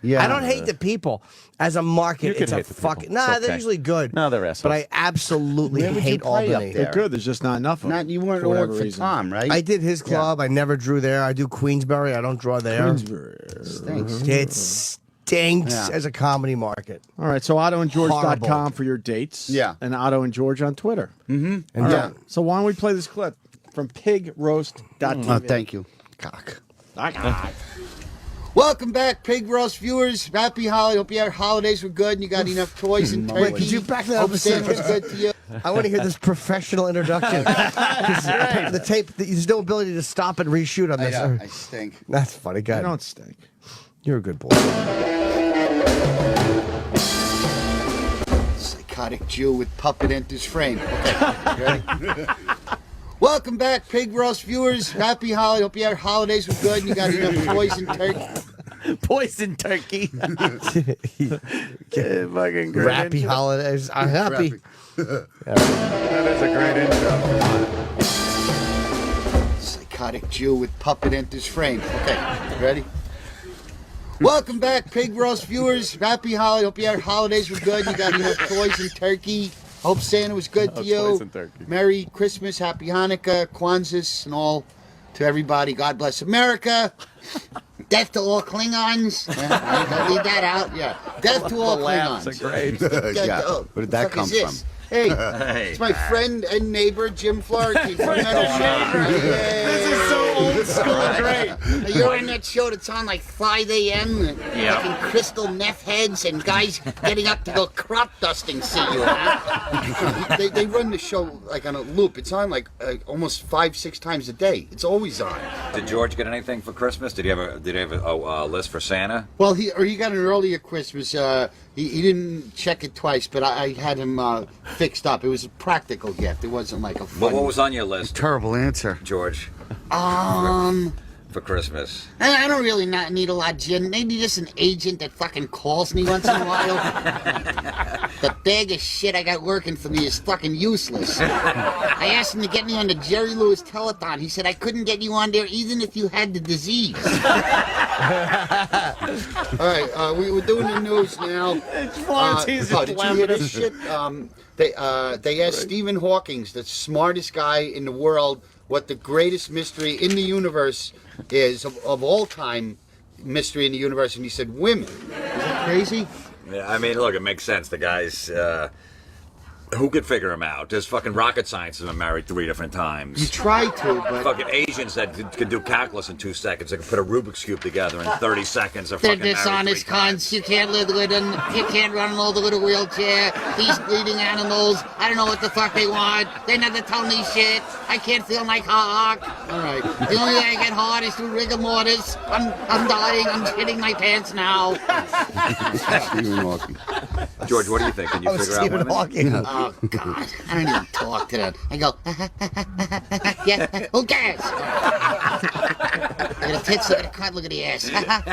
S3: I don't hate the people. As a market,
S2: You can
S3: it's a
S2: hate the
S3: fucking...
S2: people.
S3: Nah,
S2: It's
S3: they're
S2: okay.
S3: usually good.
S2: No, they're assholes.
S3: But I absolutely
S8: Where would you
S3: hate
S8: play up
S3: Albany.
S8: there?
S1: They're good. There's just not enough of them.
S8: You weren't
S1: for whatever
S8: ordered for
S1: reason.
S8: Tom, right?
S3: I did his club. I never drew there. I do Queensbury. I don't draw there.
S8: Stinks.
S3: It stinks
S8: Yeah.
S3: as a comedy market.
S1: All right, so OttoandGeorge.com
S3: Horrible.
S1: for your dates.
S8: Yeah.
S1: And Otto and George on Twitter.
S8: Mm-hmm.
S1: All right. So why don't we play this clip from pigroast.tv?
S8: Oh, thank you.
S3: Cock.
S8: Welcome back, Pig Roast viewers. Happy holiday. Hope your holidays were good and you got enough toys and turkey.
S3: Wait, could you back that up
S8: Hope
S3: a
S8: Santa was
S3: second?
S8: good to you.
S3: I want to hear this professional introduction. 'Cause the tape, there's no ability to stop and reshoot on this.
S8: I stink.
S3: That's funny, guy.
S1: I don't stink.
S3: You're a good boy.
S8: Psychotic Jew with puppet enters frame. Okay, ready? Welcome back, Pig Roast viewers. Happy holiday. Hope your holidays were good and you got enough toys and turkey.
S2: Poison turkey. Fucking great
S3: Rappy
S2: intro.
S3: holidays. I'm happy.
S2: That is a great intro.
S8: Psychotic Jew with puppet enters frame. Okay, ready? Welcome back, Pig Roast viewers. Happy holiday. Hope your holidays were good. You got enough toys and turkey. Hope Santa was good to
S2: toys
S8: you.
S2: and turkey.
S8: Merry Christmas, Happy Hanukkah, Kwanzaa, and all to everybody. God bless America. Death to all Klingons. Yeah, leave that out. Yeah. Death to all
S2: The laughs
S8: Klingons.
S2: are great.
S8: Yeah.
S11: Where did that come from?
S8: Hey,
S2: Hey.
S8: it's my friend and neighbor Jim Flaherty from Metal Shade.
S2: This is so old school great.
S8: You're on that show that's on like 5 a.m.
S2: Yeah.
S8: Fucking crystal meth heads and guys getting up to go crop dusting see you. Huh? they run the show like on a loop. It's on like almost 5-6 times a day. It's always on.
S19: Did George get anything for Christmas? Did he have a list for Santa?
S8: Well, he got an earlier Christmas. He didn't check it twice, but I had him fixed up. It was a practical gift. It wasn't like a fun.
S19: What was on your list?
S8: Terrible answer,
S19: George? For Christmas.
S8: I don't really not need a lot, Jim. Maybe just an agent that fucking calls me once in a while. The bag of shit I got working for me is fucking useless. I asked him to get me on the Jerry Lewis telethon. He said I couldn't get you on there even if you had the disease. All right, we're doing the news now.
S2: It's Florentine's
S8: did you hear this shit? They asked Stephen Hawking, the smartest guy in the world, what the greatest mystery in the universe is of all time, mystery in the universe, and he said women. Is that crazy?
S19: Yeah, I mean, look, it makes sense. The guy's, who could figure him out? There's fucking rocket scientists that have been married 3 different times.
S8: You try to, but
S19: Fucking Asians that could do calculus in 2 seconds. They can put a Rubik's Cube together in 30 seconds. They're
S8: they're
S19: fucking married
S8: dishonest
S19: 3 times.
S8: cunts. You can't live with them. You can't run an older with a wheelchair. These bleeding animals. I don't know what the fuck they want. They never tell me shit. I can't feel my cock. All right. The only way I get hard is through rigor mortis. I'm dying. I'm shitting my pants now.
S11: Stephen Hawking.
S19: George, what do you think? Can you figure out women?
S8: Oh, God. I don't even talk to them. I go, yeah, who cares? Look at the tits, look at the cunt, look at the ass.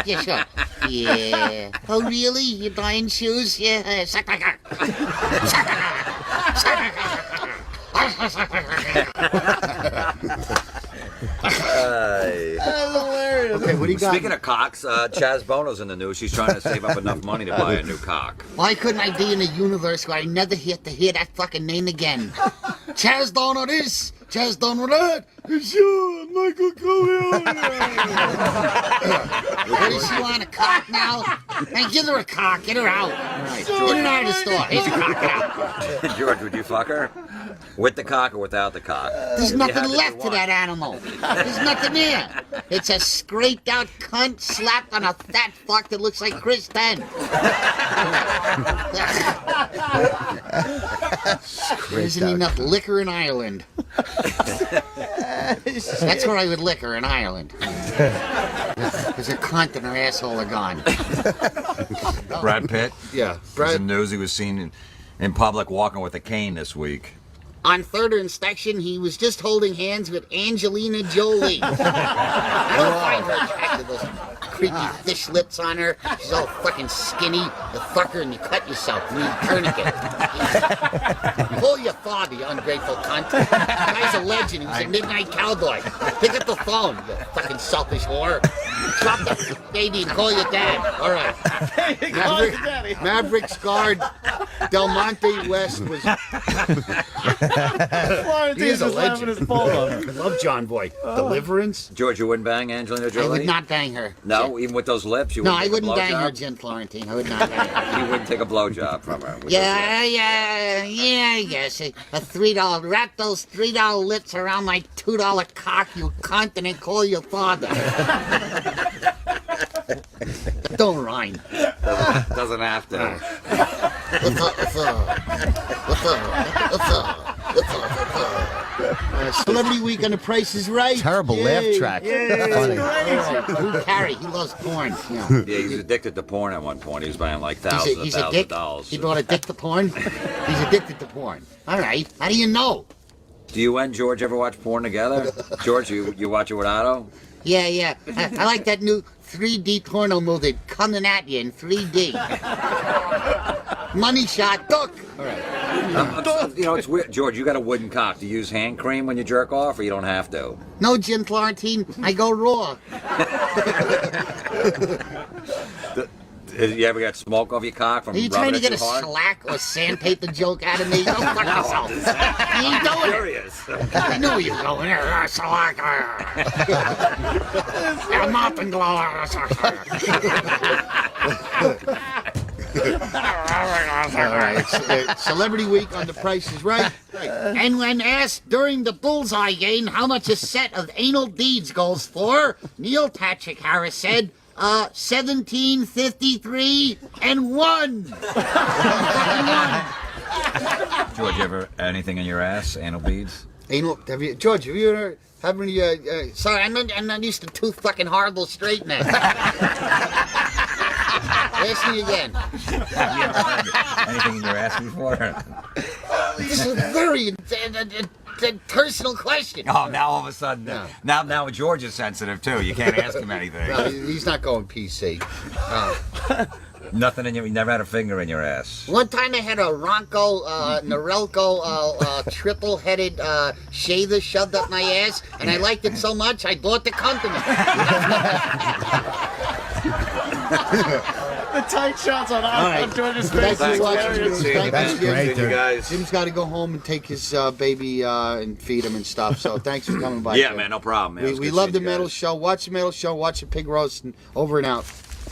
S8: Yeah, sure. Yeah. Oh, really? You're buying shoes? Yeah. Suck my cock. Suck my cock. Suck my cock.
S19: That's
S8: hilarious. Okay, what do you got?
S19: Speaking of cocks, Chaz Bono's in the news. She's trying to save up enough money to buy a new cock.
S8: Why couldn't I be in a universe where I never get to hear that fucking name again? Chaz Dono this, Chaz Dono that. It's you, Michael Cohen. What does she want, a cock now? Hey, give her a cock. Get her out. Right. Get her out of the store. Here's a cock. Get out.
S19: George, would you fuck her? With the cock or without the cock?
S8: There's
S19: If you
S8: nothing
S19: had to do
S8: left to
S19: one.
S8: that animal. There's nothing there. It's a scraped out cunt slapped on a fat fuck that looks like Chris Penn. There isn't enough liquor in Ireland. That's where I would liquor in Ireland. Because her cunt and her asshole are gone.
S19: Brad Pitt?
S8: Yeah.
S19: Was in the news. He was seen in public walking with a cane this week.
S6: On further inspection, he was just holding hands with Angelina Jolie. I don't find her attractive, those creepy fish lips on her. She's all fucking skinny. You fuck her and you cut yourself. You need a tourniquet. Pull your father, you ungrateful cunt. The guy's a legend. He was a midnight cowboy. Pick up the phone, you fucking selfish whore. Drop the baby and call your dad. All right. Mavericks guard Del Monte West was... He is a legend. I love John Boy. Deliverance.
S19: George, you wouldn't bang Angelina Jolie?
S6: I would not bang her.
S19: No, even with those lips, you
S6: No,
S19: wouldn't
S6: I
S19: take a
S6: wouldn't bang her,
S19: blowjob?
S6: Jen Florentine. I would not bang her.
S19: You wouldn't take a blowjob from her. with
S6: Yeah, I guess. A $3. Wrap those $3 lips around my $2 cock, you cunt, and then call your father. Don't rhyme.
S19: Doesn't have to.
S6: Celebrity Week on The Price is Right.
S3: Terrible laugh track. Funny.
S6: Drew Carey, he loves porn. You know.
S19: Yeah, he was addicted to porn at one point. He was buying like thousands
S6: He's
S19: of
S6: a dick.
S19: dollars.
S6: He brought a dick to porn. He's addicted to porn. All right. How do you know?
S19: Do you and George ever watch porn together? George, you watch it with Otto?
S6: Yeah. I like that new 3D porno movie, Coming at You in 3D. Money shot, duck. All right.
S19: You know, it's weird. George, you got a wooden cock. Do you use hand cream when you jerk off, or you don't have to?
S6: No, Jim Florentine, I go raw.
S19: You ever got smoke off your cock from
S6: Are you
S19: rubbing
S6: trying to
S19: it
S6: get a
S19: too hard?
S6: slack or sandpaper joke out of me? Don't fuck yourself. You ain't doing
S19: Curious.
S6: it. I knew you were going there. Slack. A mop and glow. All right. Celebrity Week on The Price is Right. And when asked during the Bullseye game how much a set of anal beads goes for, Neil Patrick Harris said, 1753 and 1.
S19: George, you ever anything in your ass? Anal beads?
S6: Anal, George, have you ever have any? Sorry, I'm not used to two fucking horrible straight men. Ask me again.
S19: Have you ever had anything in your ass before?
S6: This is a very personal question.
S19: Oh, now all of a sudden, now George is sensitive too. You can't ask him anything.
S6: No, he's not going PC.
S19: Nothing in you never had a finger in your ass.
S6: One time I had a Norelco triple-headed shaver shoved up my ass, and I liked it so much I bought the company.
S1: The tight shots on George's
S6: Thanks
S1: face.
S6: for watching.
S3: That's great, dude.
S19: Guys.
S6: Jim's got to go home and take his baby and feed him and stuff. So thanks for coming by.
S19: Yeah,
S6: Jim.
S19: man, no problem. Man.
S6: We love the metal show. Watch the metal show. Watch the pig roast. And over and out.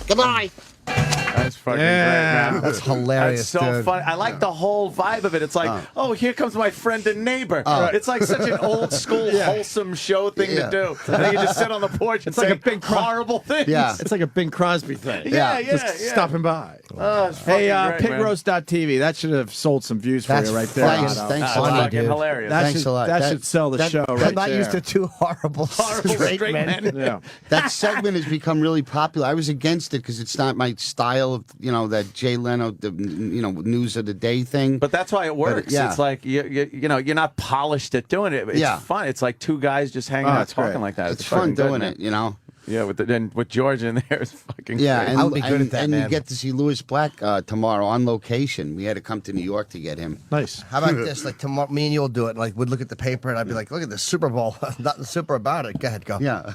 S6: Goodbye.
S2: That's fucking great, man.
S3: That's hilarious.
S2: That's so
S3: dude.
S2: funny. I like the whole vibe of it. It's like, oh, here comes my friend and neighbor. It's like such an old school, wholesome show thing to do. And you just sit on the porch and say big horrible things.
S1: Yeah, it's like a Bing Crosby thing.
S2: Yeah.
S1: Just stopping by.
S2: Hey,
S1: pigroast.tv. That should have sold some views for you right there.
S3: Thanks a lot, dude.
S2: Hilarious.
S3: Thanks a lot.
S1: That should sell the show right
S3: I'm not
S1: there.
S3: used to two horrible straight men.
S1: Yeah.
S8: That segment has become really popular. I was against it because it's not my style of, that Jay Leno, news of the day thing.
S2: But that's why it works.
S8: yeah.
S2: It's like you're not polished at doing it. It's fun. It's like two guys just hanging out talking like that.
S8: It's fun doing it,
S2: Yeah, with George in there, it's fucking
S8: yeah,
S2: great.
S8: and,
S3: I'll be good at that,
S8: and
S3: man.
S8: you get to see Louis Black tomorrow on location. We had to come to New York to get him.
S1: Nice.
S3: How about this? Like tomorrow, me and you'll do it. Like we'd look at the paper, and I'd be like, "Look at the Super Bowl. Nothing super about it. Go ahead, go."
S8: Yeah.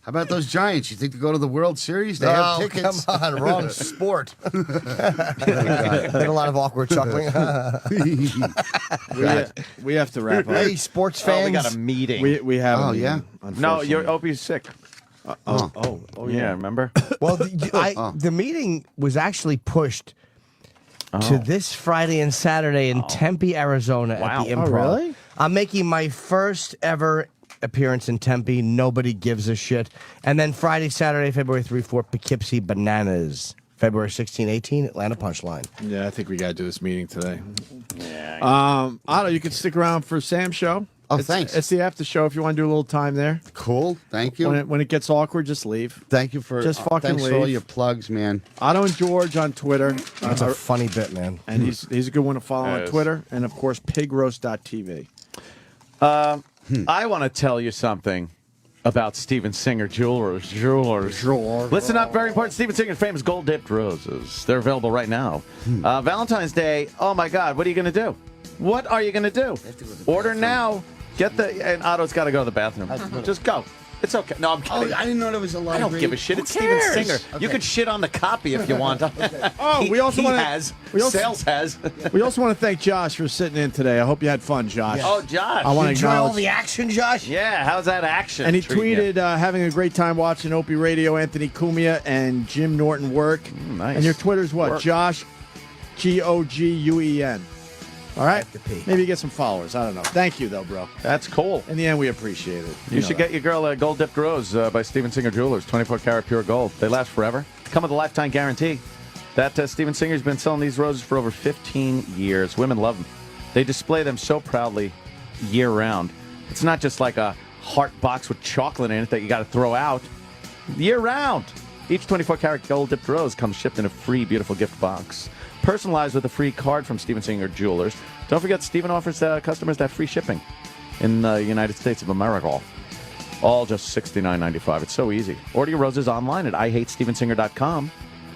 S8: How about those Giants? You think to go to the World Series? They have tickets.
S3: Come on, wrong sport. Been a lot of awkward chuckling.
S1: We have to wrap up.
S3: Hey, sports fans.
S2: we got a meeting.
S1: We have a meeting,
S8: yeah?
S2: No, Opie's sick. Yeah, remember?
S3: Well, the meeting was actually pushed to this Friday and Saturday in Tempe, Arizona at the Improv.
S1: Oh, really?
S3: I'm making my first ever appearance in Tempe. Nobody gives a shit. And then Friday, Saturday, February 3, 4, Poughkeepsie Bananas. February 16, 18, Atlanta Punchline.
S1: Yeah, I think we got to do this meeting today. Yeah. Otto, you can stick around for Sam's show.
S8: Oh, thanks.
S1: It's the after show if you want to do a little time there.
S8: Cool. Thank you.
S1: When it gets awkward, just leave.
S8: Thank you for
S1: Just fucking
S8: thanks
S1: leave.
S8: for all your plugs, man.
S1: Otto and George on Twitter.
S3: That's a funny bit, man.
S1: And he's a good one to follow on
S2: Yes.
S1: Twitter. And, of course, pigroast.tv.
S2: I want to tell you something about Steven Singer Jewelers. Listen up, very important. Steven Singer's famous gold-dipped roses. They're available right now. Valentine's Day, oh my God, what are you going to do? What are you going to do? Order now. Get and Otto's got to go to the bathroom. Just go. It's okay. No, I'm kidding.
S8: Oh, I didn't know there was a
S2: I
S8: library.
S2: don't give a shit. It's
S8: Who
S2: Steven
S8: cares?
S2: Singer. You could shit on the copy if you want.
S1: Oh, we also want to.
S2: Sales has.
S1: We also want to thank Josh for sitting in today. I hope you had fun, Josh.
S2: Oh, Josh.
S1: I want to
S3: Enjoy all
S1: acknowledge.
S3: the action, Josh?
S2: Yeah, how's that action?
S1: And he
S2: treating you?
S1: tweeted having a great time watching Opie Radio, Anthony Cumia, and Jim Norton work.
S2: Nice.
S1: And your Twitter's what?
S2: Work.
S1: Josh, Gogun. All right? Maybe you get some followers. I don't know. Thank you, though, bro.
S2: That's cool.
S1: In the end, we appreciate it.
S2: You should get your girl a gold dipped rose by Steven Singer Jewelers, 24 karat pure gold. They last forever. Come with a lifetime guarantee. That Steven Singer's been selling these roses for over 15 years. Women love them. They display them so proudly year round. It's not just like a heart box with chocolate in it that you got to throw out. Year round. Each 24 karat gold dipped rose comes shipped in a free, beautiful gift box. Personalized with a free card from Steven Singer Jewelers. Don't forget, Steven offers customers that free shipping in the United States of America. All just $69.95. It's so easy. Order your roses online at IHateStevenSinger.com,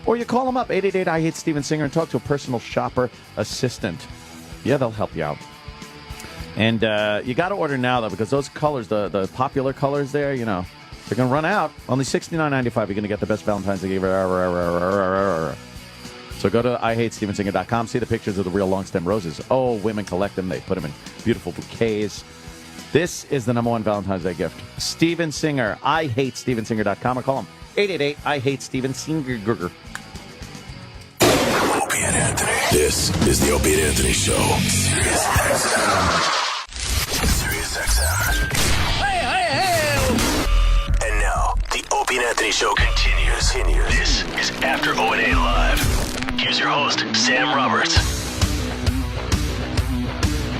S2: or you call them up, 888-I-HATE-STEVEN-SINGER, and talk to a personal shopper assistant. Yeah, they'll help you out. And you got to order now, though, because those colors, the popular colors there, you know, they're going to run out. Only $69.95. You're going to get the best Valentine's Day ever. So go to IHateStevenSinger.com. See the pictures of the real long stem roses. Oh, women collect them. They put them in beautiful bouquets. This is the #1 Valentine's Day gift. Steven Singer. IHateStevenSinger.com, or call him 888-I-HATE-STEVEN-SINGER.
S5: Opie and Anthony. This is the Opie and Anthony Show. Sirius XM. And now, the Opie and Anthony Show continues. This is After O&A Live. Here's your host, Sam Roberts.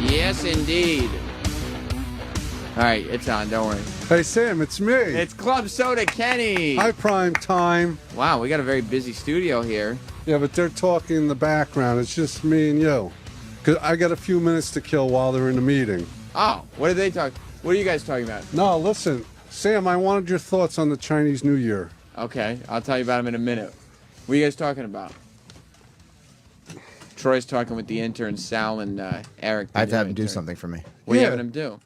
S4: Yes, indeed. All right, it's on. Don't worry.
S7: Hey, Sam, it's me.
S4: It's Club Soda Kenny.
S7: Hi, Prime Time.
S4: Wow, we got a very busy studio here.
S7: Yeah, but they're talking in the background. It's just me and you. 'Cause I got a few minutes to kill while they're in the meeting.
S4: Oh, what are they talking? What are you guys talking about?
S7: No, listen, Sam, I wanted your thoughts on the Chinese New Year.
S4: Okay, I'll tell you about them in a minute. What are you guys talking about? Troy's talking with the interns, Sal and Eric.
S9: I have to have him do something for me.
S4: What are you having him do?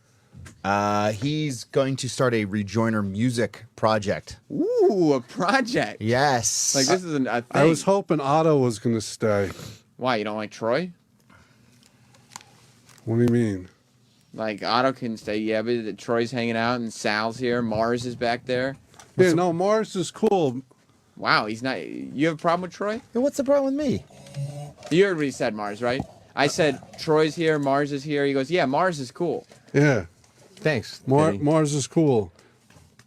S9: He's going to start a Rejoiner music project.
S4: Ooh, a project.
S9: Yes.
S4: Like this is a thing.
S7: I was hoping Otto was going to stay.
S4: Why, you don't like Troy?
S7: What do you mean?
S4: Like Otto can stay, yeah, but Troy's hanging out and Sal's here. Mars is back there.
S7: Yeah, no, Mars is cool.
S4: Wow, he's not. You have a problem with Troy?
S9: Yeah, what's the problem with me?
S4: You heard what he said, Mars, right? I said Troy's here, Mars is here. He goes, yeah, Mars is cool.
S7: Yeah.
S9: Thanks.
S7: Mars is cool.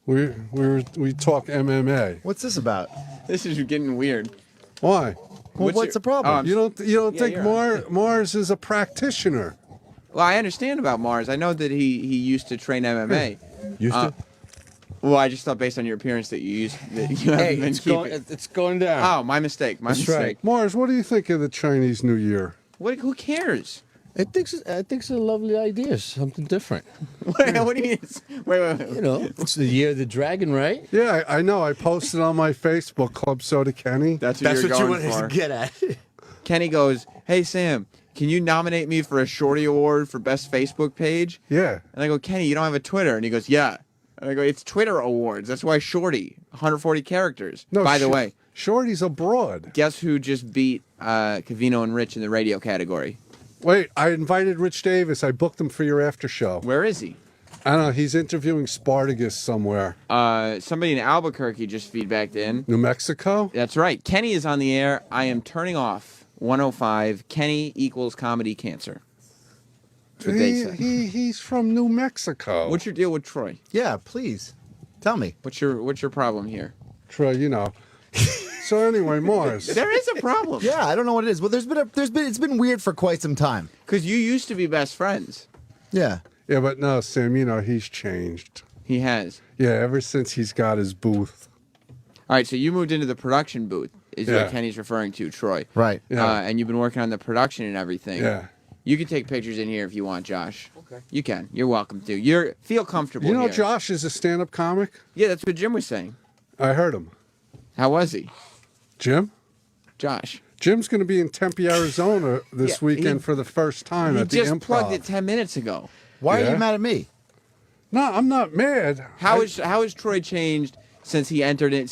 S7: We talk MMA.
S9: What's this about?
S4: This is getting weird.
S7: Why?
S9: Well, what's the problem?
S7: You don't
S4: Yeah,
S7: think
S4: you're
S7: Mars is a practitioner?
S4: Well, I understand about Mars. I know that he used to train MMA.
S7: Used to?
S4: Well, I just thought based on your appearance that you haven't been
S8: it's
S4: keeping.
S8: it's going down.
S4: Oh, my mistake. My mistake.
S7: Mars, what do you think of the Chinese New Year?
S4: Who cares?
S8: I think it's a lovely idea. Something different.
S4: Wait, what do you mean? Wait.
S8: You know, it's the year of the dragon, right?
S7: Yeah, I know. I posted on my Facebook, Club Soda Kenny.
S4: That's what you
S8: wanted to get at.
S4: Kenny goes, "Hey Sam, can you nominate me for a Shorty Award for best Facebook page?"
S7: Yeah.
S4: And I go, "Kenny, you don't have a Twitter?" And he goes, "Yeah." And I go, "It's Twitter Awards. That's why Shorty, 140 characters."
S7: No,
S4: by the way,
S7: Shorty's abroad.
S4: guess who just beat Cavino and Rich in the radio category?
S7: Wait, I invited Rich Davis. I booked him for your after show.
S4: Where is he?
S7: I don't know. He's interviewing Spartacus somewhere.
S4: Somebody in Albuquerque just feedbacked in.
S7: New Mexico?
S4: That's right. Kenny is on the air. I am turning off 105. Kenny equals comedy cancer. That's what they say.
S7: He's from New Mexico.
S4: What's your deal with Troy?
S9: Yeah, please. Tell me.
S4: What's your problem here?
S7: Troy, you know. So anyway, Mars.
S4: There is a problem.
S9: Yeah, I don't know what it is. Well, it's been weird for quite some time.
S4: Because you used to be best friends.
S9: Yeah.
S7: Yeah, but no, Sam, you know, he's changed.
S4: He has.
S7: Yeah, ever since he's got his booth.
S4: All right, so you moved into the production booth, is
S7: Yeah.
S4: what Kenny's referring to, Troy.
S3: Right.
S7: Yeah.
S4: And you've been working on the production and everything.
S7: Yeah.
S4: You can take pictures in here if you want, Josh. Okay. You can. You're welcome to. Feel comfortable
S7: You know,
S4: here.
S7: Josh is a stand-up comic.
S4: Yeah, that's what Jim was saying.
S7: I heard him.
S4: How was he?
S7: Jim?
S4: Josh.
S7: Jim's going to be in Tempe, Arizona this
S4: Yeah,
S7: weekend for the first time
S4: He
S7: at the
S4: just
S7: Improv.
S4: plugged it 10 minutes ago.
S3: Why are
S7: Yeah.
S3: you mad at me?
S7: No, I'm not mad.
S4: How has Troy changed since he entered it?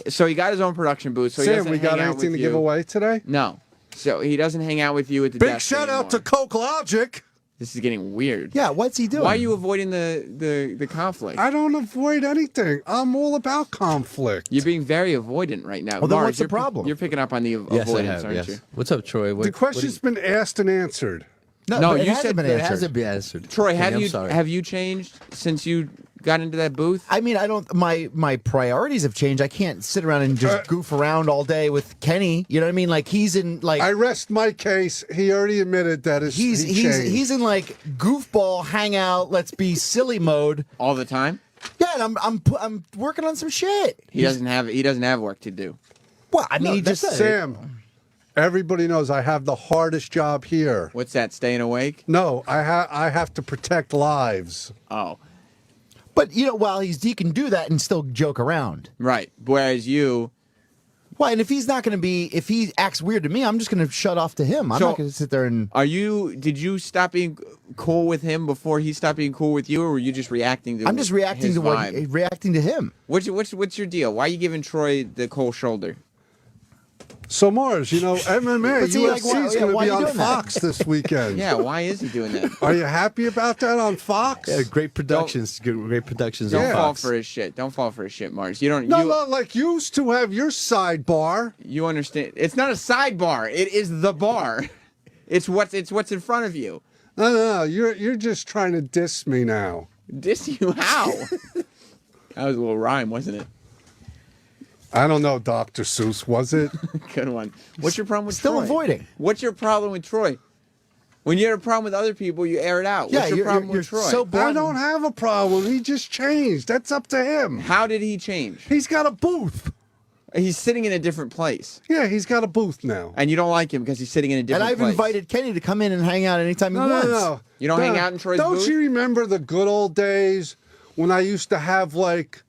S4: So he got his own production booth. So he
S7: Sam,
S4: doesn't
S7: we got
S4: hang out
S7: anything
S4: with
S7: to
S4: you.
S7: give away today?
S4: No. So he doesn't hang out with you at the
S7: Big
S4: desk
S7: shout
S4: anymore.
S7: out to Coke Logic.
S4: This is getting weird.
S3: Yeah, what's he doing?
S4: Why are you avoiding the conflict?
S7: I don't avoid anything. I'm all about conflict.
S4: You're being very avoidant right now.
S3: Well, then
S4: Mars,
S3: what's the
S4: you're
S3: problem?
S4: You're picking up on the avoidance, aren't you?
S15: What's up, Troy?
S7: The question's been asked and answered.
S4: No,
S3: it
S4: you
S3: hasn't
S4: said
S3: been
S15: It
S3: answered.
S15: hasn't been answered.
S4: Troy,
S15: Kenny, I'm sorry.
S4: have you changed since you got into that booth?
S3: I mean, I don't. My priorities have changed. I can't sit around and just goof around all day with Kenny. You know what I mean? Like he's in like
S7: I rest my case. He already admitted that
S3: he's in like goofball hangout. Let's be silly mode
S4: all the time.
S3: Yeah, and I'm working on some shit.
S4: He doesn't have work to do.
S3: Well, I mean, he just
S7: Sam. Everybody knows I have the hardest job here.
S4: What's that? Staying awake?
S7: No, I have to protect lives.
S4: Oh.
S3: But you know, while he can do that and still joke around.
S4: Right. Whereas you.
S3: Well, and if he's not going to be, if he acts weird to me, I'm just going to shut off to him. I'm
S4: So,
S3: not going to sit there and.
S4: Did you stop being cool with him before he stopped being cool with you, or were you just reacting to?
S3: I'm just reacting
S4: his
S3: to
S4: vibe?
S3: reacting to him.
S4: What's your deal? Why are you giving Troy the cold shoulder?
S7: So Mars, you know, MMA,
S3: But see, like,
S7: UFC is
S3: why-
S7: going
S3: why
S7: to be
S3: are you
S7: on
S3: doing that?
S7: Fox this weekend.
S4: Yeah, why is he doing that?
S7: Are you happy about that on Fox?
S15: Yeah, great productions. Great productions.
S4: Don't
S15: on
S4: fall
S15: Fox.
S4: for his shit. Don't fall for his shit, Mars. You don't.
S7: No, like you used to have your sidebar.
S4: You understand? It's not a sidebar. It is the bar. It's what's in front of you.
S7: No, you're just trying to diss me now.
S4: Diss you how? That was a little rhyme, wasn't it?
S7: I don't know, Dr. Seuss, was it?
S4: Good one. What's your problem with
S3: Still
S4: Troy?
S3: avoiding.
S4: What's your problem with Troy? When you have a problem with other people, you air it out.
S3: Yeah,
S4: What's your
S3: you're-
S4: problem
S3: you're
S4: with Troy?
S3: so
S7: I don't have a problem. He just changed. That's up to him.
S4: How did he change?
S7: He's got a booth.
S4: He's sitting in a different place.
S7: Yeah, he's got a booth now.
S4: And you don't like him because he's sitting in a
S3: And
S4: different
S3: I've
S4: place.
S3: invited Kenny to come in and hang out anytime he wants.
S7: No.
S4: You don't hang out in Troy's
S7: Don't
S4: booth?
S7: you remember the good old days when I used to have like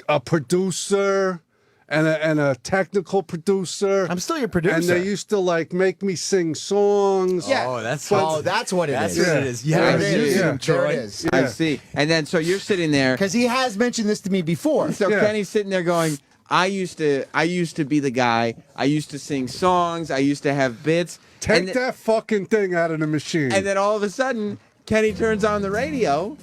S7: a producer and a technical producer?
S3: I'm still your producer.
S7: And they used to like make me sing songs.
S4: Yeah.
S15: Oh, that's
S3: what it
S15: that's
S3: is.
S15: what it is.
S7: Yeah,
S15: Yeah,
S7: it
S15: you're
S7: is.
S15: using
S7: Yeah.
S15: him, Troy.
S3: There it is.
S4: I see. And then so you're sitting there.
S3: Because he has mentioned this to me before.
S4: So
S7: Yeah.
S4: Kenny's sitting there going, I used to be the guy. I used to sing songs. I used to have bits.
S7: Take
S4: and
S7: that fucking thing out of the machine.
S4: And then all of a sudden, Kenny turns on the radio,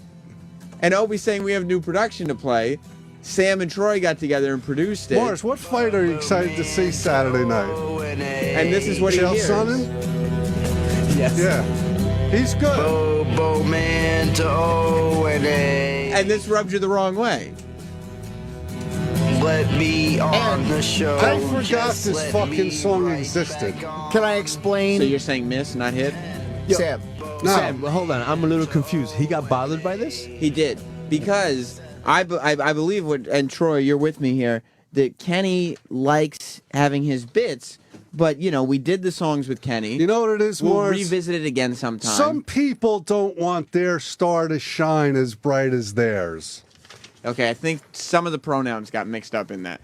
S4: and Opie's saying we have new production to play. Sam and Troy got together and produced it.
S7: Mars, what fight are you excited to see Saturday night?
S4: And this is what he
S7: Chael
S4: hears.
S7: Sonnen?
S15: Yes.
S7: Yeah. He's good.
S8: Bobo man to O&A.
S4: And this rubs you the wrong way.
S8: Let me on the show.
S7: I forgot
S8: Just
S7: this
S8: let
S7: fucking
S8: me
S7: song
S8: right
S7: existed.
S8: back on.
S3: Can I explain?
S4: So you're saying miss, not hit?
S3: Sam.
S7: No.
S15: Sam, well, hold on. I'm a little confused. He got bothered by this?
S4: He did. Because I believe, and Troy, you're with me here, that Kenny likes having his bits, but, you know, we did the songs with Kenny.
S7: You know what it is,
S4: We'll
S7: Mars?
S4: revisit it again sometime.
S7: Some people don't want their star to shine as bright as theirs.
S4: Okay, I think some of the pronouns got mixed up in that.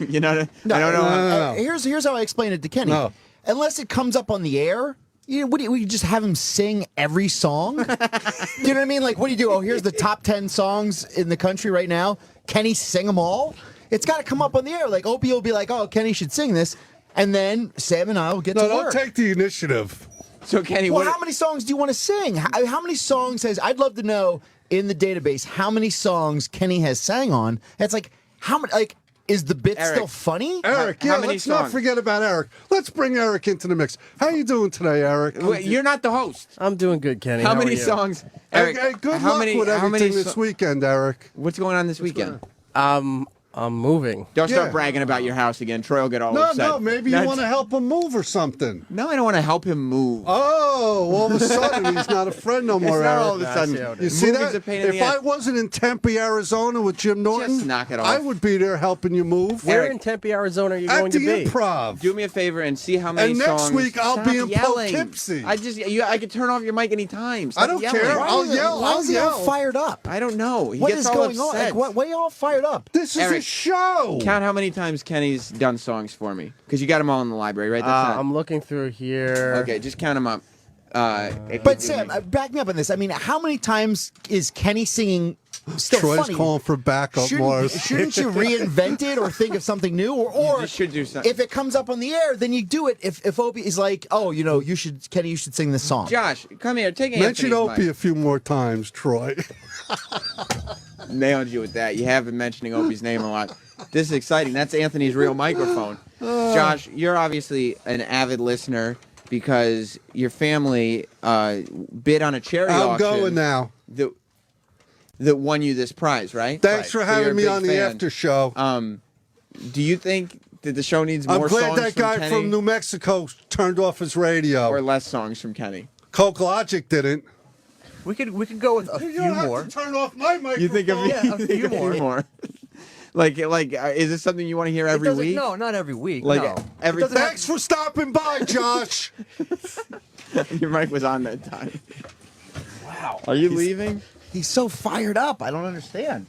S4: You know what I don't know.
S7: No.
S3: Here's how I explain it to Kenny.
S7: No.
S3: Unless it comes up on the air, we just have him sing every song? Do you know what I mean? Like, what do you do? Oh, here's the top 10 songs in the country right now. Kenny sing them all? It's got to come up on the air. Like, Opie will be like, oh, Kenny should sing this. And then Sam and I will get
S7: No,
S3: to
S7: don't
S3: work.
S7: take the initiative.
S4: So, Kenny,
S3: Well, how many songs do you want to sing? How many songs I'd love to know in the database how many songs Kenny has sang on. It's like, how many, like, is the bit
S4: Eric.
S3: still funny?
S7: Eric,
S4: How many
S7: let's not
S4: songs?
S7: forget about Eric. Let's bring Eric into the mix. How you doing today, Eric?
S4: Wait, you're not the host.
S17: I'm doing good, Kenny.
S4: How
S17: are
S4: many
S17: you?
S4: songs? Eric,
S7: Hey, good
S4: how
S7: luck
S4: many,
S7: with
S4: how
S7: everything
S4: many
S7: this weekend, Eric.
S4: What's going on this weekend?
S17: I'm moving.
S4: Don't start
S7: Yeah.
S4: bragging about your house again. Troy will get all
S7: No,
S4: upset.
S7: no, maybe you want to help him move or something.
S4: No, I don't want to help him move.
S7: Oh, all of a sudden he's not a friend no more.
S4: It's not
S7: Eric.
S4: all of a sudden.
S7: You see
S4: Moving's
S7: that?
S4: a pain in the
S7: If I
S4: ass.
S7: wasn't in Tempe, Arizona with Jim Norton,
S4: Just knock it off.
S7: I would be there helping you move.
S17: Where in Tempe, Arizona are you
S7: At
S17: going to
S7: the
S17: be?
S7: Improv.
S4: Do me a favor and see how many
S7: And next
S4: songs.
S7: week I'll
S4: Stop
S7: be in
S4: yelling.
S7: Poughkeepsie.
S4: I could turn off your mic anytime. Stop
S7: I don't
S4: yelling.
S7: care. I'll
S3: Why
S7: yell.
S3: is he all fired up?
S4: I don't know. He
S3: What
S4: gets
S3: is
S4: all
S3: going on?
S4: upset.
S3: Like, what are you all fired up?
S7: This is a
S4: Eric,
S7: show.
S4: Count how many times Kenny's done songs for me. Because you got them all in the library, right? That's not...
S17: I'm looking through here.
S4: Okay, just count them up.
S3: But Sam, back me up on this. I mean, how many times is Kenny singing still
S7: Troy's
S3: funny?
S7: calling for backup, Morris.
S3: Shouldn't you reinvent it or think of something new? Or
S4: You should do something.
S3: if it comes up on the air, then you do it. If Opie is like, oh, you know, Kenny, you should sing this song.
S4: Josh, come here. Take
S7: Mention
S4: Anthony's
S7: Opie
S4: mic.
S7: a few more times, Troy.
S4: Nailed you with that. You have been mentioning Opie's name a lot. This is exciting. That's Anthony's real microphone. Josh, you're obviously an avid listener because your family bid on a charity
S7: I'm
S4: auction.
S7: going now.
S4: That won you this prize, right?
S7: Thanks for
S4: So
S7: having
S4: you're a
S7: me
S4: big
S7: on the
S4: fan.
S7: after show.
S4: Do you think that the show needs
S7: I'm
S4: more
S7: glad
S4: songs
S7: that
S4: from
S7: guy
S4: Kenny
S7: from New Mexico turned off his radio.
S4: or less songs from Kenny?
S7: Coke Logic didn't.
S17: We could go with a
S7: You
S17: few
S7: don't have
S17: more.
S7: to turn off my microphone.
S4: You think of
S17: Yeah, a few
S4: more? like, is this something you want to hear every
S15: doesn't-
S4: week?
S15: No, not every week.
S4: Like
S15: no.
S4: every.
S7: Thanks for stopping by, Josh.
S4: Your mic was on that time. Wow. Are you leaving?
S3: He's so fired up. I don't understand.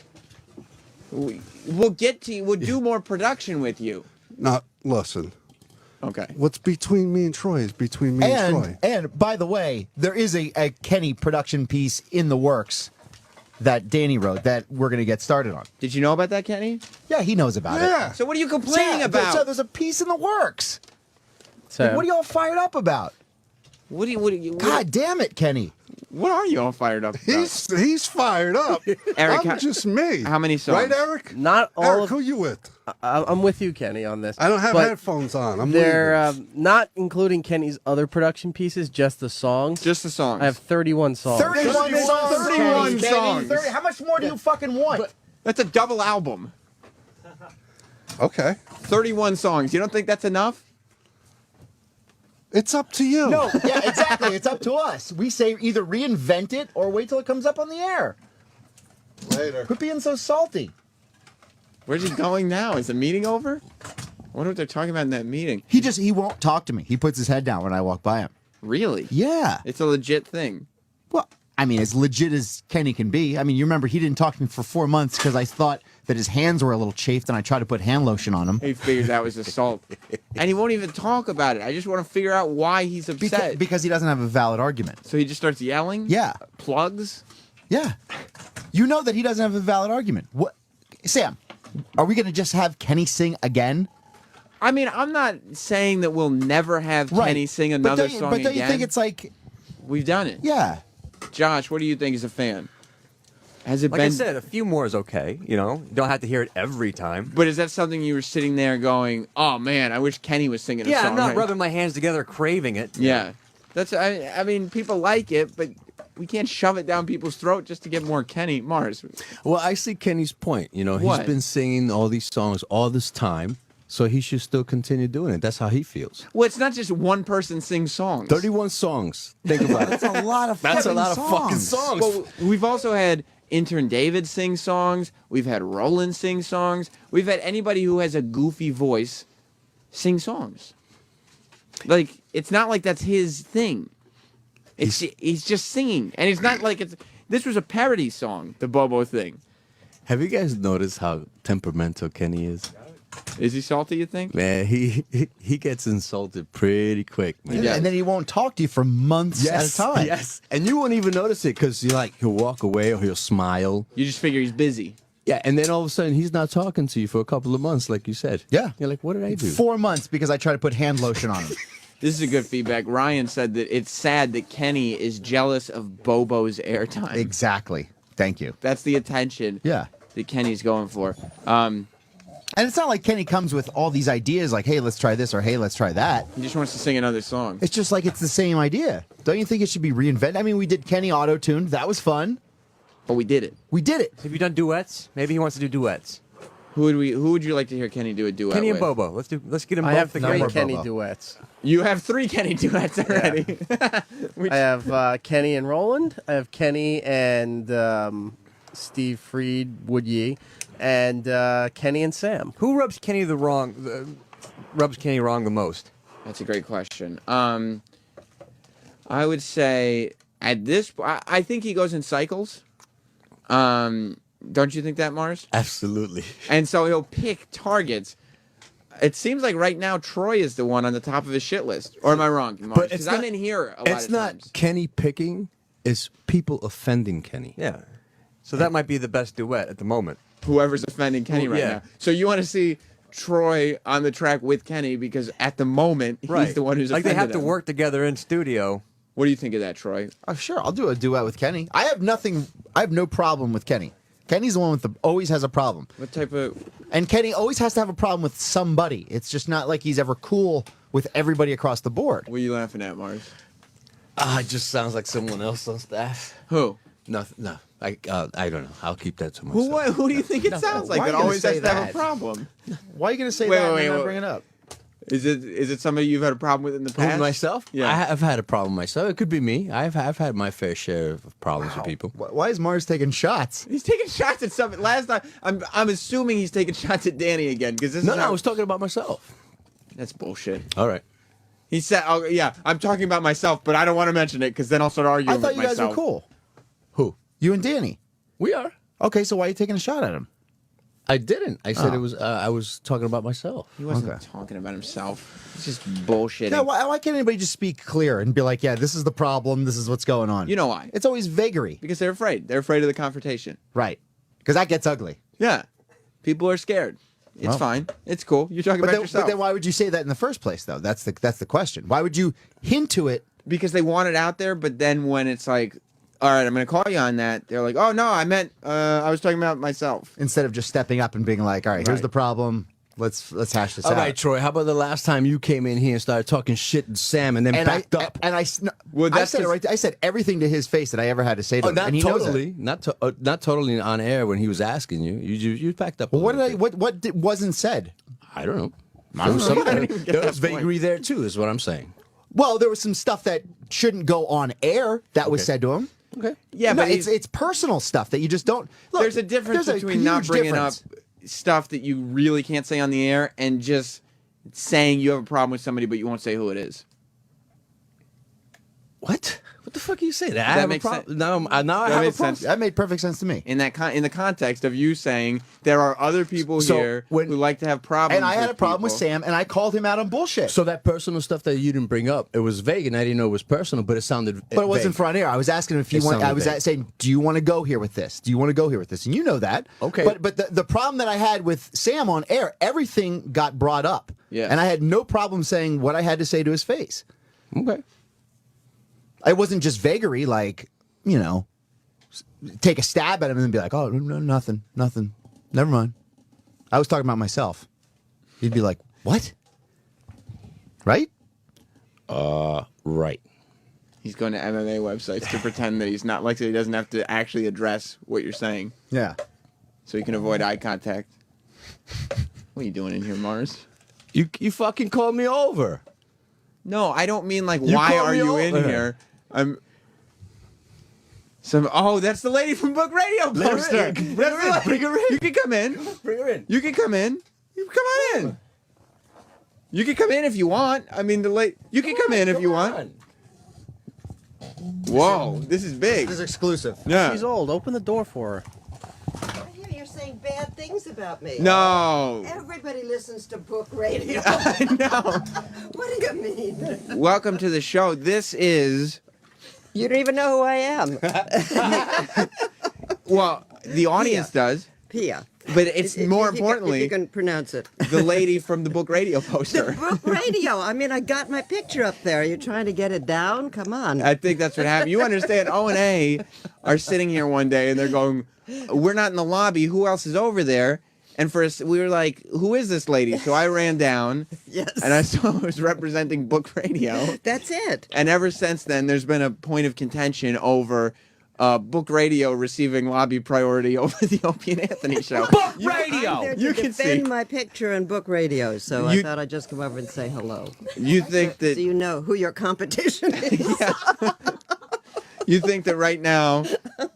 S4: We'll get to you. We'll do more production with you.
S7: Not listen.
S4: Okay.
S7: What's between me and Troy is between me and Troy.
S3: And by the way, there is a Kenny production piece in the works that Danny wrote that we're going to get started on.
S4: Did you know about that, Kenny?
S3: Yeah, he knows about
S7: Yeah.
S3: it.
S4: So what are you complaining
S3: Yeah,
S4: about?
S3: So there's a piece in the works.
S17: Sam.
S3: Like, what are you all fired up about?
S4: What do you?
S3: God damn it, Kenny.
S4: What are you all fired up about?
S7: He's fired up.
S4: Eric,
S7: I'm just me.
S4: How many songs?
S7: Right, Eric?
S17: Not all
S7: Eric,
S17: of.
S7: who you with?
S17: I'm with you, Kenny, on this.
S7: I don't have
S17: But
S7: headphones on. I'm
S17: They're
S7: leaving.
S17: not including Kenny's other production pieces, just the songs.
S4: Just the songs.
S17: I have 31 songs.
S3: 31 songs.
S4: 31
S3: Kenny.
S4: songs.
S3: 30. How much more do you fucking want?
S4: That's a double album.
S7: Okay.
S4: 31 songs. You don't think that's enough?
S7: It's up to you.
S3: No, yeah, exactly. It's up to us. We say either reinvent it or wait till it comes up on the air.
S7: Later.
S3: Quit being so salty.
S4: Where's he going now? Is the meeting over? I wonder what they're talking about in that meeting.
S3: He won't talk to me. He puts his head down when I walk by him.
S4: Really?
S3: Yeah.
S4: It's a legit thing.
S3: Well, I mean, as legit as Kenny can be. I mean, you remember he didn't talk to me for 4 months because I thought that his hands were a little chafed and I tried to put hand lotion on him.
S4: He figured that was assault. And he won't even talk about it. I just want to figure out why he's upset.
S3: Because he doesn't have a valid argument.
S4: So he just starts yelling?
S3: Yeah.
S4: Plugs?
S3: Yeah. You know that he doesn't have a valid argument. What, Sam, are we going to just have Kenny sing again?
S4: I mean, I'm not saying that we'll never have Kenny sing another song
S3: But don't
S4: again.
S3: you think it's like...
S4: We've done it.
S3: Yeah.
S4: Josh, what do you think as a fan? Has it
S15: Like
S4: been...
S15: I said, a few more is okay. You know, you don't have to hear it every time.
S4: But is that something you were sitting there going, oh, man, I wish Kenny was singing a
S15: Yeah,
S4: song?
S15: I'm not
S4: right?
S15: rubbing my hands together, craving it.
S4: Yeah. That's. I mean, people like it, but we can't shove it down people's throat just to get more Kenny. Mars.
S15: Well, I see Kenny's point. You know,
S4: What?
S15: he's been singing all these songs all this time, so he should still continue doing it. That's how he feels.
S4: Well, it's not just one person sings songs.
S15: 31 songs. Think about it.
S3: That's a lot of
S15: That's a
S3: fucking
S15: lot
S3: songs.
S15: of fucking songs.
S4: Well, we've also had intern David sing songs. We've had Roland sing songs. We've had anybody who has a goofy voice sing songs. Like, it's not like that's his thing. He's just singing. And it's not like it's... This was a parody song, the Bobo thing.
S15: Have you guys noticed how temperamental Kenny is?
S4: Is he salty, you think?
S15: Man, he gets insulted pretty quick, man.
S3: And then he won't talk to you for months at a time.
S15: Yes, and you won't even notice it because he'll walk away or he'll smile.
S4: You just figure he's busy.
S15: Yeah, and then all of a sudden he's not talking to you for a couple of months, like you said.
S3: Yeah.
S15: You're like, what did I do?
S3: 4 months because I tried to put hand lotion on him.
S4: This is a good feedback. Ryan said that it's sad that Kenny is jealous of Bobo's airtime.
S3: Exactly. Thank you.
S4: That's the attention
S3: Yeah.
S4: that Kenny's going for.
S3: And it's not like Kenny comes with all these ideas like, hey, let's try this or hey, let's try that.
S4: He just wants to sing another song.
S3: It's just like it's the same idea. Don't you think it should be reinvented? I mean, we did Kenny auto-tuned. That was fun.
S4: But we did it.
S3: We did it.
S15: Have you done duets? Maybe he wants to do duets.
S4: Who would you like to hear Kenny do a duet
S21: Kenny
S4: with?
S21: and Bobo. Let's get him
S17: I
S21: both
S17: have
S21: together.
S17: three Kenny duets.
S4: You have 3 Kenny duets already.
S17: I have Kenny and Roland. I have Kenny and Steve Freed Woodye, and Kenny and Sam.
S21: Who rubs Kenny wrong the most?
S4: That's a great question. I would say at this, I think he goes in cycles. Don't you think that, Mars?
S15: Absolutely.
S4: And so he'll pick targets. It seems like right now Troy is the one on the top of his shit list. Or am I wrong, Mars? Because I'm in here a lot
S15: It's
S4: of
S15: not
S4: times.
S15: Kenny picking. It's people offending Kenny.
S21: Yeah. So that might be the best duet at the moment.
S4: Whoever's offending Kenny right now. So you want to see Troy on the track with Kenny because at the moment he's the one who's
S21: like they
S4: offended
S21: have to
S4: him.
S21: work together in studio.
S4: What do you think of that, Troy?
S9: Oh, sure, I'll do a duet with Kenny. I have no problem with Kenny. Kenny's the one with always has a problem.
S4: What type of?
S9: And Kenny always has to have a problem with somebody. It's just not like he's ever cool with everybody across the board.
S4: What are you laughing at, Mars?
S15: It just sounds like someone else on staff.
S4: Who?
S15: Nothing. No, I don't know. I'll keep that to myself.
S4: Who do you think it sounds like
S9: Why are
S4: that
S9: you gonna
S4: always
S9: say
S4: has to have a
S9: that?
S4: problem?
S9: Why are you going to say
S4: Wait,
S9: that
S4: wait,
S9: and
S4: wait,
S9: not bring it up?
S4: Is it somebody you've had a problem with in the
S15: Who,
S4: past?
S15: myself?
S4: Yeah.
S15: I've had a problem myself. It could be me. I've had my fair share of problems with people.
S9: Why is Mars taking shots?
S4: He's taking shots at something. Last time, I'm assuming he's taking shots at Danny again because this
S15: No,
S4: is
S15: no,
S4: how-
S15: I was talking about myself.
S4: That's bullshit.
S15: All right.
S4: He said, "Oh yeah, I'm talking about myself, but I don't want to mention it because then I'll start arguing
S9: I thought
S4: with
S9: you guys
S4: myself."
S9: were cool.
S15: Who?
S9: You and Danny.
S15: We are.
S9: Okay, so why are you taking a shot at him?
S15: I didn't. I said
S9: Oh.
S15: it was. I was talking about myself.
S4: He wasn't talking about himself. It's just bullshitting.
S9: Yeah, why can't anybody just speak clear and be like, yeah, this is the problem, this is what's going on?
S4: You know why?
S9: It's always vagary.
S4: Because they're afraid. They're afraid of the confrontation.
S9: Right. Because that gets ugly.
S4: Yeah. People are scared. It's
S9: Well.
S4: fine. It's cool. You're talking
S9: But
S4: about
S9: then,
S4: yourself.
S9: but then why would you say that in the first place, though? That's the question. Why would you hint to it?
S4: Because they want it out there, but then when it's like, all right, I'm going to call you on that, they're like, oh, no, I meant, I was talking about myself.
S9: Instead of just stepping up and being like, all right, here's the problem. Let's hash this
S15: All
S9: out.
S15: right, Troy. How about the last time you came in here and started talking shit to Sam and then
S9: And
S15: backed up?
S9: I said it right. I said everything to his face that I ever had to say to him,
S15: Not
S9: and he knows it.
S15: totally, not totally on air when he was asking you. You backed up.
S9: Well, what wasn't said?
S15: I don't know.
S9: I don't know. I didn't even get
S15: There
S9: that
S15: was vagary there too, is what I'm saying.
S9: Well, there was some stuff that shouldn't go on air that was said to him.
S15: Okay.
S4: Yeah,
S9: No,
S4: but
S9: it's personal stuff that you just don't. Look,
S4: there's a difference
S9: there's a
S4: between not
S9: huge
S4: bringing
S9: difference.
S4: up stuff that you really can't say on the air and just saying you have a problem with somebody, but you won't say who it is.
S15: What? What the fuck are you saying? I
S4: That
S15: have a
S4: makes
S15: problem.
S4: sense.
S15: Now I
S4: That
S15: have a
S4: makes
S15: problem.
S4: sense.
S9: That made perfect sense to me.
S4: In that in the context of you saying there are other people
S9: So
S4: here
S9: when-
S4: who like to have problems,
S9: And I had a
S4: with
S9: problem with
S4: people.
S9: Sam, and I called him out on bullshit.
S15: So that personal stuff that you didn't bring up, it was vague, and I didn't know it was personal, but it sounded.
S9: But it wasn't
S15: vague.
S9: front air. I was asking him if he
S15: It
S9: want. I
S15: sounded
S9: was
S15: vague.
S9: saying, "Do you want to go here with this? Do you want to go here with this?" And you know that.
S15: Okay.
S9: But the problem that I had with Sam on air, everything got brought up.
S4: Yeah.
S9: And I had no problem saying what I had to say to his face.
S15: Okay.
S9: It wasn't just vagary, like, you know, take a stab at him and then be like, "Oh, no, nothing, never mind." I was talking about myself. He'd be like, "What?" Right?
S15: Right.
S4: He's going to MMA websites to pretend that he's not like so he doesn't have to actually address what you're saying,
S9: Yeah.
S4: so he can avoid eye contact. What are you doing in here, Mars?
S15: You fucking called me over.
S4: No, I don't mean like
S15: You
S4: why
S15: called
S4: are
S15: me
S4: you in
S15: over.
S4: here? Oh, that's the lady from Book Radio
S15: Let her
S4: poster.
S15: in.
S4: That's the lady.
S15: Bring her in.
S4: You can come in.
S15: Bring her in.
S4: You can come in. You come on in. You can come in if you want. I mean, you can come in if you want. Whoa, this is big.
S9: This is exclusive.
S4: Yeah.
S17: She's old. Open the door for her.
S22: I hear you're saying bad things about me.
S4: No.
S22: Everybody listens to book radio.
S4: No.
S22: What do you mean?
S4: Welcome to the show. This is.
S22: You don't even know who I am.
S4: Well, the audience does.
S22: Pia.
S4: But it's more
S22: if you
S4: importantly
S22: can pronounce it.
S4: the lady from the Book Radio poster.
S22: Book radio. I mean, I got my picture up there. You're trying to get it down? Come on.
S4: I think that's what happened. You understand? O and A are sitting here one day and they're going, "We're not in the lobby. Who else is over there?" And first we were like, "Who is this lady?" So I ran down.
S22: Yes.
S4: And I saw it was representing Book Radio.
S22: That's it.
S4: And ever since then, there's been a point of contention over Book Radio receiving lobby priority over the Opie and Anthony show.
S2: Book
S22: I'm
S2: Radio.
S22: there to
S4: You can
S22: defend
S4: see.
S22: my picture in book radio, so I
S4: You-
S22: thought I'd just come over and say hello.
S4: You think
S22: So
S4: that
S22: you know who your competition is.
S4: you think that right now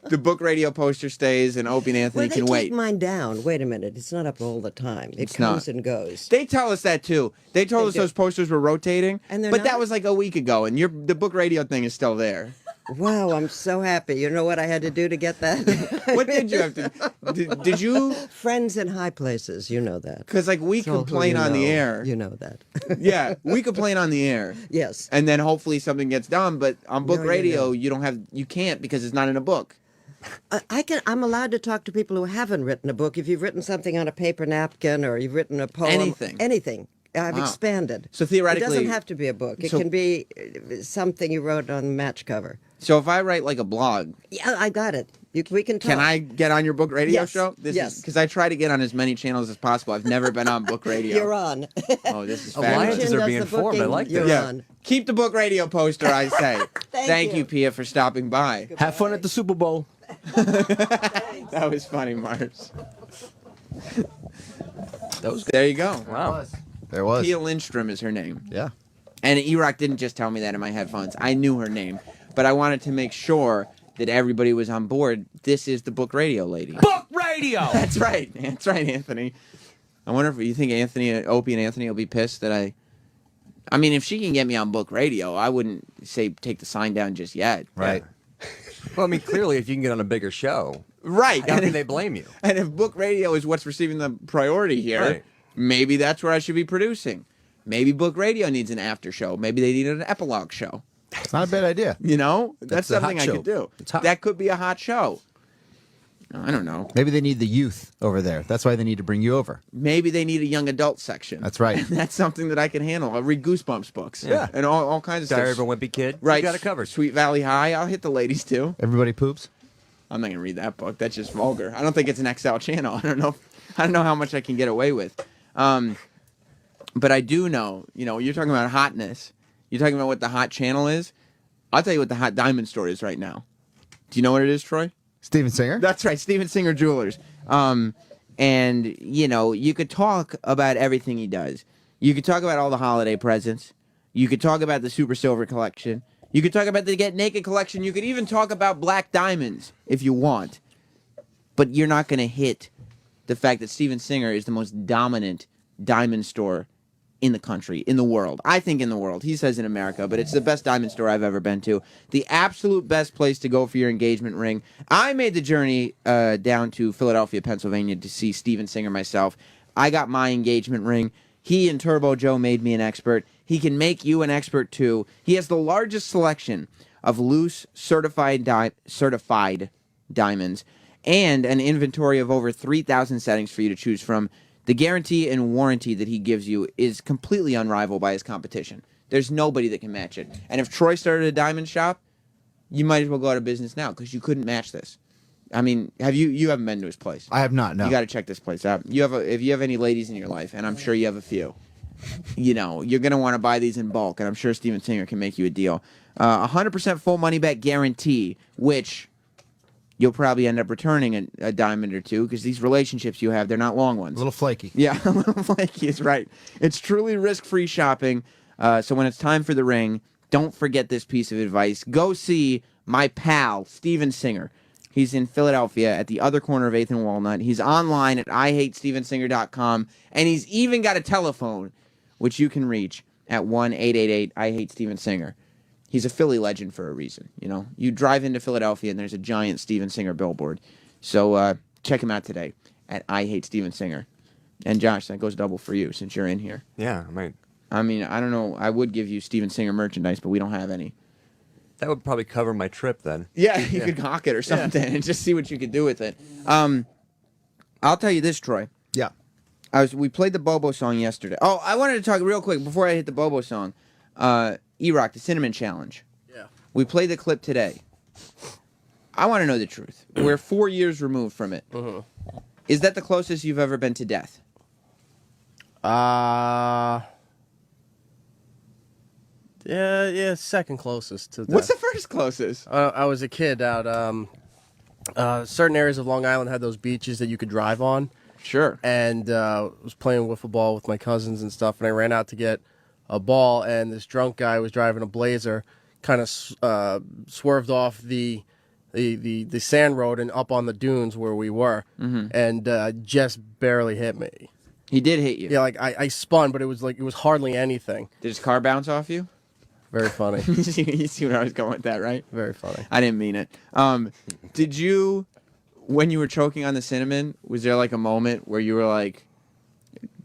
S4: the Book Radio poster stays and Opie and Anthony
S22: Well, they
S4: can
S22: keep
S4: wait.
S22: mine down. Wait a minute, it's not up all the time. It
S4: It's
S22: comes
S4: not.
S22: and goes.
S4: They tell us that too. They told
S22: They
S4: us
S22: do.
S4: those posters were rotating,
S22: And they're
S4: but that
S22: not?
S4: was like a week ago, and the Book Radio thing is still there.
S22: Wow, I'm so happy. You know what I had to do to get that?
S4: What did you have to? Did you?
S22: Friends in high places, you know that.
S4: Because like we
S22: It's all who
S4: complain
S22: you
S4: on the
S22: know.
S4: air.
S22: You know that.
S4: Yeah, we complain on the air.
S22: Yes.
S4: And then hopefully something gets done. But on Book
S22: No, you
S4: Radio,
S22: know.
S4: you can't because it's not in a book.
S22: I'm allowed to talk to people who haven't written a book. If you've written something on a paper napkin or you've written a poem, anything. I've
S4: Wow.
S22: expanded.
S4: So theoretically,
S22: it doesn't have to be a book. It
S4: so-
S22: can be something you wrote on the match cover.
S4: So if I write like a blog,
S22: Yeah, I got it. We can talk.
S4: can I get on your Book Radio
S22: Yes,
S4: show?
S22: yes.
S4: Because I try to get on as many channels as possible. I've never been on Book Radio.
S22: You're on.
S4: Oh, this is fabulous.
S21: Alliances are being formed. I like
S22: You're
S21: this.
S4: Yeah.
S22: on.
S4: Keep the Book Radio poster, I say. Thank
S22: you.
S4: you, Pia, for stopping by.
S21: Have fun at the Super Bowl.
S4: That was funny, Mars. There you go.
S21: Wow.
S9: There was.
S4: Pia Lindstrom is her name.
S9: Yeah.
S4: And E-Rock didn't just tell me that in my headphones. I knew her name. But I wanted to make sure that everybody was on board. This is the Book Radio lady.
S2: Book Radio.
S4: That's right. That's right, Anthony. I wonder if you think Opie and Anthony will be pissed that I mean, if she can get me on Book Radio, I wouldn't say take the sign down just yet.
S9: Right.
S21: Well, I mean, clearly, if you can get on a bigger show,
S4: Right.
S21: how can they blame you?
S4: And if Book Radio is what's receiving the priority here,
S21: Right.
S4: maybe that's where I should be producing. Maybe Book Radio needs an after show. Maybe they need an epilogue show.
S9: It's not a bad idea.
S4: You know, that's
S9: That's a hot
S4: something I
S9: show.
S4: could do.
S9: It's hot.
S4: That could be a hot show. I don't know.
S9: Maybe they need the youth over there. That's why they need to bring you over.
S4: Maybe they need a young adult section.
S9: That's right.
S4: That's something that I can handle. I'll read Goosebumps books.
S21: Yeah.
S4: And all kinds of
S21: Diary of
S4: stuff.
S21: a Wimpy Kid.
S4: Right.
S21: You got it covered.
S4: Sweet Valley High. I'll hit the ladies too.
S9: Everybody poops.
S4: I'm not gonna read that book. That's just vulgar. I don't think it's an XL channel. I don't know how much I can get away with. But I do know. You know, you're talking about hotness. You're talking about what the hot channel is. I'll tell you what the hot diamond store is right now. Do you know what it is, Troy?
S9: Steven Singer?
S4: That's right, Steven Singer Jewelers. And, you know, you could talk about everything he does. You could talk about all the holiday presents. You could talk about the Super Silver collection. You could talk about the Get Naked collection. You could even talk about black diamonds if you want. But you're not going to hit the fact that Steven Singer is the most dominant diamond store in the country, in the world. I think in the world. He says in America, but it's the best diamond store I've ever been to. The absolute best place to go for your engagement ring. I made the journey down to Philadelphia, Pennsylvania to see Steven Singer myself. I got my engagement ring. He and Turbo Joe made me an expert. He can make you an expert too. He has the largest selection of loose certified diamonds and an inventory of over 3,000 settings for you to choose from. The guarantee and warranty that he gives you is completely unrivaled by his competition. There's nobody that can match it. And if Troy started a diamond shop, you might as well go out of business now because you couldn't match this. I mean, you haven't been to his place?
S9: I have not, no.
S4: You got to check this place out. If you have any ladies in your life, and I'm sure you have a few, you know, you're going to want to buy these in bulk, and I'm sure Steven Singer can make you a deal. 100% full money back guarantee, which you'll probably end up returning a diamond or two because these relationships you have, they're not long ones.
S9: A little flaky.
S4: Yeah, a little flaky is right. It's truly risk-free shopping. So when it's time for the ring, don't forget this piece of advice. Go see my pal, Steven Singer. He's in Philadelphia at the other corner of 8th and Walnut. He's online at IHateStevenSinger.com. And he's even got a telephone, which you can reach at 1-888-I-HATE-STEVEN-SINGER. He's a Philly legend for a reason, you know. You drive into Philadelphia and there's a giant Steven Singer billboard. So check him out today at I Hate Steven Singer. And Josh, that goes double for you since you're in here.
S21: Yeah, right.
S4: I mean, I don't know. I would give you Steven Singer merchandise, but we don't have any.
S21: That would probably cover my trip then.
S4: Yeah, you could hawk it or something and just see what you could do with it. I'll tell you this, Troy.
S9: Yeah.
S4: We played the Bobo song yesterday. Oh, I wanted to talk real quick before I hit the Bobo song. E-Rock, the Cinnamon Challenge.
S17: Yeah.
S4: We played the clip today. I want to know the truth. We're 4 years removed from it. Is that the closest you've ever been to death?
S17: Yeah, second closest to.
S4: What's the first closest?
S17: I was a kid out. Certain areas of Long Island had those beaches that you could drive on.
S4: Sure.
S17: And was playing wiffle ball with my cousins and stuff, and I ran out to get a ball, and this drunk guy was driving a Blazer, kind of swerved off the sand road and up on the dunes where we were, and just barely hit me.
S4: He did hit you.
S17: Yeah, like I spun, but it was hardly anything.
S4: Did his car bounce off you?
S17: Very funny.
S4: You see where I was going with that, right?
S17: Very funny.
S4: I didn't mean it. Did you, when you were choking on the cinnamon, was there like a moment where you were like,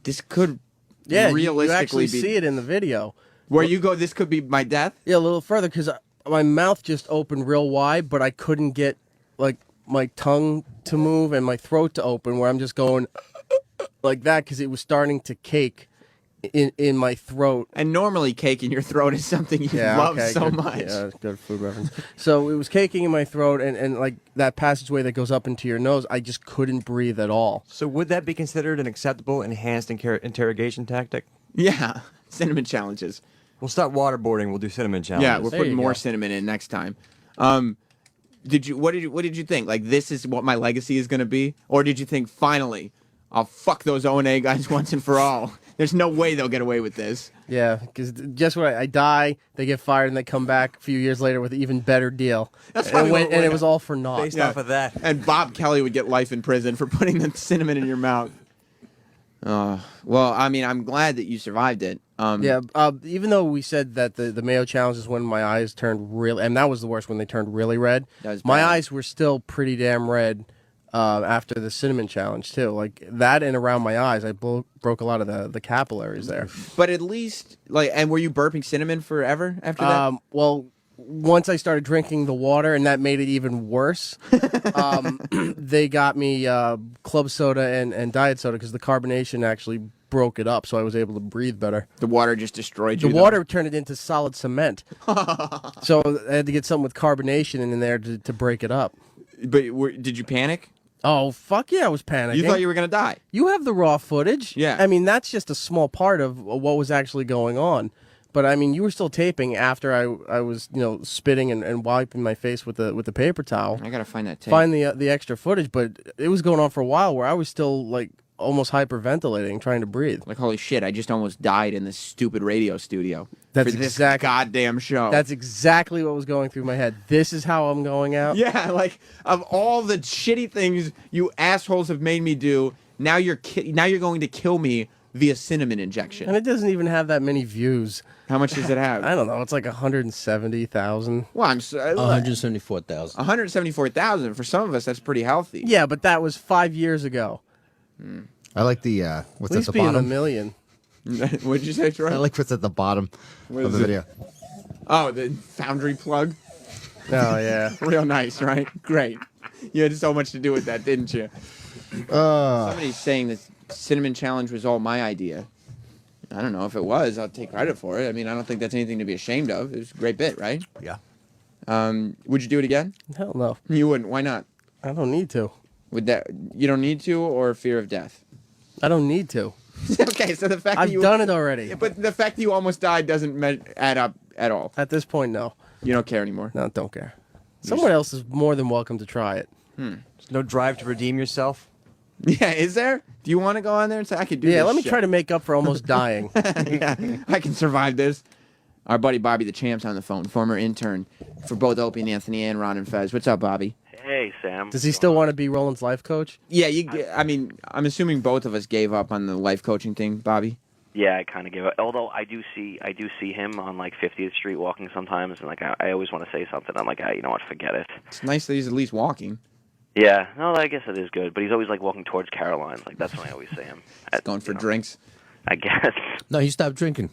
S4: this could realistically
S17: you actually
S4: be...
S17: see it in the video.
S4: Where you go, this could be my death?
S17: Yeah, a little further, because my mouth just opened real wide, but I couldn't get like my tongue to move and my throat to open, where I'm just going like that because it was starting to cake in my throat.
S4: And normally cake in your throat is something you love so
S17: good,
S4: much.
S17: Yeah, good food reference. So it was caking in my throat, and like that passageway that goes up into your nose, I just couldn't breathe at all.
S21: So would that be considered an acceptable enhanced interrogation tactic?
S4: Yeah, cinnamon challenges.
S21: We'll stop waterboarding. We'll do cinnamon challenges.
S4: Yeah, we're putting more cinnamon in next time. What did you think? Like, this is what my legacy is going to be? Or did you think, finally, I'll fuck those O&A guys once and for all? There's no way they'll get away with this.
S17: Yeah, because just when I die, they get fired and they come back a few years later with an even better deal.
S4: That's
S17: and it was all for naught.
S21: Based off of that.
S4: And Bob Kelly would get life in prison for putting the cinnamon in your mouth. Well, I mean, I'm glad that you survived it.
S17: Even though we said that the Mayo Challenge is when my eyes turned really, and that was the worst when they turned really red. My eyes were still pretty damn red after the Cinnamon Challenge too. Like that and around my eyes, I broke a lot of the capillaries there.
S4: But at least, and were you burping cinnamon forever after that?
S17: Well, once I started drinking the water, and that made it even worse. They got me club soda and diet soda because the carbonation actually broke it up, so I was able to breathe better.
S4: The water just destroyed you.
S17: The water turned it into solid cement. So I had to get something with carbonation in there to break it up.
S4: But did you panic?
S17: Oh, fuck yeah, I was panicking.
S4: You thought you were going to die.
S17: You have the raw footage.
S4: Yeah.
S17: I mean, that's just a small part of what was actually going on. But, I mean, you were still taping after I was, spitting and wiping my face with the paper towel.
S4: I got to find that tape.
S17: Find the extra footage. But it was going on for a while where I was still, almost hyperventilating, trying to breathe.
S4: Like, holy shit, I just almost died in this stupid radio studio
S17: for
S4: this goddamn show.
S17: That's exactly what was going through my head. This is how I'm going out?
S4: Yeah, like, of all the shitty things you assholes have made me do, now you're going to kill me via cinnamon injection.
S17: And it doesn't even have that many views.
S4: How much does it have?
S17: I don't know. It's like 170,000.
S4: Well,
S15: 174,000.
S4: 174,000. For some of us, that's pretty healthy.
S17: Yeah, but that was 5 years ago.
S9: I like the what's at the
S17: being
S9: bottom.
S17: $1 million.
S4: What did you say, Troy?
S9: I like what's at the bottom
S4: What
S9: of
S4: is
S9: the
S4: it?
S9: video.
S4: Oh, the Foundry plug.
S17: Oh yeah,
S4: real nice, right? Great. You had so much to do with that, didn't you? Somebody's saying that Cinnamon Challenge was all my idea. I don't know if it was. I'll take credit for it. I mean, I don't think that's anything to be ashamed of. It was a great bit, right?
S9: Yeah.
S4: Would you do it again?
S17: Hell no.
S4: You wouldn't. Why not?
S17: I don't need to.
S4: You don't need to, or fear of death?
S17: I don't need to.
S4: Okay, so the fact that
S17: I've done it already.
S4: Yeah, but the fact that you almost died doesn't add up at all.
S17: At this point, no.
S4: You don't care anymore?
S17: No, don't care. Someone else is more than welcome to try it.
S21: There's no drive to redeem yourself?
S4: Yeah, is there? Do you want to go on there and say, I could do this?
S17: Yeah, let me
S4: shit?
S17: try to make up for almost dying.
S4: Yeah, I can survive this. Our buddy Bobby the Champ's on the phone, former intern for both Opie and Anthony and Ron and Fez. What's up, Bobby?
S10: Hey, Sam.
S17: Does he still want to be Roland's life coach?
S4: Yeah, I mean, I'm assuming both of us gave up on the life coaching thing, Bobby.
S12: Yeah, I kind of gave up. Although I do see him on 50th Street walking sometimes, and I always want to say something. I'm like, you know what, forget it.
S4: It's nice that he's at least walking.
S12: Yeah, no, I guess it is good. But he's always walking towards Caroline's. That's when I always see him.
S4: He's going for drinks.
S12: I guess.
S15: No, he stopped drinking.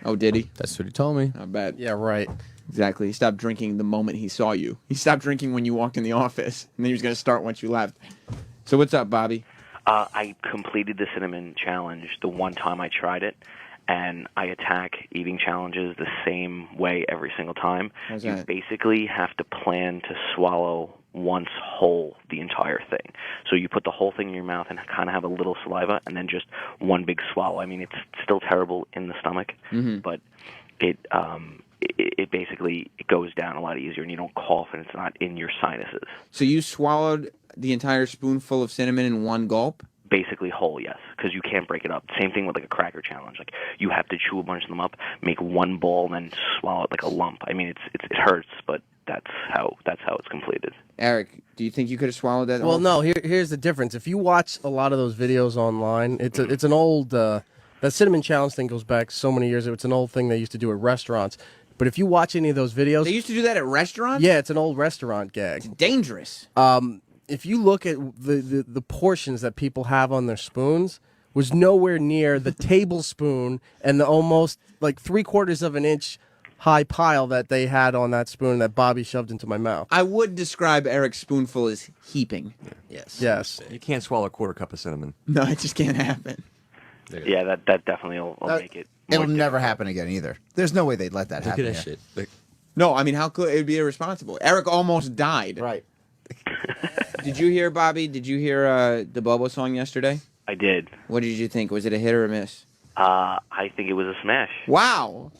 S4: Oh, did he?
S15: That's what he told me.
S4: I bet.
S17: Yeah, right.
S4: Exactly. He stopped drinking the moment he saw you. He stopped drinking when you walked in the office, and then he was going to start once you left. So what's up, Bobby?
S12: I completed the cinnamon challenge the one time I tried it, and I attack eating challenges the same way every single time.
S4: How's
S12: You
S4: that?
S12: basically have to plan to swallow once whole the entire thing. So you put the whole thing in your mouth and kind of have a little saliva, and then just one big swallow. I mean, it's still terrible in the stomach, but it basically it goes down a lot easier, and you don't cough, and it's not in your sinuses.
S4: So you swallowed the entire spoonful of cinnamon in one gulp?
S12: Basically whole, yes, because you can't break it up. Same thing with like a cracker challenge. Like you have to chew a bunch of them up, make one ball, and then swallow it like a lump. I mean, it hurts, but that's how it's completed.
S4: Eric, do you think you could have swallowed that?
S17: Well, no. Here's the difference. If you watch a lot of those videos online, it's an old that cinnamon challenge thing goes back so many years. It's an old thing they used to do at restaurants. But if you watch any of those videos,
S4: They used to do that at restaurants?
S17: yeah, it's an old restaurant gag.
S4: It's dangerous.
S17: If you look at the portions that people have on their spoons, was nowhere near the tablespoon and the almost like 3/4 of an inch high pile that they had on that spoon that Bobby shoved into my mouth.
S4: I would describe Eric's spoonful as heaping.
S17: Yes.
S21: You can't swallow a quarter cup of cinnamon.
S4: No, it just can't happen.
S12: Yeah, that definitely will make it.
S9: It'll never happen again either. There's no way they'd let that happen.
S21: that shit.
S4: No, I mean, how could it would be irresponsible? Eric almost died.
S9: Right.
S4: Did you hear, Bobby? Did you hear the Bobo song yesterday?
S12: I did.
S4: What did you think? Was it a hit or a miss?
S12: I think it was a smash.
S4: Wow.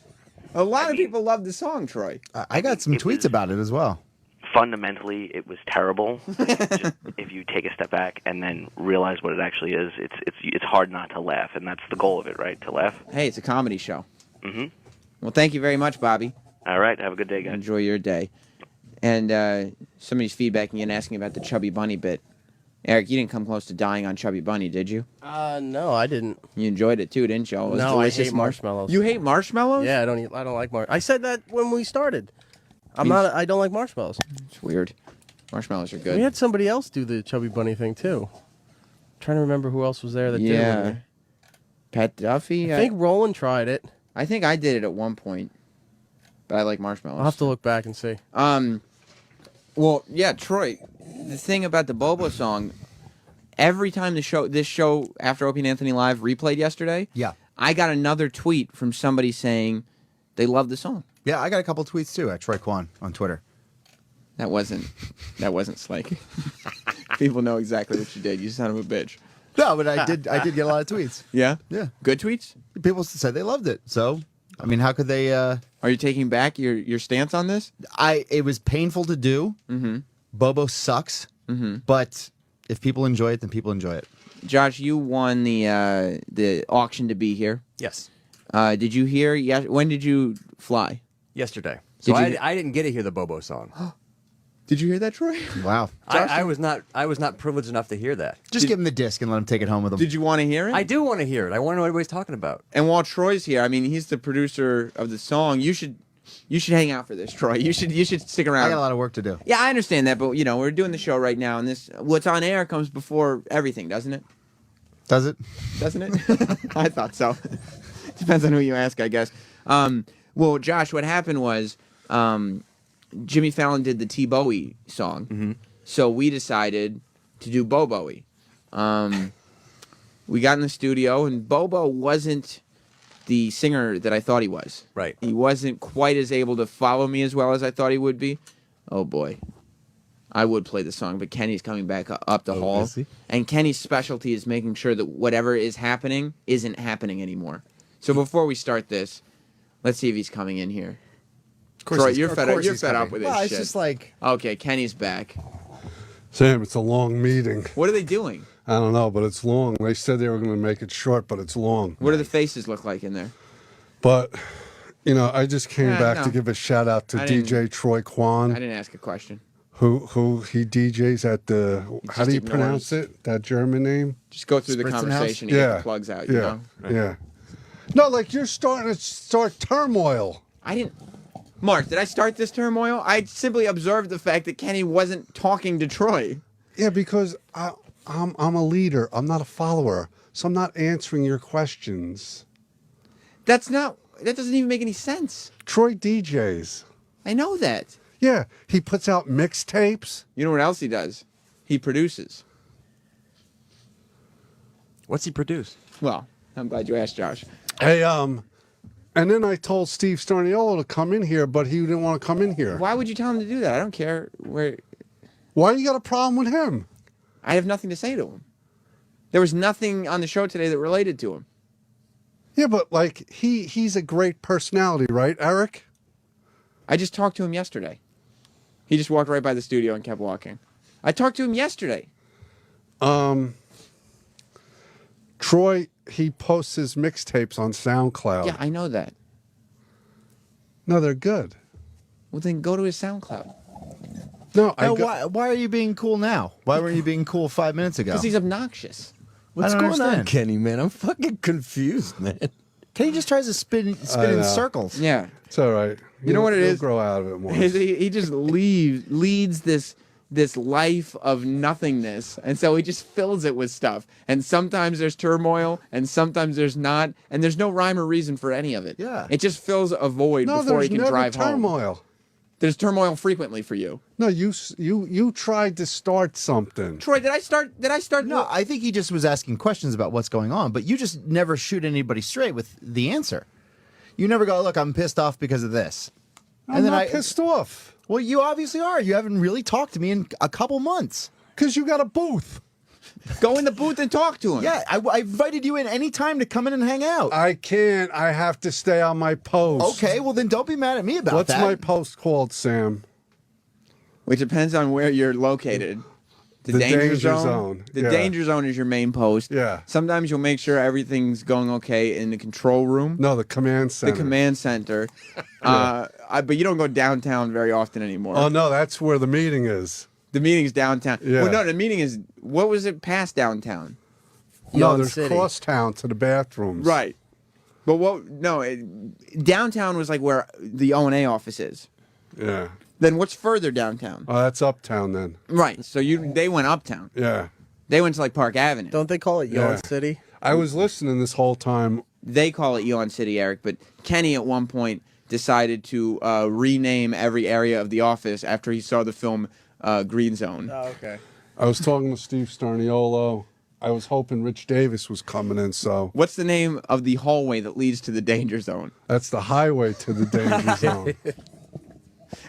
S4: A lot of people love the song, Troy.
S9: I got some tweets about it as well.
S12: Fundamentally, it was terrible. Just, if you take a step back and then realize what it actually is, it's hard not to laugh, and that's the goal of it, right? To laugh.
S4: Hey, it's a comedy show.
S12: Mm-hmm.
S4: Well, thank you very much, Bobby.
S12: All right. Have a good day, guys.
S4: Enjoy your day. And somebody's feedbacking and asking about the Chubby Bunny bit. Eric, you didn't come close to dying on Chubby Bunny, did you?
S17: No, I didn't.
S4: You enjoyed it too, didn't you? It was
S17: No, I
S4: delicious
S17: hate marshmallows.
S4: You hate marshmallows?
S17: Yeah, I don't like marshmallows. I said that when we started. I don't like marshmallows.
S4: It's weird. Marshmallows are good.
S17: We had somebody else do the Chubby Bunny thing too. I'm trying to remember who else was there that did it. with me.
S4: Pat Duffy.
S17: I think Roland tried it.
S4: I think I did it at one point, but I like marshmallows.
S17: I'll have to look back and see.
S4: Well, yeah, Troy. The thing about the Bobo song, every time this show after Opie and Anthony Live replayed yesterday, I got another tweet from somebody saying they love the song.
S9: Yeah, I got a couple tweets too at Troy Kwan on Twitter.
S4: That wasn't Slake. People know exactly what you did. You son of a bitch.
S9: No, but I did get a lot of tweets.
S4: Yeah?
S9: Yeah.
S4: Good tweets?
S9: People said they loved it. So, I mean, how could they
S4: Are you taking back your stance on this?
S9: It was painful to do.
S4: Mm-hmm.
S9: Bobo sucks.
S4: Mm-hmm.
S9: But if people enjoy it, then people enjoy it.
S4: Josh, you won the auction to be here.
S21: Yes.
S4: Did you hear? When did you fly?
S21: Yesterday. So I didn't get to hear the Bobo song.
S4: Did you hear that, Troy?
S9: Wow.
S21: I was not privileged enough to hear that.
S9: Just give him the disc and let him take it home with him.
S4: Did you want to hear it?
S21: I do want to hear it. I want to know what everybody's talking about.
S4: And while Troy's here, I mean, he's the producer of the song. You should hang out for this, Troy. You should stick around.
S9: I got a lot of work to do.
S4: Yeah, I understand that, but we're doing the show right now, and what's on air comes before everything, doesn't it?
S9: Does it?
S4: Doesn't it? I thought so. Depends on who you ask, I guess. Well, Josh, what happened was Jimmy Fallon did the T Bowie song, so we decided to do Bo Bowie. We got in the studio, and Bobo wasn't the singer that I thought he was.
S21: Right.
S4: He wasn't quite as able to follow me as well as I thought he would be. Oh boy. I would play the song, but Kenny's coming back up the hall.
S21: Is he?
S4: And Kenny's specialty is making sure that whatever is happening isn't happening anymore. So before we start this, let's see if he's coming in here.
S9: Of course
S4: Troy,
S9: he's-
S4: you're
S9: of
S4: fed
S9: course
S4: up. You're
S9: he's
S4: fed up
S9: coming.
S4: with
S9: Well,
S4: this
S9: it's
S4: shit.
S9: just like-
S4: Okay, Kenny's back.
S7: Sam, it's a long meeting.
S4: What are they doing?
S7: I don't know, but it's long. They said they were going to make it short, but it's long.
S4: What do the faces look like in there?
S7: But, I just came back
S4: no.
S7: to give a shout out to
S4: I didn't-
S7: DJ Troy
S4: I
S7: Kwan,
S4: didn't ask a question.
S7: who he DJs at the, how do you
S4: ignores.
S7: pronounce it? That German name?
S4: Just go through the
S9: Spritzenhaus?
S4: conversation and get the plugs out, you know?
S7: Yeah. No, like you're starting to start turmoil.
S4: I didn't... Mark, did I start this turmoil? I simply observed the fact that Kenny wasn't talking to Troy.
S7: Yeah, because I'm a leader. I'm not a follower. So I'm not answering your questions.
S4: That doesn't even make any sense.
S7: Troy DJs.
S4: I know that.
S7: Yeah, he puts out mixtapes.
S4: You know what else he does? He produces.
S21: What's he produce?
S4: Well, I'm glad you asked, Josh.
S7: Hey, and then I told Steve Starniolo to come in here, but he didn't want to come in here.
S4: Why would you tell him to do that? I don't care where...
S7: Why you got a problem with him?
S4: I have nothing to say to him. There was nothing on the show today that related to him.
S7: Yeah, but like he's a great personality, right, Eric?
S4: I just talked to him yesterday. He just walked right by the studio and kept walking. I talked to him yesterday.
S7: Troy, he posts his mixtapes on SoundCloud.
S4: Yeah, I know that.
S7: No, they're good.
S4: Well, then go to his SoundCloud.
S7: No,
S9: why are you being cool now? Why weren't you being cool 5 minutes ago?
S4: Because he's obnoxious.
S15: What's
S9: I don't
S15: going on,
S9: understand.
S15: Kenny, man? I'm fucking confused, man.
S9: Kenny just tries to spin
S7: I
S9: in
S7: know.
S9: circles.
S4: Yeah.
S7: It's all right.
S4: You know what it
S7: You'll
S4: is?
S7: grow out of it more.
S4: He just leads this life of nothingness, and so he just fills it with stuff. And sometimes there's turmoil, and sometimes there's not, and there's no rhyme or reason for any of it.
S7: Yeah.
S4: It just fills a void
S7: No,
S4: before
S7: there's
S4: he can
S7: never
S4: drive home.
S7: turmoil.
S4: There's turmoil frequently for you.
S7: No, you tried to start something.
S4: Troy, did I start?
S9: No, I think he just was asking questions about what's going on, but you just never shoot anybody straight with the answer. You never go, look, I'm pissed off because of this.
S7: I'm not pissed off.
S9: Well, you obviously are. You haven't really talked to me in a couple months.
S7: Because you got a booth.
S4: Go in the booth and talk to him.
S9: Yeah, I invited you in any time to come in and hang out.
S7: I can't. I have to stay on my post.
S9: Okay, well then don't be mad at me about
S7: What's
S9: that.
S7: my post called, Sam?
S4: Which depends on where you're located.
S7: The danger zone.
S4: The
S7: Yeah.
S4: danger zone is your main post.
S7: Yeah.
S4: Sometimes you'll make sure everything's going okay in the control room.
S7: No, the command center.
S4: The command center. But you don't go downtown very often anymore.
S7: Oh, no, that's where the meeting is.
S4: The meeting's downtown.
S7: Yeah.
S4: Well, no, the meeting is, what was it past downtown?
S7: No, there's crosstown to the bathrooms.
S4: Right. But downtown was like where the O&A office is.
S7: Yeah.
S4: Then what's further downtown?
S7: Oh, that's uptown then.
S4: Right. So they went uptown.
S7: Yeah.
S4: They went to like Park Avenue.
S17: Don't they call it Yawn City?
S7: I was listening this whole time.
S4: They call it Yawn City, Eric, but Kenny at one point decided to rename every area of the office after he saw the film Green Zone.
S17: Oh, okay.
S7: I was talking to Steve Starniolo. I was hoping Rich Davis was coming in, so.
S4: What's the name of the hallway that leads to the danger zone?
S7: That's the highway to the danger zone.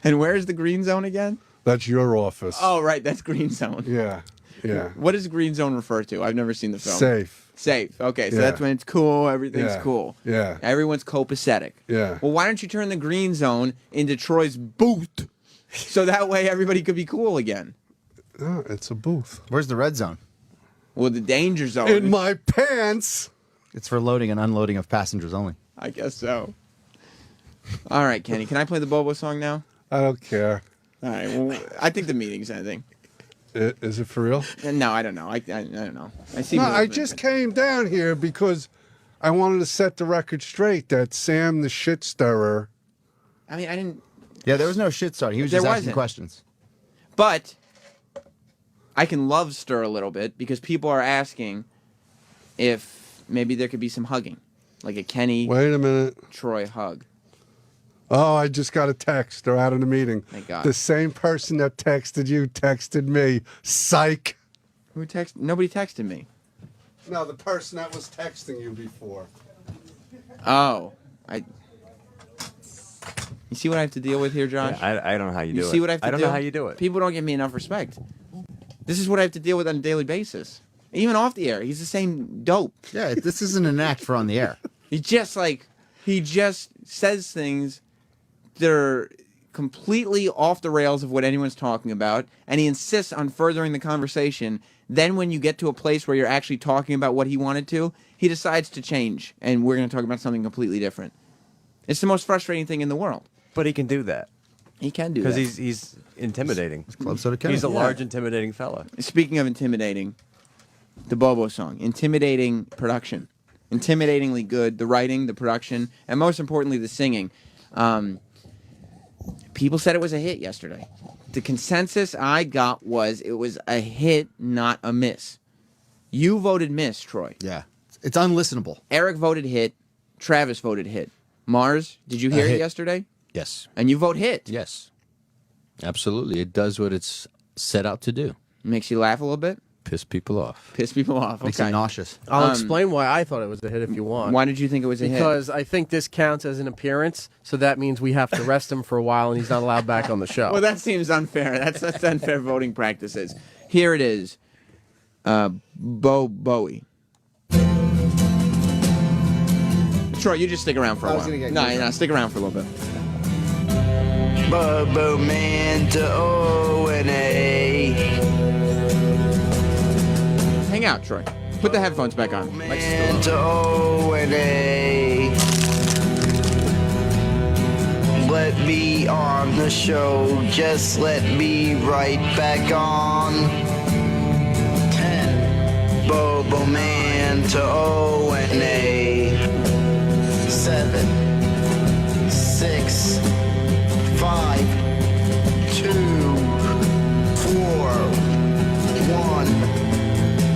S4: And where's the Green Zone again?
S7: That's your office.
S4: Oh, right, that's Green Zone.
S7: Yeah, yeah.
S4: What does Green Zone refer to? I've never seen the film.
S7: Safe.
S4: Safe. Okay, so
S7: Yeah.
S4: that's when it's cool, everything's
S7: Yeah.
S4: cool.
S7: Yeah.
S4: Everyone's copacetic.
S7: Yeah.
S4: Well, why don't you turn the Green Zone into Troy's booth so that way everybody could be cool again?
S7: Oh, it's a booth.
S9: Where's the red zone?
S4: Well, the danger zone.
S7: In my pants.
S9: It's for loading and unloading of passengers only.
S4: I guess so. All right, Kenny, can I play the Bobo song now?
S7: I don't care.
S4: All right, well, I think the meeting's ending.
S7: Is it for real?
S4: No, I don't know. I don't know. I see.
S7: No, I
S4: movement.
S7: just came down here because I wanted to set the record straight that Sam the shit stirrer.
S4: I mean, I didn't.
S9: Yeah, there was no shit starting. He was
S4: There
S9: just asking
S4: wasn't.
S9: questions.
S4: But I can love stir a little bit because people are asking if maybe there could be some hugging, like a Kenny
S7: Wait a minute.
S4: Troy hug.
S7: Oh, I just got a text. They're out of the meeting.
S4: Thank God.
S7: The same person that texted you texted me. Psych.
S4: Who text? Nobody texted me.
S7: No, the person that was texting you before.
S4: Oh, You see what I have to deal with here, Josh?
S21: Yeah, I don't know how you do it.
S4: see what I have to
S21: I don't
S4: do?
S21: know how you do it.
S4: People don't give me enough respect. This is what I have to deal with on a daily basis. Even off the air, he's the same dope.
S9: Yeah, this isn't an act for on the air.
S4: He just says things that are completely off the rails of what anyone's talking about, and he insists on furthering the conversation. Then when you get to a place where you're actually talking about what he wanted to, he decides to change, and we're going to talk about something completely different. It's the most frustrating thing in the world.
S21: But he can do that.
S4: He can do that.
S21: Because he's intimidating.
S9: Club Soda Kenny.
S21: He's a
S4: Yeah.
S21: large, intimidating fella.
S4: Speaking of intimidating, the Bobo song, intimidating production, intimidatingly good, the writing, the production, and most importantly, the singing. People said it was a hit yesterday. The consensus I got was it was a hit, not a miss. You voted miss, Troy.
S9: Yeah. It's unlistenable.
S4: Eric voted hit. Travis voted hit. Mars, did you hear it
S15: hit.
S4: yesterday?
S15: Yes.
S4: And you vote hit.
S15: Yes. Absolutely. It does what it's set out to do.
S4: Makes you laugh a little bit?
S15: Piss people off.
S4: Piss people off.
S9: Makes
S4: okay.
S9: you nauseous.
S17: I'll explain why I thought it was a hit if you want.
S4: Why did you think it was a hit?
S17: Because I think this counts as an appearance, so that means we have to rest him for a while and he's not allowed back on the show.
S4: Well, that seems unfair. That's unfair voting practices. Here it is. Bowie. Troy, you just stick around for a
S8: I
S4: while.
S8: was gonna get
S4: No,
S8: kicked
S4: no,
S8: out.
S4: stick around for a little bit.
S14: Bobo Man to O&A.
S4: Hang out, Troy. Put the headphones back on.
S14: Man to O&A. Let me on the show. Just let me right back on. 10. Bobo Man to O&A. 7. 6. 5, 2, 4, 1,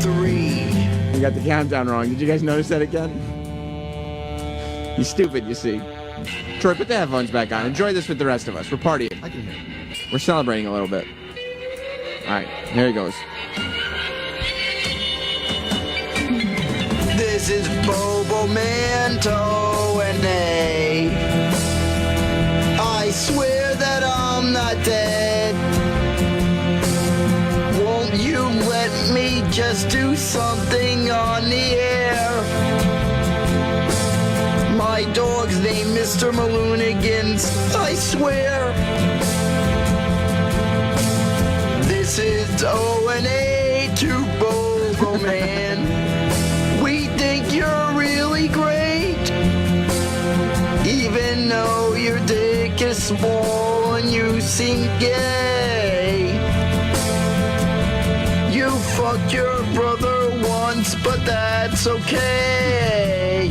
S14: 3.
S4: You got the countdown wrong. Did you guys notice that again? You stupid, you see. Troy, put the headphones back on. Enjoy this with the rest of us. We're partying.
S9: I can hear.
S4: We're celebrating a little bit. All right, here he goes.
S14: This is Bobo Manto and A. I swear that I'm not dead. Won't you let me just do something on the air? My dog's named Mr. Maloonigans, I swear. This is O&A to Bobo Man. We think you're really great, even though your dick is small and you seem gay. You fucked your brother once, but that's okay.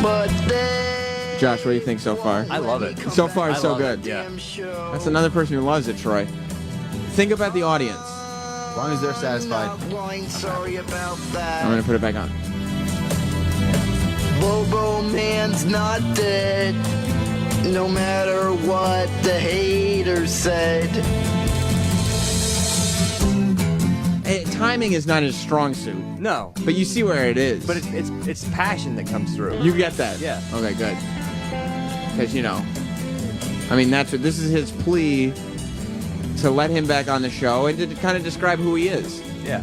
S14: But then
S4: Josh, what do you think so far?
S21: I love it.
S4: So far,
S21: I
S4: so
S21: love
S4: good.
S21: it, yeah.
S4: That's another person who loves it, Troy. Think about the audience.
S9: As long as they're satisfied.
S14: Sorry about that.
S4: I'm going to put it back on.
S14: Bobo Man's not dead, no matter what the haters said.
S4: Timing is not his strong suit.
S21: No.
S4: But you see where it is.
S21: But it's passion that comes through.
S4: You get that?
S21: Yeah.
S4: Okay, good. Because, you know, I mean, this is his plea to let him back on the show and to kind of describe who he is.
S21: Yeah.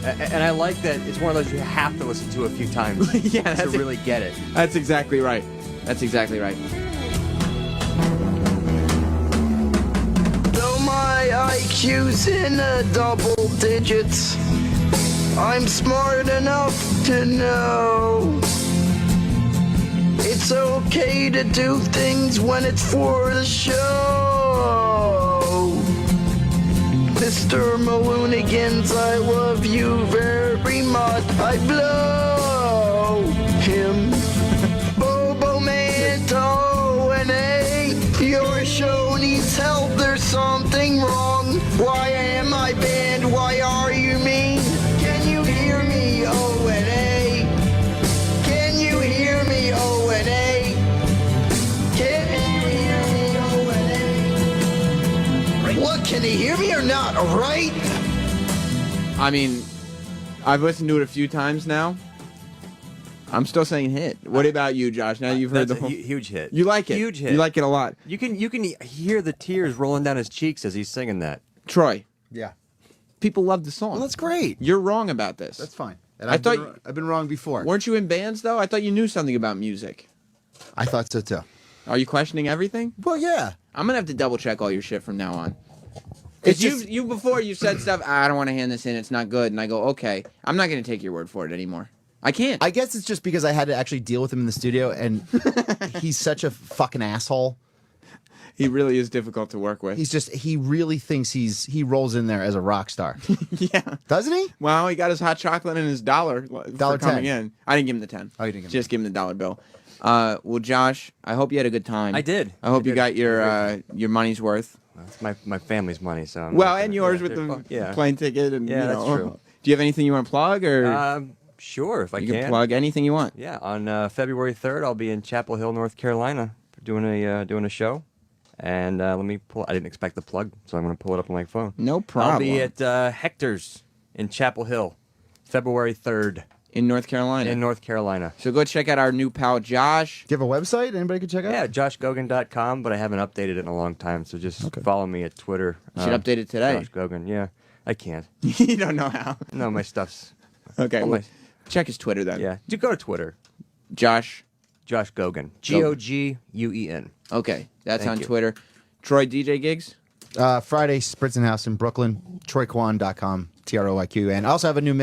S21: And I like that it's one of those you have to listen to a few times
S4: Yeah,
S21: to really get it.
S4: That's exactly right. That's exactly right.
S14: Though my IQ's in the double digits, I'm smart enough to know it's okay to do things when it's for the show. Mr. Maloonigans, I love you very much. I blow him. Bobo Manto and A. Your show needs help. There's something wrong. Why am I banned? Why are you mean? Can you hear me? O and A. Can you hear me? O and A. Can you hear me? O and A. What? Can he hear me or not? All right.
S4: I mean, I've listened to it a few times now. I'm still saying hit. What about you, Josh? Now you've heard
S21: That's
S4: the
S21: a
S4: whole...
S21: huge hit.
S4: You like it?
S21: Huge hit.
S4: You like it a lot.
S21: You can hear the tears rolling down his cheeks as he's singing that.
S4: Troy,
S9: Yeah.
S4: people love the song.
S9: Well, that's great.
S4: You're wrong about this.
S9: That's fine. And
S4: I thought
S9: I've been wrong before.
S4: Weren't you in bands though? I thought you knew something about music.
S9: I thought so too.
S4: Are you questioning everything?
S9: Well, yeah.
S4: I'm gonna have to double check all your shit from now on. Because you before you said stuff. I don't want to hand this in. It's not good. And I go, okay. I'm not gonna take your word for it anymore. I can't.
S9: I guess it's just because I had to actually deal with him in the studio, and he's such a fucking asshole.
S4: He really is difficult to work with.
S9: He really thinks he rolls in there as a rock star.
S4: Yeah.
S9: Doesn't he?
S4: Well, he got his hot chocolate and his $1 for coming in. I didn't give him the 10.
S9: Oh, you didn't give him
S4: Just give him the $1 bill. Well, Josh, I hope you had a good time.
S21: I did.
S4: I hope you got your money's worth.
S21: That's my family's money, so.
S4: Well, and yours with the plane ticket and
S21: Yeah,
S4: you
S21: that's
S4: know.
S21: true.
S4: Do you have anything you want to plug or?
S21: Sure, if I
S4: you can plug anything you want.
S21: Yeah, on February 3rd, I'll be in Chapel Hill, North Carolina, doing a show. And let me pull. I didn't expect the plug, so I'm going to pull it up on my phone.
S4: No problem.
S21: I'll be at Hector's in Chapel Hill, February 3rd.
S4: In North Carolina.
S21: In North Carolina.
S4: So go check out our new pal Josh.
S9: Do you have a website anybody can check out?
S21: Yeah, joshgogan.com, but I haven't updated it in a long time, so just follow me at Twitter.
S4: You should update it today.
S21: Josh Gogan, yeah. I can't.
S4: You don't know how.
S21: No, my stuff's...
S4: Okay.
S21: All
S4: Well, Check his Twitter then.
S21: Yeah, do go to Twitter.
S4: Josh
S21: Gogan. Goguen.
S4: Okay, that's
S21: Thank
S4: on
S21: you.
S4: Twitter. Troy, DJ gigs?
S9: Friday, Spritzenhouse in Brooklyn. TroyKwan.com. TROIQ. And I also have a new mix.